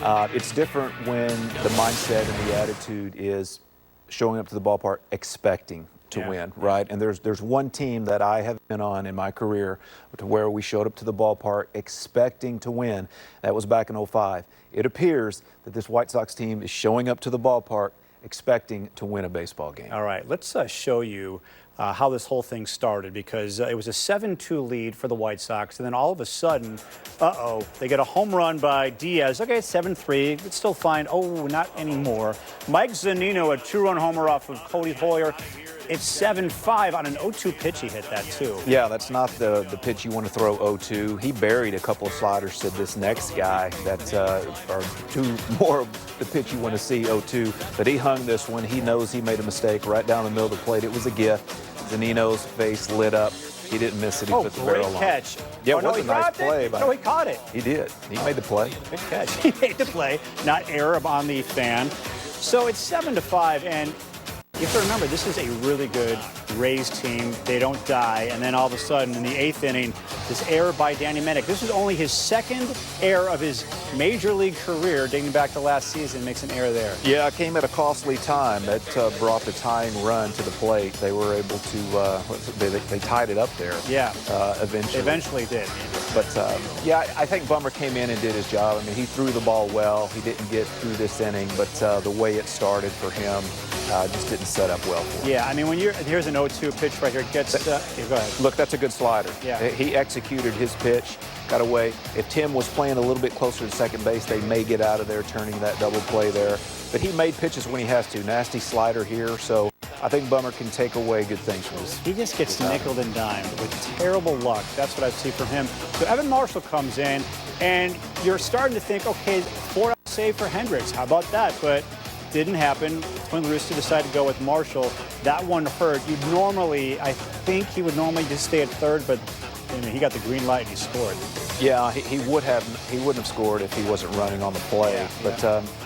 It's different when the mindset and the attitude is showing up to the ballpark expecting to win, right? And there's one team that I have been on in my career to where we showed up to the ballpark expecting to win. That was back in 2005. It appears that this White Sox team is showing up to the ballpark expecting to win a baseball game. All right, let's show you how this whole thing started, because it was a 7-2 lead for the White Sox, and then all of a sudden, they get a home run by Diaz. Okay, it's 7-3, it's still fine. Oh, not anymore. Mike Zunino, a 2-run homer off of Cody Hoyer. It's 7-5 on an 0-2 pitch. He hit that too. Yeah, that's not the pitch you want to throw 0-2. He buried a couple of sliders to this next guy that are 2 more of the pitch you want to see 0-2. But he hung this one. He knows he made a mistake right down the middle of the plate. It was a gift. Zanino's face lit up. He didn't miss it. He put the barrel on. Great catch. Yeah, it was a nice play. No, he caught it. He did. He made the play. Good catch. He made the play. Not error on the fan. So it's 7-5, and you have to remember, this is a really good Rays team. They don't die. And then all of a sudden, in the 8th inning, this error by Danny Mendick. This is only his 2nd error of his major league career, dating back to last season, makes an error there. Yeah, it came at a costly time. That brought the tying run to the plate. They were able to, they tied it up there. Yeah. Eventually. They eventually did. But, yeah, I think Bummer came in and did his job. I mean, he threw the ball well. He didn't get through this inning, but the way it started for him just didn't set up well for him. Yeah, I mean, here's an 0-2 pitch right here. Go ahead. Look, that's a good slider. Yeah. He executed his pitch, got away. If Tim was playing a little bit closer to second base, they may get out of there turning that double play there. But he made pitches when he has to. Nasty slider here, so I think Bummer can take away good things from this. He just gets nickeled and dimed with terrible luck. That's what I see from him. So Evan Marshall comes in, and you're starting to think, okay, 4-out save for Hendricks. How about that? But didn't happen. Twin Rooster decided to go with Marshall. That one hurt. I think he would normally just stay at third, but he got the green light and he scored. Yeah, he wouldn't have scored if he wasn't running on the play. Yeah, but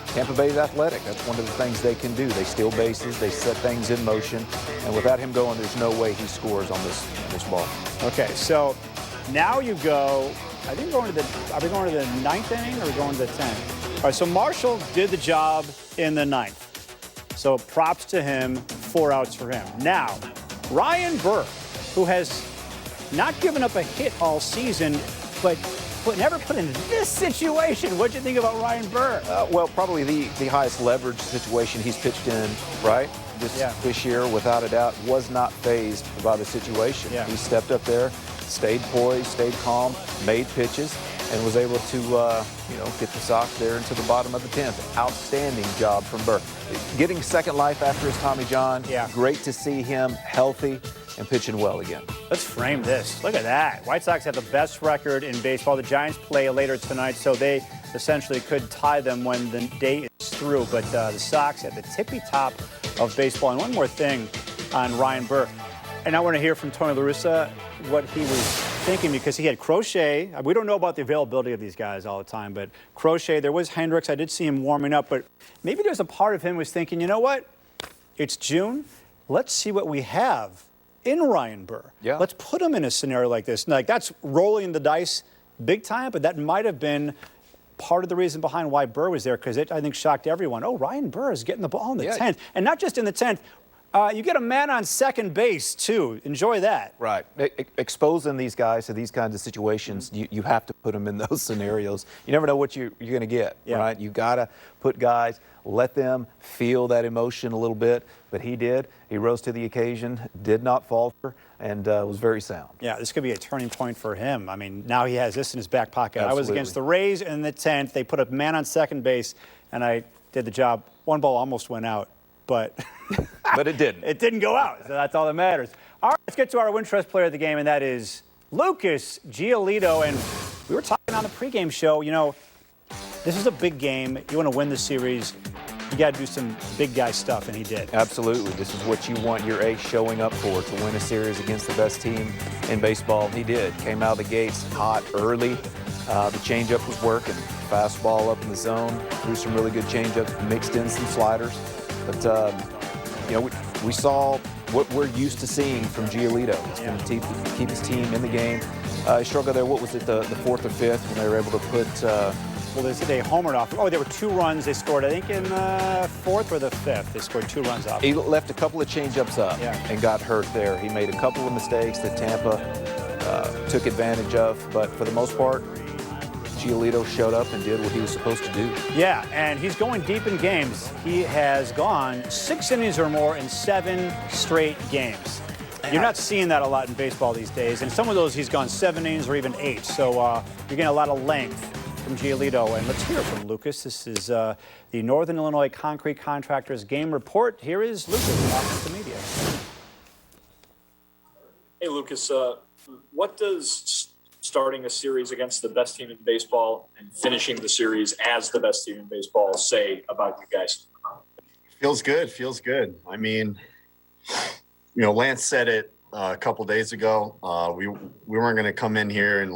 Tampa Bay's athletic. That's one of the things they can do. They steal bases, they set things in motion, and without him going, there's no way he scores on this ball. Okay, so now you go. Are we going to the 9th inning or are we going to the 10th? All right, so Marshall did the job in the 9th. So props to him, 4 outs for him. Now, Ryan Burr, who has not given up a hit all season, but never put in this situation. What'd you think about Ryan Burr? Well, probably the highest leverage situation he's pitched in, right? This year, without a doubt, was not fazed by the situation. Yeah. He stepped up there, stayed poised, stayed calm, made pitches, and was able to, get the Sox there into the bottom of the 10th. Outstanding job from Burr. Getting second life after his Tommy John. Yeah. Great to see him healthy and pitching well again. Let's frame this. Look at that. White Sox have the best record in baseball. The Giants play later tonight, so they essentially could tie them when the day is through. But the Sox at the tippy top of baseball. And one more thing on Ryan Burr. And I want to hear from Tony La Russa what he was thinking, because he had Crochet. We don't know about the availability of these guys all the time, but Crochet, there was Hendricks. I did see him warming up, but maybe there's a part of him was thinking, you know what? It's June. Let's see what we have in Ryan Burr. Yeah. Let's put him in a scenario like this. Like, that's rolling the dice big time, but that might have been part of the reason behind why Burr was there, because it, I think, shocked everyone. Oh, Ryan Burr is getting the ball in the 10th. And not just in the 10th. You get a man on second base, too. Enjoy that. Right. Exposing these guys to these kinds of situations, you have to put them in those scenarios. You never know what you're going to get, right? You got to put guys, let them feel that emotion a little bit. But he did. He rose to the occasion, did not falter, and was very sound. Yeah, this could be a turning point for him. I mean, now he has this in his back pocket. Absolutely. I was against the Rays in the 10th. They put a man on second base, and I did the job. One ball almost went out, but but it didn't. It didn't go out, so that's all that matters. All right, let's get to our Wintrust player of the game, and that is Lucas Giolito. And we were talking on the pregame show, you know, this is a big game. You want to win the series, you got to do some big guy stuff, and he did. Absolutely. This is what you want your ace showing up for, to win a series against the best team in baseball. He did. Came out of the gates hot early. The changeup was working. Fastball up in the zone. Threw some really good changeups, mixed in some sliders. But, we saw what we're used to seeing from Giolito. He's going to keep his team in the game. He struggled there, what was it, the fourth or fifth, when they were able to put... Well, they homered off. Oh, there were 2 runs they scored, I think, in the 4th or the 5th. They scored 2 runs off. He left a couple of changeups up and got hurt there. He made a couple of mistakes that Tampa took advantage of. But for the most part, Giolito showed up and did what he was supposed to do. Yeah, and he's going deep in games. He has gone 6 innings or more in 7 straight games. You're not seeing that a lot in baseball these days. And some of those he's gone 7 innings or even 8. So you're getting a lot of length from Giolito. And let's hear from Lucas. This is the Northern Illinois Concrete Contractors game report. Here is Lucas talking to media. Hey, Lucas, what does starting a series against the best team in baseball and finishing the series as the best team in baseball say about you guys? Feels good. I mean, Lance said it a couple days ago. We weren't going to come in here and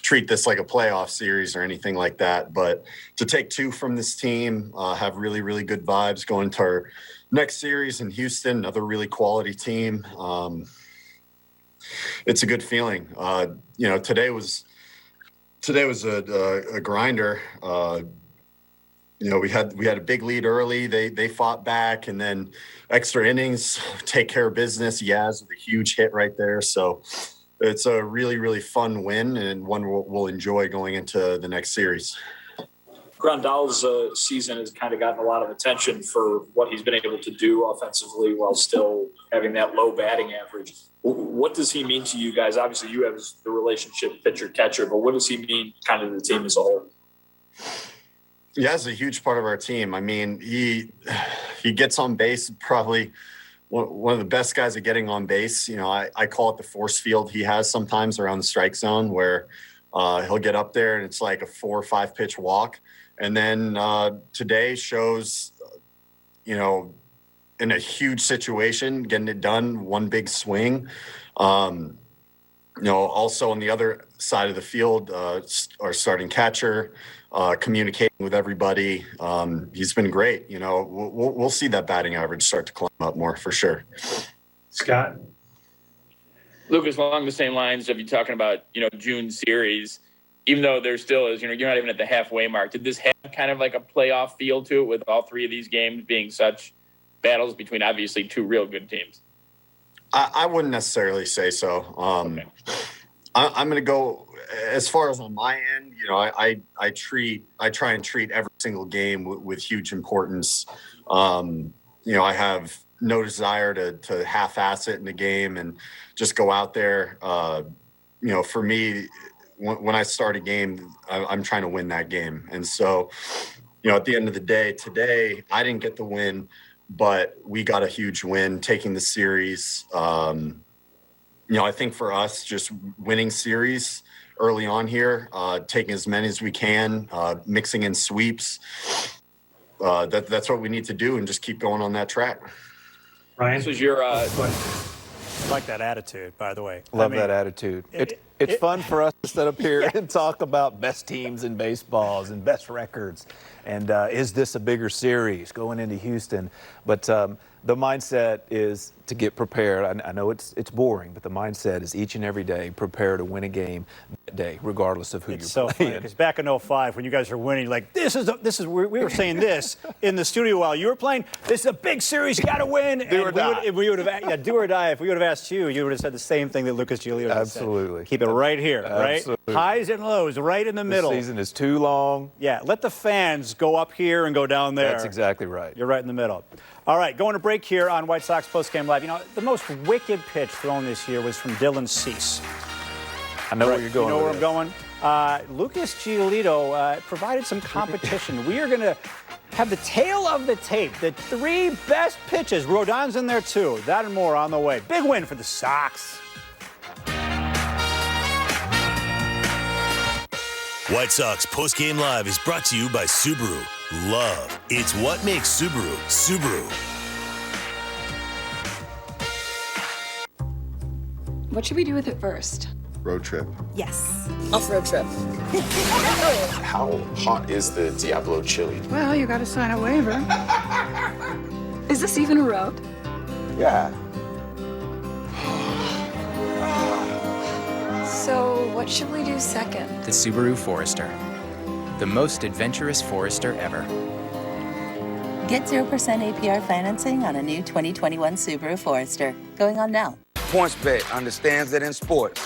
treat this like a playoff series or anything like that. But to take 2 from this team, have really, really good vibes going to our next series in Houston, another really quality team. It's a good feeling. Today was a grinder. We had a big lead early. They fought back, and then extra innings, take care of business. Yaz with a huge hit right there. So it's a really, really fun win, and one we'll enjoy going into the next series. Grandal's season has kind of gotten a lot of attention for what he's been able to do offensively while still having that low batting average. What does he mean to you guys? Obviously, you have the relationship pitcher-catcher, but what does he mean kind of to the team as a whole? Yeah, it's a huge part of our team. I mean, he gets on base, probably one of the best guys at getting on base. I call it the force field he has sometimes around the strike zone, where he'll get up there and it's like a 4 or 5 pitch walk. And then today shows, in a huge situation, getting it done, one big swing. Also on the other side of the field, our starting catcher, communicating with everybody. He's been great. We'll see that batting average start to climb up more for sure. Scott? Lucas, along the same lines of you talking about, June series, even though there still is, you're not even at the halfway mark. Did this have kind of like a playoff feel to it with all 3 of these games being such battles between obviously 2 real good teams? I wouldn't necessarily say so. Okay. I'm going to go as far as on my end. You know, I try and treat every single game with huge importance. You know, I have no desire to half-ass it in the game and just go out there. You know, for me, when I start a game, I'm trying to win that game. And so, you know, at the end of the day, today, I didn't get the win, but we got a huge win taking the series. You know, I think for us, just winning series early on here, taking as many as we can, mixing in sweeps, that's what we need to do and just keep going on that track. Ryan? This was your I like that attitude, by the way. Love that attitude. It's fun for us to sit up here and talk about best teams in baseballs and best records. And is this a bigger series going into Houston? But the mindset is to get prepared. I know it's boring, but the mindset is each and every day prepare to win a game that day, regardless of who you're playing. Because back in 05, when you guys were winning, like we were saying this in the studio while you were playing. This is a big series, you got to win. Do or die. We would have, do or die. If we would have asked you, you would have said the same thing that Lucas Giolito said. Absolutely. Keep it right here, right? Absolutely. Highs and lows, right in the middle. The season is too long. Yeah, let the fans go up here and go down there. That's exactly right. You're right in the middle. All right, going to break here on White Sox Postgame Live. You know, the most wicked pitch thrown this year was from Dylan Cease. I know where you're going. You know where I'm going? Lucas Giolito provided some competition. We are going to have the tail of the tape, the 3 best pitches. Rodon's in there, too. That and more on the way. Big win for the Sox. White Sox Postgame Live is brought to you by Subaru. Love. It's what makes Subaru, Subaru. What should we do with it first? Road trip. Yes. Off-road trip. How hot is the Diablo chili? Well, you gotta sign a waiver. Is this even a road? Yeah. So, what should we do second? The Subaru Forester. The most adventurous Forester ever. Get 0% APR financing on a new 2021 Subaru Forester. Going on now. PointsBet understands that in sports,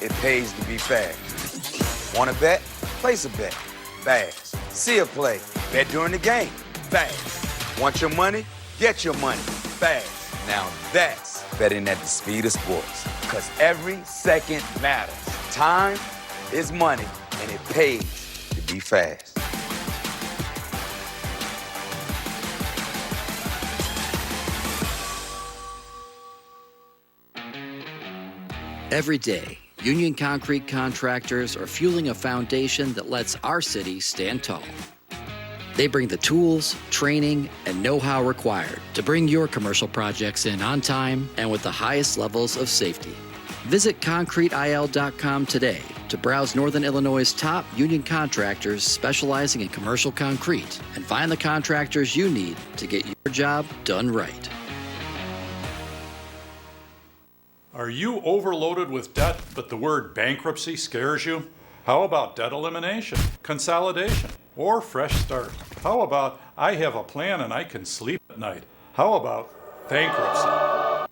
it pays to be fast. Want to bet? Place a bet. Fast. See a play. Bet during the game. Fast. Want your money? Get your money. Fast. Now that's betting at the speed of sports. Because every second matters. Time is money, and it pays to be fast. Every day, union concrete contractors are fueling a foundation that lets our city stand tall. They bring the tools, training, and know-how required to bring your commercial projects in on time and with the highest levels of safety. Visit concreteil.com today to browse Northern Illinois' top union contractors specializing in commercial concrete and find the contractors you need to get your job done right. Are you overloaded with debt, but the word bankruptcy scares you? How about debt elimination, consolidation, or fresh start? How about I have a plan and I can sleep at night? How about bankruptcy?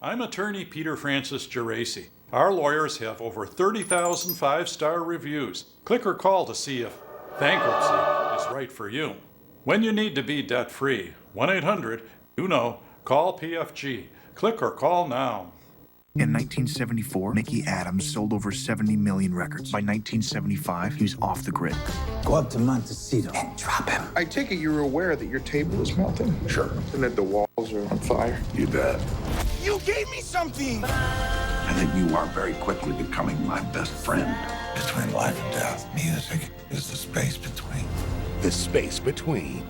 I'm attorney Peter Francis Geraci. Our lawyers have over 30,000 5-star reviews. Click or call to see if bankruptcy is right for you. When you need to be debt-free, 1-800-YOU-KNOW, call PFG. Click or call now. In 1974, Mickey Adams sold over 70 million records. By 1975, he was off the grid. Go up to Montecito and drop him. I take it you're aware that your table is melting? Sure. And that the walls are on fire? You bet. You gave me something! And that you are very quickly becoming my best friend. Between life and death, music is the space between. The space between.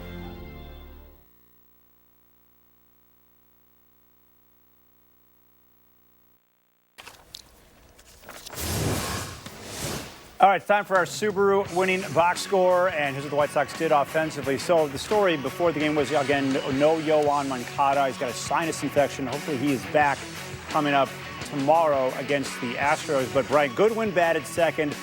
All right, it's time for our Subaru winning box score, and here's what the White Sox did offensively. So the story before the game was, again, no Yoan Moncada. He's got a sinus infection. Hopefully he is back coming up tomorrow against the Astros. But Brian Goodwin batted second.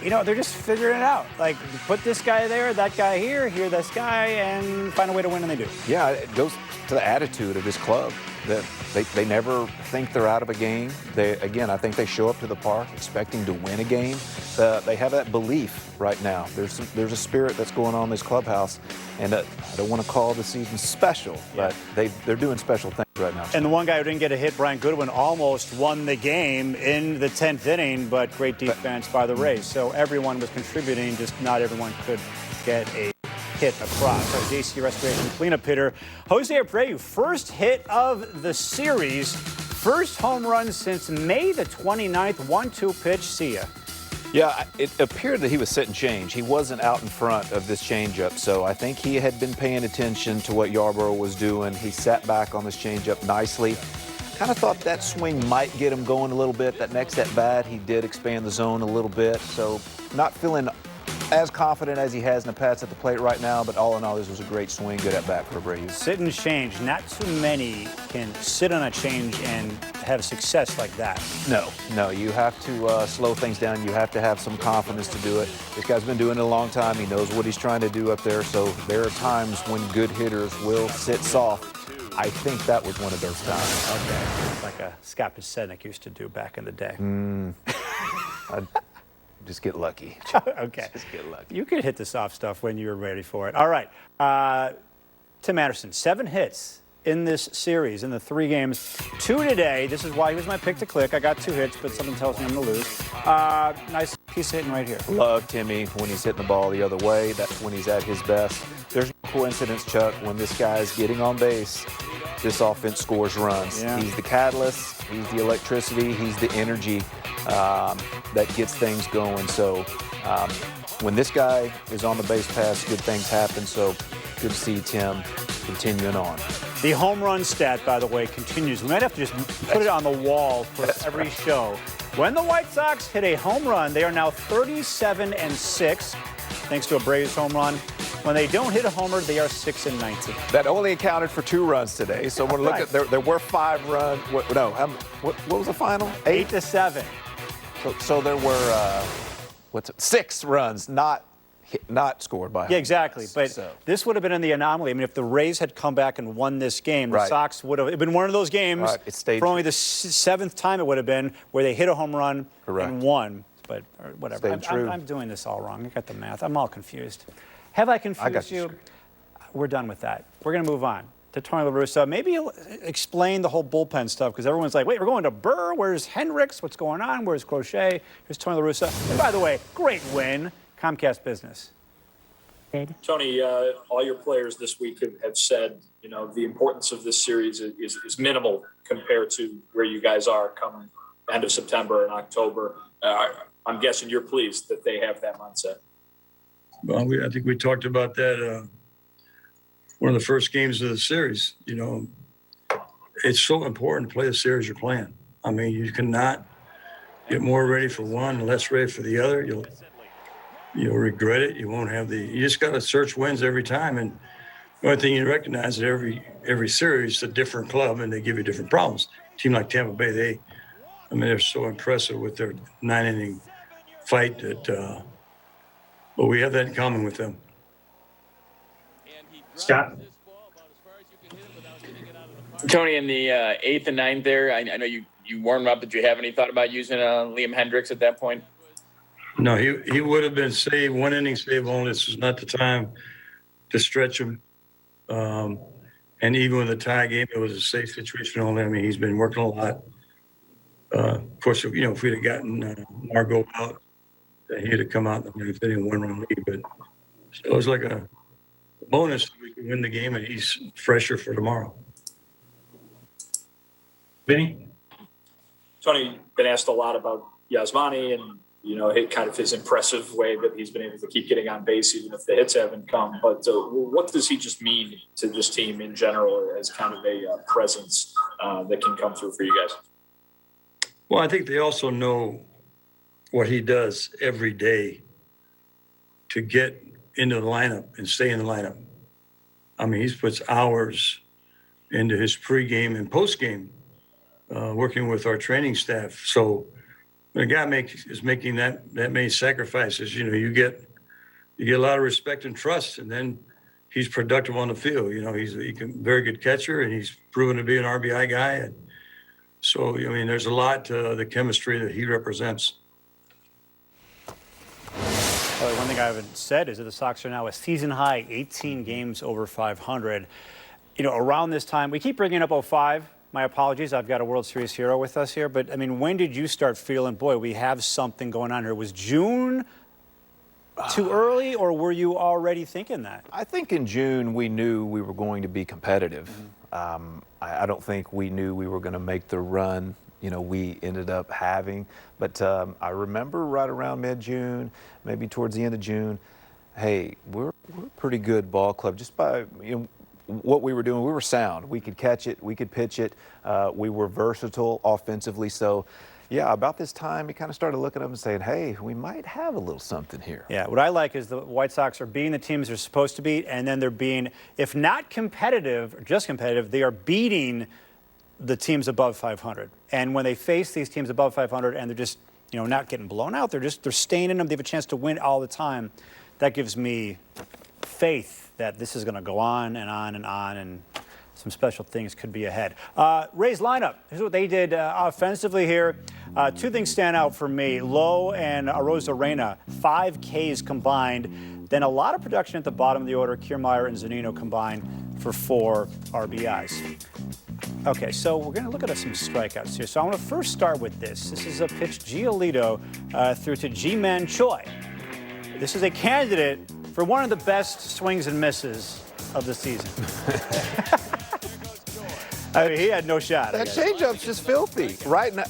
You know, they're just figuring it out. Like, put this guy there, that guy here this guy, and find a way to win, and they do. Yeah, it goes to the attitude of this club. They never think they're out of a game. I think they show up to the park expecting to win a game. They have that belief right now. There's a spirit that's going on in this clubhouse, and I don't want to call the season special, but they're doing special things right now. And the one guy who didn't get a hit, Brian Goodwin, almost won the game in the 10th inning, but great defense by the Rays. So everyone was contributing, just not everyone could get a hit across. Our JC Restoration cleanup hitter, Jose Abreu, first hit of the series, first home run since May the 29th, 1-2 pitch. See ya. Yeah, it appeared that he was sitting change. He wasn't out in front of this changeup, so I think he had been paying attention to what Yarborough was doing. He sat back on this changeup nicely. Kind of thought that swing might get him going a little bit. That next at bat, he did expand the zone a little bit, so not feeling as confident as he has in the past at the plate right now, but all in all, this was a great swing, good at bat for Abreu. Sit and change. Not too many can sit on a change and have success like that. No, you have to slow things down. You have to have some confidence to do it. This guy's been doing it a long time. He knows what he's trying to do up there, so there are times when good hitters will sit soft. I think that was one of those times. Okay, like a Scott Pasenik used to do back in the day. I'd just get lucky. Okay. Just get lucky. You could hit the soft stuff when you're ready for it. All right. Tim Anderson, 7 hits in this series, in the 3 games. 2 today. This is why he was my pick to click. I got 2 hits, but something tells me I'm going to lose. Nice piece of hitting right here. Love Timmy when he's hitting the ball the other way. That's when he's at his best. There's no coincidence, Chuck, when this guy's getting on base, this offense scores runs. Yeah. He's the catalyst. He's the electricity. He's the energy that gets things going. So when this guy is on the base pass, good things happen. So good to see Tim continuing on. The home run stat, by the way, continues. We might have to just put it on the wall for every show. When the White Sox hit a home run, they are now 37-6, thanks to Abreu's home run. When they don't hit a homer, they are 6-19. That only accounted for 2 runs today. So when we look at there were 5 runs. What was the final? 8-7. So there were 6 runs not scored by. Yeah, exactly. But this would have been in the anomaly. I mean, if the Rays had come back and won this game, the Sox would have. It'd been one of those games. For only the 7th time, it would have been where they hit a home run and won. But whatever. I'm doing this all wrong. I got the math. I'm all confused. Have I confused you? We're done with that. We're going to move on to Tony La Russa. Maybe he'll explain the whole bullpen stuff, because everyone's like, wait, we're going to Burr? Where's Hendricks? What's going on? Where's Crochet? Here's Tony La Russa. And by the way, great win. Comcast Business. Tony, all your players this week have said, the importance of this series is minimal compared to where you guys are coming end of September and October. I'm guessing you're pleased that they have that mindset. Well, I think we talked about that one of the first games of the series. It's so important to play the series you're playing. I mean, you cannot get more ready for one and less ready for the other. You'll regret it. You won't have you just got to search wins every time. And the only thing you recognize is every series is a different club, and they give you different problems. A team like Tampa Bay, they're so impressive with their 9-inning fight that, but we have that in common with them. Scott? Tony, in the 8th and 9th there, I know you warmed up. Did you have any thought about using Liam Hendricks at that point? No, he would have been saved, 1 inning save only. This was not the time to stretch him. And even with the tie game, it was a safe situation only. I mean, he's been working a lot. Of course, if we'd have gotten Margot out, he'd have come out in the 9th inning, 1-run lead. But so it was like a bonus that we could win the game, and he's fresher for tomorrow. Vinny? Tony, been asked a lot about Yasmani and, kind of his impressive way that he's been able to keep getting on base even if the hits haven't come. But what does he just mean to this team in general as kind of a presence that can come through for you guys? Well, I think they also know what he does every day to get into the lineup and stay in the lineup. I mean, he puts hours into his pregame and postgame, working with our training staff. So when a guy is making that many sacrifices, you get a lot of respect and trust. And then he's productive on the field. You know, he's a very good catcher, and he's proven to be an RBI guy. And so, I mean, there's a lot to the chemistry that he represents. Well, one thing I haven't said is that the Sox are now a season high 18 games over 500. You know, around this time, we keep bringing up 05. My apologies, I've got a World Series hero with us here. But, I mean, when did you start feeling, boy, we have something going on here? Was June too early, or were you already thinking that? I think in June we knew we were going to be competitive. I don't think we knew we were going to make the run, you know, we ended up having. But I remember right around mid-June, maybe towards the end of June, hey, we're a pretty good ball club. Just by, you know, what we were doing, we were sound. We could catch it, we could pitch it. We were versatile offensively. So, yeah, about this time, we kind of started looking up and saying, hey, we might have a little something here. Yeah, what I like is the White Sox are beating the teams they're supposed to beat, and then they're being, if not competitive, or just competitive, they are beating the teams above 500. And when they face these teams above 500 and they're just, you know, not getting blown out, they're staying in them, they have a chance to win all the time. That gives me faith that this is going to go on and on and on, and some special things could be ahead. Rays lineup. Here's what they did offensively here. Two things stand out for me. Lowe and Arozarana, 5 Ks combined. Then a lot of production at the bottom of the order. Kiermaier and Zunino combined for 4 RBIs. Okay, so we're going to look at some strikeouts here. So I want to first start with this. This is a pitch Giolito through to G-Man Choi. This is a candidate for one of the best swings and misses of the season. I mean, he had no shot. That changeup's just filthy. Right now,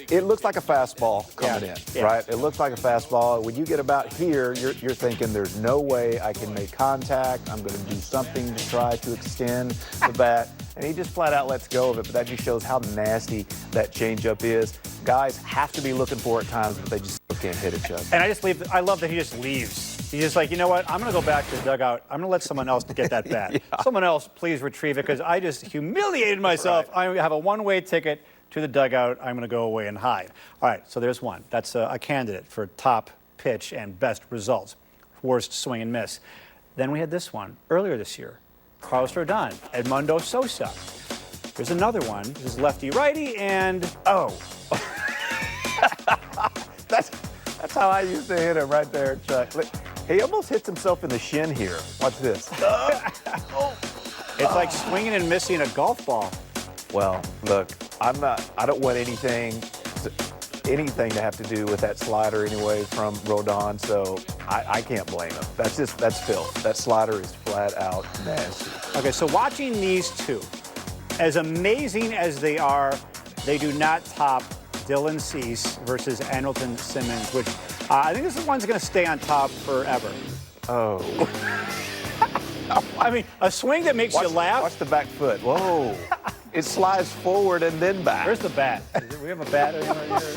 it looks like a fastball coming in, right? It looks like a fastball. When you get about here, you're thinking there's no way I can make contact. I'm going to do something to try to extend the bat. And he just flat out lets go of it. But that just shows how nasty that changeup is. Guys have to be looking for it at times, but they just can't hit it, Chuck. And I love that he just leaves. He's just like, you know what? I'm going to go back to the dugout. I'm going to let someone else get that bat. Someone else, please retrieve it, because I just humiliated myself. Right. I have a one-way ticket to the dugout. I'm going to go away and hide. All right, so there's one. That's a candidate for top pitch and best results. Worst swing and miss. Then we had this one earlier this year. Carlos Rodon, Edmundo Sosa. There's another one. This is lefty-righty, and That's how I used to hit him right there, Chuck. Look, he almost hits himself in the shin here. Watch this. It's like swinging and missing a golf ball. Well, look, I don't want anything to have to do with that slider anyway from Rodon, so I can't blame him. That's filth. That slider is flat out nasty. Okay, so watching these two, as amazing as they are, they do not top Dylan Cease versus Andrelton Simmons, which I think this is the one's going to stay on top forever. Oh. I mean, a swing that makes you laugh. Watch the back foot. Whoa. It slides forward and then back. Where's the bat? We have a bat right here.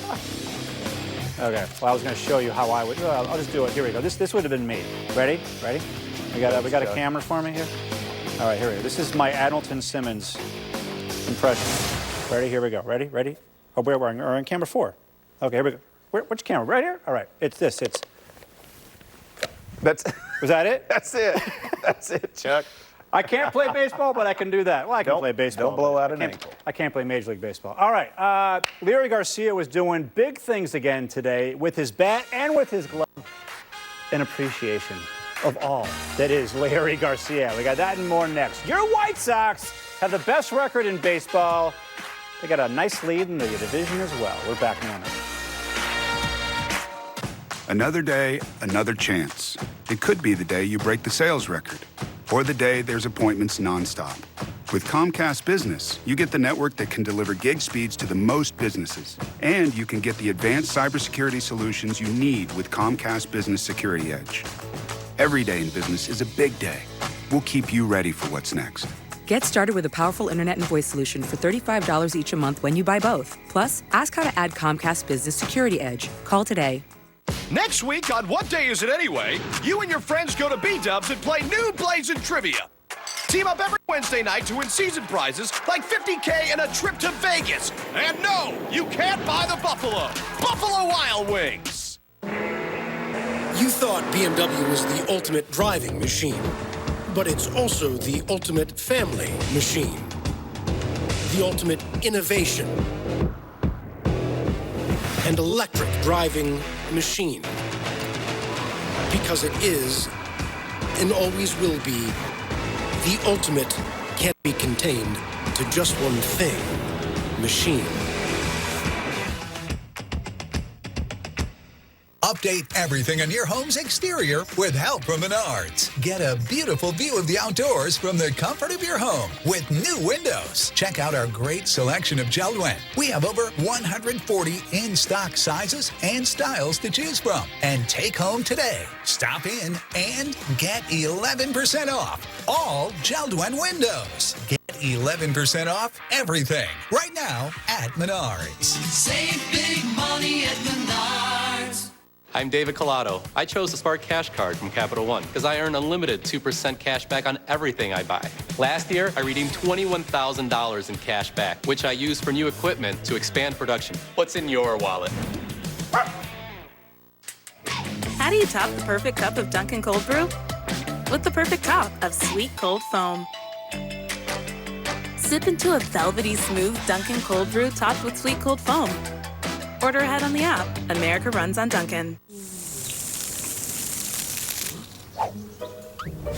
Okay, well, I was going to show you how I would. I'll just do it. Here we go. This would have been me. Ready? We got a camera for me here? All right, here we go. This is my Andrelton Simmons impression. Ready? Here we go. Ready? Oh, we're on camera 4. Okay, here we go. Which camera? Right here? All right. It's this. Was that it? That's it. That's it, Chuck. I can't play baseball, but I can do that. Well, I can play baseball. Don't blow out an ankle. I can't play Major League Baseball. All right. Larry Garcia was doing big things again today with his bat and with his glove. An appreciation of all that is Larry Garcia. We got that and more next. Your White Sox have the best record in baseball. They got a nice lead in the division as well. We're back in a minute. Another day, another chance. It could be the day you break the sales record, or the day there's appointments nonstop. With Comcast Business, you get the network that can deliver gig speeds to the most businesses. And you can get the advanced cybersecurity solutions you need with Comcast Business Security Edge. Every day in business is a big day. We'll keep you ready for what's next. Get started with a powerful internet and voice solution for $35 each a month when you buy both. Plus, ask how to add Comcast Business Security Edge. Call today. Next week on What Day Is It Anyway, you and your friends go to B-Dubs and play New Blazin' Trivia. Team up every Wednesday night to win season prizes like $50K and a trip to Vegas. And no, you can't buy the Buffalo Wild Wings. You thought BMW was the ultimate driving machine. But it's also the ultimate family machine, the ultimate innovation, and electric driving machine. Because it is, and always will be, the ultimate can't be contained to just one thing, machine. Update everything in your home's exterior with help from Menards. Get a beautiful view of the outdoors from the comfort of your home with new windows. Check out our great selection of JELD-WEN. We have over 140 in-stock sizes and styles to choose from. And take home today. Stop in and get 11% off all JELD-WEN windows. Get 11% off everything right now at Menards. Save big money at Menards. I'm David Collado. I chose the Smart Cash Card from Capital One because I earn unlimited 2% cash back on everything I buy. Last year, I redeemed $21,000 in cash back, which I used for new equipment to expand production. What's in your wallet? How do you top the perfect cup of Dunkin' Cold Brew? With the perfect top of sweet cold foam. Sip into a velvety smooth Dunkin' Cold Brew topped with sweet cold foam. Order ahead on the app. America runs on Dunkin'.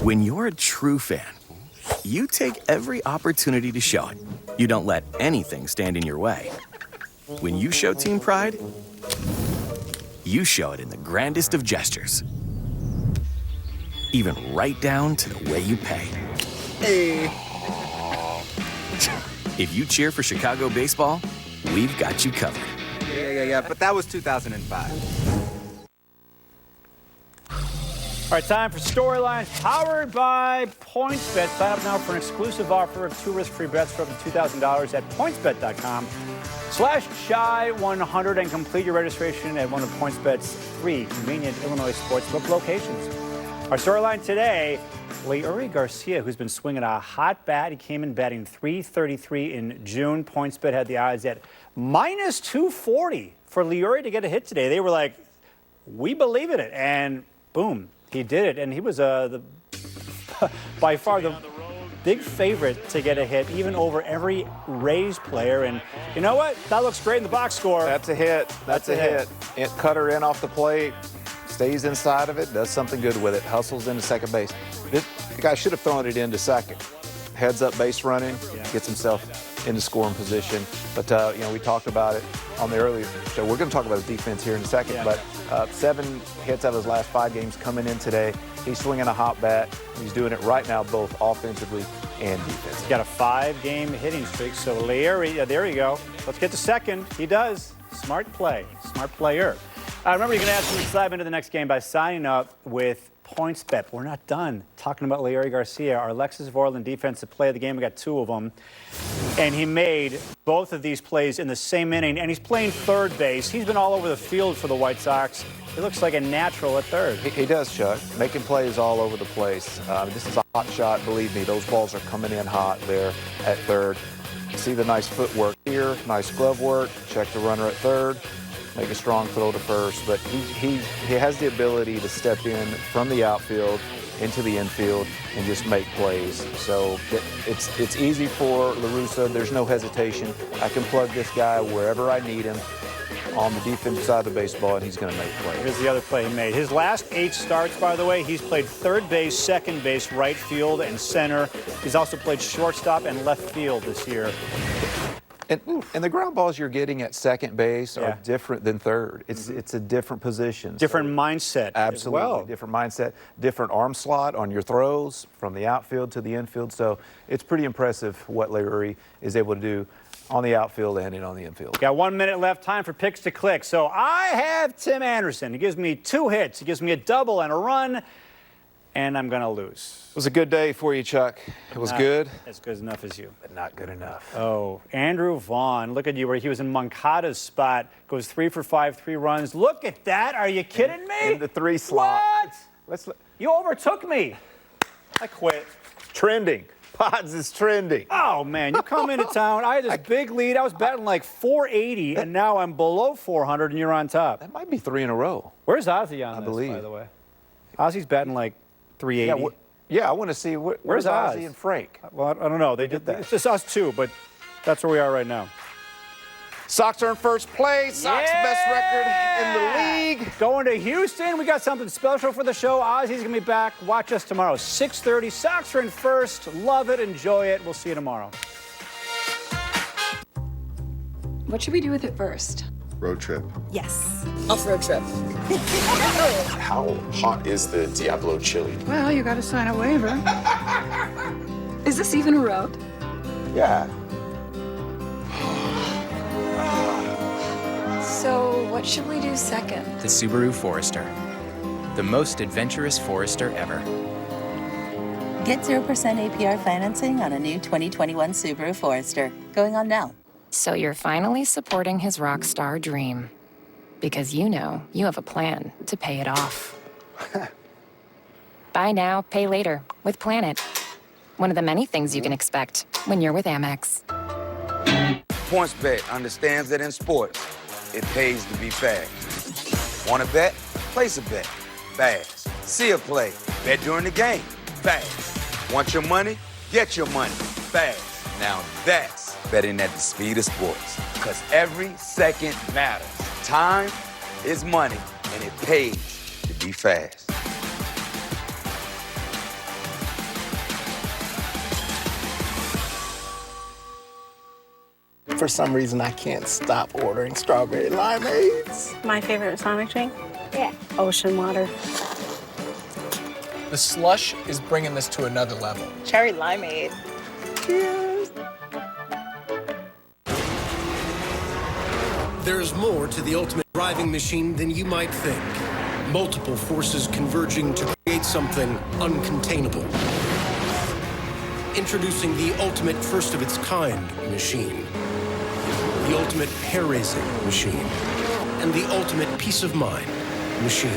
When you're a true fan, you take every opportunity to show it. You don't let anything stand in your way. When you show team pride, you show it in the grandest of gestures. Even right down to the way you pay. Hey. If you cheer for Chicago baseball, we've got you covered. Yeah, but that was 2005. All right, time for Storylines, powered by PointsBet. Sign up now for an exclusive offer of 2 risk-free bets for up to $2,000 at PointsBet.com/Choi100 and complete your registration at one of PointsBet's 3 convenient Illinois sportsbook locations. Our storyline today, Leury Garcia, who's been swinging a hot bat. He came in batting .333 in June. PointsBet had the odds at -240 for Leury to get a hit today. They were like, we believe in it. And boom, he did it. And he was by far the big favorite to get a hit, even over every Rays player. And you know what? That looks great in the box score. That's a hit. That's a hit. It cut her in off the plate, stays inside of it, does something good with it, hustles into second base. The guy should have thrown it into second. Heads up base running, gets himself into scoring position. But, we talked about it on the earlier show. We're going to talk about his defense here in a second. But 7 hits out of his last 5 games coming in today. He's swinging a hot bat. He's doing it right now, both offensively and defensively. He's got a 5-game hitting streak. So Leury, there you go. Let's get to second. He does. Smart play. Smart player. Remember, you can add some excitement to the next game by signing up with PointsBet. We're not done talking about Leury Garcia. Our Alexis Vorland defensive play of the game. We got 2 of them. And he made both of these plays in the same inning. And he's playing third base. He's been all over the field for the White Sox. He looks like a natural at third. He does, Chuck. Making plays all over the place. This is a hot shot. Believe me, those balls are coming in hot there at third. See the nice footwork here. Nice glove work. Check the runner at third. Make a strong throw to first, but he has the ability to step in from the outfield into the infield and just make plays. So it's easy for LaRussa. There's no hesitation. I can plug this guy wherever I need him on the defensive side of the baseball, and he's going to make plays. Here's the other play he made. His last 8 starts, by the way, he's played third base, second base, right field, and center. He's also played shortstop and left field this year. And the ground balls you're getting at second base are different than third. It's a different position. Different mindset. Absolutely. As well. Different mindset. Different arm slot on your throws from the outfield to the infield. So it's pretty impressive what Leury is able to do on the outfield and on the infield. Got 1 minute left. Time for picks to click. So I have Tim Anderson. He gives me 2 hits. He gives me a double and a run. And I'm going to lose. It was a good day for you, Chuck. It was good. As good enough as you. But not good enough. Oh, Andrew Vaughn. Look at you where he was in Moncada's spot. Goes 3 for 5, 3 runs. Look at that. Are you kidding me? In the 3 slot. What? You overtook me. I quit. Trending. Pods is trending. Oh, man. You come into town. I had this big lead. I was batting like 480, and now I'm below 400, and you're on top. That might be 3 in a row. Where's Ozzy on this, believe. by the way? Ozzy's batting like 380. Yeah, Yeah, I want to see where's Oz? Ozzy and Frank. Well, I don't know. They did that. It's just us two, but that's where we are right now. Sox are in first place. Sox best record in the league. Going to Houston. We got something special for the show. Ozzy's going to be back. Watch us tomorrow, 6:30. Sox are in first. Love it. Enjoy it. We'll see you tomorrow. What should we do with it first? Road trip. Yes. Off-road trip. How hot is the Diablo chili? Well, you gotta sign a waiver. Is this even a road? Yeah. So, what should we do second? The Subaru Forester. The most adventurous Forester ever. Get 0% APR financing on a new 2021 Subaru Forester. Going on now. So you're finally supporting his rock star dream. Because you know you have a plan to pay it off. Buy now, pay later with Planet. One of the many things you can expect when you're with Amex. PointsBet understands that in sports, it pays to be fast. Want to bet? Place a bet. Fast. See a play. Bet during the game. Fast. Want your money? Get your money. Fast. Now that's betting at the speed of sports. Because every second matters. Time is money, and it pays to be fast. For some reason, I can't stop ordering strawberry limeades. My favorite Sonic drink? Yeah. Ocean water. The slush is bringing this to another level. Cherry limeade. Cheers. There's more to the ultimate driving machine than you might think. Multiple forces converging to create something uncontainable. Introducing the ultimate first-of-its-kind machine. The ultimate hair-raising machine. And the ultimate peace of mind machine.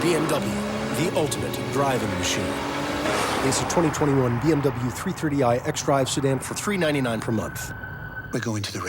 BMW, the ultimate driving machine. It's a 2021 BMW 330i xDrive sedan for $399 per month. We're going to the race.